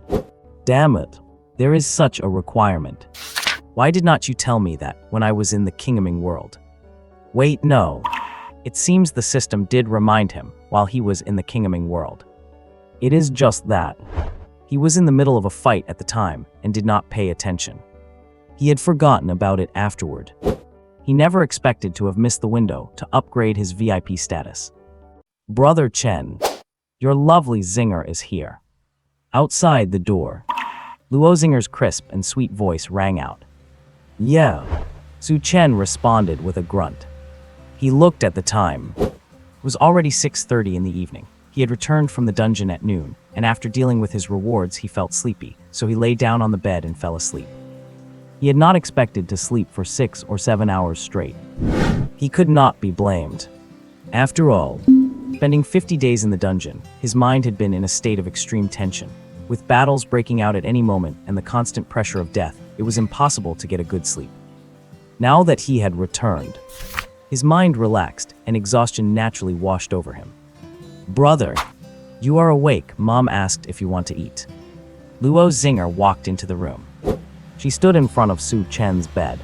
Damn it, there is such a requirement. Why did not you tell me that when I was in the Kingdoming world? Wait, no. It seems the system did remind him while he was in the Kingdoming world. It is just that. He was in the middle of a fight at the time and did not pay attention. He had forgotten about it afterward. He never expected to have missed the window to upgrade his VIP status. Brother Chen, your lovely Zinger is here. Outside the door, Luo Zinger's crisp and sweet voice rang out. Yeah, Su Chen responded with a grunt. He looked at the time. It was already 6:30 in the evening. He had returned from the dungeon at noon, and after dealing with his rewards, he felt sleepy, so he lay down on the bed and fell asleep. He had not expected to sleep for 6 or 7 hours straight. He could not be blamed. After all, spending 50 days in the dungeon, his mind had been in a state of extreme tension. With battles breaking out at any moment and the constant pressure of death, it was impossible to get a good sleep. Now that he had returned, his mind relaxed and exhaustion naturally washed over him. Brother, you are awake, Mom asked if you want to eat. Luo Zinger walked into the room. She stood in front of Su Chen's bed.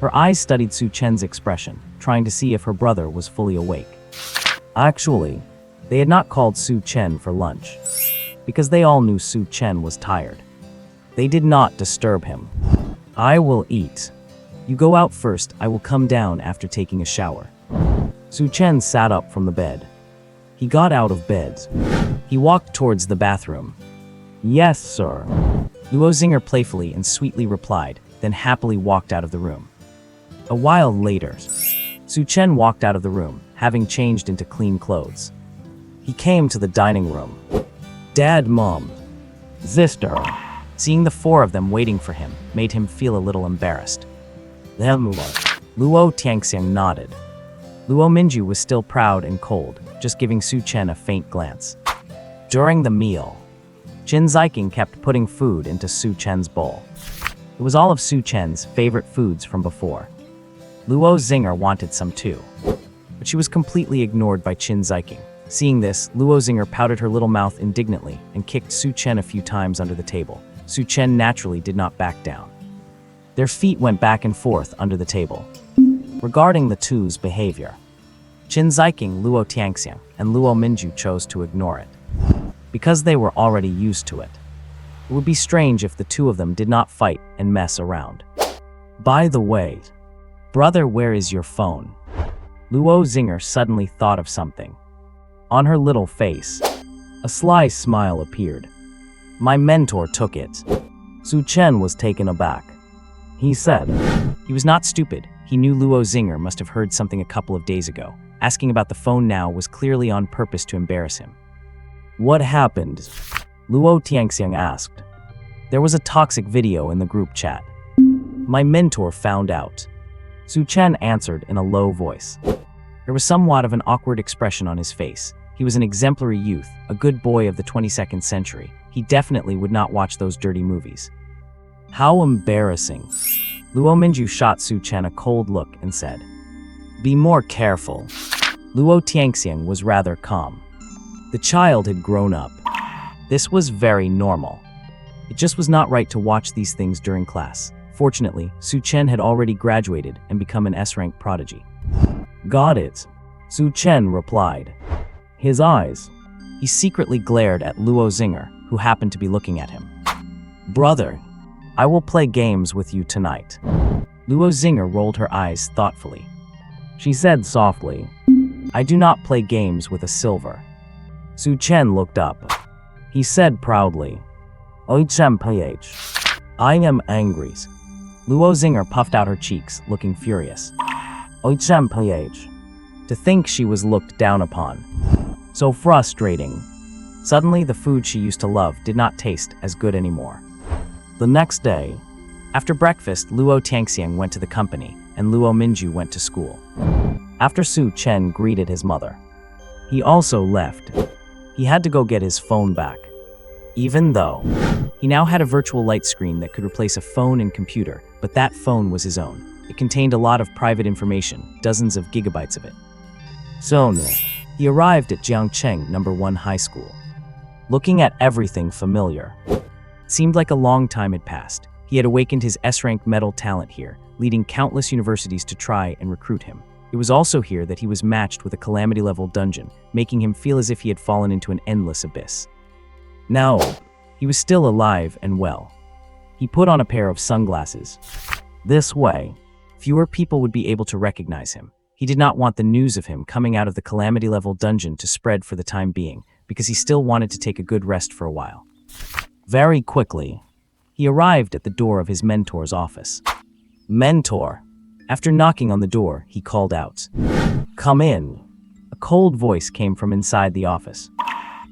Her eyes studied Su Chen's expression, trying to see if her brother was fully awake. Actually, they had not called Su Chen for lunch, because they all knew Su Chen was tired. They did not disturb him. I will eat. You go out first, I will come down after taking a shower. Su Chen sat up from the bed. He got out of bed. He walked towards the bathroom. Yes, sir. Luo Zinger playfully and sweetly replied, then happily walked out of the room. A while later, Su Chen walked out of the room, having changed into clean clothes. He came to the dining room. Dad, Mom, sister. Seeing the four of them waiting for him made him feel a little embarrassed. Luo Tiangxiang nodded. Luo Minju was still proud and cold, just giving Su Chen a faint glance. During the meal, Qin Ziking kept putting food into Su Chen's bowl. It was all of Su Chen's favorite foods from before. Luo Zinger wanted some too, but she was completely ignored by Qin Ziking. Seeing this, Luo Zinger pouted her little mouth indignantly and kicked Su Chen a few times under the table. Su Chen naturally did not back down. Their feet went back and forth under the table. Regarding the two's behavior, Qin Ziking, Luo Tiangxiang, and Luo Minju chose to ignore it, because they were already used to it. It would be strange if the two of them did not fight and mess around. By the way, brother, where is your phone? Luo Zinger suddenly thought of something. On her little face, a sly smile appeared. My mentor took it. Su Chen was taken aback. He said, he was not stupid. He knew Luo Zinger must have heard something a couple of days ago. Asking about the phone now was clearly on purpose to embarrass him. What happened? Luo Tiangxiang asked. There was a toxic video in the group chat. My mentor found out. Su Chen answered in a low voice. There was somewhat of an awkward expression on his face. He was an exemplary youth, a good boy of the 22nd century. He definitely would not watch those dirty movies. How embarrassing. Luo Minju shot Su Chen a cold look and said, Be more careful. Luo Tiangxiang was rather calm. The child had grown up. This was very normal. It just was not right to watch these things during class. Fortunately, Su Chen had already graduated and become an S-rank prodigy. Got it, Su Chen replied. His eyes. He secretly glared at Luo Zinger, who happened to be looking at him. Brother, I will play games with you tonight. Luo Zinger rolled her eyes thoughtfully. She said softly, I do not play games with a silver. Su Chen looked up. He said proudly, OHMPH. I am angry. Luo Zinger puffed out her cheeks, looking furious. OHMPH. To think she was looked down upon. So frustrating. Suddenly, the food she used to love did not taste as good anymore. The next day, after breakfast, Luo Tiangxiang went to the company, and Luo Minju went to school. After Su Chen greeted his mother, he also left. He had to go get his phone back. Even though he now had a virtual light screen that could replace a phone and computer, but that phone was his own. It contained a lot of private information, dozens of gigabytes of it. So, he arrived at Jiangcheng No. 1 High School. Looking at everything familiar. It seemed like a long time had passed. He had awakened his S-rank medal talent here, leading countless universities to try and recruit him. It was also here that he was matched with a calamity-level dungeon, making him feel as if he had fallen into an endless abyss. Now, he was still alive and well. He put on a pair of sunglasses. This way, fewer people would be able to recognize him. He did not want the news of him coming out of the calamity-level dungeon to spread for the time being, because he still wanted to take a good rest for a while. Very quickly, he arrived at the door of his mentor's office. Mentor. After knocking on the door, he called out, "Come in." A cold voice came from inside the office.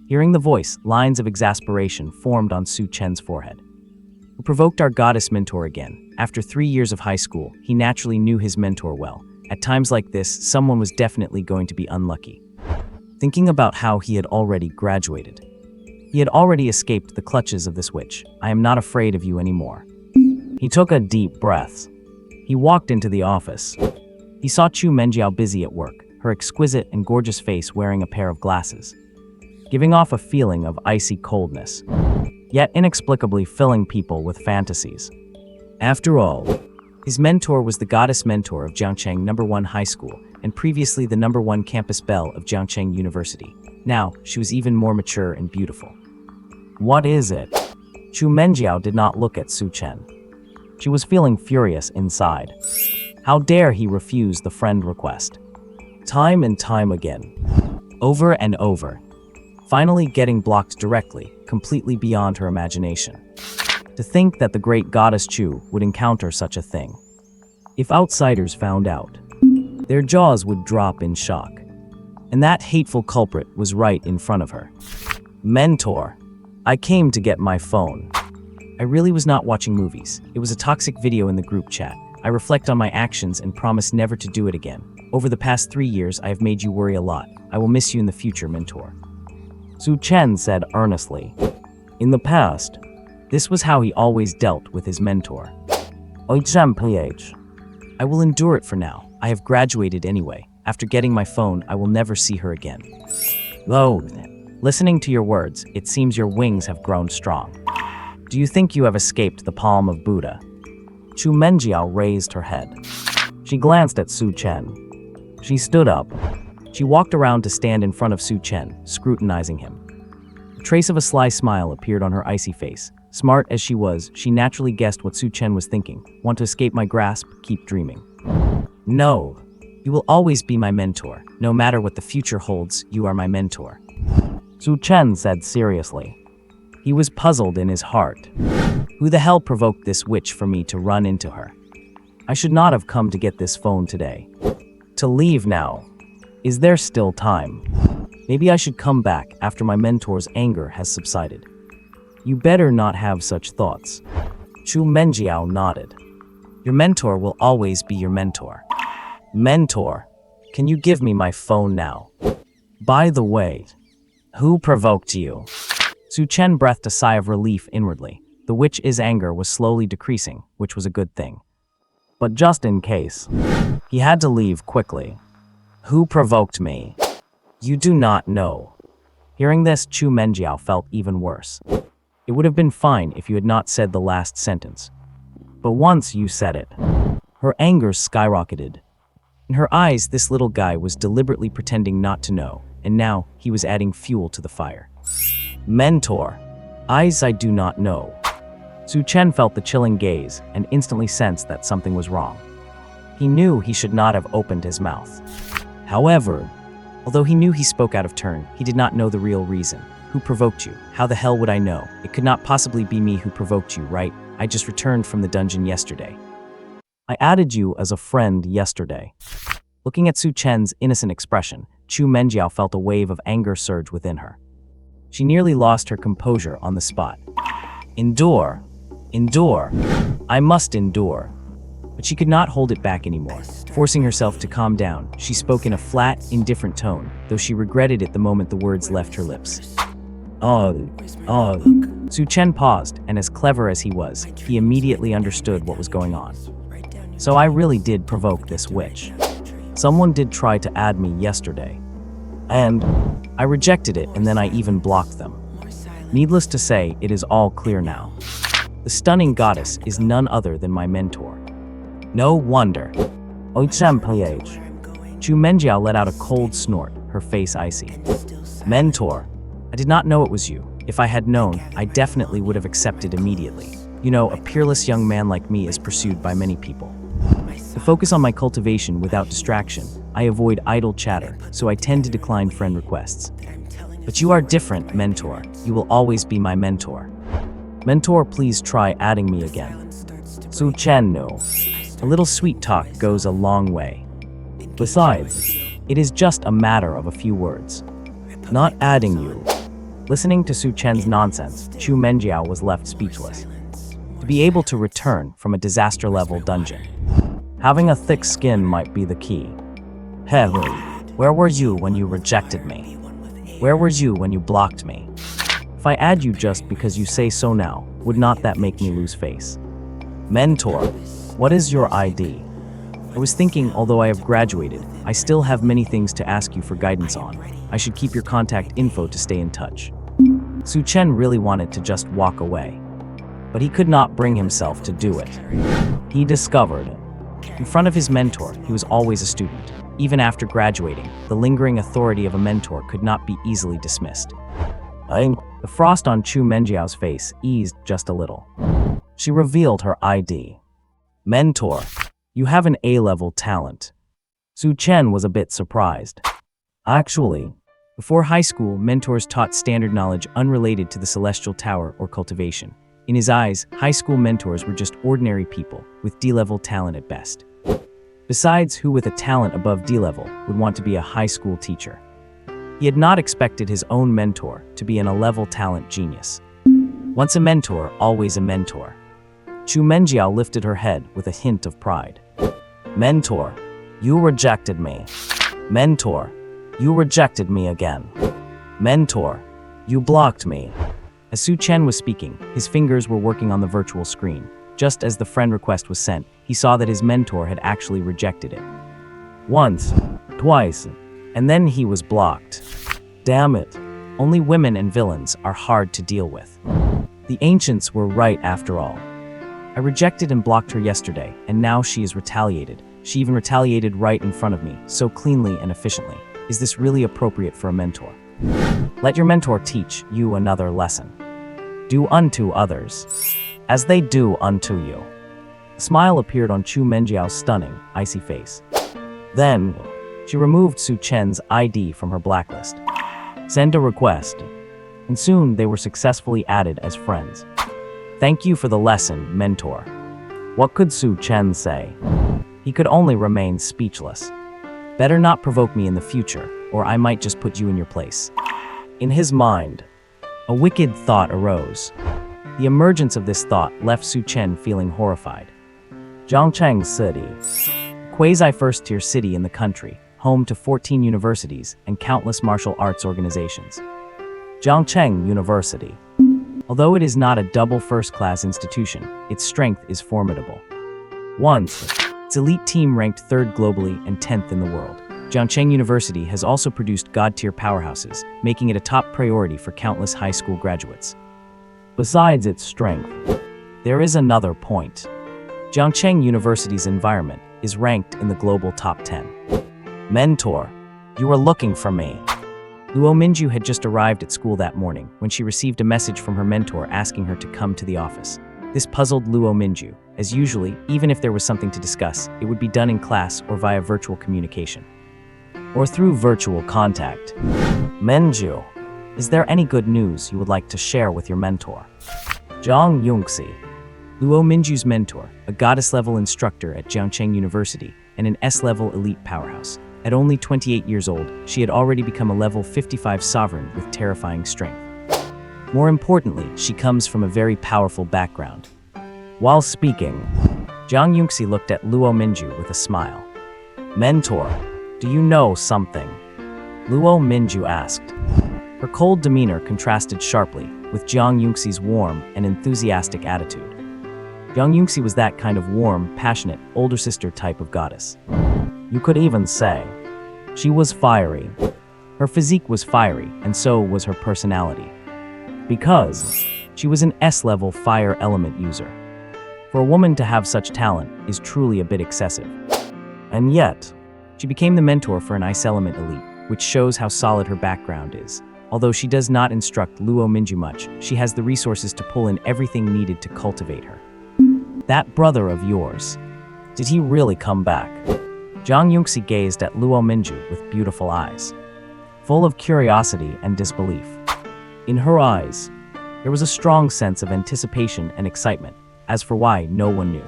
Hearing the voice, lines of exasperation formed on Su Chen's forehead. Who provoked our goddess mentor again? After 3 years of high school, he naturally knew his mentor well. At times like this, someone was definitely going to be unlucky. Thinking about how he had already graduated. He had already escaped the clutches of this witch. I am not afraid of you anymore. He took a deep breath. He walked into the office. He saw Chu Menjiao busy at work, her exquisite and gorgeous face wearing a pair of glasses, giving off a feeling of icy coldness, yet inexplicably filling people with fantasies. After all, his mentor was the goddess mentor of Jiangcheng No. 1 High School, and previously the No. 1 campus belle of Jiangcheng University. Now, she was even more mature and beautiful. What is it? Chu Menjiao did not look at Su Chen. She was feeling furious inside. How dare he refuse the friend request? Time and time again. Over and over. Finally getting blocked directly, completely beyond her imagination. To think that the great goddess Chu would encounter such a thing. If outsiders found out, their jaws would drop in shock. And that hateful culprit was right in front of her. Mentor. I came to get my phone. I really was not watching movies. It was a toxic video in the group chat. I reflect on my actions and promise never to do it again. Over the past 3 years, I have made you worry a lot. I will miss you in the future, mentor. Su Chen said earnestly. In the past, this was how he always dealt with his mentor. I will endure it for now. I have graduated anyway. After getting my phone, I will never see her again. Though, listening to your words, it seems your wings have grown strong. Do you think you have escaped the palm of Buddha? Chu Menjiao raised her head. She glanced at Su Chen. She stood up. She walked around to stand in front of Su Chen, scrutinizing him. A trace of a sly smile appeared on her icy face. Smart as she was, she naturally guessed what Su Chen was thinking. Want to escape my grasp? Keep dreaming. No. You will always be my mentor. No matter what the future holds, you are my mentor. Su Chen said seriously. He was puzzled in his heart. Who the hell provoked this witch for me to run into her? I should not have come to get this phone today. To leave now. Is there still time? Maybe I should come back after my mentor's anger has subsided. You better not have such thoughts. Chu Menjiao nodded. Your mentor will always be your mentor. Mentor, can you give me my phone now? By the way, who provoked you? Su Chen breathed a sigh of relief inwardly. The witch's anger was slowly decreasing, which was a good thing. But just in case, he had to leave quickly. Who provoked me? You do not know. Hearing this, Chu Menjiao felt even worse. It would have been fine if you had not said the last sentence. But once you said it, her anger skyrocketed. In her eyes, this little guy was deliberately pretending not to know, and now he was adding fuel to the fire. Mentor. I do not know. Su Chen felt the chilling gaze and instantly sensed that something was wrong. He knew he should not have opened his mouth. However, although he knew he spoke out of turn, he did not know the real reason. Who provoked you? How the hell would I know? It could not possibly be me who provoked you, right? I just returned from the dungeon yesterday. I added you as a friend yesterday. Looking at Su Chen's innocent expression, Chu Menjiao felt a wave of anger surge within her. She nearly lost her composure on the spot. Endure. Endure. I must endure. But she could not hold it back anymore. Forcing herself to calm down, she spoke in a flat, indifferent tone, though she regretted it the moment the words left her lips. Su Chen paused, and as clever as he was, he immediately understood what was going on. So I really did provoke this witch. Someone did try to add me yesterday. And I rejected it, and then I even blocked them. Needless to say, it is all clear now. The stunning goddess is none other than my mentor. No wonder. Chu Menjiao let out a cold snort, her face icy. Mentor. I did not know it was you. If I had known, I definitely would have accepted immediately. You know, a peerless young man like me is pursued by many people. To focus on my cultivation without distraction, I avoid idle chatter, so I tend to decline friend requests. But you are different, mentor. You will always be my mentor. Mentor, please try adding me again. Su Chen no. A little sweet talk goes a long way. Besides, it is just a matter of a few words. Not adding you. Listening to Su Chen's nonsense, Chu Menjiao was left speechless. To be able to return from a disaster-level dungeon, having a thick skin might be the key. Heavy. Where were you when you rejected me? Where were you when you blocked me? If I add you just because you say so now, would not that make me lose face? Mentor, what is your ID? I was thinking, although I have graduated, I still have many things to ask you for guidance on. I should keep your contact info to stay in touch. Su Chen really wanted to just walk away, but he could not bring himself to do it. He discovered, in front of his mentor, he was always a student. Even after graduating, the lingering authority of a mentor could not be easily dismissed. The frost on Chu Menjiao's face eased just a little. She revealed her ID. Mentor, you have an A-level talent. Su Chen was a bit surprised. Actually, before high school, mentors taught standard knowledge unrelated to the Celestial Tower or cultivation. In his eyes, high school mentors were just ordinary people with D-level talent at best. Besides, who with a talent above D-level would want to be a high school teacher? He had not expected his own mentor to be an A-level talent genius. Once a mentor, always a mentor. Chu Menjiao lifted her head with a hint of pride. Mentor, you rejected me. Mentor, you rejected me again. Mentor, you blocked me. As Su Chen was speaking, his fingers were working on the virtual screen. Just as the friend request was sent, he saw that his mentor had actually rejected it. Once, twice, and then he was blocked. Damn it. Only women and villains are hard to deal with. The ancients were right after all. I rejected and blocked her yesterday, and now she is retaliated. She even retaliated right in front of me, so cleanly and efficiently. Is this really appropriate for a mentor? Let your mentor teach you another lesson. Do unto others as they do unto you. A smile appeared on Chu Menjiao's stunning, icy face. Then, she removed Su Chen's ID from her blacklist. Send a request. And soon they were successfully added as friends. Thank you for the lesson, mentor. What could Su Chen say? He could only remain speechless. Better not provoke me in the future, or I might just put you in your place. In his mind, a wicked thought arose. The emergence of this thought left Su Chen feeling horrified. Zhangcheng City, quasi-first-tier city in the country, home to 14 universities and countless martial arts organizations. Zhangcheng University. Although it is not a double first-class institution, its strength is formidable. Once, its elite team ranked 3rd globally and 10th in the world. Zhangcheng University has also produced god-tier powerhouses, making it a top priority for countless high school graduates. Besides its strength, there is another point. Zhangcheng University's environment is ranked in the global top 10. Mentor, you are looking for me. Luo Minju had just arrived at school that morning when she received a message from her mentor asking her to come to the office. This puzzled Luo Minju, as usually, even if there was something to discuss, it would be done in class or via virtual communication. Or through virtual contact. Minju, is there any good news you would like to share with your mentor? Zhang Yongxi, Luo Minju's mentor, a goddess-level instructor at Zhangcheng University, and an S-level elite powerhouse. At only 28 years old, she had already become a level 55 sovereign with terrifying strength. More importantly, she comes from a very powerful background. While speaking, Jiang Yunxi looked at Luo Minju with a smile. "Mentor, do you know something?" Luo Minju asked. Her cold demeanor contrasted sharply with Jiang Yunxi's warm and enthusiastic attitude. Jiang Yunxi was that kind of warm, passionate, older sister type of goddess. You could even say she was fiery. Her physique was fiery, and so was her personality. Because she was an S-level fire element user. For a woman to have such talent is truly a bit excessive. And yet, she became the mentor for an ice element elite, which shows how solid her background is. Although she does not instruct Luo Minju much, she has the resources to pull in everything needed to cultivate her. That brother of yours, did he really come back? Jiang Yunxi gazed at Luo Minju with beautiful eyes, full of curiosity and disbelief. In her eyes, there was a strong sense of anticipation and excitement. As for why, no one knew.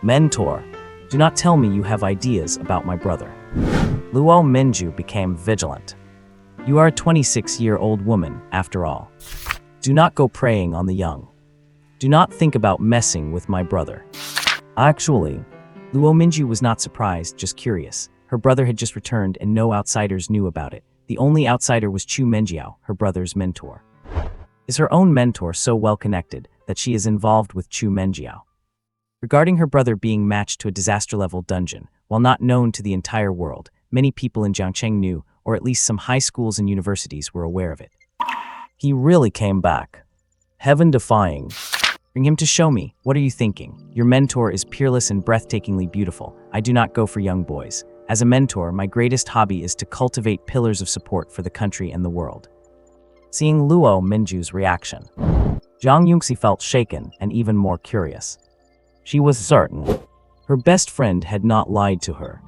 Mentor, do not tell me you have ideas about my brother. Luo Minju became vigilant. You are a 26-year-old woman, after all. Do not go preying on the young. Do not think about messing with my brother. Actually, Luo Minju was not surprised, just curious. Her brother had just returned and no outsiders knew about it. The only outsider was Chu Menjiao, her brother's mentor. Is her own mentor so well connected that she is involved with Chu Menjiao? Regarding her brother being matched to a disaster-level dungeon, while not known to the entire world, many people in Jiangcheng knew, or at least some high schools and universities were aware of it. He really came back. Heaven-defying. Bring him to show me. What are you thinking? Your mentor is peerless and breathtakingly beautiful. I do not go for young boys. As a mentor, my greatest hobby is to cultivate pillars of support for the country and the world. Seeing Luo Minju's reaction, Jiang Yunxi felt shaken and even more curious. She was certain her best friend had not lied to her.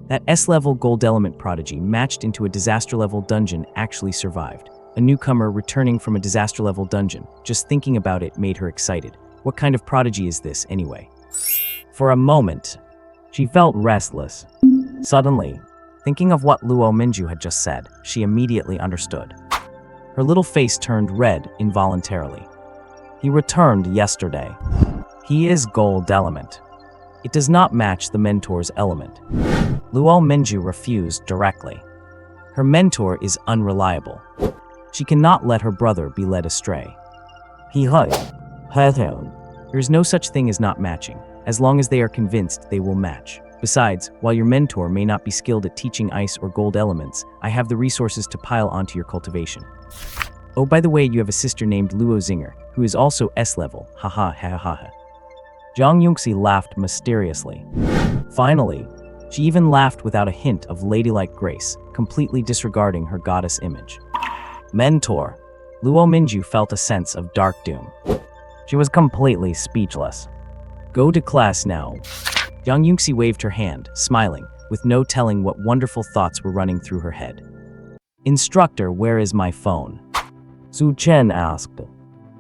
That S-level gold element prodigy matched into a disaster-level dungeon actually survived. A newcomer returning from a disaster-level dungeon. Just thinking about it made her excited. What kind of prodigy is this, anyway? For a moment, she felt restless. Suddenly, thinking of what Luo Minju had just said, she immediately understood. Her little face turned red involuntarily. He returned yesterday. He is gold element. It does not match the mentor's element. Luo Minju refused directly. Her mentor is unreliable. She cannot let her brother be led astray. There is no such thing as not matching. As long as they are convinced, they will match. Besides, while your mentor may not be skilled at teaching ice or gold elements, I have the resources to pile onto your cultivation. Oh, by the way, you have a sister named Luo Zinger, who is also S-level. Haha, ha ha ha. Jiang Yunxi laughed mysteriously. Finally, she even laughed without a hint of ladylike grace, completely disregarding her goddess image. Mentor, Luo Minju felt a sense of dark doom. She was completely speechless. Go to class now. Jiang Yunxi waved her hand, smiling, with no telling what wonderful thoughts were running through her head. Instructor, where is my phone? Su Chen asked.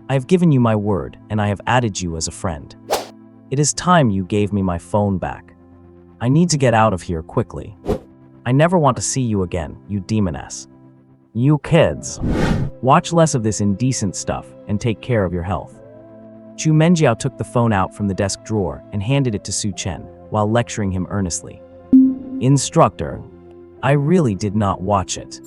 I have given you my word, and I have added you as a friend. It is time you gave me my phone back. I need to get out of here quickly. I never want to see you again, you demoness. You kids, watch less of this indecent stuff and take care of your health. Chu Menjiao took the phone out from the desk drawer and handed it to Su Chen while lecturing him earnestly. Instructor, I really did not watch it.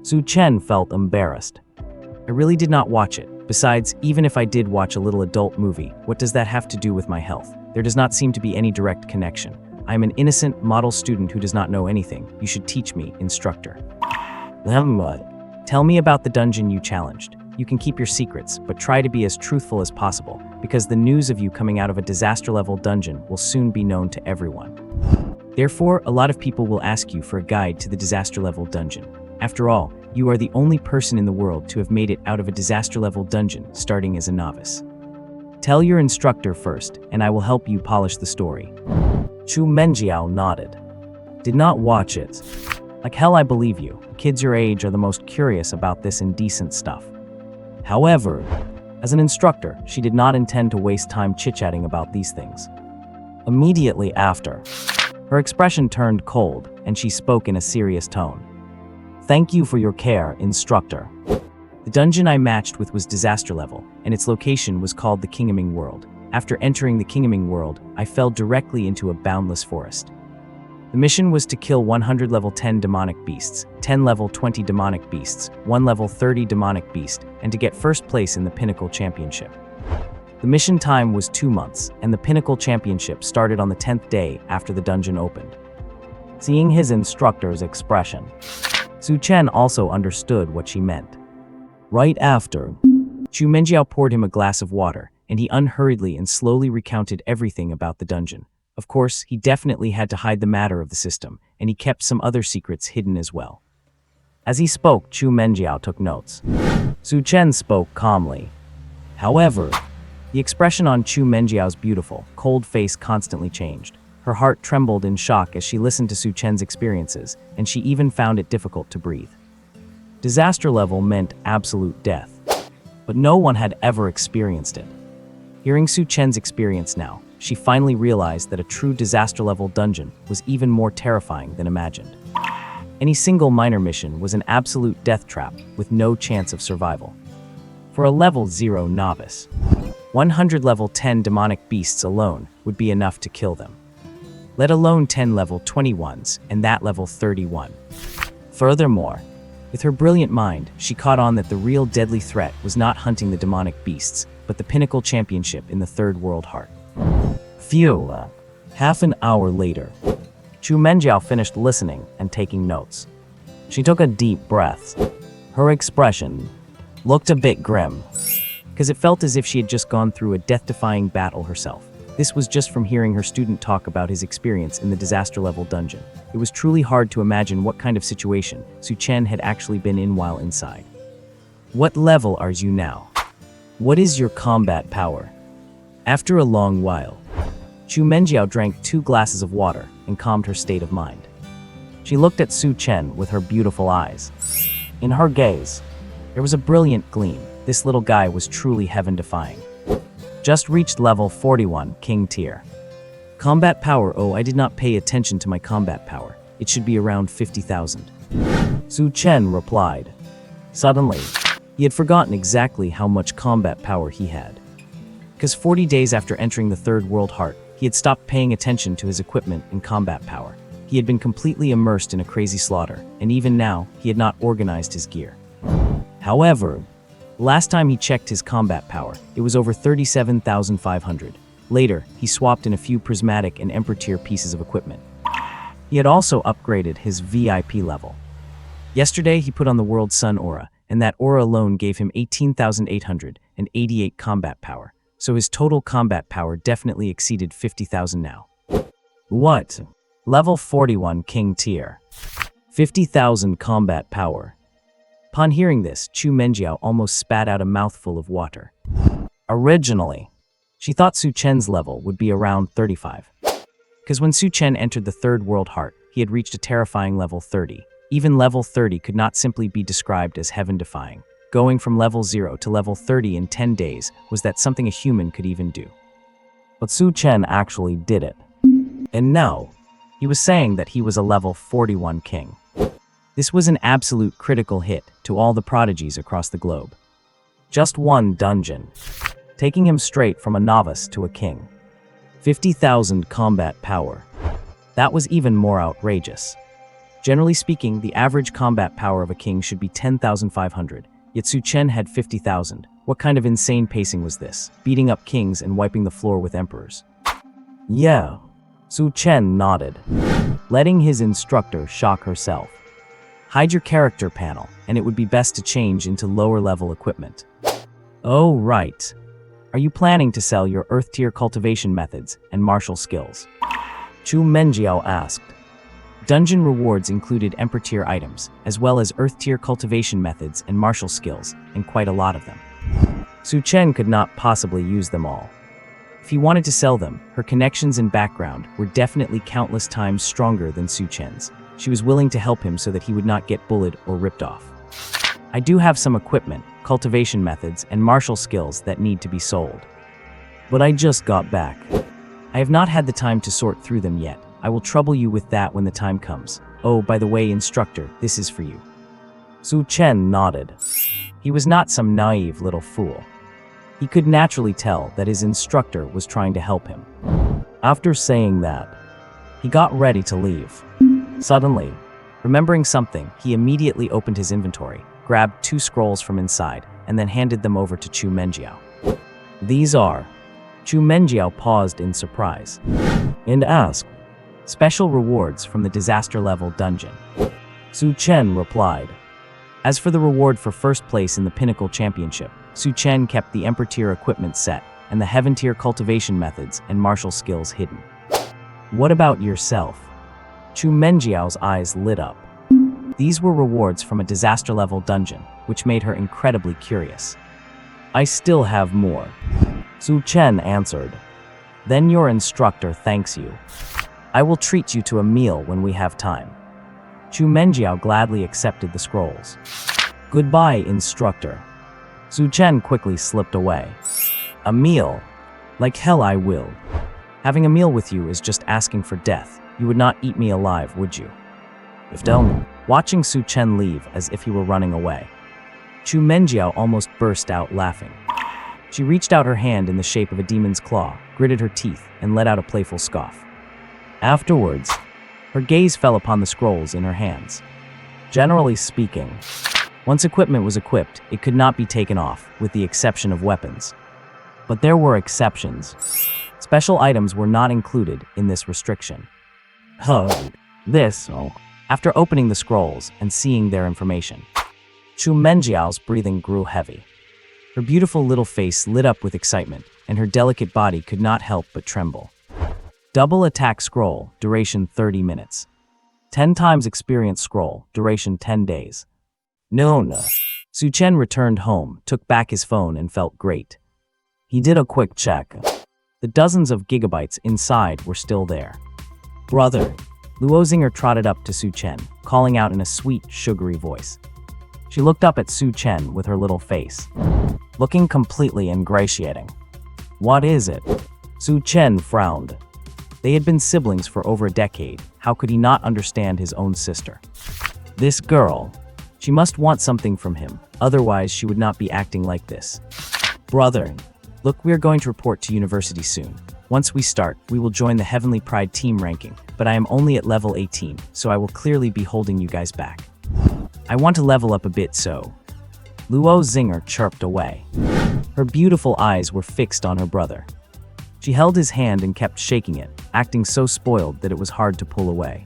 Su Chen felt embarrassed. I really did not watch it. Besides, even if I did watch a little adult movie, what does that have to do with my health? There does not seem to be any direct connection. I am an innocent, model student who does not know anything. You should teach me, instructor. Tell me about the dungeon you challenged. You can keep your secrets, but try to be as truthful as possible, because the news of you coming out of a disaster-level dungeon will soon be known to everyone. Therefore, a lot of people will ask you for a guide to the disaster-level dungeon. After all, you are the only person in the world to have made it out of a disaster-level dungeon, starting as a novice. Tell your instructor first, and I will help you polish the story. Chu Menjiao nodded. Did not watch it. Like hell, I believe you. Kids your age are the most curious about this indecent stuff. However, as an instructor, she did not intend to waste time chit-chatting about these things. Immediately after, Her expression turned cold, and she spoke in a serious tone. "Thank you for your care, instructor." The dungeon I matched with was disaster level, and its location was called the Kingaming World. After entering the Kingaming World, I fell directly into a boundless forest. The mission was to kill 100 level 10 demonic beasts, 10 level 20 demonic beasts, 1 level 30 demonic beast, and to get first place in the Pinnacle Championship. The mission time was 2 months, and the Pinnacle Championship started on the 10th day after the dungeon opened. Seeing his instructor's expression, Su Chen also understood what she meant. Right after, Chu Menjiao poured him a glass of water, and he unhurriedly and slowly recounted everything about the dungeon. Of course, he definitely had to hide the matter of the system, and he kept some other secrets hidden as well. As he spoke, Chu Menjiao took notes. Su Chen spoke calmly. However, the expression on Chu Menjiao's beautiful, cold face constantly changed. Her heart trembled in shock as she listened to Su Chen's experiences, and she even found it difficult to breathe. Disaster level meant absolute death, but no one had ever experienced it. Hearing Su Chen's experience now, she finally realized that a true disaster level dungeon was even more terrifying than imagined. Any single minor mission was an absolute death trap with no chance of survival. For a level 0 novice, 100 level 10 demonic beasts alone would be enough to kill them, let alone 10 level 21s and that level 31. Furthermore, with her brilliant mind, she caught on that the real deadly threat was not hunting the demonic beasts, but the Pinnacle Championship in the Third World Heart. Phew. Half an hour later, Chu Menjiao finished listening and taking notes. She took a deep breath. Her expression looked a bit grim, because it felt as if she had just gone through a death-defying battle herself. This was just from hearing her student talk about his experience in the disaster-level dungeon. It was truly hard to imagine what kind of situation Su Chen had actually been in while inside. What level are you now? What is your combat power? After a long while, Chu Menjiao drank 2 glasses of water and calmed her state of mind. She looked at Su Chen with her beautiful eyes. In her gaze, there was a brilliant gleam. This little guy was truly heaven-defying. Just reached level 41, King tier. Combat power. Oh, I did not pay attention to my combat power. It should be around 50,000. Su Chen replied. Suddenly, he had forgotten exactly how much combat power he had. Because 40 days after entering the Third World Heart, he had stopped paying attention to his equipment and combat power. He had been completely immersed in a crazy slaughter, and even now, he had not organized his gear. However, last time he checked his combat power, it was over 37,500. Later, he swapped in a few prismatic and Emperor tier pieces of equipment. He had also upgraded his VIP level. Yesterday, he put on the World Sun aura, and that aura alone gave him 18,888 combat power, so his total combat power definitely exceeded 50,000 now. What? Level 41 King tier. 50,000 combat power. Upon hearing this, Chu Menjiao almost spat out a mouthful of water. Originally, she thought Su Chen's level would be around 35. Because when Su Chen entered the Third World Heart, he had reached a terrifying level 30. Even level 30 could not simply be described as heaven-defying. Going from level 0 to level 30 in 10 days was that something a human could even do. But Su Chen actually did it. And now, he was saying that he was a level 41 king. This was an absolute critical hit to all the prodigies across the globe. Just one dungeon, taking him straight from a novice to a king. 50,000 combat power. That was even more outrageous. Generally speaking, the average combat power of a king should be 10,500, yet Su Chen had 50,000. What kind of insane pacing was this? Beating up kings and wiping the floor with emperors. Yeah, Su Chen nodded, letting his instructor shock herself. Hide your character panel, and it would be best to change into lower-level equipment. Oh, right. Are you planning to sell your Earth-tier cultivation methods and martial skills? Chu Menjiao asked. Dungeon rewards included Emperor-tier items, as well as Earth-tier cultivation methods and martial skills, and quite a lot of them. Su Chen could not possibly use them all. If he wanted to sell them, her connections and background were definitely countless times stronger than Su Chen's. She was willing to help him so that he would not get bullied or ripped off. I do have some equipment, cultivation methods, and martial skills that need to be sold. But I just got back. I have not had the time to sort through them yet. I will trouble you with that when the time comes. Oh, by the way, instructor, this is for you. Su Chen nodded. He was not some naive little fool. He could naturally tell that his instructor was trying to help him. After saying that, he got ready to leave. Suddenly, remembering something, he immediately opened his inventory, grabbed 2 scrolls from inside, and then handed them over to Chu Menjiao. These are... Chu Menjiao paused in surprise and asked, "Special rewards from the disaster level dungeon." Su Chen replied, "As for the reward for first place in the Pinnacle Championship, Su Chen kept the Emperor Tier equipment set and the Heaven Tier cultivation methods and martial skills hidden." What about yourself? Chu Menjiao's eyes lit up. These were rewards from a disaster level dungeon, which made her incredibly curious. "I still have more," Su Chen answered. "Then your instructor thanks you. I will treat you to a meal when we have time." Chu Menjiao gladly accepted the scrolls. "Goodbye, instructor." Su Chen quickly slipped away. "A meal? Like hell I will. Having a meal with you is just asking for death. You would not eat me alive, would you?" If done. Watching Su Chen leave as if he were running away, Chu Menjiao almost burst out laughing. She reached out her hand in the shape of a demon's claw, gritted her teeth, and let out a playful scoff. Afterwards, her gaze fell upon the scrolls in her hands. Generally speaking, once equipment was equipped, it could not be taken off, with the exception of weapons. But there were exceptions. Special items were not included in this restriction. After opening the scrolls and seeing their information, Chu Menjiao's breathing grew heavy. Her beautiful little face lit up with excitement, and her delicate body could not help but tremble. Double attack scroll, duration 30 minutes. 10 times experience scroll, duration 10 days. No. Su Chen returned home, took back his phone, and felt great. He did a quick check. The dozens of gigabytes inside were still there. "Brother," Luo Zinger trotted up to Su Chen, calling out in a sweet, sugary voice. She looked up at Su Chen with her little face, looking completely ingratiating. "What is it?" Su Chen frowned. They had been siblings for over a decade. How could he not understand his own sister? This girl, she must want something from him, otherwise she would not be acting like this. "Brother, look, we are going to report to university soon. Once we start, we will join the Heavenly Pride team ranking, but I am only at level 18, so I will clearly be holding you guys back. I want to level up a bit, so..." Luo Zinger chirped away. Her beautiful eyes were fixed on her brother. She held his hand and kept shaking it, acting so spoiled that it was hard to pull away.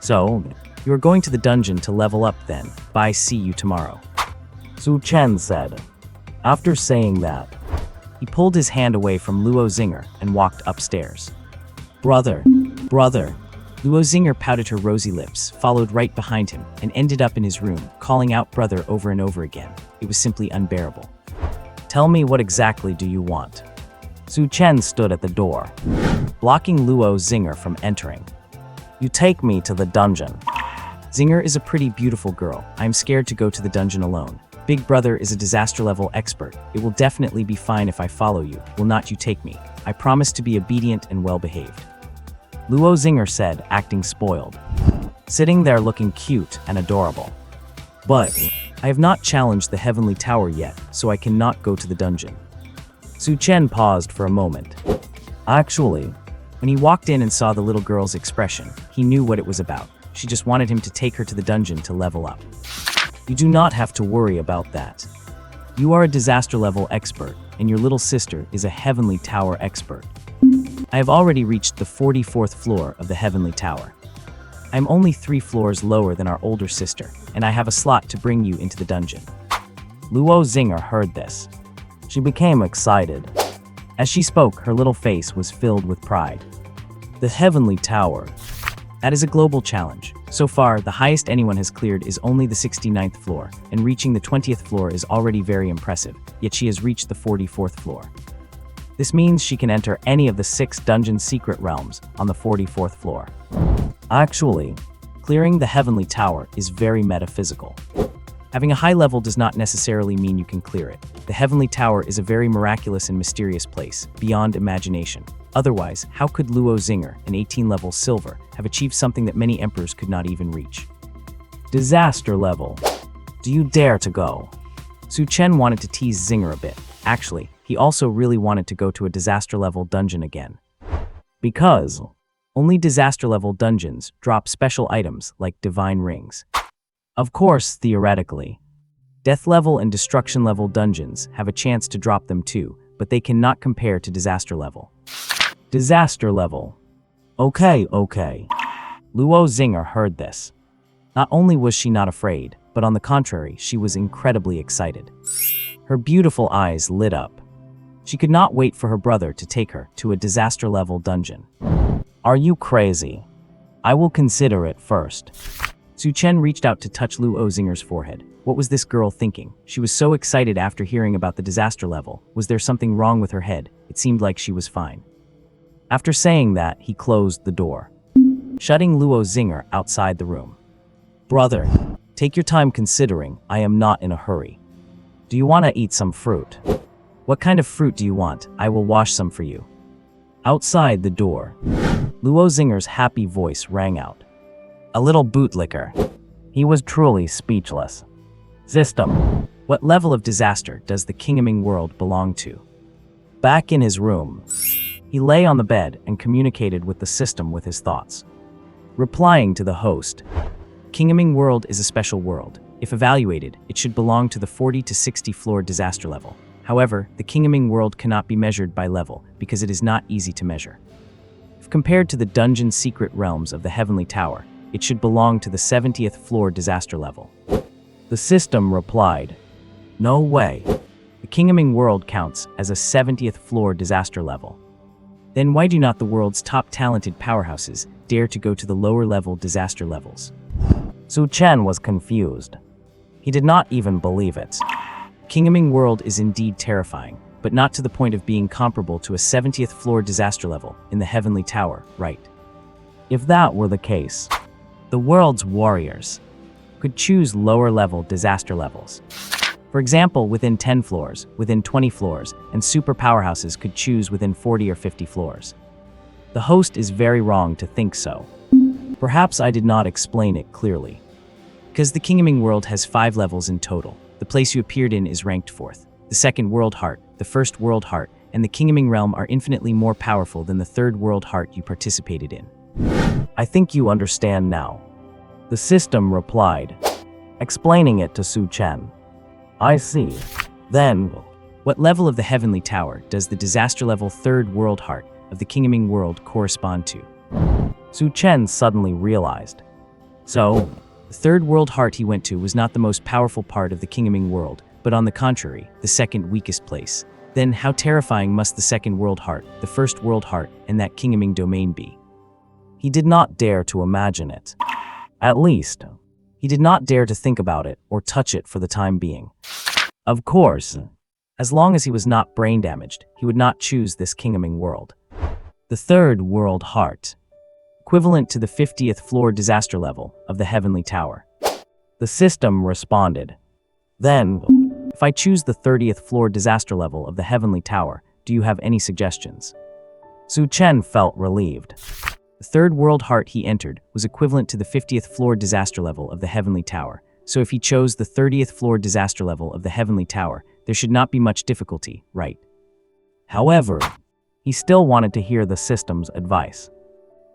"So, you are going to the dungeon to level up then. Bye, see you tomorrow," Su Chen said. After saying that, he pulled his hand away from Luo Zinger and walked upstairs. Brother. Luo Zinger pouted her rosy lips, followed right behind him, and ended up in his room, calling out brother over and over again. It was simply unbearable. "Tell me, what exactly do you want?" Su Chen stood at the door, blocking Luo Zinger from entering. "You take me to the dungeon." "Zinger is a pretty beautiful girl. I am scared to go to the dungeon alone. Big brother is a disaster level expert. It will definitely be fine if I follow you. Will not you take me? I promise to be obedient and well behaved," Luo Zinger said, acting spoiled, sitting there looking cute and adorable. "But I have not challenged the Heavenly Tower yet, so I cannot go to the dungeon." Su Chen paused for a moment. Actually, when he walked in and saw the little girl's expression, he knew what it was about. She just wanted him to take her to the dungeon to level up. "You do not have to worry about that. You are a disaster level expert, and your little sister is a Heavenly Tower expert. I have already reached the 44th floor of the Heavenly Tower. I am only 3 floors lower than our older sister, and I have a slot to bring you into the dungeon." Luo Zinger heard this. She became excited. As she spoke, her little face was filled with pride. The Heavenly Tower. That is a global challenge. So far, the highest anyone has cleared is only the 69th floor, and reaching the 20th floor is already very impressive, yet she has reached the 44th floor. This means she can enter any of the 6 dungeon secret realms on the 44th floor. Actually, clearing the Heavenly Tower is very metaphysical. Having a high level does not necessarily mean you can clear it. The Heavenly Tower is a very miraculous and mysterious place, beyond imagination. Otherwise, how could Luo Xing'er, an 18-level silver, have achieved something that many emperors could not even reach? Disaster level. Do you dare to go? Su Chen wanted to tease Xing'er a bit. Actually, he also really wanted to go to a disaster level dungeon again. Because only disaster level dungeons drop special items like divine rings. Of course, theoretically, death level and destruction level dungeons have a chance to drop them too, but they cannot compare to disaster level. Disaster level. Okay. Luo Xing'er heard this. Not only was she not afraid, but on the contrary, she was incredibly excited. Her beautiful eyes lit up. She could not wait for her brother to take her to a disaster level dungeon. Are you crazy? I will consider it first. Su Chen reached out to touch Luo Xing'er's forehead. What was this girl thinking? She was so excited after hearing about the disaster level. Was there something wrong with her head? It seemed like she was fine. After saying that, he closed the door, shutting Luo Xing'er outside the room. Brother, take your time considering. I am not in a hurry. Do you want to eat some fruit? What kind of fruit do you want? I will wash some for you. Outside the door, Luo Xing'er's happy voice rang out. A little bootlicker. He was truly speechless. System. What level of disaster does the Kingming world belong to? Back in his room, he lay on the bed and communicated with the system with his thoughts. Replying to the host, Kingming world is a special world. If evaluated, it should belong to the 40 to 60 floor disaster level. However, the Kingming world cannot be measured by level because it is not easy to measure. If compared to the dungeon secret realms of the Heavenly Tower, it should belong to the 70th floor disaster level. The system replied, no way. The Kingming world counts as a 70th floor disaster level. Then why do not the world's top talented powerhouses dare to go to the lower level disaster levels? Su Chen was confused. He did not even believe it. Kingming world is indeed terrifying, but not to the point of being comparable to a 70th floor disaster level in the Heavenly Tower, right? If that were the case, the world's warriors could choose lower level disaster levels. For example, within 10 floors, within 20 floors, and super powerhouses could choose within 40 or 50 floors. The host is very wrong to think so. Perhaps I did not explain it clearly. Because the Kingming world has 5 levels in total. The place you appeared in is ranked 4th. The 2nd World Heart, the 1st World Heart, and the Kingming realm are infinitely more powerful than the 3rd World Heart you participated in. I think you understand now. The system replied, explaining it to Su Chen. I see. Then, what level of the Heavenly Tower does the disaster level 3rd World Heart of the Kingming world correspond to? Su Chen suddenly realized. So, the 3rd World Heart he went to was not the most powerful part of the Kingming world, but on the contrary, the 2nd weakest place. Then how terrifying must the 2nd World Heart, the 1st World Heart, and that Kingming domain be? He did not dare to imagine it. At least, he did not dare to think about it or touch it for the time being. Of course, as long as he was not brain damaged, he would not choose this Kingming world. The 3rd World Heart, equivalent to the 50th floor disaster level of the Heavenly Tower. The system responded. Then, if I choose the 30th floor disaster level of the Heavenly Tower, do you have any suggestions? Su Chen felt relieved. The 3rd World Heart he entered was equivalent to the 50th floor disaster level of the Heavenly Tower, so if he chose the 30th floor disaster level of the Heavenly Tower, there should not be much difficulty, right? However, he still wanted to hear the system's advice.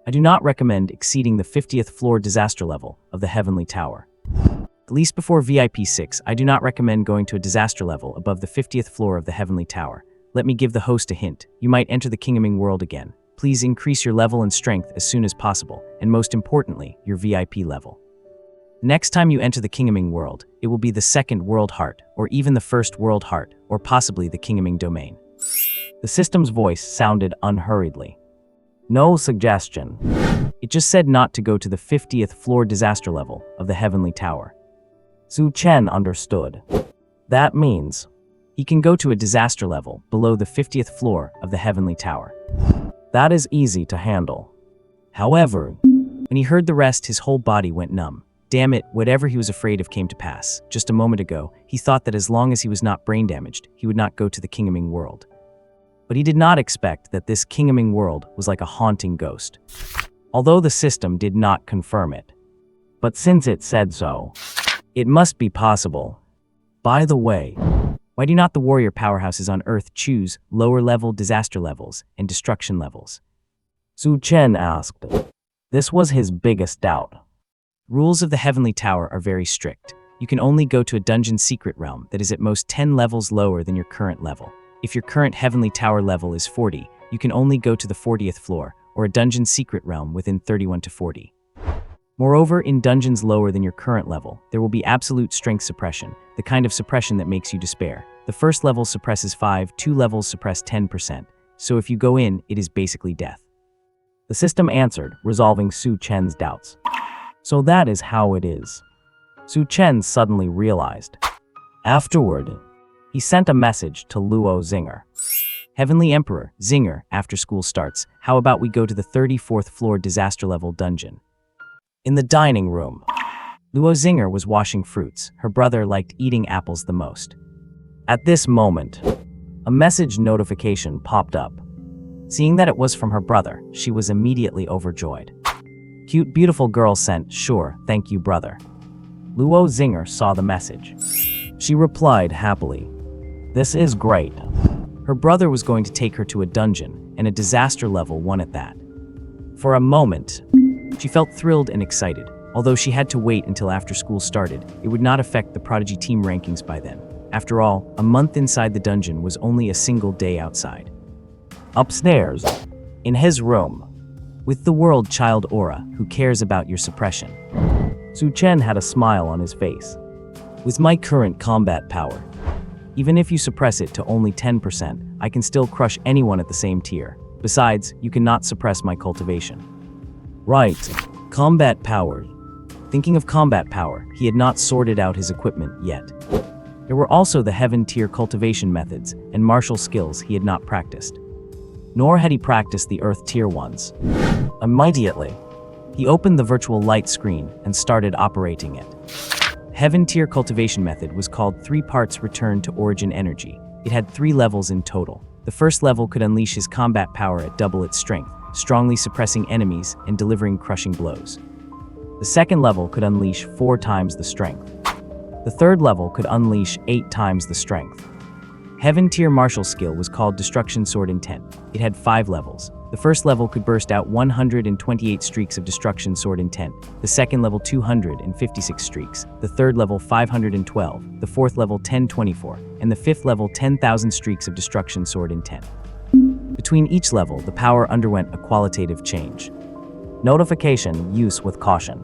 I do not recommend exceeding the 50th floor disaster level of the Heavenly Tower. At least before VIP 6, I do not recommend going to a disaster level above the 50th floor of the Heavenly Tower. Let me give the host a hint. You might enter the Kingming world again. Please increase your level and strength as soon as possible, and most importantly, your VIP level. Next time you enter the Kingming world, it will be the 2nd World Heart, or even the 1st World Heart, or possibly the Kingming domain. The system's voice sounded unhurriedly. No suggestion. It just said not to go to the 50th floor disaster level of the Heavenly Tower. Su Chen understood. That means he can go to a disaster level below the 50th floor of the Heavenly Tower. That is easy to handle. However, when he heard the rest, his whole body went numb. Damn it, whatever he was afraid of came to pass. Just a moment ago, he thought that as long as he was not brain damaged, he would not go to the Kingaming world. But he did not expect that this Kingaming world was like a haunting ghost. Although the system did not confirm it. But since it said so, it must be possible. By the way, why do not the warrior powerhouses on Earth choose lower-level disaster levels and destruction levels? Su Chen asked. This was his biggest doubt. Rules of the Heavenly Tower are very strict. You can only go to a dungeon secret realm that is at most 10 levels lower than your current level. If your current Heavenly Tower level is 40, you can only go to the 40th floor, or a dungeon secret realm within 31 to 40. Moreover, in dungeons lower than your current level, there will be absolute strength suppression, the kind of suppression that makes you despair. The first level suppresses 5, 2 levels suppress 10%, so if you go in, it is basically death. The system answered, resolving Su Chen's doubts. So that is how it is. Su Chen suddenly realized. Afterward, he sent a message to Luo Zinger. Heavenly Emperor, Zinger, after school starts, how about we go to the 34th floor disaster level dungeon? In the dining room, Luo Zinger was washing fruits. Her brother liked eating apples the most. At this moment, a message notification popped up. Seeing that it was from her brother, she was immediately overjoyed. Cute, beautiful girl sent, sure, thank you, brother. Luo Zinger saw the message. She replied happily, this is great. Her brother was going to take her to a dungeon, and a disaster level 1 at that. For a moment, she felt thrilled and excited. Although she had to wait until after school started, it would not affect the Prodigy team rankings by then. After all, a month inside the dungeon was only a single day outside. Upstairs, in his room, with the world child aura who cares about your suppression. Su Chen had a smile on his face. With my current combat power, even if you suppress it to only 10%, I can still crush anyone at the same tier. Besides, you cannot suppress my cultivation. Right, combat power. Thinking of combat power, he had not sorted out his equipment yet. There were also the heaven tier cultivation methods and martial skills he had not practiced. Nor had he practiced the earth tier ones. Immediately, he opened the virtual light screen and started operating it. Heaven tier cultivation method was called 3 parts return to origin energy. It had 3 levels in total. The first level could unleash his combat power at double its strength, strongly suppressing enemies and delivering crushing blows. The second level could unleash 4 times the strength. The third level could unleash 8 times the strength. Heaven tier martial skill was called Destruction Sword Intent. It had 5 levels. The first level could burst out 128 streaks of Destruction Sword Intent, the second level 256 streaks, the third level 512, the fourth level 1024, and the fifth level 10,000 streaks of Destruction Sword Intent. Between each level, the power underwent a qualitative change. Notification: use with caution,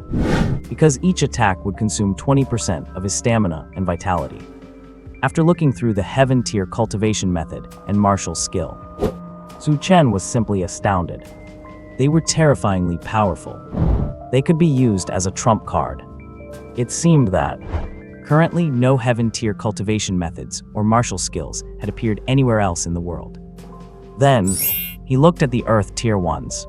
because each attack would consume 20% of his stamina and vitality. After looking through the Heaven tier cultivation method and martial skill, Su Chen was simply astounded. They were terrifyingly powerful. They could be used as a trump card. It seemed that currently no Heaven tier cultivation methods or martial skills had appeared anywhere else in the world. Then, he looked at the Earth tier ones.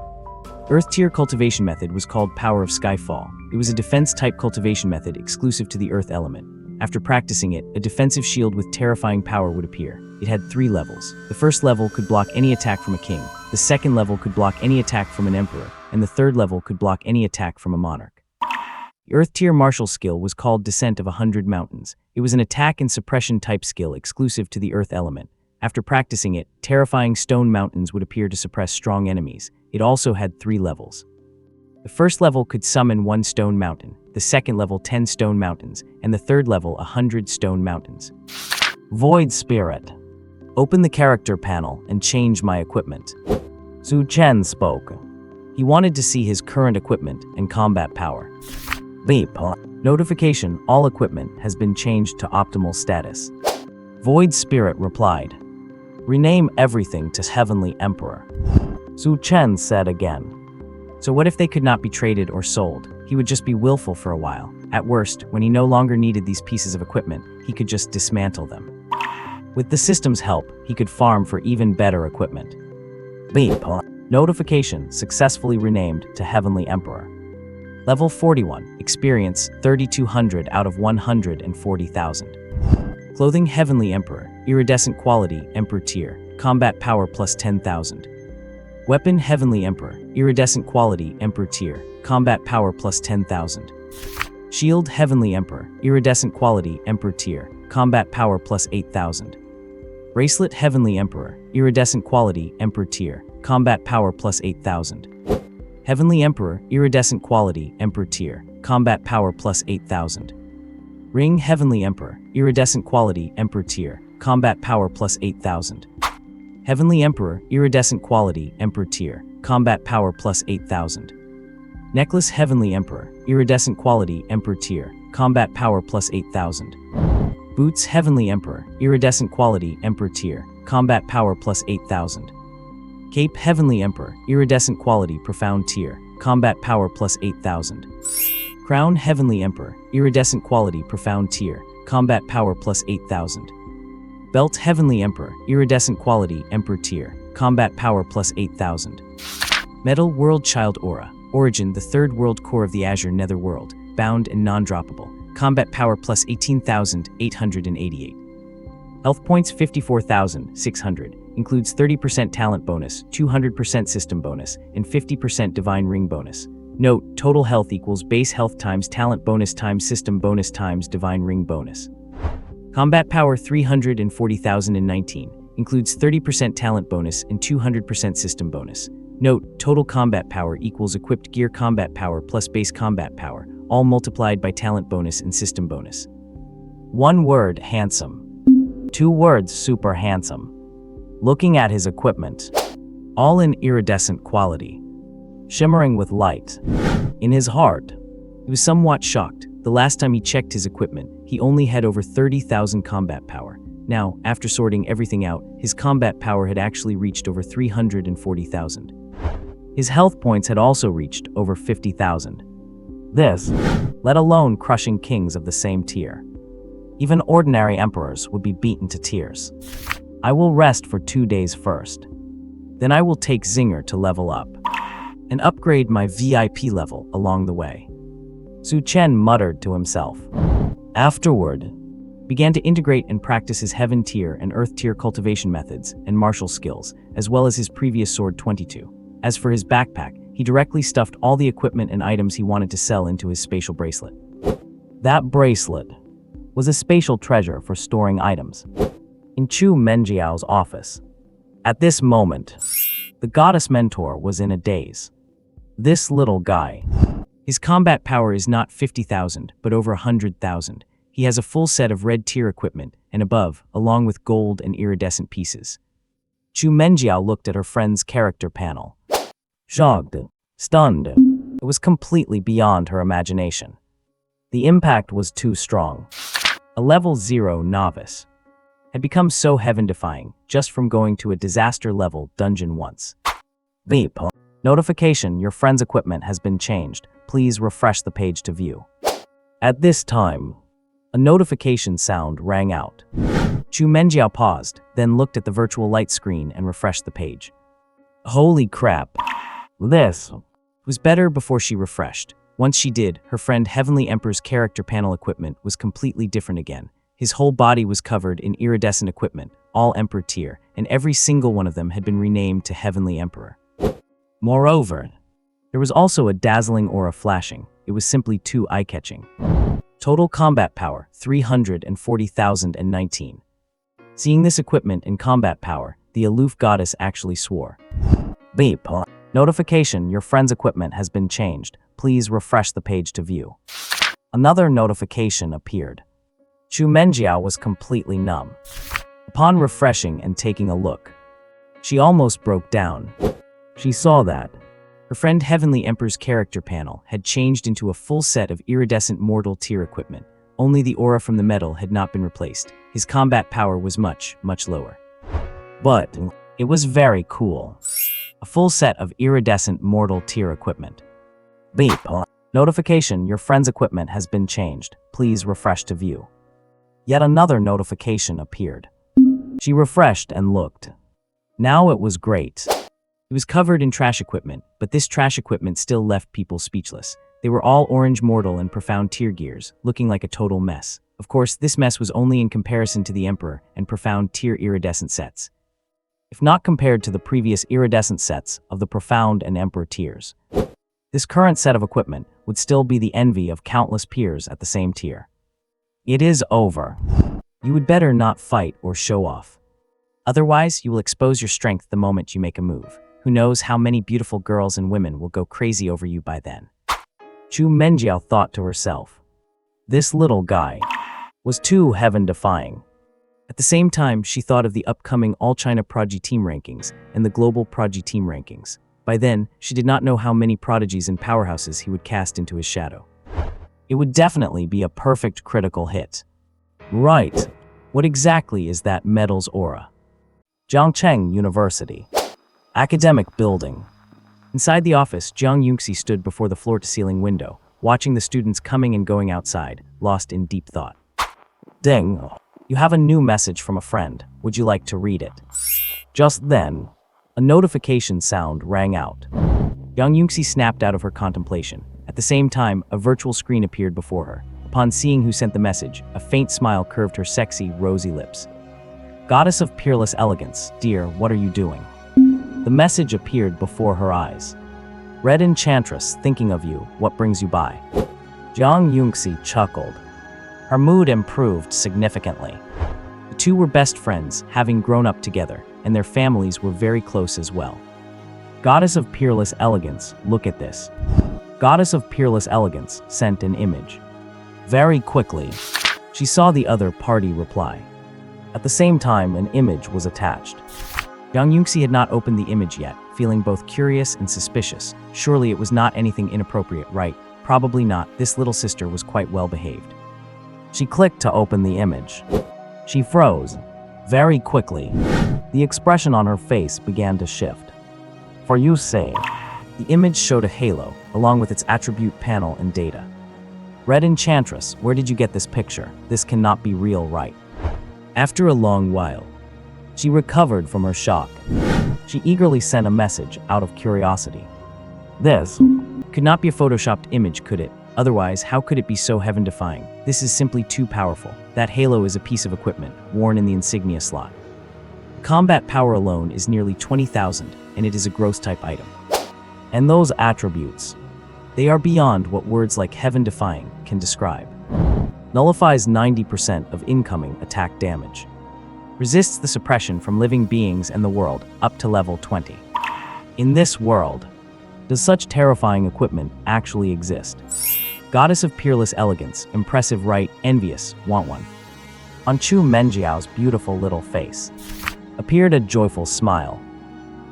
Earth tier cultivation method was called Power of Skyfall. It was a defense-type cultivation method exclusive to the Earth element. After practicing it, a defensive shield with terrifying power would appear. It had 3 levels. The first level could block any attack from a king, the second level could block any attack from an emperor, and the third level could block any attack from a monarch. The Earth tier martial skill was called Descent of 100 Mountains. It was an attack and suppression type skill exclusive to the Earth element. After practicing it, terrifying stone mountains would appear to suppress strong enemies. It also had 3 levels. The first level could summon 1 stone mountain, the second level 10 stone mountains, and the third level 100 stone mountains. Void Spirit. Open the character panel and change my equipment. Su Chen spoke. He wanted to see his current equipment and combat power. Beep. Notification: all equipment has been changed to optimal status. Void Spirit replied. Rename everything to Heavenly Emperor. Su Chen said again. So what if they could not be traded or sold? He would just be willful for a while. At worst, when he no longer needed these pieces of equipment, he could just dismantle them. With the system's help, he could farm for even better equipment. Beep. Notification: successfully renamed to Heavenly Emperor. Level 41, Experience 3200 out of 140,000. Clothing Heavenly Emperor, Iridescent Quality, Emperor Tier, Combat Power plus 10,000. Weapon Heavenly Emperor, Iridescent Quality, Emperor Tier, Combat Power plus 10,000. Shield Heavenly Emperor, Iridescent Quality, Emperor Tier, Combat Power plus 8,000. Bracelet Heavenly Emperor, Iridescent Quality, Emperor Tier, Combat Power plus 8,000. Heavenly Emperor, Iridescent Quality, Emperor Tier, Combat Power plus 8,000. Ring Heavenly Emperor, Iridescent Quality, Emperor Tier, Combat Power plus 8,000. Heavenly Emperor, Iridescent Quality, Emperor Tier, Combat Power plus 8,000. Necklace Heavenly Emperor, Iridescent Quality, Emperor Tier, Combat Power plus 8,000. Boots Heavenly Emperor, Iridescent Quality, Emperor Tier, Combat Power plus 8,000. Cape Heavenly Emperor, Iridescent Quality, Profound Tier, Combat Power plus 8,000. Crown Heavenly Emperor, Iridescent Quality, Profound Tier, Combat Power plus 8,000. Belt Heavenly Emperor, Iridescent Quality, Emperor Tier, Combat Power plus 8,000. Metal World Child Aura, Origin, the third world core of the Azure Netherworld, bound and non-droppable, Combat Power plus 18,888. Health points 54,600, includes 30% talent bonus, 200% system bonus, and 50% divine ring bonus. Note, total health equals base health times talent bonus times system bonus times divine ring bonus. Combat Power 340,019, includes 30% talent bonus and 200% system bonus. Note, total combat power equals equipped gear combat power plus base combat power, all multiplied by talent bonus and system bonus. 1 word, handsome. 2 words, super handsome. Looking at his equipment, all in iridescent quality, shimmering with light. In his heart, he was somewhat shocked. The last time he checked his equipment, he only had over 30,000 combat power. Now, after sorting everything out, his combat power had actually reached over 340,000. His health points had also reached over 50,000. This, let alone crushing kings of the same tier. Even ordinary emperors would be beaten to tears. I will rest for 2 days first. Then I will take Zinger to level up and upgrade my VIP level along the way. Su Chen muttered to himself. Afterward, began to integrate and practice his Heaven tier and Earth tier cultivation methods and martial skills, as well as his previous Sword 22. As for his backpack, he directly stuffed all the equipment and items he wanted to sell into his spatial bracelet. That bracelet was a spatial treasure for storing items. In Chu Menjiao's office, at this moment, the goddess mentor was in a daze. This little guy, his combat power is not 50,000, but over 100,000. He has a full set of red tier equipment, and above, along with gold and iridescent pieces. Chu Menjiao looked at her friend's character panel. Shocked, stunned. It was completely beyond her imagination. The impact was too strong. A level 0 novice had become so heaven-defying just from going to a disaster-level dungeon once. Beep. Notification, your friend's equipment has been changed. Please refresh the page to view. At this time, a notification sound rang out. Chu Menjiao paused, then looked at the virtual light screen and refreshed the page. Holy crap. This was better before she refreshed. Once she did, her friend Heavenly Emperor's character panel equipment was completely different again. His whole body was covered in iridescent equipment, all Emperor tier, and every single one of them had been renamed to Heavenly Emperor. Moreover, there was also a dazzling aura flashing. It was simply too eye-catching. Total combat power, 340,019. Seeing this equipment and combat power, the aloof goddess actually swore. Beep. Notification, your friend's equipment has been changed. Please refresh the page to view. Another notification appeared. Chu Menjiao was completely numb. Upon refreshing and taking a look, she almost broke down. She saw that her friend Heavenly Emperor's character panel had changed into a full set of iridescent mortal tier equipment. Only the aura from the metal had not been replaced. His combat power was much, much lower. But it was very cool. A full set of iridescent mortal tier equipment. Beep. Notification, your friend's equipment has been changed. Please refresh to view. Yet another notification appeared. She refreshed and looked. Now it was great. It was covered in trash equipment, but this trash equipment still left people speechless. They were all orange mortal and profound tear gears, looking like a total mess. Of course, this mess was only in comparison to the Emperor and profound tear iridescent sets, if not compared to the previous iridescent sets of the profound and Emperor tiers. This current set of equipment would still be the envy of countless peers at the same tier. It is over. You would better not fight or show off. Otherwise, you will expose your strength the moment you make a move. Who knows how many beautiful girls and women will go crazy over you by then. Chu Menjiao thought to herself. This little guy was too heaven-defying. At the same time, she thought of the upcoming All-China Prodigy Team rankings and the Global Prodigy Team rankings. By then, she did not know how many prodigies and powerhouses he would cast into his shadow. It would definitely be a perfect critical hit. Right. What exactly is that medal's aura? Jiangcheng University. Academic building. Inside the office, Jiang Yunxi stood before the floor-to-ceiling window, watching the students coming and going outside, lost in deep thought. Ding. You have a new message from a friend. Would you like to read it? Just then, a notification sound rang out. Jiang Yunxi snapped out of her contemplation. At the same time, a virtual screen appeared before her. Upon seeing who sent the message, a faint smile curved her sexy, rosy lips. Goddess of peerless elegance, dear, what are you doing? The message appeared before her eyes. Red Enchantress, thinking of you, what brings you by? Jiang Yunxi chuckled. Her mood improved significantly. The two were best friends, having grown up together, and their families were very close as well. Goddess of peerless elegance, look at this. Goddess of peerless elegance sent an image. Very quickly, she saw the other party reply. At the same time, an image was attached. Jiang Yunxi had not opened the image yet, feeling both curious and suspicious. Surely it was not anything inappropriate, right? Probably not. This little sister was quite well behaved. She clicked to open the image. She froze. Very quickly, the expression on her face began to shift. For you say, the image showed a halo, along with its attribute panel and data. Red Enchantress, where did you get this picture? This cannot be real, right? After a long while, she recovered from her shock. She eagerly sent a message out of curiosity. This could not be a photoshopped image, could it? Otherwise, how could it be so heaven-defying? This is simply too powerful. That halo is a piece of equipment, worn in the insignia slot. Combat power alone is nearly 20,000, and it is a gross type item. And those attributes, they are beyond what words like heaven-defying can describe. Nullifies 90% of incoming attack damage. Resists the suppression from living beings and the world, up to level 20. In this world, does such terrifying equipment actually exist? Goddess of peerless elegance, impressive, right? Envious, want one. On Chu Menjiao's beautiful little face appeared a joyful smile.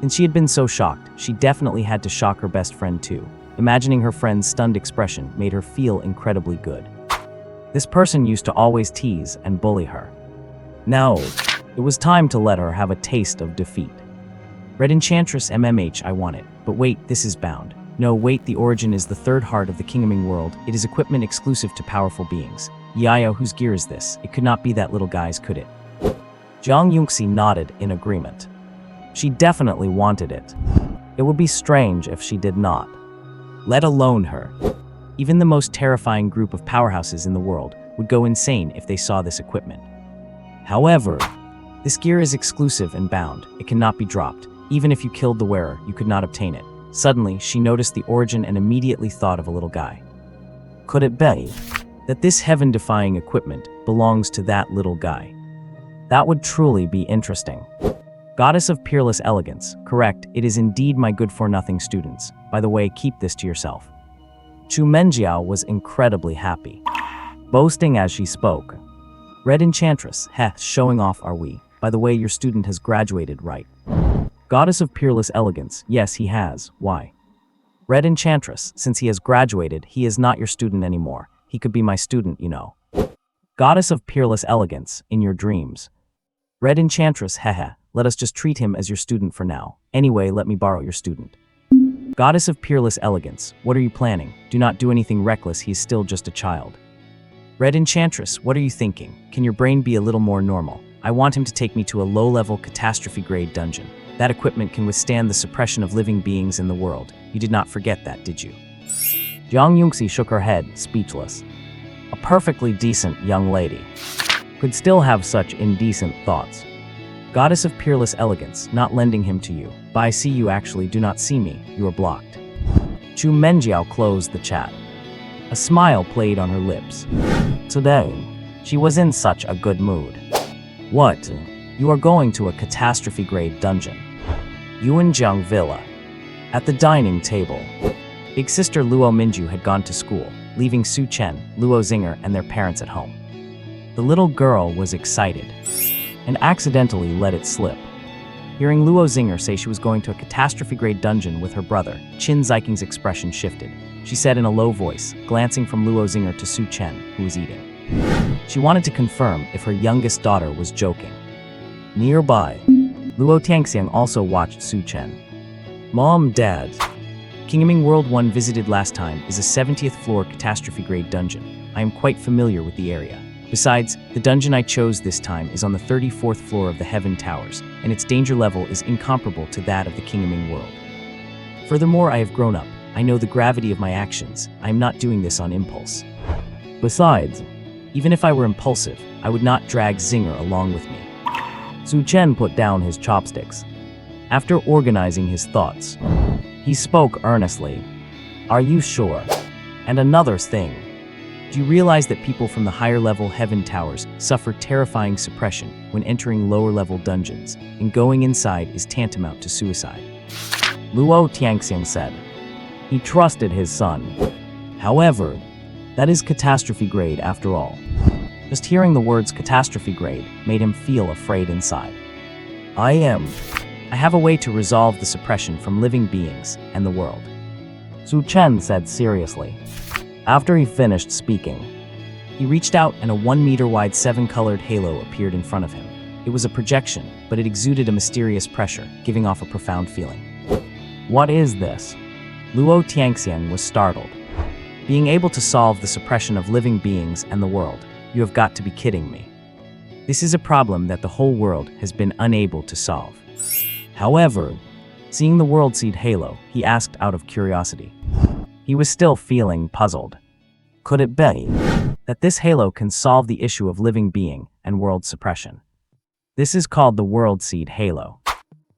And she had been so shocked, she definitely had to shock her best friend too. Imagining her friend's stunned expression made her feel incredibly good. This person used to always tease and bully her. Now, it was time to let her have a taste of defeat. Red Enchantress MMH, I want it. But wait, this is bound. No, wait, the origin is the third heart of the kingdoming world. It is equipment exclusive to powerful beings. Yayo, whose gear is this? It could not be that little guy's, could it? Jiang Yunxi nodded in agreement. She definitely wanted it. It would be strange if she did not. Let alone her. Even the most terrifying group of powerhouses in the world would go insane if they saw this equipment. However, this gear is exclusive and bound. It cannot be dropped. Even if you killed the wearer, you could not obtain it. Suddenly, she noticed the origin and immediately thought of a little guy. Could it be that this heaven-defying equipment belongs to that little guy? That would truly be interesting. Goddess of peerless elegance, correct, it is indeed my good-for-nothing students. By the way, keep this to yourself. Chu Menjiao was incredibly happy, boasting as she spoke. Red Enchantress, showing off are we? By the way, your student has graduated, right? Goddess of peerless elegance, yes, he has. Why? Red Enchantress, since he has graduated, he is not your student anymore. He could be my student, you know. Goddess of peerless elegance, in your dreams. Red Enchantress, let us just treat him as your student for now. Anyway, let me borrow your student. Goddess of peerless elegance, what are you planning? Do not do anything reckless, he is still just a child. Red Enchantress, what are you thinking? Can your brain be a little more normal? I want him to take me to a low-level catastrophe-grade dungeon. That equipment can withstand the suppression of living beings in the world. You did not forget that, did you? Jiang Yongxi shook her head, speechless. A perfectly decent young lady could still have such indecent thoughts. Goddess of peerless elegance, not lending him to you. But I see you actually do not see me, you are blocked. Chu Menjiao closed the chat. A smile played on her lips. Today, she was in such a good mood. What? You are going to a catastrophe-grade dungeon. Yuanjiang Villa. At the dining table, big sister Luo Minju had gone to school, leaving Su Chen, Luo Zinger, and their parents at home. The little girl was excited and accidentally let it slip. Hearing Luo Zinger say she was going to a catastrophe-grade dungeon with her brother, Qin Ziking's expression shifted. She said in a low voice, glancing from Luo Zinger to Su Chen, who was eating. She wanted to confirm if her youngest daughter was joking. Nearby, Luo Tiangxiang also watched Su Chen. Mom, Dad. Kingming World 1 visited last time is a 70th floor catastrophe-grade dungeon. I am quite familiar with the area. Besides, the dungeon I chose this time is on the 34th floor of the Heaven Towers, and its danger level is incomparable to that of the Kingming World. Furthermore, I have grown up. I know the gravity of my actions. I am not doing this on impulse. Besides, even if I were impulsive, I would not drag Zinger along with me. Su Chen put down his chopsticks. After organizing his thoughts, he spoke earnestly. Are you sure? And another thing. Do you realize that people from the higher-level Heaven Towers suffer terrifying suppression when entering lower-level dungeons, and going inside is tantamount to suicide? Luo Tiangxiang said. He trusted his son. However, that is catastrophe grade after all. Just hearing the words catastrophe grade made him feel afraid inside. I have a way to resolve the suppression from living beings and the world. Su Chen said seriously. After he finished speaking, he reached out and a 1 meter wide 7-colored halo appeared in front of him. It was a projection, but it exuded a mysterious pressure, giving off a profound feeling. What is this? Luo Tiangxiang was startled. Being able to solve the suppression of living beings and the world, you have got to be kidding me. This is a problem that the whole world has been unable to solve. However, seeing the World Seed halo, he asked out of curiosity. He was still feeling puzzled. Could it be that this halo can solve the issue of living being and world suppression? This is called the World Seed Halo.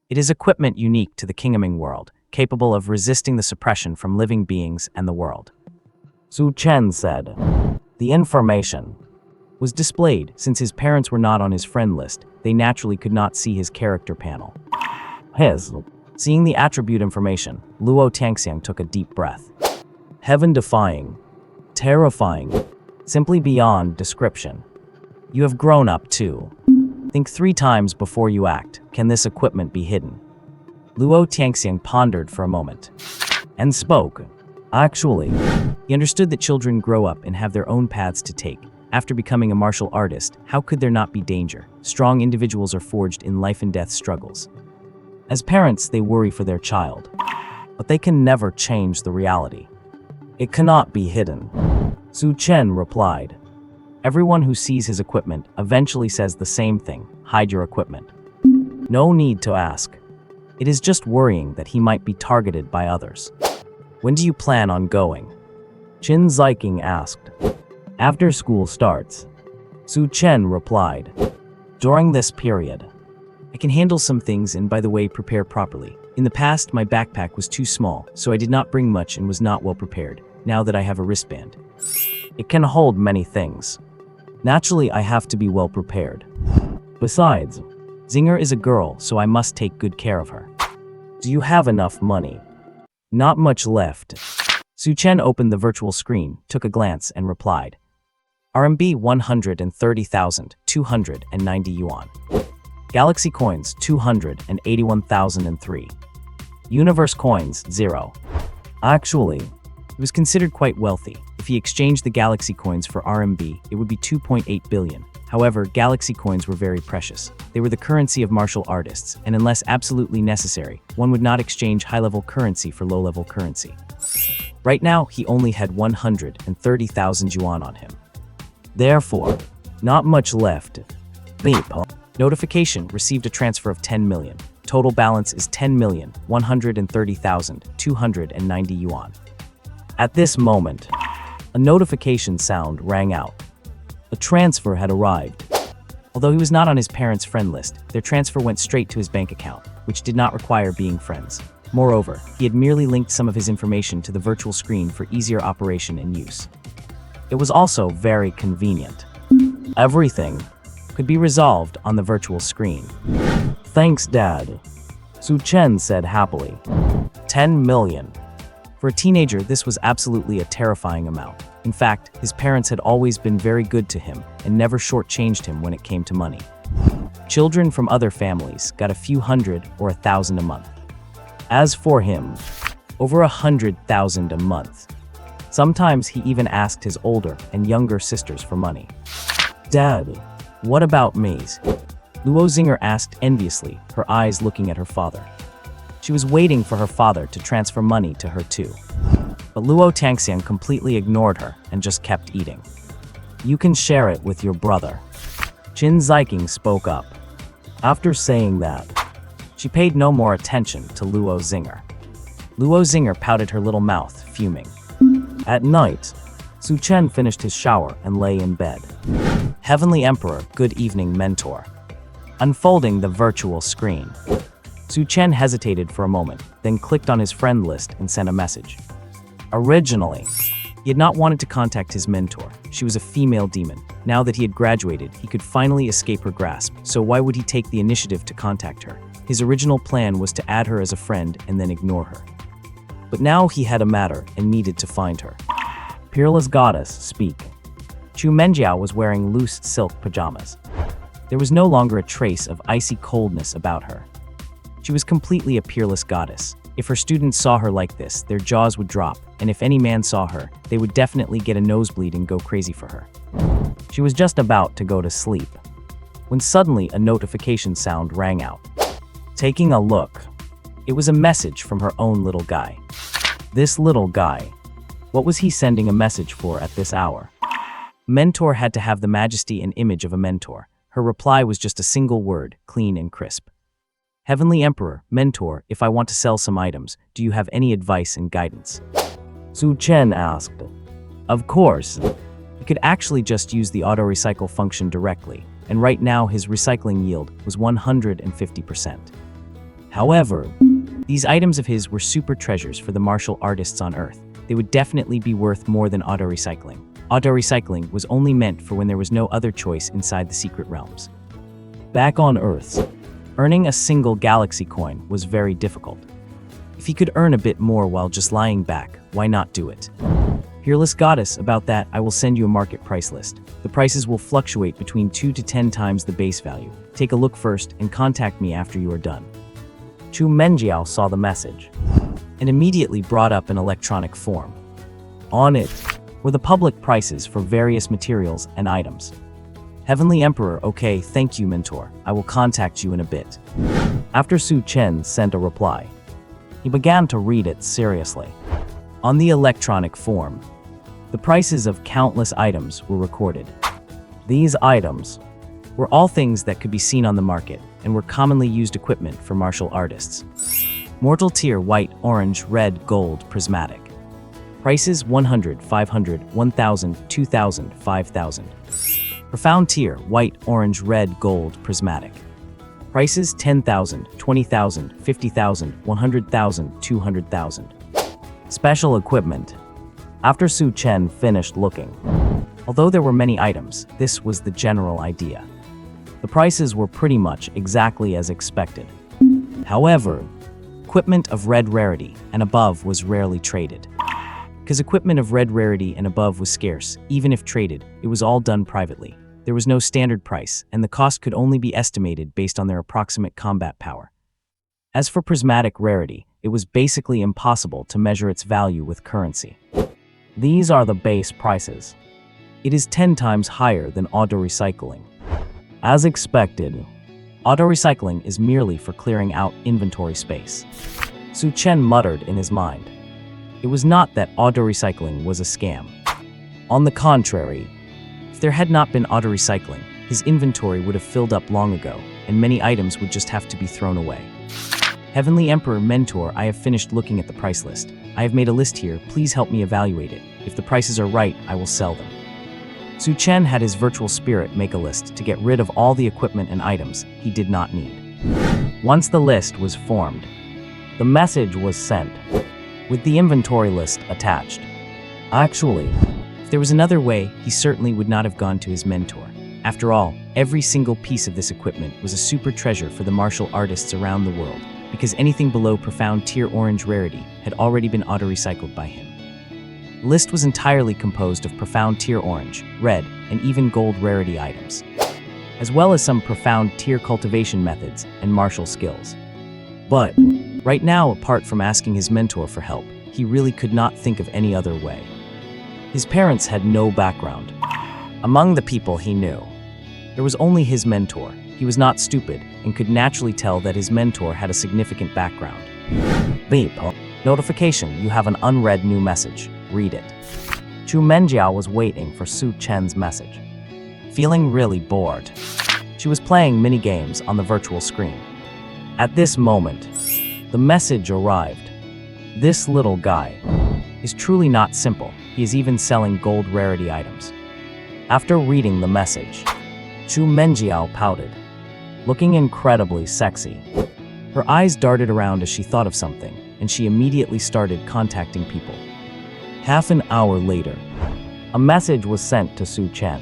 It is equipment unique to the Kingming world, capable of resisting the suppression from living beings and the world. Su Chen said. The information was displayed. Since his parents were not on his friend list, they naturally could not see his character panel. Seeing the attribute information, Luo Tiangxiang took a deep breath. Heaven-defying, terrifying, simply beyond description. You have grown up too. Think 3 times before you act. Can this equipment be hidden? Luo Tiangxiang pondered for a moment and spoke. Actually, he understood that children grow up and have their own paths to take. After becoming a martial artist, how could there not be danger? Strong individuals are forged in life and death struggles. As parents, they worry for their child, but they can never change the reality. It cannot be hidden. Su Chen replied. Everyone who sees his equipment eventually says the same thing. Hide your equipment. No need to ask. It is just worrying that he might be targeted by others. When do you plan on going? Qin Ziking asked. After school starts. Su Chen replied. During this period, I can handle some things and, by the way, prepare properly. In the past, my backpack was too small, so I did not bring much and was not well prepared. Now that I have a wristband, it can hold many things. Naturally, I have to be well prepared. Besides, Zinger is a girl, so I must take good care of her. Do you have enough money? Not much left. Su Chen opened the virtual screen, took a glance, and replied. RMB 130,290 yuan. Galaxy coins 281,003. Universe coins 0. Actually, he was considered quite wealthy. If he exchanged the Galaxy coins for RMB, it would be 2.8 billion. However, Galaxy coins were very precious. They were the currency of martial artists, and unless absolutely necessary, one would not exchange high-level currency for low-level currency. Right now, he only had 130,000 yuan on him. Therefore, not much left. Beep. Notification received a transfer of 10 million. Total balance is 10,130,290 yuan. At this moment, a notification sound rang out. A transfer had arrived. Although he was not on his parents' friend list, their transfer went straight to his bank account, which did not require being friends. Moreover, he had merely linked some of his information to the virtual screen for easier operation and use. It was also very convenient. Everything could be resolved on the virtual screen. Thanks, Dad, Su Chen said happily. 10 million. For a teenager, this was absolutely a terrifying amount. In fact, his parents had always been very good to him and never shortchanged him when it came to money. Children from other families got a few hundred or 1,000 a month. As for him, over 100,000 a month. Sometimes he even asked his older and younger sisters for money. Dad, what about me? Luo Zinger asked enviously, her eyes looking at her father. She was waiting for her father to transfer money to her too. But Luo Tangxiang completely ignored her and just kept eating. You can share it with your brother. Qin Ziking spoke up. After saying that, she paid no more attention to Luo Zinger. Luo Zinger pouted her little mouth, fuming. At night, Su Chen finished his shower and lay in bed. Heavenly Emperor, good evening, mentor. Unfolding the virtual screen. Su Chen hesitated for a moment, then clicked on his friend list and sent a message. Originally, he had not wanted to contact his mentor. She was a female demon. Now that he had graduated, he could finally escape her grasp, so why would he take the initiative to contact her? His original plan was to add her as a friend and then ignore her. But now he had a matter and needed to find her. Peerless goddess, speak. Chu Menjiao was wearing loose silk pajamas. There was no longer a trace of icy coldness about her. She was completely a peerless goddess. If her students saw her like this, their jaws would drop, and if any man saw her, they would definitely get a nosebleed and go crazy for her. She was just about to go to sleep, when suddenly a notification sound rang out. Taking a look, it was a message from her own little guy. This little guy, what was he sending a message for at this hour? Mentor had to have the majesty and image of a mentor. Her reply was just a single word, clean and crisp. Heavenly Emperor, mentor, if I want to sell some items, do you have any advice and guidance? Su Chen asked. Of course. He could actually just use the auto-recycle function directly, and right now his recycling yield was 150%. However, these items of his were super treasures for the martial artists on Earth. They would definitely be worth more than auto-recycling. Auto-recycling was only meant for when there was no other choice inside the secret realms. Back on Earth, earning a single galaxy coin was very difficult. If he could earn a bit more while just lying back, why not do it? Peerless Goddess, about that, I will send you a market price list. The prices will fluctuate between 2 to 10 times the base value. Take a look first and contact me after you are done. Chu Menjiao saw the message and immediately brought up an electronic form. On it were the public prices for various materials and items. Heavenly Emperor, okay, thank you, mentor. I will contact you in a bit. After Su Chen sent a reply, he began to read it seriously. On the electronic form, the prices of countless items were recorded. These items were all things that could be seen on the market and were commonly used equipment for martial artists. Mortal tier, white, orange, red, gold, prismatic. Prices 100, 500, 1000, 2000, 5000. Profound tier, white, orange, red, gold, prismatic. Prices 10,000, 20,000, 50,000, 100,000, 200,000. Special equipment. After Su Chen finished looking, although there were many items, this was the general idea. The prices were pretty much exactly as expected. However, equipment of red rarity and above was rarely traded. Because equipment of red rarity and above was scarce, even if traded, it was all done privately. There was no standard price, and the cost could only be estimated based on their approximate combat power. As for prismatic rarity, it was basically impossible to measure its value with currency. These are the base prices. It is 10 times higher than auto-recycling. As expected, auto-recycling is merely for clearing out inventory space. Su Chen muttered in his mind. It was not that auto-recycling was a scam. On the contrary, if there had not been auto-recycling, his inventory would have filled up long ago, and many items would just have to be thrown away. Heavenly Emperor, Mentor, I have finished looking at the price list. I have made a list here, please help me evaluate it. If the prices are right, I will sell them. Su Chen had his virtual spirit make a list to get rid of all the equipment and items he did not need. Once the list was formed, the message was sent, with the inventory list attached. Actually, if there was another way, he certainly would not have gone to his mentor. After all, every single piece of this equipment was a super treasure for the martial artists around the world, because anything below profound tier orange rarity had already been auto-recycled by him. The list was entirely composed of profound tier orange, red, and even gold rarity items, as well as some profound tier cultivation methods and martial skills. But right now, apart from asking his mentor for help, he really could not think of any other way. His parents had no background. Among the people he knew, there was only his mentor. He was not stupid and could naturally tell that his mentor had a significant background. Beep. Notification, you have an unread new message. Read it. Chu Menjiao was waiting for Su Chen's message. Feeling really bored, she was playing mini-games on the virtual screen. At this moment, the message arrived. This little guy is truly not simple. He is even selling gold rarity items. After reading the message, Chu Menjiao pouted, looking incredibly sexy. Her eyes darted around as she thought of something, and she immediately started contacting people. Half an hour later, a message was sent to Su Chen.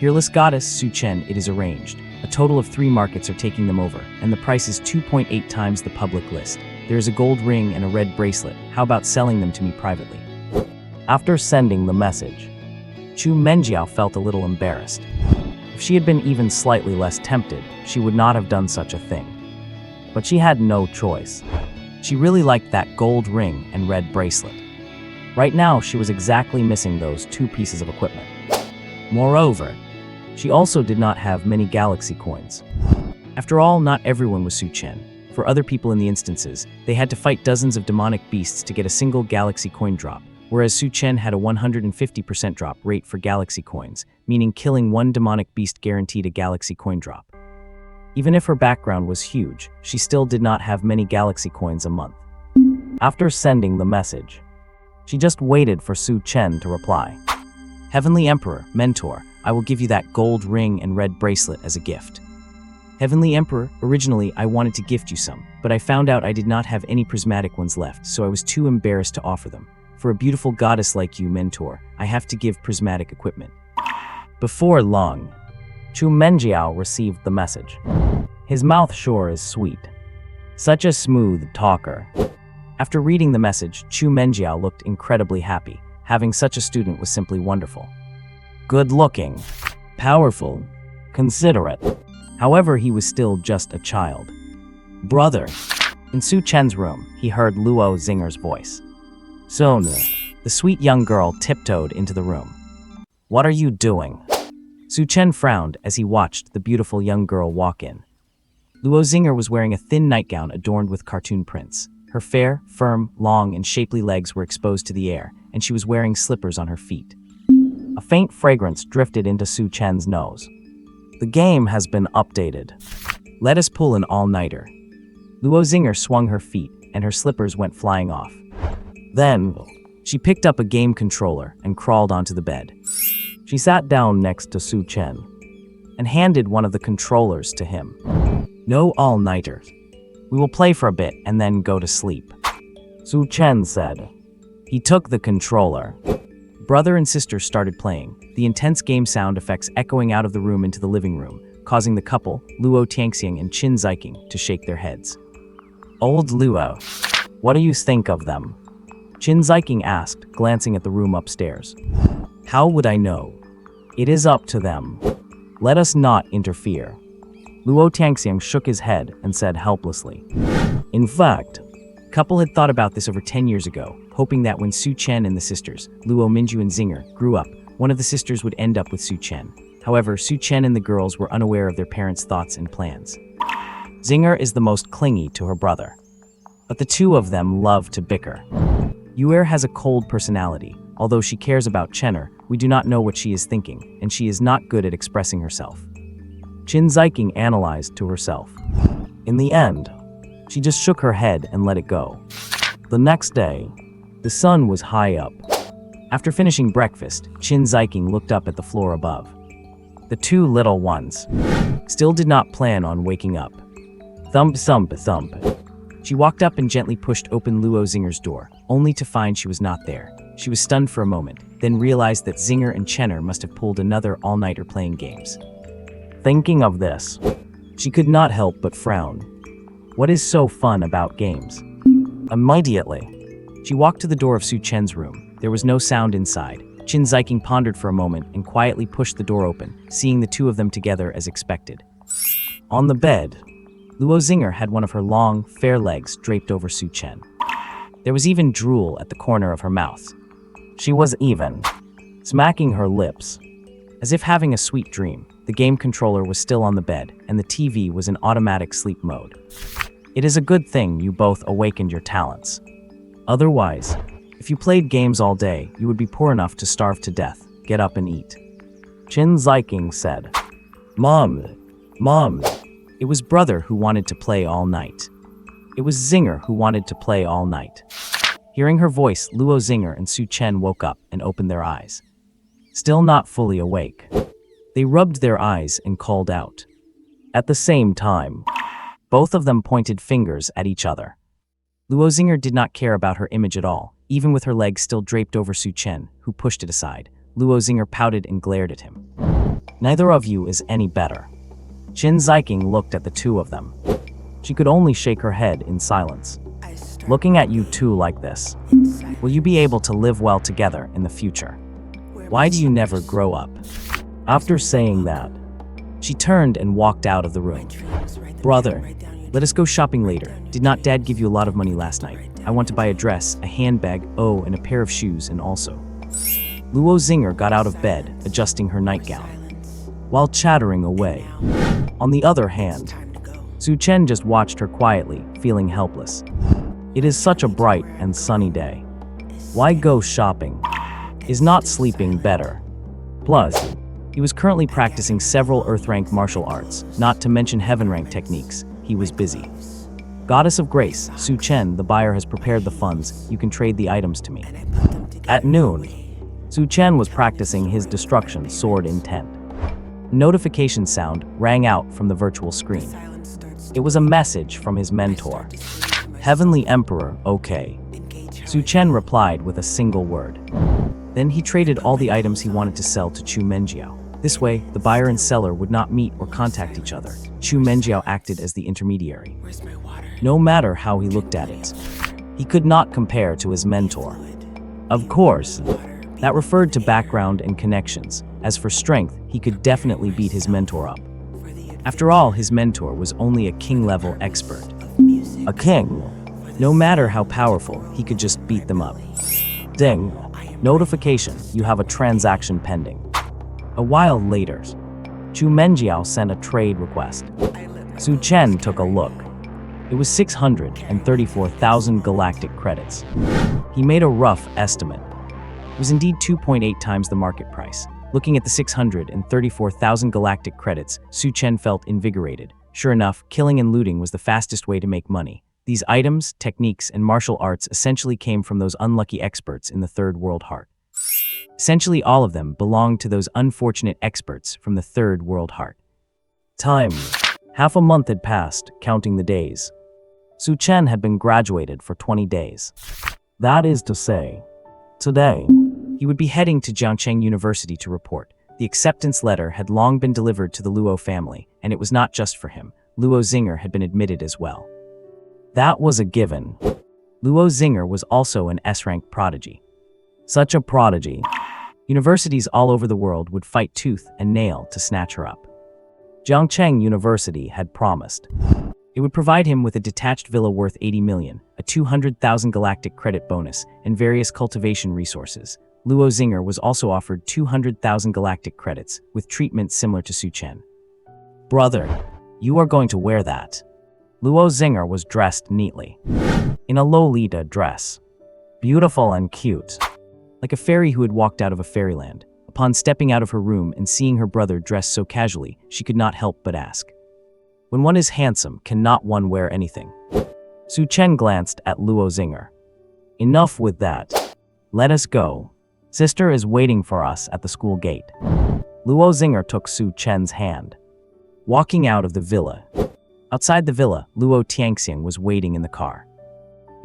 Peerless Goddess Su Chen, it is arranged. A total of 3 markets are taking them over, and the price is 2.8 times the public list. There is a gold ring and a red bracelet. How about selling them to me privately? After sending the message, Chu Menjiao felt a little embarrassed. If she had been even slightly less tempted, she would not have done such a thing. But she had no choice. She really liked that gold ring and red bracelet. Right now, she was exactly missing those 2 pieces of equipment. Moreover, she also did not have many galaxy coins. After all, not everyone was Su Chen. For other people in the instances, they had to fight dozens of demonic beasts to get a single galaxy coin drop, whereas Su Chen had a 150% drop rate for galaxy coins, meaning killing 1 demonic beast guaranteed a galaxy coin drop. Even if her background was huge, she still did not have many galaxy coins a month. After sending the message, she just waited for Su Chen to reply. Heavenly Emperor, Mentor, I will give you that gold ring and red bracelet as a gift. Heavenly Emperor, originally I wanted to gift you some, but I found out I did not have any prismatic ones left, so I was too embarrassed to offer them. For a beautiful goddess like you, Mentor, I have to give prismatic equipment. Before long, Chu Menjiao received the message. His mouth sure is sweet. Such a smooth talker. After reading the message, Chu Menjiao looked incredibly happy. Having such a student was simply wonderful. Good-looking, powerful, considerate. However, he was still just a child. Brother. In Su Chen's room, he heard Luo Xinger's voice. Sonu. The sweet young girl tiptoed into the room. What are you doing? Su Chen frowned as he watched the beautiful young girl walk in. Luo Xinger was wearing a thin nightgown adorned with cartoon prints. Her fair, firm, long, and shapely legs were exposed to the air, and she was wearing slippers on her feet. A faint fragrance drifted into Su Chen's nose. The game has been updated. Let us pull an all-nighter. Luo Xinger swung her feet, and her slippers went flying off. Then, she picked up a game controller and crawled onto the bed. She sat down next to Su Chen and handed one of the controllers to him. No all-nighters. We will play for a bit and then go to sleep, Su Chen said. He took the controller. Brother and sister started playing, the intense game sound effects echoing out of the room into the living room, causing the couple, Luo Tianxiang and Qin Ziking, to shake their heads. Old Luo, what do you think of them? Qin Ziking asked, glancing at the room upstairs. How would I know? It is up to them. Let us not interfere. Luo Tianxiang shook his head and said helplessly. In fact, the couple had thought about this over 10 years ago, hoping that when Su Chen and the sisters, Luo Minju and Xinger, grew up, one of the sisters would end up with Su Chen. However, Su Chen and the girls were unaware of their parents' thoughts and plans. Xinger is the most clingy to her brother, but the two of them love to bicker. Yuer has a cold personality. Although she cares about Chenner, we do not know what she is thinking, and she is not good at expressing herself. Qin Ziking analyzed to herself. In the end, She just shook her head and let it go. The next day, the sun was high up. After finishing breakfast, Chin Ziking looked up at the floor above. The two little ones still did not plan on waking up. Thump, thump, thump. She walked up and gently pushed open Luo Zinger's door, only to find she was not there. She was stunned for a moment, then realized that Zinger and Chenner must have pulled another all-nighter playing games. Thinking of this, she could not help but frown. What is so fun about games? Immediately, she walked to the door of Su Chen's room. There was no sound inside. Chin Ziking pondered for a moment and quietly pushed the door open, seeing the two of them together as expected. On the bed, Luo Zinger had one of her long, fair legs draped over Su Chen. There was even drool at the corner of her mouth. She was even smacking her lips. As if having a sweet dream, the game controller was still on the bed, and the TV was in automatic sleep mode. It is a good thing you both awakened your talents. Otherwise, if you played games all day, you would be poor enough to starve to death. Get up and eat. Chin Ziking said, Mom. It was brother who wanted to play all night. It was Zinger who wanted to play all night. Hearing her voice, Luo Zinger and Su Chen woke up and opened their eyes. Still not fully awake, they rubbed their eyes and called out. At the same time, both of them pointed fingers at each other. Luo Zinger did not care about her image at all, even with her legs still draped over Su Chen, who pushed it aside. Luo Zinger pouted and glared at him. Neither of you is any better. Chin Ziking looked at the two of them. She could only shake her head in silence. Looking at you two like this, will you be able to live well together in the future? Why do you never grow up? After saying that, she turned and walked out of the room. Brother, let us go shopping later. Did not Dad give you a lot of money last night? I want to buy a dress, a handbag, and a pair of shoes, and also. Luo Zinger got out of bed, adjusting her nightgown, while chattering away. On the other hand, Su Chen just watched her quietly, feeling helpless. It is such a bright and sunny day. Why go shopping? Is not sleeping better? Plus, he was currently practicing several Earth-rank martial arts, not to mention heaven-rank techniques. He was busy. Goddess of Grace, Su Chen, the buyer has prepared the funds. You can trade the items to me. At noon, Su Chen was practicing his destruction sword intent. A notification sound rang out from the virtual screen. It was a message from his mentor. Heavenly Emperor, okay. Su Chen replied with a single word. Then he traded all the items he wanted to sell to Chu Menjiao. This way, the buyer and seller would not meet or contact each other. Chu Menjiao acted as the intermediary. No matter how he looked at it, he could not compare to his mentor. Of course, that referred to background and connections. As for strength, he could definitely beat his mentor up. After all, his mentor was only a king-level expert. A king. No matter how powerful, he could just beat them up. Ding. Notification, you have a transaction pending. A while later, Chu Menjiao sent a trade request. Su Chen took a look. It was 634,000 galactic credits. He made a rough estimate. It was indeed 2.8 times the market price. Looking at the 634,000 galactic credits, Su Chen felt invigorated. Sure enough, killing and looting was the fastest way to make money. These items, techniques, and martial arts essentially came from those unlucky experts in the Third World Heart. Essentially all of them belonged to those unfortunate experts from the Third World Heart. Time. Half a month had passed, counting the days. Su Chen had been graduated for 20 days. That is to say, today, he would be heading to Jiangcheng University to report. The acceptance letter had long been delivered to the Luo family, and it was not just for him. Luo Zinger had been admitted as well. That was a given. Luo Zinger was also an S-rank prodigy. Such a prodigy. Universities all over the world would fight tooth and nail to snatch her up. Jiangcheng University had promised. It would provide him with a detached villa worth 80 million, a 200,000 galactic credit bonus, and various cultivation resources. Luo Zinger was also offered 200,000 galactic credits, with treatment similar to Su Chen. Brother, you are going to wear that. Luo Zinger was dressed neatly. In a Lolita dress. Beautiful and cute. Like a fairy who had walked out of a fairyland. Upon stepping out of her room and seeing her brother dressed so casually, she could not help but ask. When one is handsome, cannot one wear anything? Su Chen glanced at Luo Zinger. Enough with that. Let us go. Sister is waiting for us at the school gate. Luo Zinger took Su Chen's hand. Walking out of the villa. Outside the villa, Luo Tianxiang was waiting in the car.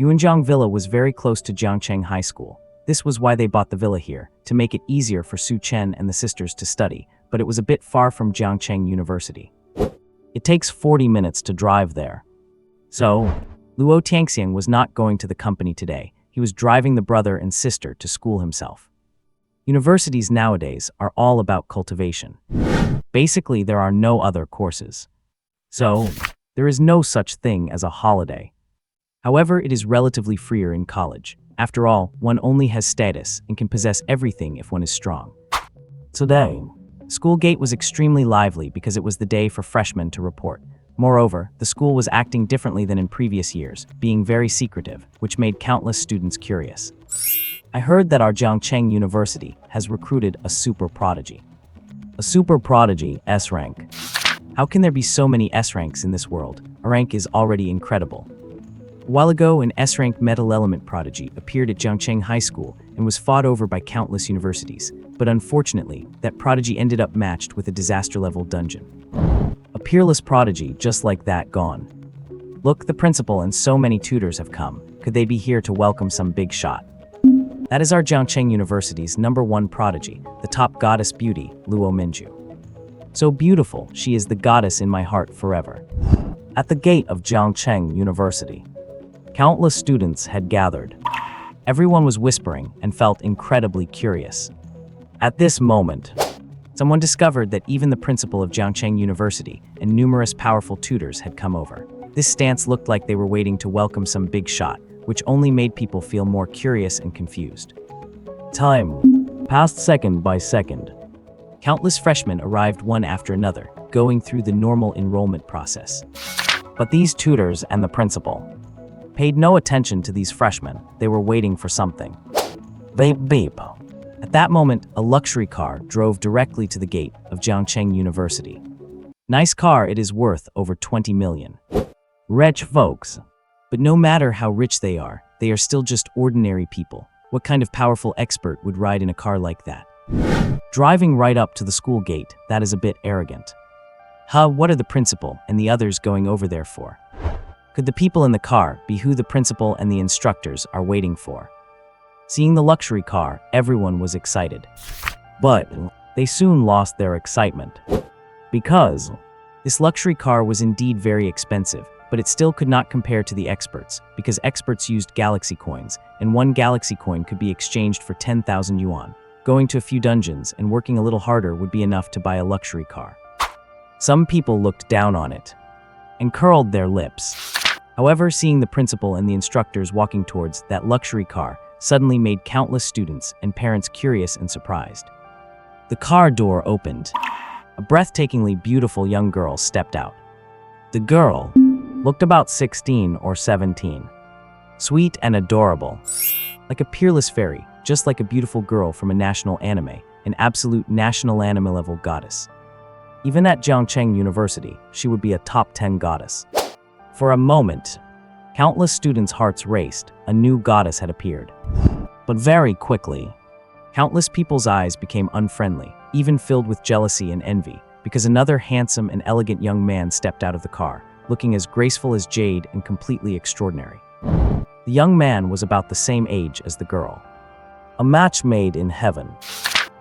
Yuanjiang Villa was very close to Jiangcheng High School. This was why they bought the villa here, to make it easier for Su Chen and the sisters to study, but it was a bit far from Jiangcheng University. It takes 40 minutes to drive there. So, Luo Tianxiang was not going to the company today. He was driving the brother and sister to school himself. Universities nowadays are all about cultivation. Basically, there are no other courses. So, there is no such thing as a holiday. However, it is relatively freer in college. After all, one only has status and can possess everything if one is strong. Today, school gate was extremely lively because it was the day for freshmen to report. Moreover, the school was acting differently than in previous years, being very secretive, which made countless students curious. I heard that our Jiangcheng University has recruited a super prodigy. A super prodigy, S rank. How can there be so many S ranks in this world? A rank is already incredible. A while ago, an S-rank metal element prodigy appeared at Jiangcheng High School and was fought over by countless universities, but unfortunately, that prodigy ended up matched with a disaster-level dungeon. A peerless prodigy just like that gone. Look, the principal and so many tutors have come. Could they be here to welcome some big shot? That is our Jiangcheng University's #1 prodigy, the top goddess beauty, Luo Minju. So beautiful, she is the goddess in my heart forever. At the gate of Jiangcheng University, countless students had gathered. Everyone was whispering and felt incredibly curious. At this moment, someone discovered that even the principal of Jiangcheng University and numerous powerful tutors had come over. This stance looked like they were waiting to welcome some big shot, which only made people feel more curious and confused. Time passed second by second. Countless freshmen arrived one after another, going through the normal enrollment process. But these tutors and the principal paid no attention to these freshmen. They were waiting for something. Beep beep. At that moment, a luxury car drove directly to the gate of Jiangcheng University. Nice car, it is worth over 20 million. Rich folks. But no matter how rich they are still just ordinary people. What kind of powerful expert would ride in a car like that? Driving right up to the school gate, that is a bit arrogant. What are the principal and the others going over there for? Could the people in the car be who the principal and the instructors are waiting for? Seeing the luxury car, everyone was excited. But they soon lost their excitement. Because this luxury car was indeed very expensive, but it still could not compare to the experts, because experts used galaxy coins, and one galaxy coin could be exchanged for 10,000 yuan. Going to a few dungeons and working a little harder would be enough to buy a luxury car. Some people looked down on it and curled their lips. However, seeing the principal and the instructors walking towards that luxury car suddenly made countless students and parents curious and surprised. The car door opened. A breathtakingly beautiful young girl stepped out. The girl looked about 16 or 17. Sweet and adorable. Like a peerless fairy, just like a beautiful girl from a national anime, an absolute national anime level goddess. Even at Jiangcheng University, she would be a top 10 goddess. For a moment, countless students' hearts raced. A new goddess had appeared. But very quickly, countless people's eyes became unfriendly, even filled with jealousy and envy, because another handsome and elegant young man stepped out of the car, looking as graceful as jade and completely extraordinary. The young man was about the same age as the girl. A match made in heaven.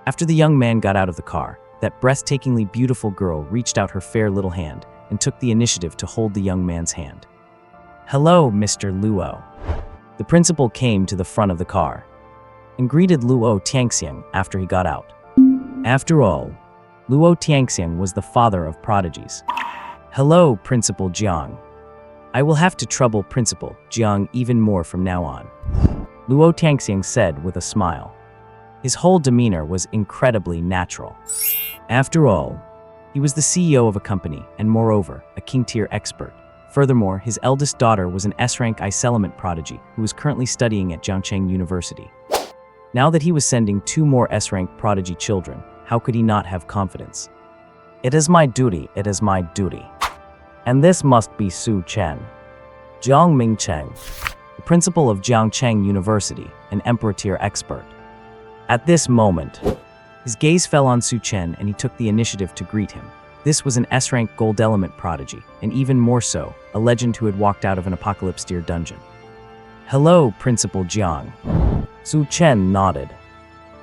After the young man got out of the car, that breathtakingly beautiful girl reached out her fair little hand and took the initiative to hold the young man's hand. Hello, Mr. Luo. The principal came to the front of the car and greeted Luo Tianxiang after he got out. After all, Luo Tianxiang was the father of prodigies. Hello, Principal Jiang. I will have to trouble Principal Jiang even more from now on, Luo Tianxiang said with a smile. His whole demeanor was incredibly natural. After all, he was the CEO of a company and moreover, a king-tier expert. Furthermore, his eldest daughter was an S-rank ice-element prodigy who was currently studying at Jiangcheng University. Now that he was sending 2 more S-rank prodigy children, how could he not have confidence? It is my duty, it is my duty. And this must be Su Chen. Jiang Mingcheng, the principal of Jiangcheng University, an emperor-tier expert. At this moment, his gaze fell on Su Chen and he took the initiative to greet him. This was an S-rank gold element prodigy, and even more so, a legend who had walked out of an apocalypse-tier dungeon. "Hello, Principal Jiang." Su Chen nodded,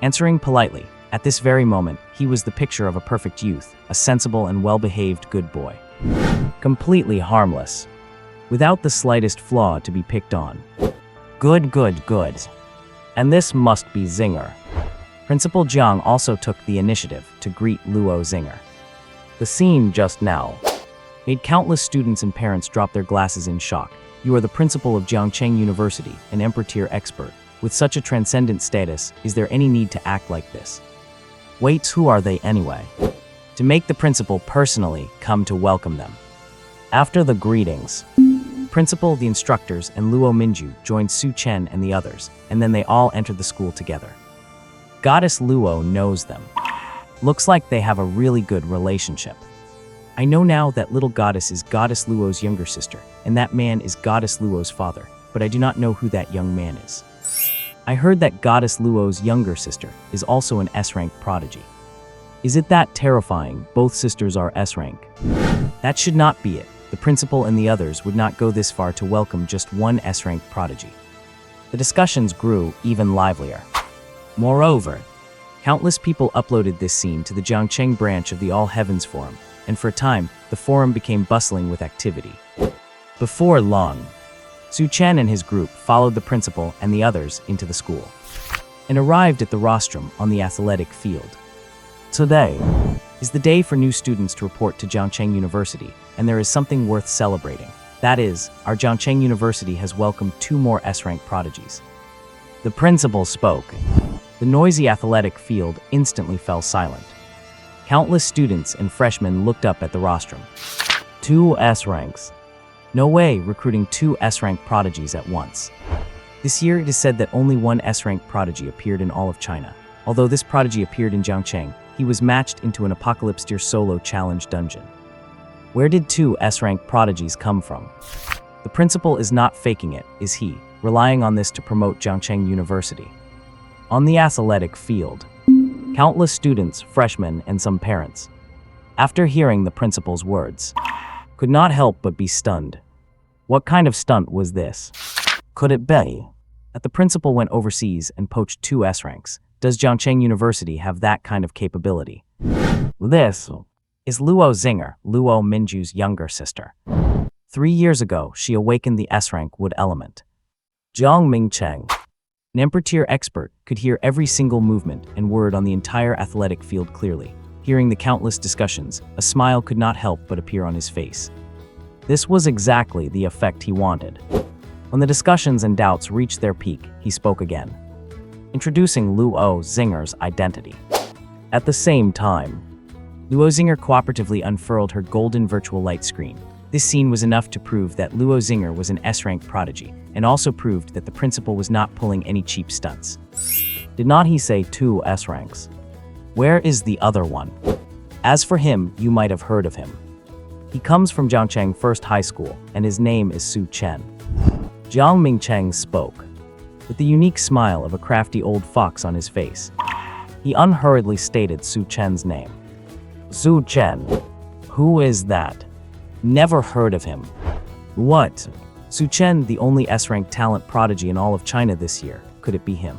answering politely. At this very moment, he was the picture of a perfect youth, a sensible and well-behaved good boy. Completely harmless, without the slightest flaw to be picked on. Good. And this must be Zinger. Principal Jiang also took the initiative to greet Luo Zinger. The scene just now made countless students and parents drop their glasses in shock. You are the principal of Jiangcheng University, an emperor-tier expert. With such a transcendent status, is there any need to act like this? Wait, who are they anyway? To make the principal personally come to welcome them. After the greetings, principal, the instructors, and Luo Minju joined Su Chen and the others, and then they all entered the school together. Goddess Luo knows them. Looks like they have a really good relationship. I know now that little goddess is Goddess Luo's younger sister, and that man is Goddess Luo's father, but I do not know who that young man is. I heard that Goddess Luo's younger sister is also an S-rank prodigy. Is it that terrifying? Both sisters are S-rank. That should not be it. The principal and the others would not go this far to welcome just one S-rank prodigy. The discussions grew even livelier. Moreover, countless people uploaded this scene to the Jiangcheng branch of the All Heavens Forum, and for a time, the forum became bustling with activity. Before long, Su Chen and his group followed the principal and the others into the school, and arrived at the rostrum on the athletic field. Today is the day for new students to report to Jiangcheng University, and there is something worth celebrating. That is, our Jiangcheng University has welcomed 2 more S-rank prodigies. The principal spoke. The noisy athletic field instantly fell silent. Countless students and freshmen looked up at the rostrum. 2 S-ranks. No way, recruiting 2 S-rank prodigies at once. This year it is said that only 1 S-rank prodigy appeared in all of China. Although this prodigy appeared in Jiangcheng, he was matched into an apocalypse-tier solo challenge dungeon. Where did 2 S-rank prodigies come from? The principal is not faking it, is he, relying on this to promote Jiangcheng University. On the athletic field, countless students, freshmen, and some parents, after hearing the principal's words, could not help but be stunned. What kind of stunt was this? Could it be that the principal went overseas and poached 2 S-ranks? Does Jiangcheng University have that kind of capability? This is Luo Zinger, Luo Minju's younger sister. 3 years ago, she awakened the S-rank wood element. Jiang Mingcheng, an emperor-tier expert, could hear every single movement and word on the entire athletic field clearly. Hearing the countless discussions, a smile could not help but appear on his face. This was exactly the effect he wanted. When the discussions and doubts reached their peak, he spoke again, introducing Luo Zinger's identity. At the same time, Luo Zinger cooperatively unfurled her golden virtual light screen. This scene was enough to prove that Luo Zinger was an S-rank prodigy, and also proved that the principal was not pulling any cheap stunts. Did not he say 2 S-ranks? Where is the other one? As for him, you might have heard of him. He comes from Jiangcheng First High School, and his name is Su Chen. Jiang Mingcheng spoke, with the unique smile of a crafty old fox on his face. He unhurriedly stated Su Chen's name. Su Chen. Who is that? Never heard of him. What? Su Chen, the only S-rank talent prodigy in all of China this year. Could it be him?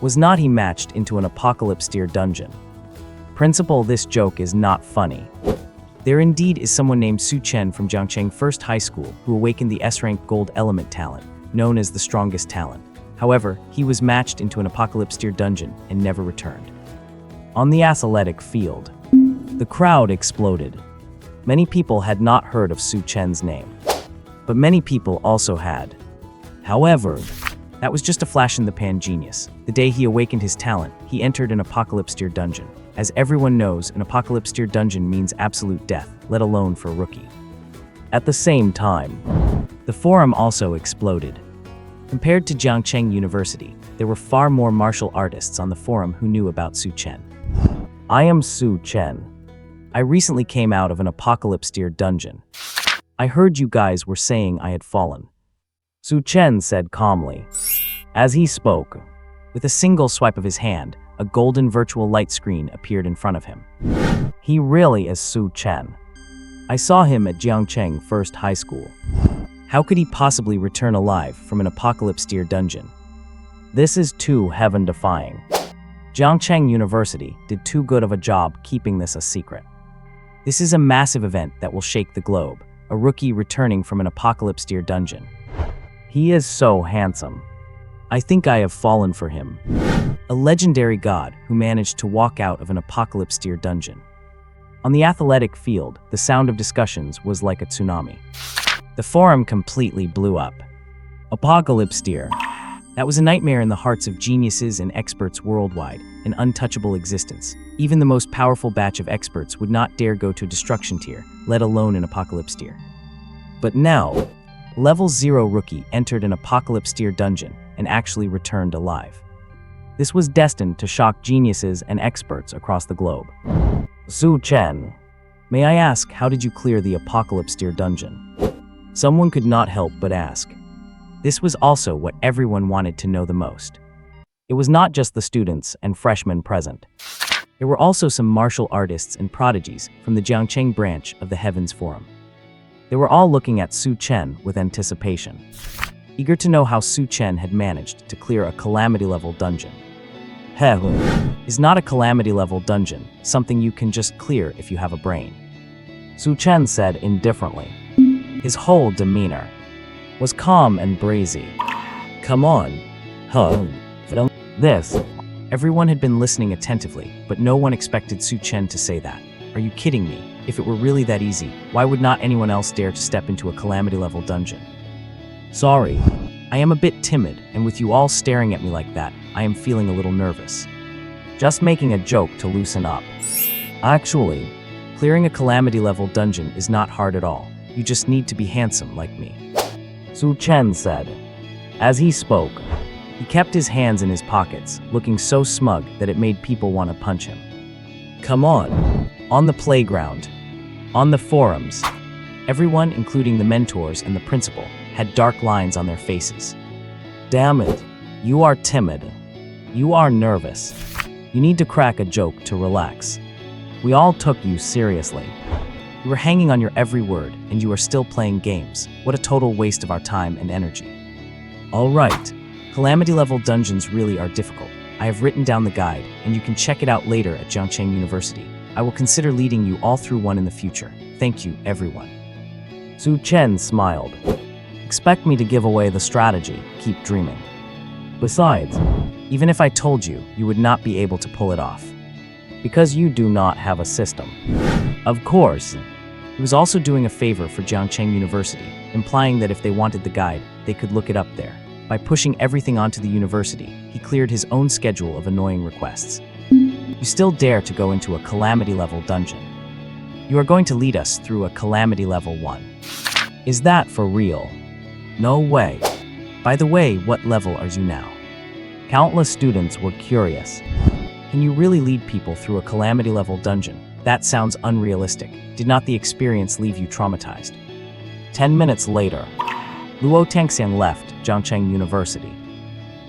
Was not he matched into an apocalypse-tier dungeon? Principal, this joke is not funny. There indeed is someone named Su Chen from Jiangcheng First High School who awakened the S-rank gold element talent, known as the strongest talent. However, he was matched into an apocalypse-tier dungeon and never returned. On the athletic field, the crowd exploded. Many people had not heard of Su Chen's name, but many people also had. However, that was just a flash-in-the-pan genius. The day he awakened his talent, he entered an apocalypse-tier dungeon. As everyone knows, an apocalypse-tier dungeon means absolute death, let alone for a rookie. At the same time, the forum also exploded. Compared to Jiangcheng University, there were far more martial artists on the forum who knew about Su Chen. I am Su Chen. I recently came out of an apocalypse-tier dungeon. I heard you guys were saying I had fallen, Su Chen said calmly. As he spoke, with a single swipe of his hand, a golden virtual light screen appeared in front of him. He really is Su Chen. I saw him at Jiangcheng First High School. How could he possibly return alive from an apocalypse-tier dungeon? This is too heaven-defying. Jiangcheng University did too good of a job keeping this a secret. This is a massive event that will shake the globe, a rookie returning from an apocalypse-tier dungeon. He is so handsome. I think I have fallen for him. A legendary god who managed to walk out of an apocalypse-tier dungeon. On the athletic field, the sound of discussions was like a tsunami. The forum completely blew up. Apocalypse-tier. That was a nightmare in the hearts of geniuses and experts worldwide, an untouchable existence. Even the most powerful batch of experts would not dare go to destruction tier, let alone an apocalypse tier. But now, Level 0 rookie entered an apocalypse tier dungeon and actually returned alive. This was destined to shock geniuses and experts across the globe. Su Chen, may I ask, how did you clear the apocalypse tier dungeon? Someone could not help but ask. This was also what everyone wanted to know the most. It was not just the students and freshmen present. There were also some martial artists and prodigies from the Jiangcheng branch of the Heavens Forum. They were all looking at Su Chen with anticipation, eager to know how Su Chen had managed to clear a calamity-level dungeon. Heaven is not a calamity-level dungeon, something you can just clear if you have a brain, Su Chen said indifferently. His whole demeanor was calm and brazy. Come on, this. Everyone had been listening attentively, but no one expected Su Chen to say that. Are you kidding me? If it were really that easy, why would not anyone else dare to step into a calamity-level dungeon? Sorry, I am a bit timid, and with you all staring at me like that, I am feeling a little nervous. Just making a joke to loosen up. Actually, clearing a calamity-level dungeon is not hard at all. You just need to be handsome like me, Su Chen said. As he spoke, he kept his hands in his pockets, looking so smug that it made people want to punch him. Come on the playground, on the forums, everyone, including the mentors and the principal, had dark lines on their faces. Damn it, you are timid. You are nervous. You need to crack a joke to relax. We all took you seriously. You were hanging on your every word, and you are still playing games. What a total waste of our time and energy. All right, calamity-level dungeons really are difficult. I have written down the guide, and you can check it out later at Jiangcheng University. I will consider leading you all through one in the future. Thank you, everyone. Su Chen smiled. Expect me to give away the strategy. Keep dreaming. Besides, even if I told you, you would not be able to pull it off. Because you do not have a system. Of course, he was also doing a favor for Jiangcheng University, implying that if they wanted the guide, they could look it up there. By pushing everything onto the university, he cleared his own schedule of annoying requests. You still dare to go into a calamity-level dungeon. You are going to lead us through a calamity level 1. Is that for real? No way. By the way, what level are you now? Countless students were curious. Can you really lead people through a calamity level dungeon? That sounds unrealistic. Did not the experience leave you traumatized? 10 minutes later, Luo Tangxiang left Jiangcheng University.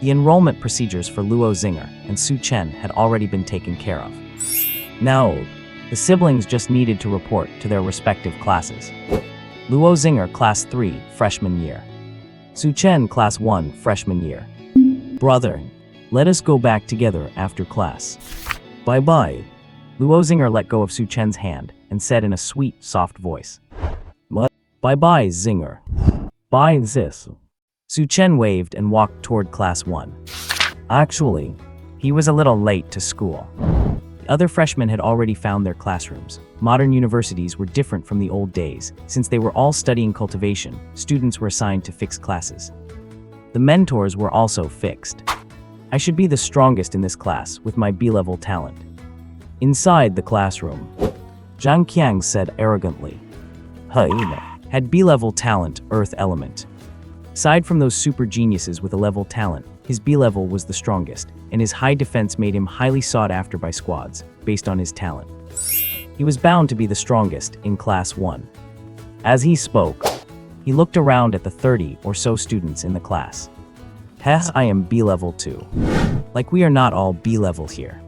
The enrollment procedures for Luo Zinger and Su Chen had already been taken care of. Now, the siblings just needed to report to their respective classes. Luo Zinger, Class 3, Freshman Year. Su Chen, Class 1, Freshman Year. Brother, let us go back together after class. Bye-bye. Luo Zinger let go of Su Chen's hand and said in a sweet, soft voice. What? Bye-bye, Zinger. Bye, sis. Su Chen waved and walked toward Class 1. Actually, he was a little late to school. The other freshmen had already found their classrooms. Modern universities were different from the old days. Since they were all studying cultivation, students were assigned to fixed classes. The mentors were also fixed. I should be the strongest in this class with my B-level talent. Inside the classroom, Zhang Qiang said arrogantly. Had B-level talent, Earth element. Aside from those super geniuses with a level talent, his B-level was the strongest, and his high defense made him highly sought after by squads, based on his talent. He was bound to be the strongest in Class 1. As he spoke, he looked around at the 30 or so students in the class. Heh, I am B-level 2. Like we are not all B-level here.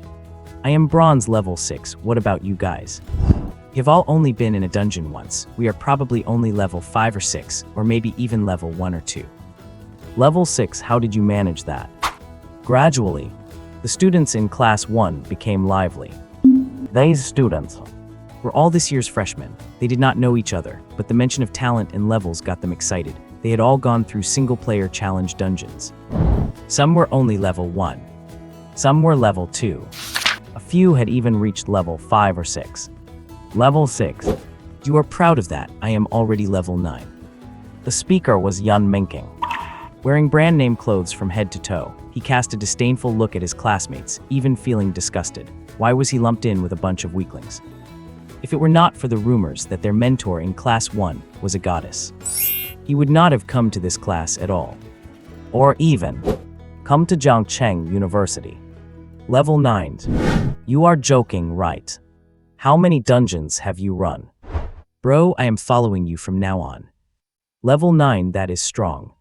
I am bronze level 6, what about you guys? You've all only been in a dungeon once, we are probably only level 5 or 6, or maybe even level 1 or 2. Level 6, how did you manage that? Gradually, the students in class 1 became lively. These students were all this year's freshmen. They did not know each other, but the mention of talent and levels got them excited. They had all gone through single-player challenge dungeons. Some were only level 1. Some were level 2. A few had even reached level 5 or 6. Level 6. You are proud of that, I am already level 9. The speaker was Yun Minking. Wearing brand name clothes from head to toe, he cast a disdainful look at his classmates, even feeling disgusted. Why was he lumped in with a bunch of weaklings? If it were not for the rumors that their mentor in class 1 was a goddess, he would not have come to this class at all. Or even come to Jiangcheng University. Level 9. You are joking, right? How many dungeons have you run? Bro, I am following you from now on. Level 9, that is strong.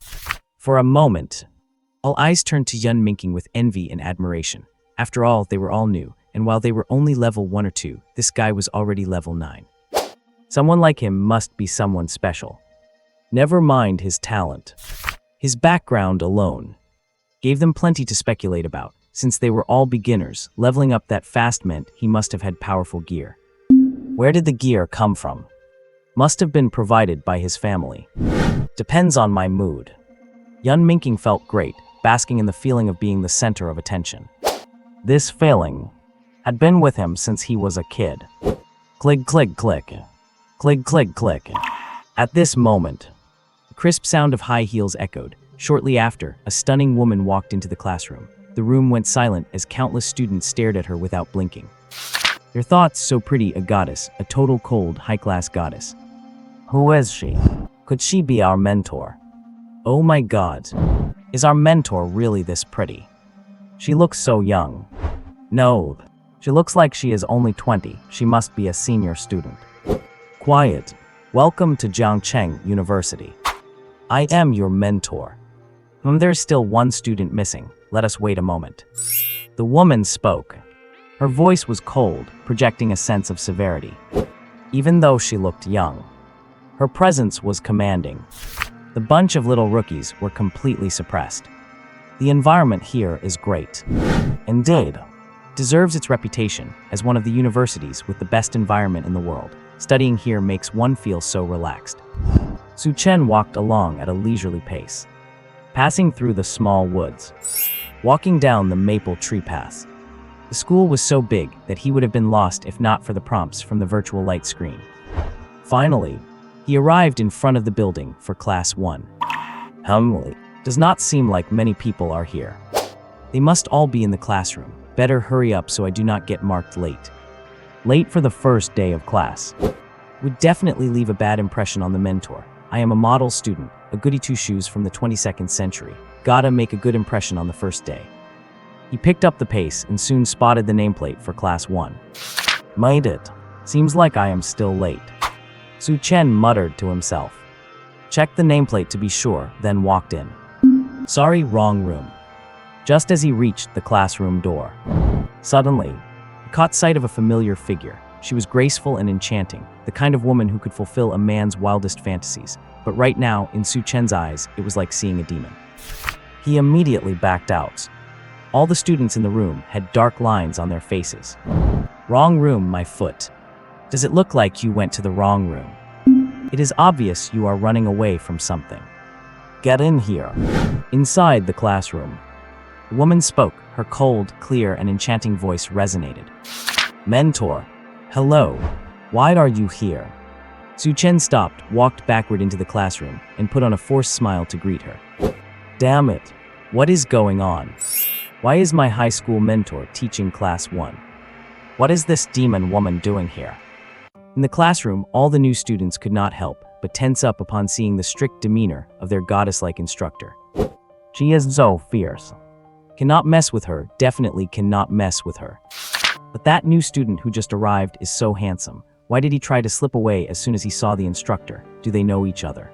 For a moment, all eyes turned to Yun Minking with envy and admiration. After all, they were all new, and while they were only level 1 or 2, this guy was already level 9. Someone like him must be someone special. Never mind his talent. His background alone gave them plenty to speculate about. Since they were all beginners, leveling up that fast meant he must have had powerful gear. Where did the gear come from? Must have been provided by his family. Depends on my mood. Yun Minking felt great, basking in the feeling of being the center of attention. This feeling had been with him since he was a kid. Clig, clig, click. Clig, clig, click. At this moment, the crisp sound of high heels echoed. Shortly after, a stunning woman walked into the classroom. The room went silent as countless students stared at her without blinking. Their thoughts, so pretty, a goddess, a total cold, high-class goddess. Who is she? Could she be our mentor? Oh my god, is our mentor really this pretty? She looks so young. No, she looks like she is only 20. She must be a senior student. Quiet. Welcome to Jiangcheng University. I am your mentor. There's still one student missing. Let us wait a moment. The woman spoke. Her voice was cold, projecting a sense of severity. Even though she looked young, her presence was commanding. The bunch of little rookies were completely suppressed. The environment here is great. Indeed, deserves its reputation as one of the universities with the best environment in the world. Studying here makes one feel so relaxed. Su Chen walked along at a leisurely pace, passing through the small woods, walking down the maple tree paths. The school was so big that he would have been lost if not for the prompts from the virtual light screen. Finally, he arrived in front of the building for class 1. Does not seem like many people are here. They must all be in the classroom. Better hurry up so I do not get marked late. Late for the first day of class. Would definitely leave a bad impression on the mentor. I am a model student, a goody two-shoes from the 22nd century. Gotta make a good impression on the first day. He picked up the pace and soon spotted the nameplate for class 1. Made it. Seems like I am still late. Su Chen muttered to himself. Checked the nameplate to be sure, then walked in. Sorry, wrong room. Just as he reached the classroom door, suddenly, he caught sight of a familiar figure. She was graceful and enchanting, the kind of woman who could fulfill a man's wildest fantasies. But right now, in Su Chen's eyes, it was like seeing a demon. He immediately backed out. All the students in the room had dark lines on their faces. Wrong room, my foot. Does it look like you went to the wrong room? It is obvious you are running away from something. Get in here. Inside the classroom, the woman spoke. Her cold, clear, and enchanting voice resonated. Mentor. Hello. Why are you here? Su Chen stopped, walked backward into the classroom, and put on a forced smile to greet her. Damn it. What is going on? Why is my high school mentor teaching class 1? What is this demon woman doing here? In the classroom, all the new students could not help but tense up upon seeing the strict demeanor of their goddess-like instructor. She is so fierce. Cannot mess with her, definitely cannot mess with her. But that new student who just arrived is so handsome. Why did he try to slip away as soon as he saw the instructor? Do they know each other?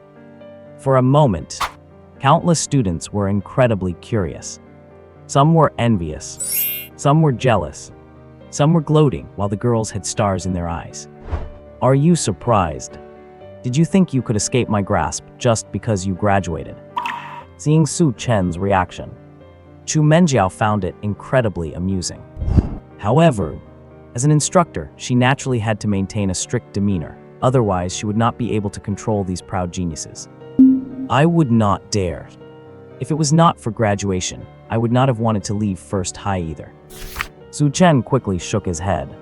For a moment, countless students were incredibly curious. Some were envious. Some were jealous. Some were gloating while the girls had stars in their eyes. Are you surprised? Did you think you could escape my grasp just because you graduated? Seeing Su Chen's reaction, Chu Menjiao found it incredibly amusing. However, as an instructor, she naturally had to maintain a strict demeanor. Otherwise, she would not be able to control these proud geniuses. I would not dare. If it was not for graduation, I would not have wanted to leave first high either. Su Chen quickly shook his head.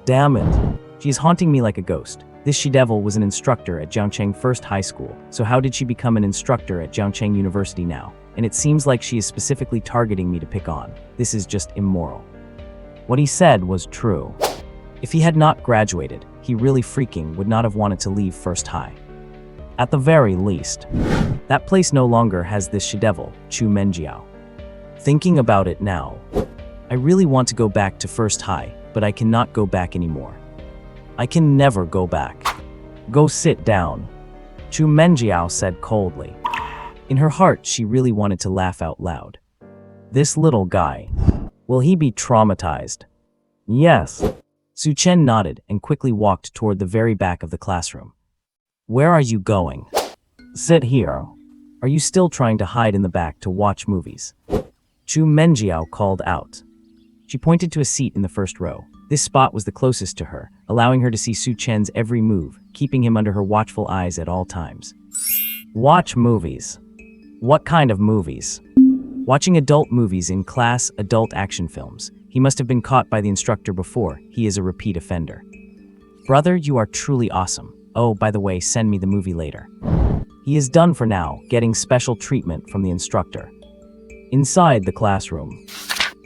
Damn it. She's haunting me like a ghost. This she-devil was an instructor at Jiangcheng First High School, so how did she become an instructor at Jiangcheng University now? And it seems like she is specifically targeting me to pick on. This is just immoral. What he said was true. If he had not graduated, he really freaking would not have wanted to leave First High. At the very least, that place no longer has this she-devil, Chu Menjiao. Thinking about it now, I really want to go back to First High, but I cannot go back anymore. I can never go back. Go sit down, Chu Menjiao said coldly. In her heart, she really wanted to laugh out loud. This little guy, will he be traumatized? Yes. Su Chen nodded and quickly walked toward the very back of the classroom. Where are you going? Sit here. Are you still trying to hide in the back to watch movies? Chu Menjiao called out. She pointed to a seat in the first row. This spot was the closest to her, allowing her to see Su Chen's every move, keeping him under her watchful eyes at all times. Watch movies. What kind of movies? Watching adult movies in class, adult action films. He must have been caught by the instructor before. He is a repeat offender. Brother, you are truly awesome. Oh, by the way, send me the movie later. He is done for now, getting special treatment from the instructor. Inside the classroom,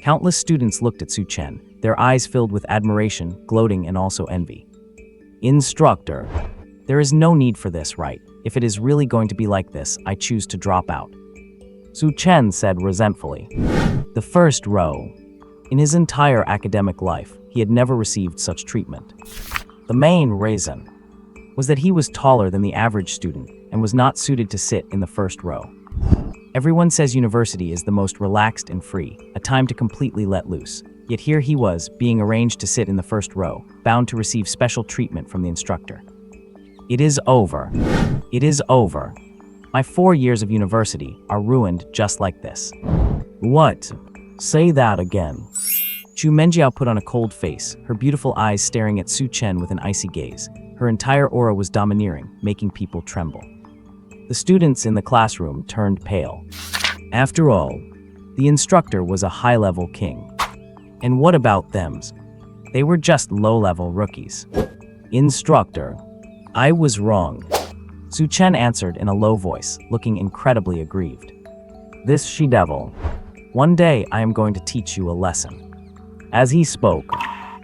countless students looked at Su Chen, their eyes filled with admiration, gloating, and also envy. Instructor, there is no need for this, right? If it is really going to be like this, I choose to drop out. Su Chen said resentfully. The first row. In his entire academic life, he had never received such treatment. The main reason was that he was taller than the average student and was not suited to sit in the first row. Everyone says university is the most relaxed and free, a time to completely let loose. Yet here he was, being arranged to sit in the first row, bound to receive special treatment from the instructor. It is over. It is over. My 4 years of university are ruined just like this. What? Say that again. Chu Menjiao put on a cold face, her beautiful eyes staring at Su Chen with an icy gaze. Her entire aura was domineering, making people tremble. The students in the classroom turned pale. After all, the instructor was a high-level king. And what about them? They were just low-level rookies. Instructor, I was wrong. Su Chen answered in a low voice, looking incredibly aggrieved. This she-devil. One day I am going to teach you a lesson. As he spoke,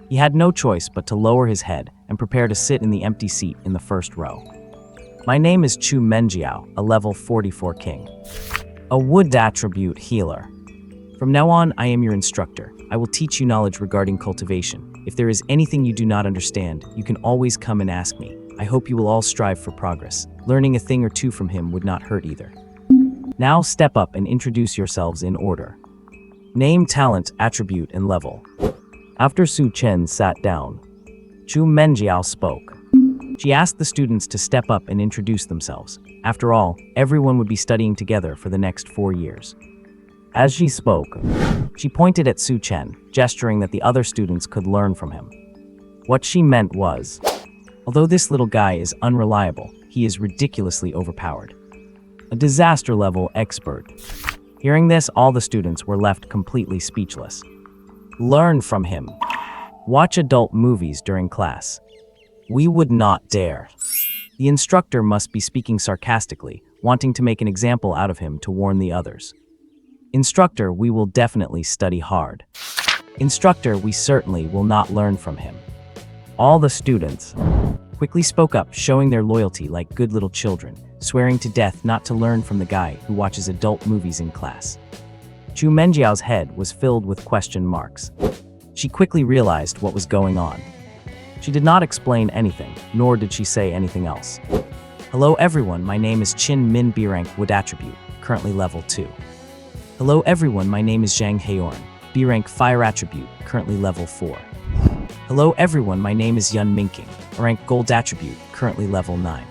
he had no choice but to lower his head and prepare to sit in the empty seat in the first row. My name is Chu Menjiao, a level 44 king. A wood attribute healer. From now on, I am your instructor. I will teach you knowledge regarding cultivation. If there is anything you do not understand, you can always come and ask me. I hope you will all strive for progress. Learning a thing or two from him would not hurt either. Now step up and introduce yourselves in order. Name, talent, attribute, and level. After Su Chen sat down, Chu Menjiao spoke. She asked the students to step up and introduce themselves. After all, everyone would be studying together for the next 4 years. As she spoke, she pointed at Su Chen, gesturing that the other students could learn from him. What she meant was, although this little guy is unreliable, he is ridiculously overpowered. A disaster-level expert. Hearing this, all the students were left completely speechless. Learn from him. Watch adult movies during class. We would not dare. The instructor must be speaking sarcastically, wanting to make an example out of him to warn the others. Instructor, we will definitely study hard. Instructor, we certainly will not learn from him. All the students quickly spoke up, showing their loyalty like good little children, swearing to death not to learn from the guy who watches adult movies in class. Chu Menjiao's head was filled with question marks. She quickly realized what was going on. She did not explain anything, nor did she say anything else. Hello everyone, my name is Chin Min B rank Wood attribute, currently level 2. Hello everyone, my name is Zhang Heorn, B rank Fire attribute, currently level 4. Hello everyone, my name is Yun Minking, rank Gold attribute, currently level 9.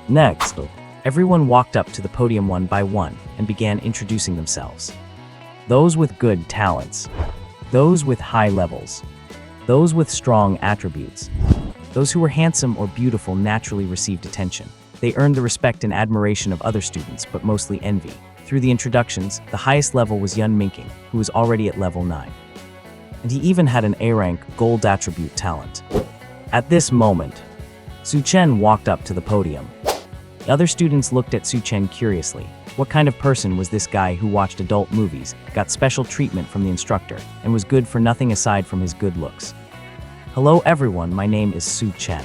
Next, everyone walked up to the podium one by one and began introducing themselves. Those with good talents, those with high levels, those with strong attributes, those who were handsome or beautiful naturally received attention. They earned the respect and admiration of other students, but mostly envy. Through the introductions, the highest level was Yun Minking, who was already at level 9. And he even had an A-rank Gold attribute talent. At this moment, Su Chen walked up to the podium. The other students looked at Su Chen curiously. What kind of person was this guy who watched adult movies, got special treatment from the instructor, and was good for nothing aside from his good looks? Hello everyone, my name is Su Chen.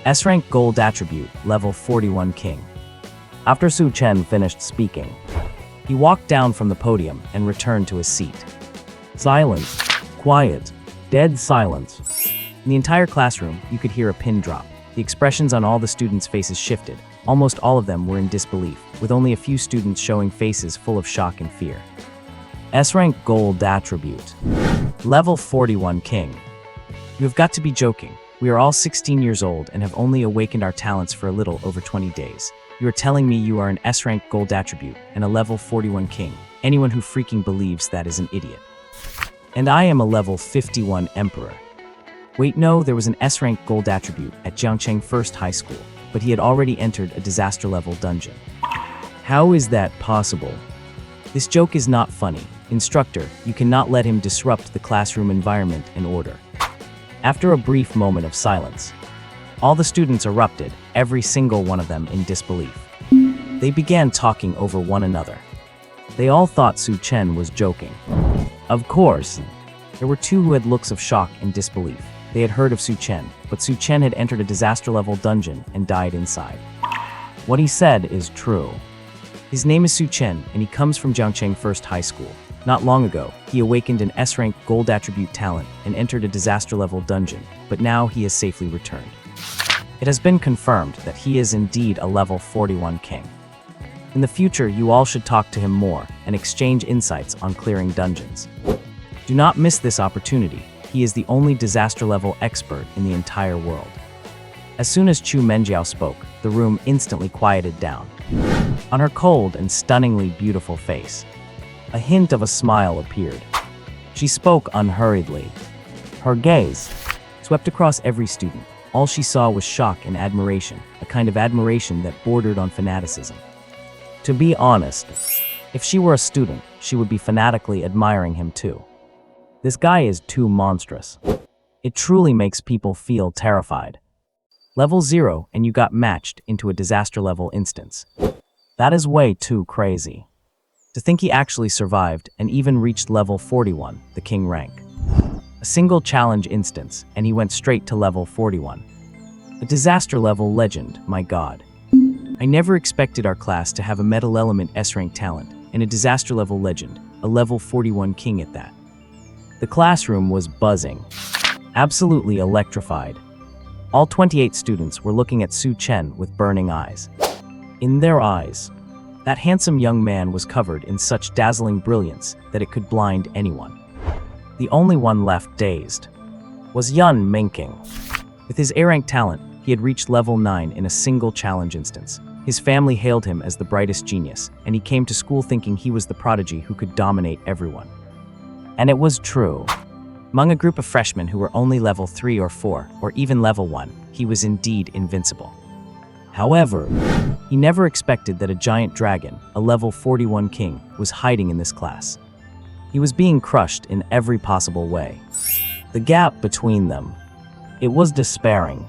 S-rank Gold attribute, level 41 King. After Su Chen finished speaking, he walked down from the podium and returned to his seat. Silence. Quiet. Dead silence. In the entire classroom, you could hear a pin drop. The expressions on all the students' faces shifted. Almost all of them were in disbelief, with only a few students showing faces full of shock and fear. S-rank Gold attribute. Level 41 King. You have got to be joking. We are all 16 years old and have only awakened our talents for a little over 20 days. You are telling me you are an S-rank Gold attribute and a level 41 King. Anyone who freaking believes that is an idiot. And I am a level 51 Emperor. Wait, no, there was an S-rank Gold attribute at Jiangcheng First High School, but he had already entered a disaster level dungeon. How is that possible? This joke is not funny. Instructor, you cannot let him disrupt the classroom environment and order. After a brief moment of silence, all the students erupted, every single one of them in disbelief. They began talking over one another. They all thought Su Chen was joking. Of course, there were two who had looks of shock and disbelief. They had heard of Su Chen, but Su Chen had entered a disaster-level dungeon and died inside. What he said is true. His name is Su Chen, and he comes from Jiangcheng First High School. Not long ago, he awakened an S-rank Gold attribute talent and entered a disaster-level dungeon, but now he has safely returned. It has been confirmed that he is indeed a level 41 King. In the future, you all should talk to him more and exchange insights on clearing dungeons. Do not miss this opportunity. He is the only disaster-level expert in the entire world. As soon as Chu Menjiao spoke, the room instantly quieted down. On her cold and stunningly beautiful face, a hint of a smile appeared. She spoke unhurriedly. Her gaze swept across every student. All she saw was shock and admiration, a kind of admiration that bordered on fanaticism. To be honest, if she were a student, she would be fanatically admiring him too. This guy is too monstrous. It truly makes people feel terrified. Level 0 and you got matched into a disaster level instance. That is way too crazy. To think he actually survived and even reached level 41, the king rank. A single challenge instance and he went straight to level 41. A disaster level legend, my god. I never expected our class to have a metal element S-rank talent and a disaster level legend, a level 41 king at that. The classroom was buzzing, absolutely electrified. All 28 students were looking at Su Chen with burning eyes. In their eyes, that handsome young man was covered in such dazzling brilliance that it could blind anyone. The only one left dazed was Yun Minking. With his A-rank talent, he had reached level 9 in a single challenge instance. His family hailed him as the brightest genius, and he came to school thinking he was the prodigy who could dominate everyone. And it was true. Among a group of freshmen who were only level 3 or 4, or even level 1, he was indeed invincible. However, he never expected that a giant dragon, a level 41 king, was hiding in this class. He was being crushed in every possible way. The gap between them, it was despairing.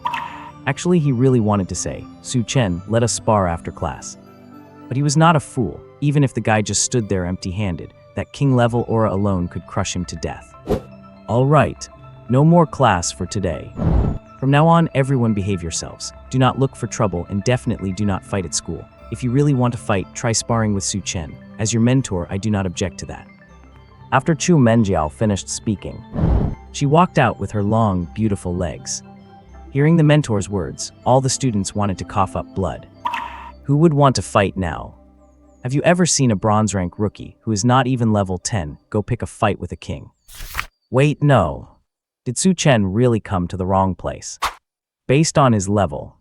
Actually, he really wanted to say, Su Chen, let us spar after class. But he was not a fool. Even if the guy just stood there empty-handed, that king-level aura alone could crush him to death. All right, no more class for today. From now on, everyone behave yourselves. Do not look for trouble and definitely do not fight at school. If you really want to fight, try sparring with Su Chen. As your mentor, I do not object to that. After Chu Menjiao finished speaking, she walked out with her long, beautiful legs. Hearing the mentor's words, all the students wanted to cough up blood. Who would want to fight now? Have you ever seen a bronze rank rookie who is not even level 10 go pick a fight with a king? Wait, no. Did Su Chen really come to the wrong place? Based on his level,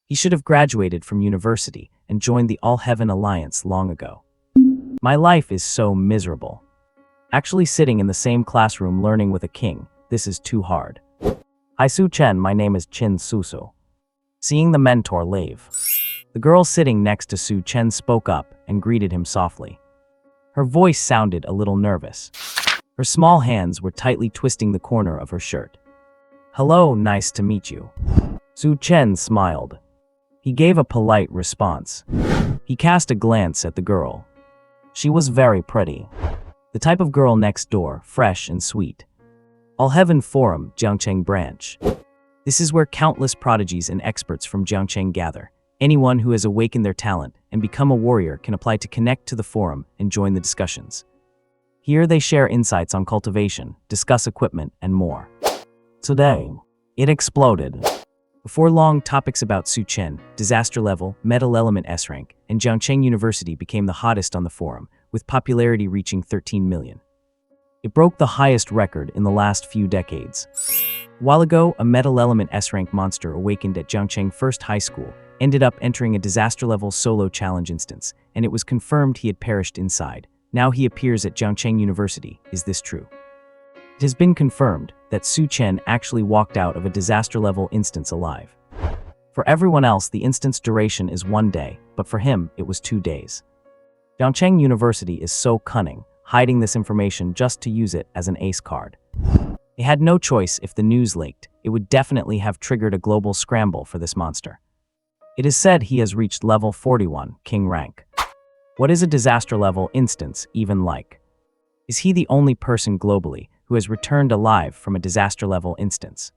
he should have graduated from university and joined the All Heaven Alliance long ago. My life is so miserable. Actually sitting in the same classroom learning with a king, this is too hard. Hi Su Chen, my name is Chin Susu. Seeing the mentor leave, the girl sitting next to Su Chen spoke up and greeted him softly. Her voice sounded a little nervous. Her small hands were tightly twisting the corner of her shirt. Hello, nice to meet you. Su Chen smiled. He gave a polite response. He cast a glance at the girl. She was very pretty. The type of girl next door, fresh and sweet. All Heaven Forum, Jiangcheng Branch. This is where countless prodigies and experts from Jiangcheng gather. Anyone who has awakened their talent and become a warrior can apply to connect to the forum and join the discussions. Here they share insights on cultivation, discuss equipment, and more. Today, it exploded. Before long, topics about Su Chen, disaster level, metal element S rank, and Jiangcheng University became the hottest on the forum, with popularity reaching 13 million. It broke the highest record in the last few decades. A while ago, a metal element S rank monster awakened at Jiangcheng First High School, ended up entering a disaster level solo challenge instance, and it was confirmed he had perished inside. Now he appears at Jiangcheng University. Is this true? It has been confirmed that Su Chen actually walked out of a disaster-level instance alive. For everyone else, the instance duration is 1 day, but for him, it was 2 days. Jiangcheng University is so cunning, hiding this information just to use it as an ace card. They had no choice. If the news leaked, it would definitely have triggered a global scramble for this monster. It is said he has reached level 41, king rank. What is a disaster-level instance even like? Is he the only person globally who has returned alive from a disaster-level instance?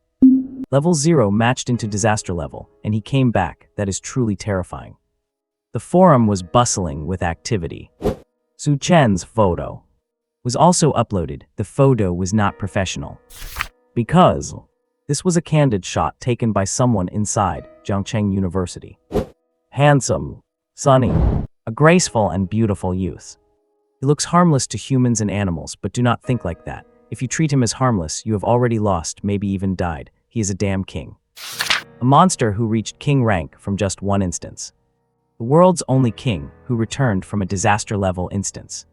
Level 0 matched into disaster level, and he came back. That is truly terrifying. The forum was bustling with activity. Su Chen's photo was also uploaded. The photo was not professional, because this was a candid shot taken by someone inside Jiangcheng University. Handsome, sunny, a graceful and beautiful youth. He looks harmless to humans and animals, but do not think like that. If you treat him as harmless, you have already lost, maybe even died. He is a damn king. A monster who reached king rank from just one instance. The world's only king who returned from a disaster-level instance.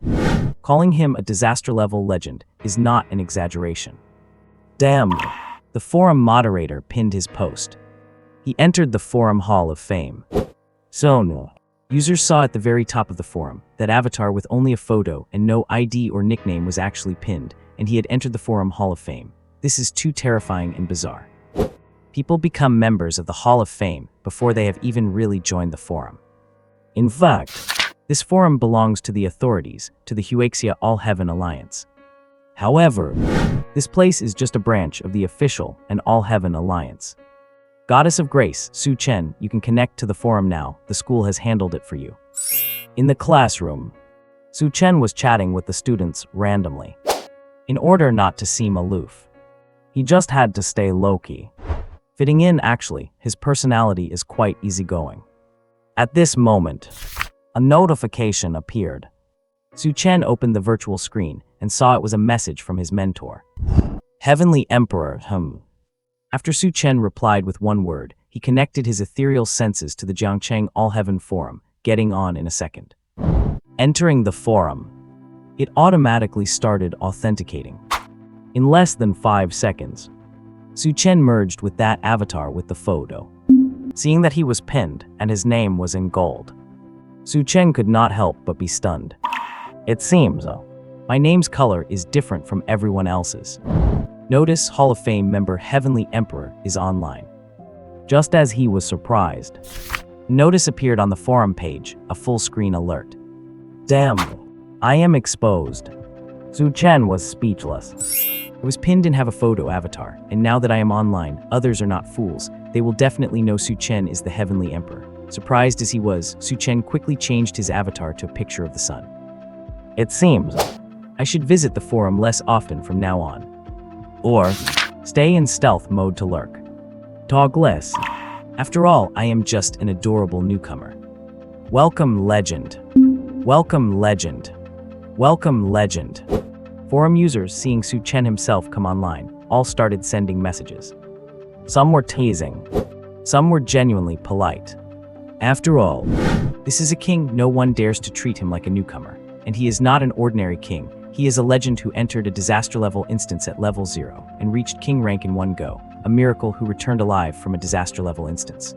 Calling him a disaster-level legend is not an exaggeration. Damn. The forum moderator pinned his post. He entered the forum Hall of Fame. So, users saw at the very top of the forum that avatar with only a photo and no ID or nickname was actually pinned, and he had entered the forum Hall of Fame. This is too terrifying and bizarre. People become members of the Hall of Fame before they have even really joined the forum. In fact, this forum belongs to the authorities, to the Huaxia All Heaven Alliance. However, this place is just a branch of the official and All Heaven Alliance. Goddess of Grace, Su Chen, you can connect to the forum now. The school has handled it for you. In the classroom, Su Chen was chatting with the students randomly. In order not to seem aloof, he just had to stay low-key. Fitting in, actually, his personality is quite easygoing. At this moment, a notification appeared. Su Chen opened the virtual screen and saw it was a message from his mentor. Heavenly Emperor, After Su Chen replied with one word, he connected his ethereal senses to the Jiangcheng All Heaven Forum, getting on in a second. Entering the forum, it automatically started authenticating. In less than 5 seconds, Su Chen merged with that avatar with the photo. Seeing that he was pinned and his name was in gold, Su Chen could not help but be stunned. It seems, my name's color is different from everyone else's. Notice Hall of Fame member Heavenly Emperor is online. Just as he was surprised, notice appeared on the forum page, a full screen alert. Damn, I am exposed. Su Chen was speechless. I was pinned and have a photo avatar, and now that I am online, others are not fools. They will definitely know Su Chen is the Heavenly Emperor. Surprised as he was, Su Chen quickly changed his avatar to a picture of the sun. It seems I should visit the forum less often from now on. Or stay in stealth mode to lurk. Talk less. After all, I am just an adorable newcomer. Welcome, legend. Welcome, legend. Welcome, legend. Forum users, seeing Su Chen himself come online, all started sending messages. Some were teasing. Some were genuinely polite. After all, this is a king. No one dares to treat him like a newcomer. And he is not an ordinary king. He is a legend who entered a disaster-level instance at level 0 and reached king rank in one go, a miracle who returned alive from a disaster-level instance.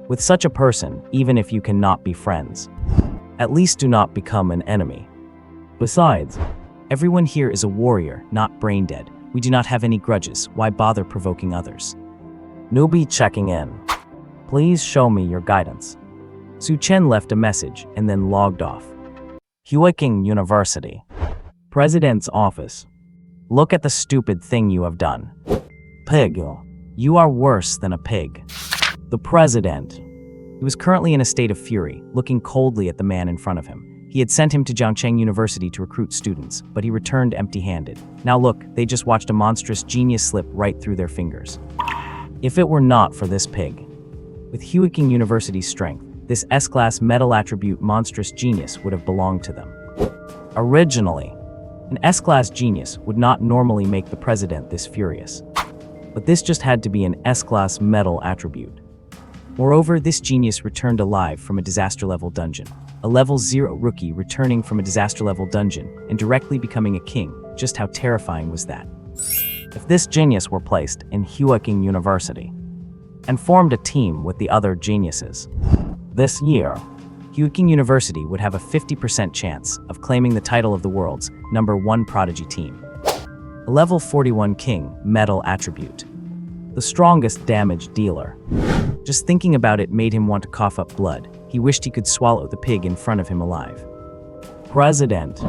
With such a person, even if you cannot be friends, at least do not become an enemy. Besides, everyone here is a warrior, not brain-dead. We do not have any grudges. Why bother provoking others? Newbie checking in. Please show me your guidance. Su Chen left a message and then logged off. Huiking University. President's office. Look at the stupid thing you have done. Pig. You are worse than a pig. The president. He was currently in a state of fury, looking coldly at the man in front of him. He had sent him to Jiangcheng University to recruit students, but he returned empty-handed. Now look, they just watched a monstrous genius slip right through their fingers. If it were not for this pig. With Huiking University's strength, this S-class metal attribute monstrous genius would have belonged to them. Originally, an S-class genius would not normally make the president this furious. But this just had to be an S-class metal attribute. Moreover, this genius returned alive from a disaster-level dungeon. A level 0 rookie returning from a disaster-level dungeon and directly becoming a king. Just how terrifying was that? If this genius were placed in Huiking University and formed a team with the other geniuses, this year, Huiking University would have a 50% chance of claiming the title of the world's #1 prodigy team. A level 41 king, metal attribute. The strongest damage dealer. Just thinking about it made him want to cough up blood. He wished he could swallow the pig in front of him alive. President.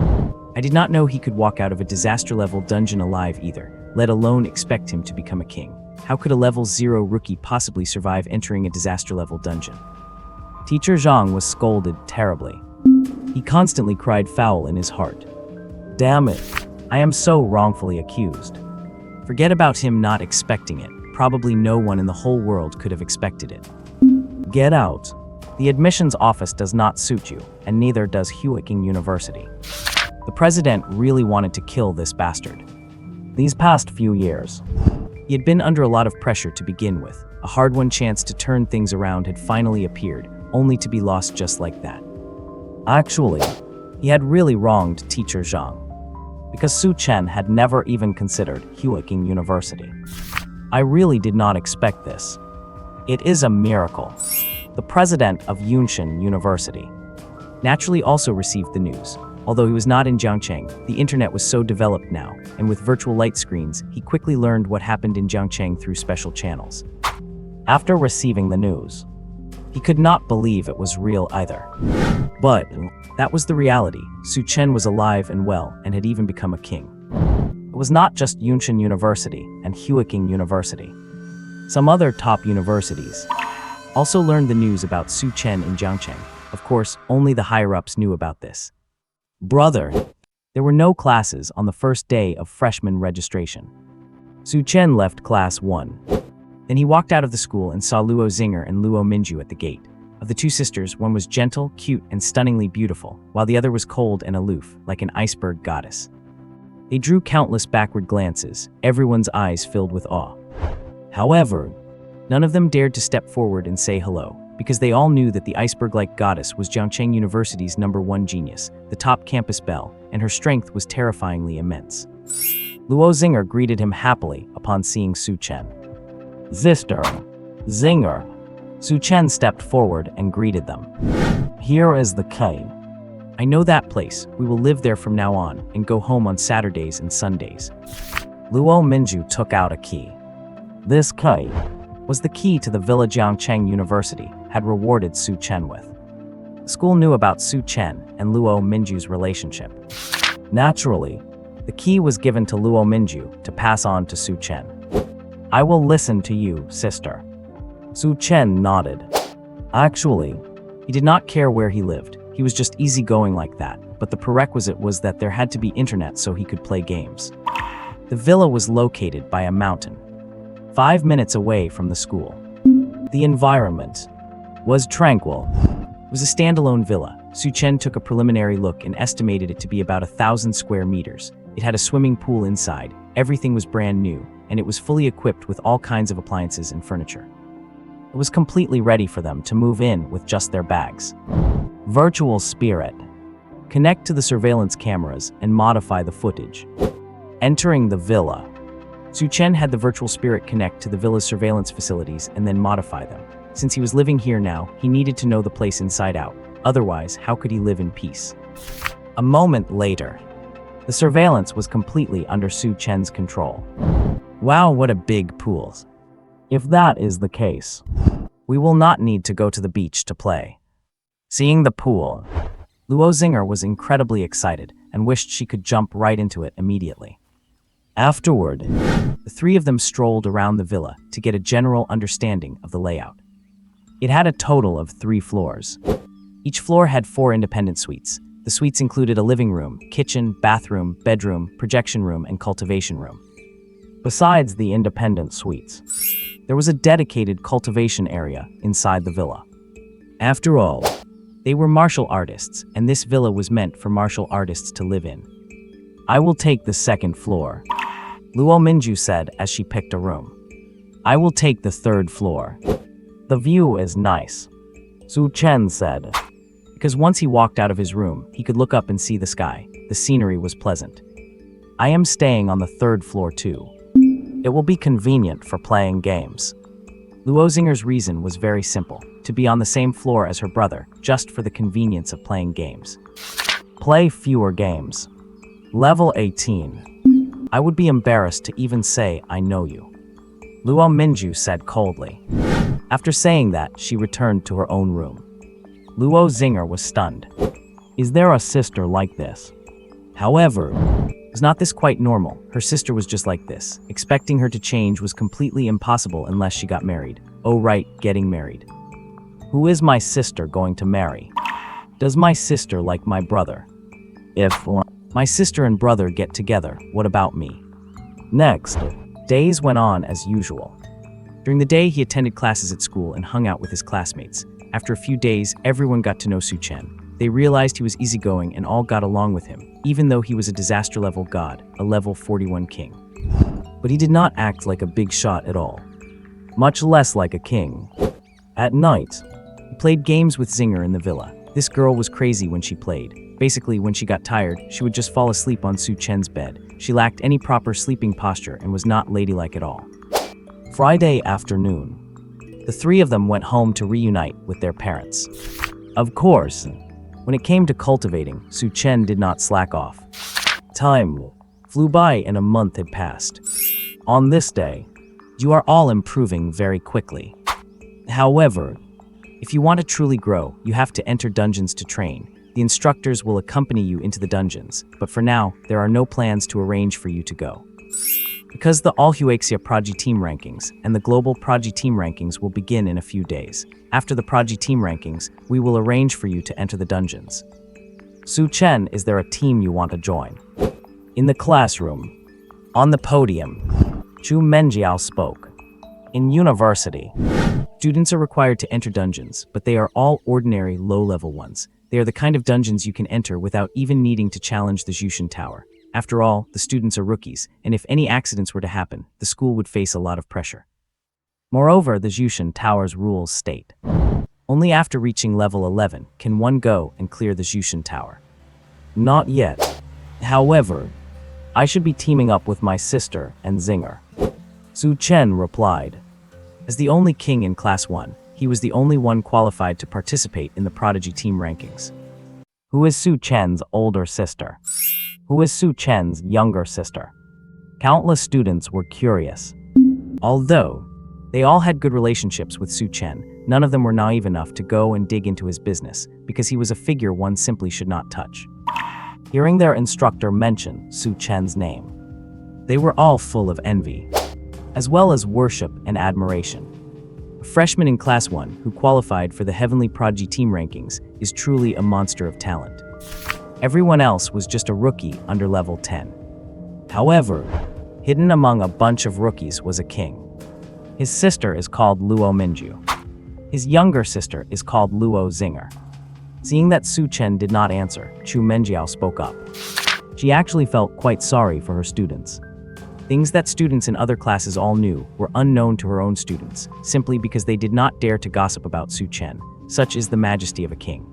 I did not know he could walk out of a disaster-level dungeon alive either, let alone expect him to become a king. How could a level 0 rookie possibly survive entering a disaster-level dungeon? Teacher Zhang was scolded terribly. He constantly cried foul in his heart. Damn it, I am so wrongfully accused. Forget about him not expecting it. Probably no one in the whole world could have expected it. Get out. The admissions office does not suit you, and neither does Huiking University. The president really wanted to kill this bastard. These past few years, he had been under a lot of pressure to begin with. A hard-won chance to turn things around had finally appeared, only to be lost just like that. Actually, he had really wronged Teacher Zhang, because Su Chen had never even considered Huiking University. I really did not expect this. It is a miracle. The president of Yunshan University naturally also received the news. Although he was not in Jiangcheng, the internet was so developed now, and with virtual light screens, he quickly learned what happened in Jiangcheng through special channels. After receiving the news, he could not believe it was real either. But that was the reality. Su Chen was alive and well, and had even become a king. It was not just Yunshan University and Huiking University. Some other top universities also learned the news about Su Chen in Jiangcheng. Of course, only the higher-ups knew about this. Brother, there were no classes on the first day of freshman registration. Su Chen left class 1. Then he walked out of the school and saw Luo Zinger and Luo Minju at the gate. Of the two sisters, one was gentle, cute, and stunningly beautiful, while the other was cold and aloof, like an iceberg goddess. They drew countless backward glances, everyone's eyes filled with awe. However, none of them dared to step forward and say hello, because they all knew that the iceberg-like goddess was Jiangcheng University's #1 genius, the top campus belle, and her strength was terrifyingly immense. Luo Zinger greeted him happily upon seeing Su Chen. Sister, Zinger. Su Chen stepped forward and greeted them. Here is the key. I know that place. We will live there from now on and go home on Saturdays and Sundays. Luo Minju took out a key. This key was the key to the villa Jiangcheng University had rewarded Su Chen with. The school knew about Su Chen and Luo Minju's relationship. Naturally, the key was given to Luo Minju to pass on to Su Chen. I will listen to you, sister. Su Chen nodded. Actually, he did not care where he lived. He was just easygoing like that, but the prerequisite was that there had to be internet so he could play games. The villa was located by a mountain. 5 minutes away from the school. The environment was tranquil. It was a standalone villa. Su Chen took a preliminary look and estimated it to be about 1,000 square meters. It had a swimming pool inside, everything was brand new, and it was fully equipped with all kinds of appliances and furniture. It was completely ready for them to move in with just their bags. Virtual spirit. Connect to the surveillance cameras and modify the footage. Entering the villa. Su Chen had the virtual spirit connect to the villa's surveillance facilities and then modify them. Since he was living here now, he needed to know the place inside out. Otherwise, how could he live in peace? A moment later, the surveillance was completely under Su Chen's control. Wow, what a big pool. If that is the case, we will not need to go to the beach to play. Seeing the pool, Luo Zinger was incredibly excited and wished she could jump right into it immediately. Afterward, the three of them strolled around the villa to get a general understanding of the layout. It had a total of 3 floors. Each floor had 4 independent suites. The suites included a living room, kitchen, bathroom, bedroom, projection room, and cultivation room. Besides the independent suites, there was a dedicated cultivation area inside the villa. After all, they were martial artists, and this villa was meant for martial artists to live in. I will take the 2nd floor, Luo Minju said as she picked a room. I will take the 3rd floor. The view is nice, Su Chen said. Because once he walked out of his room, he could look up and see the sky. The scenery was pleasant. I am staying on the 3rd floor too. It will be convenient for playing games. Luo Zinger's reason was very simple, to be on the same floor as her brother, just for the convenience of playing games. Play fewer games. Level 18. I would be embarrassed to even say I know you, Luo Minju said coldly. After saying that, she returned to her own room. Luo Zinger was stunned. Is there a sister like this? However, was not this quite normal? Her sister was just like this. Expecting her to change was completely impossible unless she got married. Oh right, getting married. Who is my sister going to marry? Does my sister like my brother? If my sister and brother get together, what about me? Next, days went on as usual. During the day, he attended classes at school and hung out with his classmates. After a few days, everyone got to know Su Chen. They realized he was easygoing and all got along with him, even though he was a disaster-level god, a level 41 king. But he did not act like a big shot at all, much less like a king. At night, he played games with Zinger in the villa. This girl was crazy when she played. Basically, when she got tired, she would just fall asleep on Su Chen's bed. She lacked any proper sleeping posture and was not ladylike at all. Friday afternoon, the 3 of them went home to reunite with their parents. Of course, when it came to cultivating, Su Chen did not slack off. Time flew by and a month had passed. On this day, you are all improving very quickly. However, if you want to truly grow, you have to enter dungeons to train. The instructors will accompany you into the dungeons, but for now, there are no plans to arrange for you to go. Because the All-Huaxia Prodigy Team Rankings and the Global Prodigy Team Rankings will begin in a few days. After the Prodigy Team Rankings, we will arrange for you to enter the dungeons. Su Chen, is there a team you want to join? In the classroom, on the podium, Chu Menjiao spoke. In university, students are required to enter dungeons, but they are all ordinary low-level ones. They are the kind of dungeons you can enter without even needing to challenge the Jushin Tower. After all, the students are rookies, and if any accidents were to happen, the school would face a lot of pressure. Moreover, the Jushin Tower's rules state, only after reaching level 11 can one go and clear the Jushin Tower. Not yet. However, I should be teaming up with my sister and Zinger. Su Chen replied. As the only king in Class 1, he was the only one qualified to participate in the Prodigy Team Rankings. Who is Su Chen's older sister? Who is Su Chen's younger sister? Countless students were curious. Although they all had good relationships with Su Chen, none of them were naive enough to go and dig into his business, because he was a figure one simply should not touch. Hearing their instructor mention Su Chen's name, they were all full of envy, as well as worship and admiration. A freshman in Class 1 who qualified for the Heavenly Prodigy Team Rankings is truly a monster of talent. Everyone else was just a rookie under level 10. However, hidden among a bunch of rookies was a king. His sister is called Luo Minju. His younger sister is called Luo Zinger. Seeing that Su Chen did not answer, Chu Menjiao spoke up. She actually felt quite sorry for her students. Things that students in other classes all knew were unknown to her own students, simply because they did not dare to gossip about Su Chen. Such is the majesty of a king.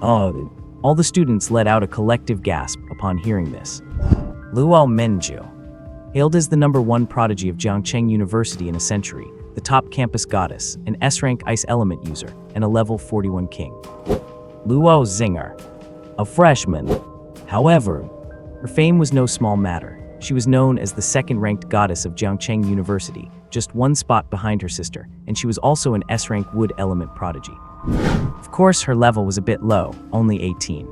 Oh, all the students let out a collective gasp upon hearing this. Luo Minju, hailed as the #1 prodigy of Jiangcheng University in a century, the top campus goddess, an S-rank ice element user, and a level 41 king. Luo Zinger, a freshman. However, her fame was no small matter. She was known as the second-ranked goddess of Jiangcheng University, just one spot behind her sister, and she was also an S-rank wood element prodigy. Of course, her level was a bit low, only 18.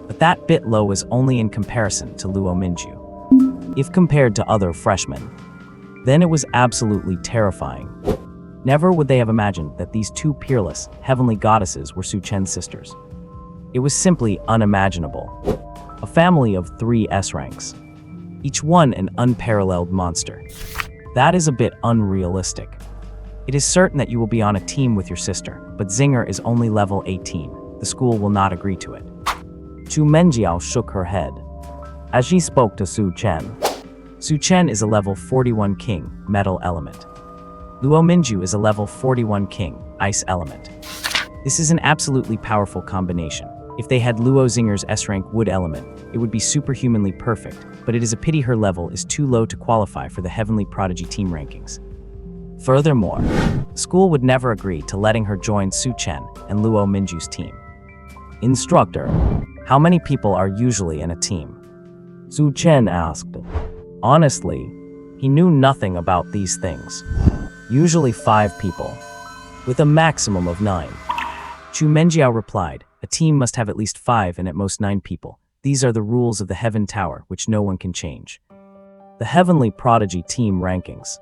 But that bit low was only in comparison to Luo Minju. If compared to other freshmen, then it was absolutely terrifying. Never would they have imagined that these two peerless, heavenly goddesses were Su Chen's sisters. It was simply unimaginable. A family of 3 S ranks, each one an unparalleled monster. That is a bit unrealistic. It is certain that you will be on a team with your sister, but Zinger is only level 18. The school will not agree to it. Chu Menjiao shook her head as she spoke to Su Chen. Su Chen is a level 41 king, metal element. Luo Minju is a level 41 king, ice element. This is an absolutely powerful combination. If they had Luo Zinger's S-rank wood element, it would be superhumanly perfect, but it is a pity her level is too low to qualify for the Heavenly Prodigy team rankings. Furthermore, the school would never agree to letting her join Su Chen and Luo Minju's team. Instructor, how many people are usually in a team? Su Chen asked. Honestly, he knew nothing about these things. Usually 5 people, with a maximum of 9. Chu Menjiao replied, a team must have at least 5 and at most 9 people. These are the rules of the Heaven Tower, which no one can change. The Heavenly Prodigy team rankings.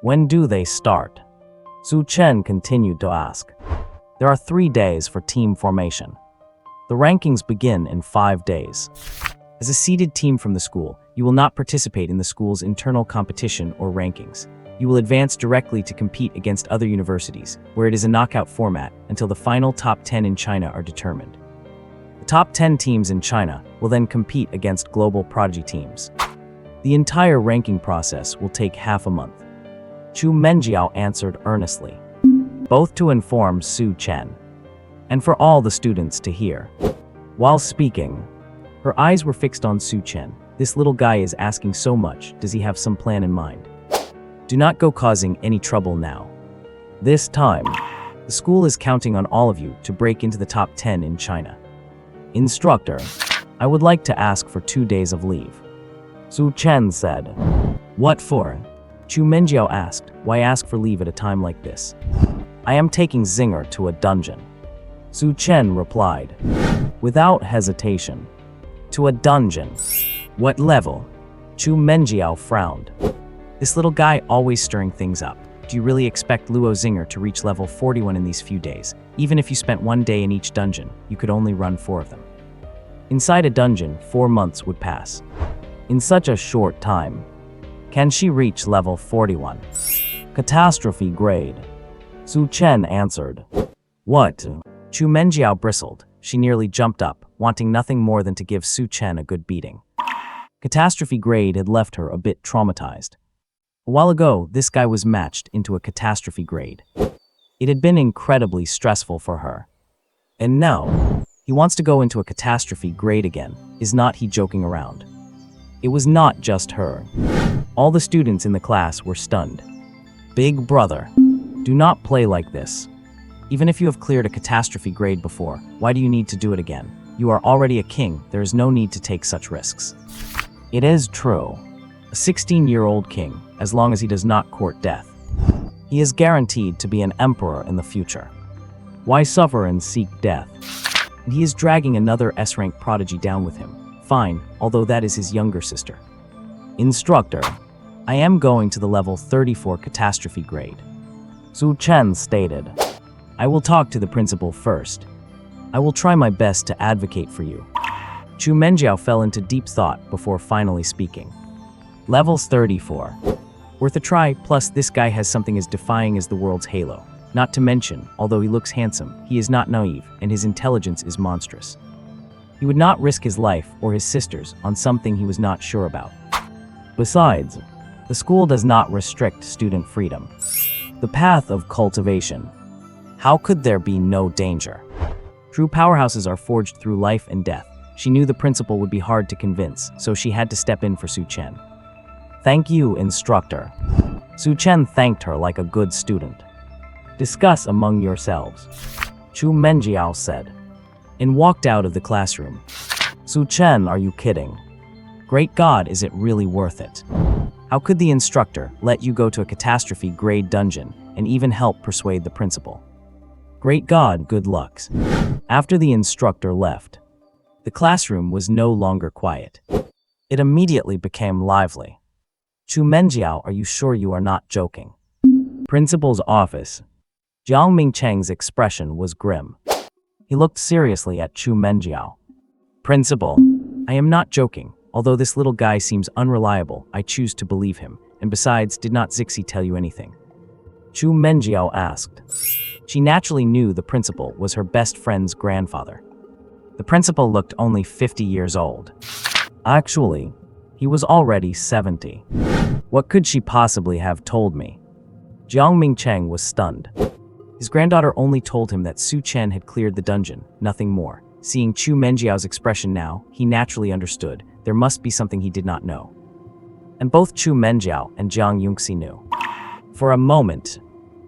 When do they start? Su Chen continued to ask. There are 3 days for team formation. The rankings begin in 5 days. As a seeded team from the school, you will not participate in the school's internal competition or rankings. You will advance directly to compete against other universities, where it is a knockout format until the final top 10 in China are determined. The top 10 teams in China will then compete against global prodigy teams. The entire ranking process will take half a month. Chu Menjiao answered earnestly, both to inform Su Chen and for all the students to hear. While speaking, her eyes were fixed on Su Chen. This little guy is asking so much. Does he have some plan in mind? Do not go causing any trouble now. This time, the school is counting on all of you to break into the top 10 in China. Instructor, I would like to ask for 2 days of leave. Su Chen said. What for? Chu Menjiao asked. Why ask for leave at a time like this? I am taking Zinger to a dungeon. Su Chen replied, without hesitation. To a dungeon. What level? Chu Menjiao frowned. This little guy always stirring things up. Do you really expect Luo Zinger to reach level 41 in these few days? Even if you spent 1 day in each dungeon, you could only run 4 of them. Inside a dungeon, 4 months would pass. In such a short time, can she reach level 41? Catastrophe grade. Su Chen answered. What? Chu Menjiao bristled. She nearly jumped up, wanting nothing more than to give Su Chen a good beating. Catastrophe grade had left her a bit traumatized. A while ago, this guy was matched into a catastrophe grade. It had been incredibly stressful for her. And now, he wants to go into a catastrophe grade again. Is not he joking around? It was not just her. All the students in the class were stunned. Big brother, do not play like this. Even if you have cleared a catastrophe grade before, why do you need to do it again? You are already a king, there is no need to take such risks. It is true. A 16-year-old king, as long as he does not court death. He is guaranteed to be an emperor in the future. Why suffer and seek death? And he is dragging another S-rank prodigy down with him. Fine, although that is his younger sister. Instructor, I am going to the level 34 catastrophe grade. Su Chen stated. I will talk to the principal first. I will try my best to advocate for you. Chu Menjiao fell into deep thought before finally speaking. Levels 34. Worth a try, plus this guy has something as defying as the world's halo. Not to mention, although he looks handsome, he is not naive, and his intelligence is monstrous. He would not risk his life or his sister's on something he was not sure about. Besides, the school does not restrict student freedom. The path of cultivation. How could there be no danger? True powerhouses are forged through life and death. She knew the principal would be hard to convince, so she had to step in for Su Chen. Thank you, instructor. Su Chen thanked her like a good student. Discuss among yourselves, Chu Menjiao said, and walked out of the classroom. Su Chen, are you kidding? Great God, is it really worth it? How could the instructor let you go to a catastrophe-grade dungeon and even help persuade the principal? Great God, good lucks. After the instructor left, the classroom was no longer quiet. It immediately became lively. Chu Menjiao, are you sure you are not joking? Principal's office. Jiang Mingcheng's expression was grim. He looked seriously at Chu Menjiao. Principal, I am not joking. Although this little guy seems unreliable, I choose to believe him. And besides, did not Zixi tell you anything? Chu Menjiao asked. She naturally knew the principal was her best friend's grandfather. The principal looked only 50 years old. Actually, he was already 70. What could she possibly have told me? Jiang Mingcheng was stunned. His granddaughter only told him that Su Chen had cleared the dungeon, nothing more. Seeing Chu Menjiao's expression now, he naturally understood there must be something he did not know. And both Chu Menjiao and Jiang Yongxi knew. For a moment,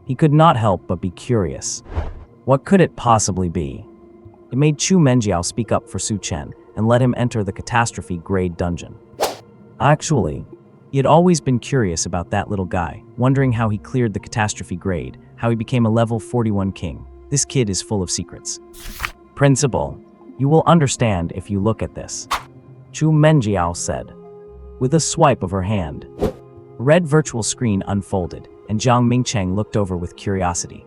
he could not help but be curious. What could it possibly be? It made Chu Menjiao speak up for Su Chen and let him enter the catastrophe-grade dungeon. Actually, he had always been curious about that little guy, wondering how he cleared the catastrophe grade, how he became a level 41 king. This kid is full of secrets. Principal, you will understand if you look at this, Chu Menjiao said. With a swipe of her hand, a red virtual screen unfolded, and Jiang Mingcheng looked over with curiosity.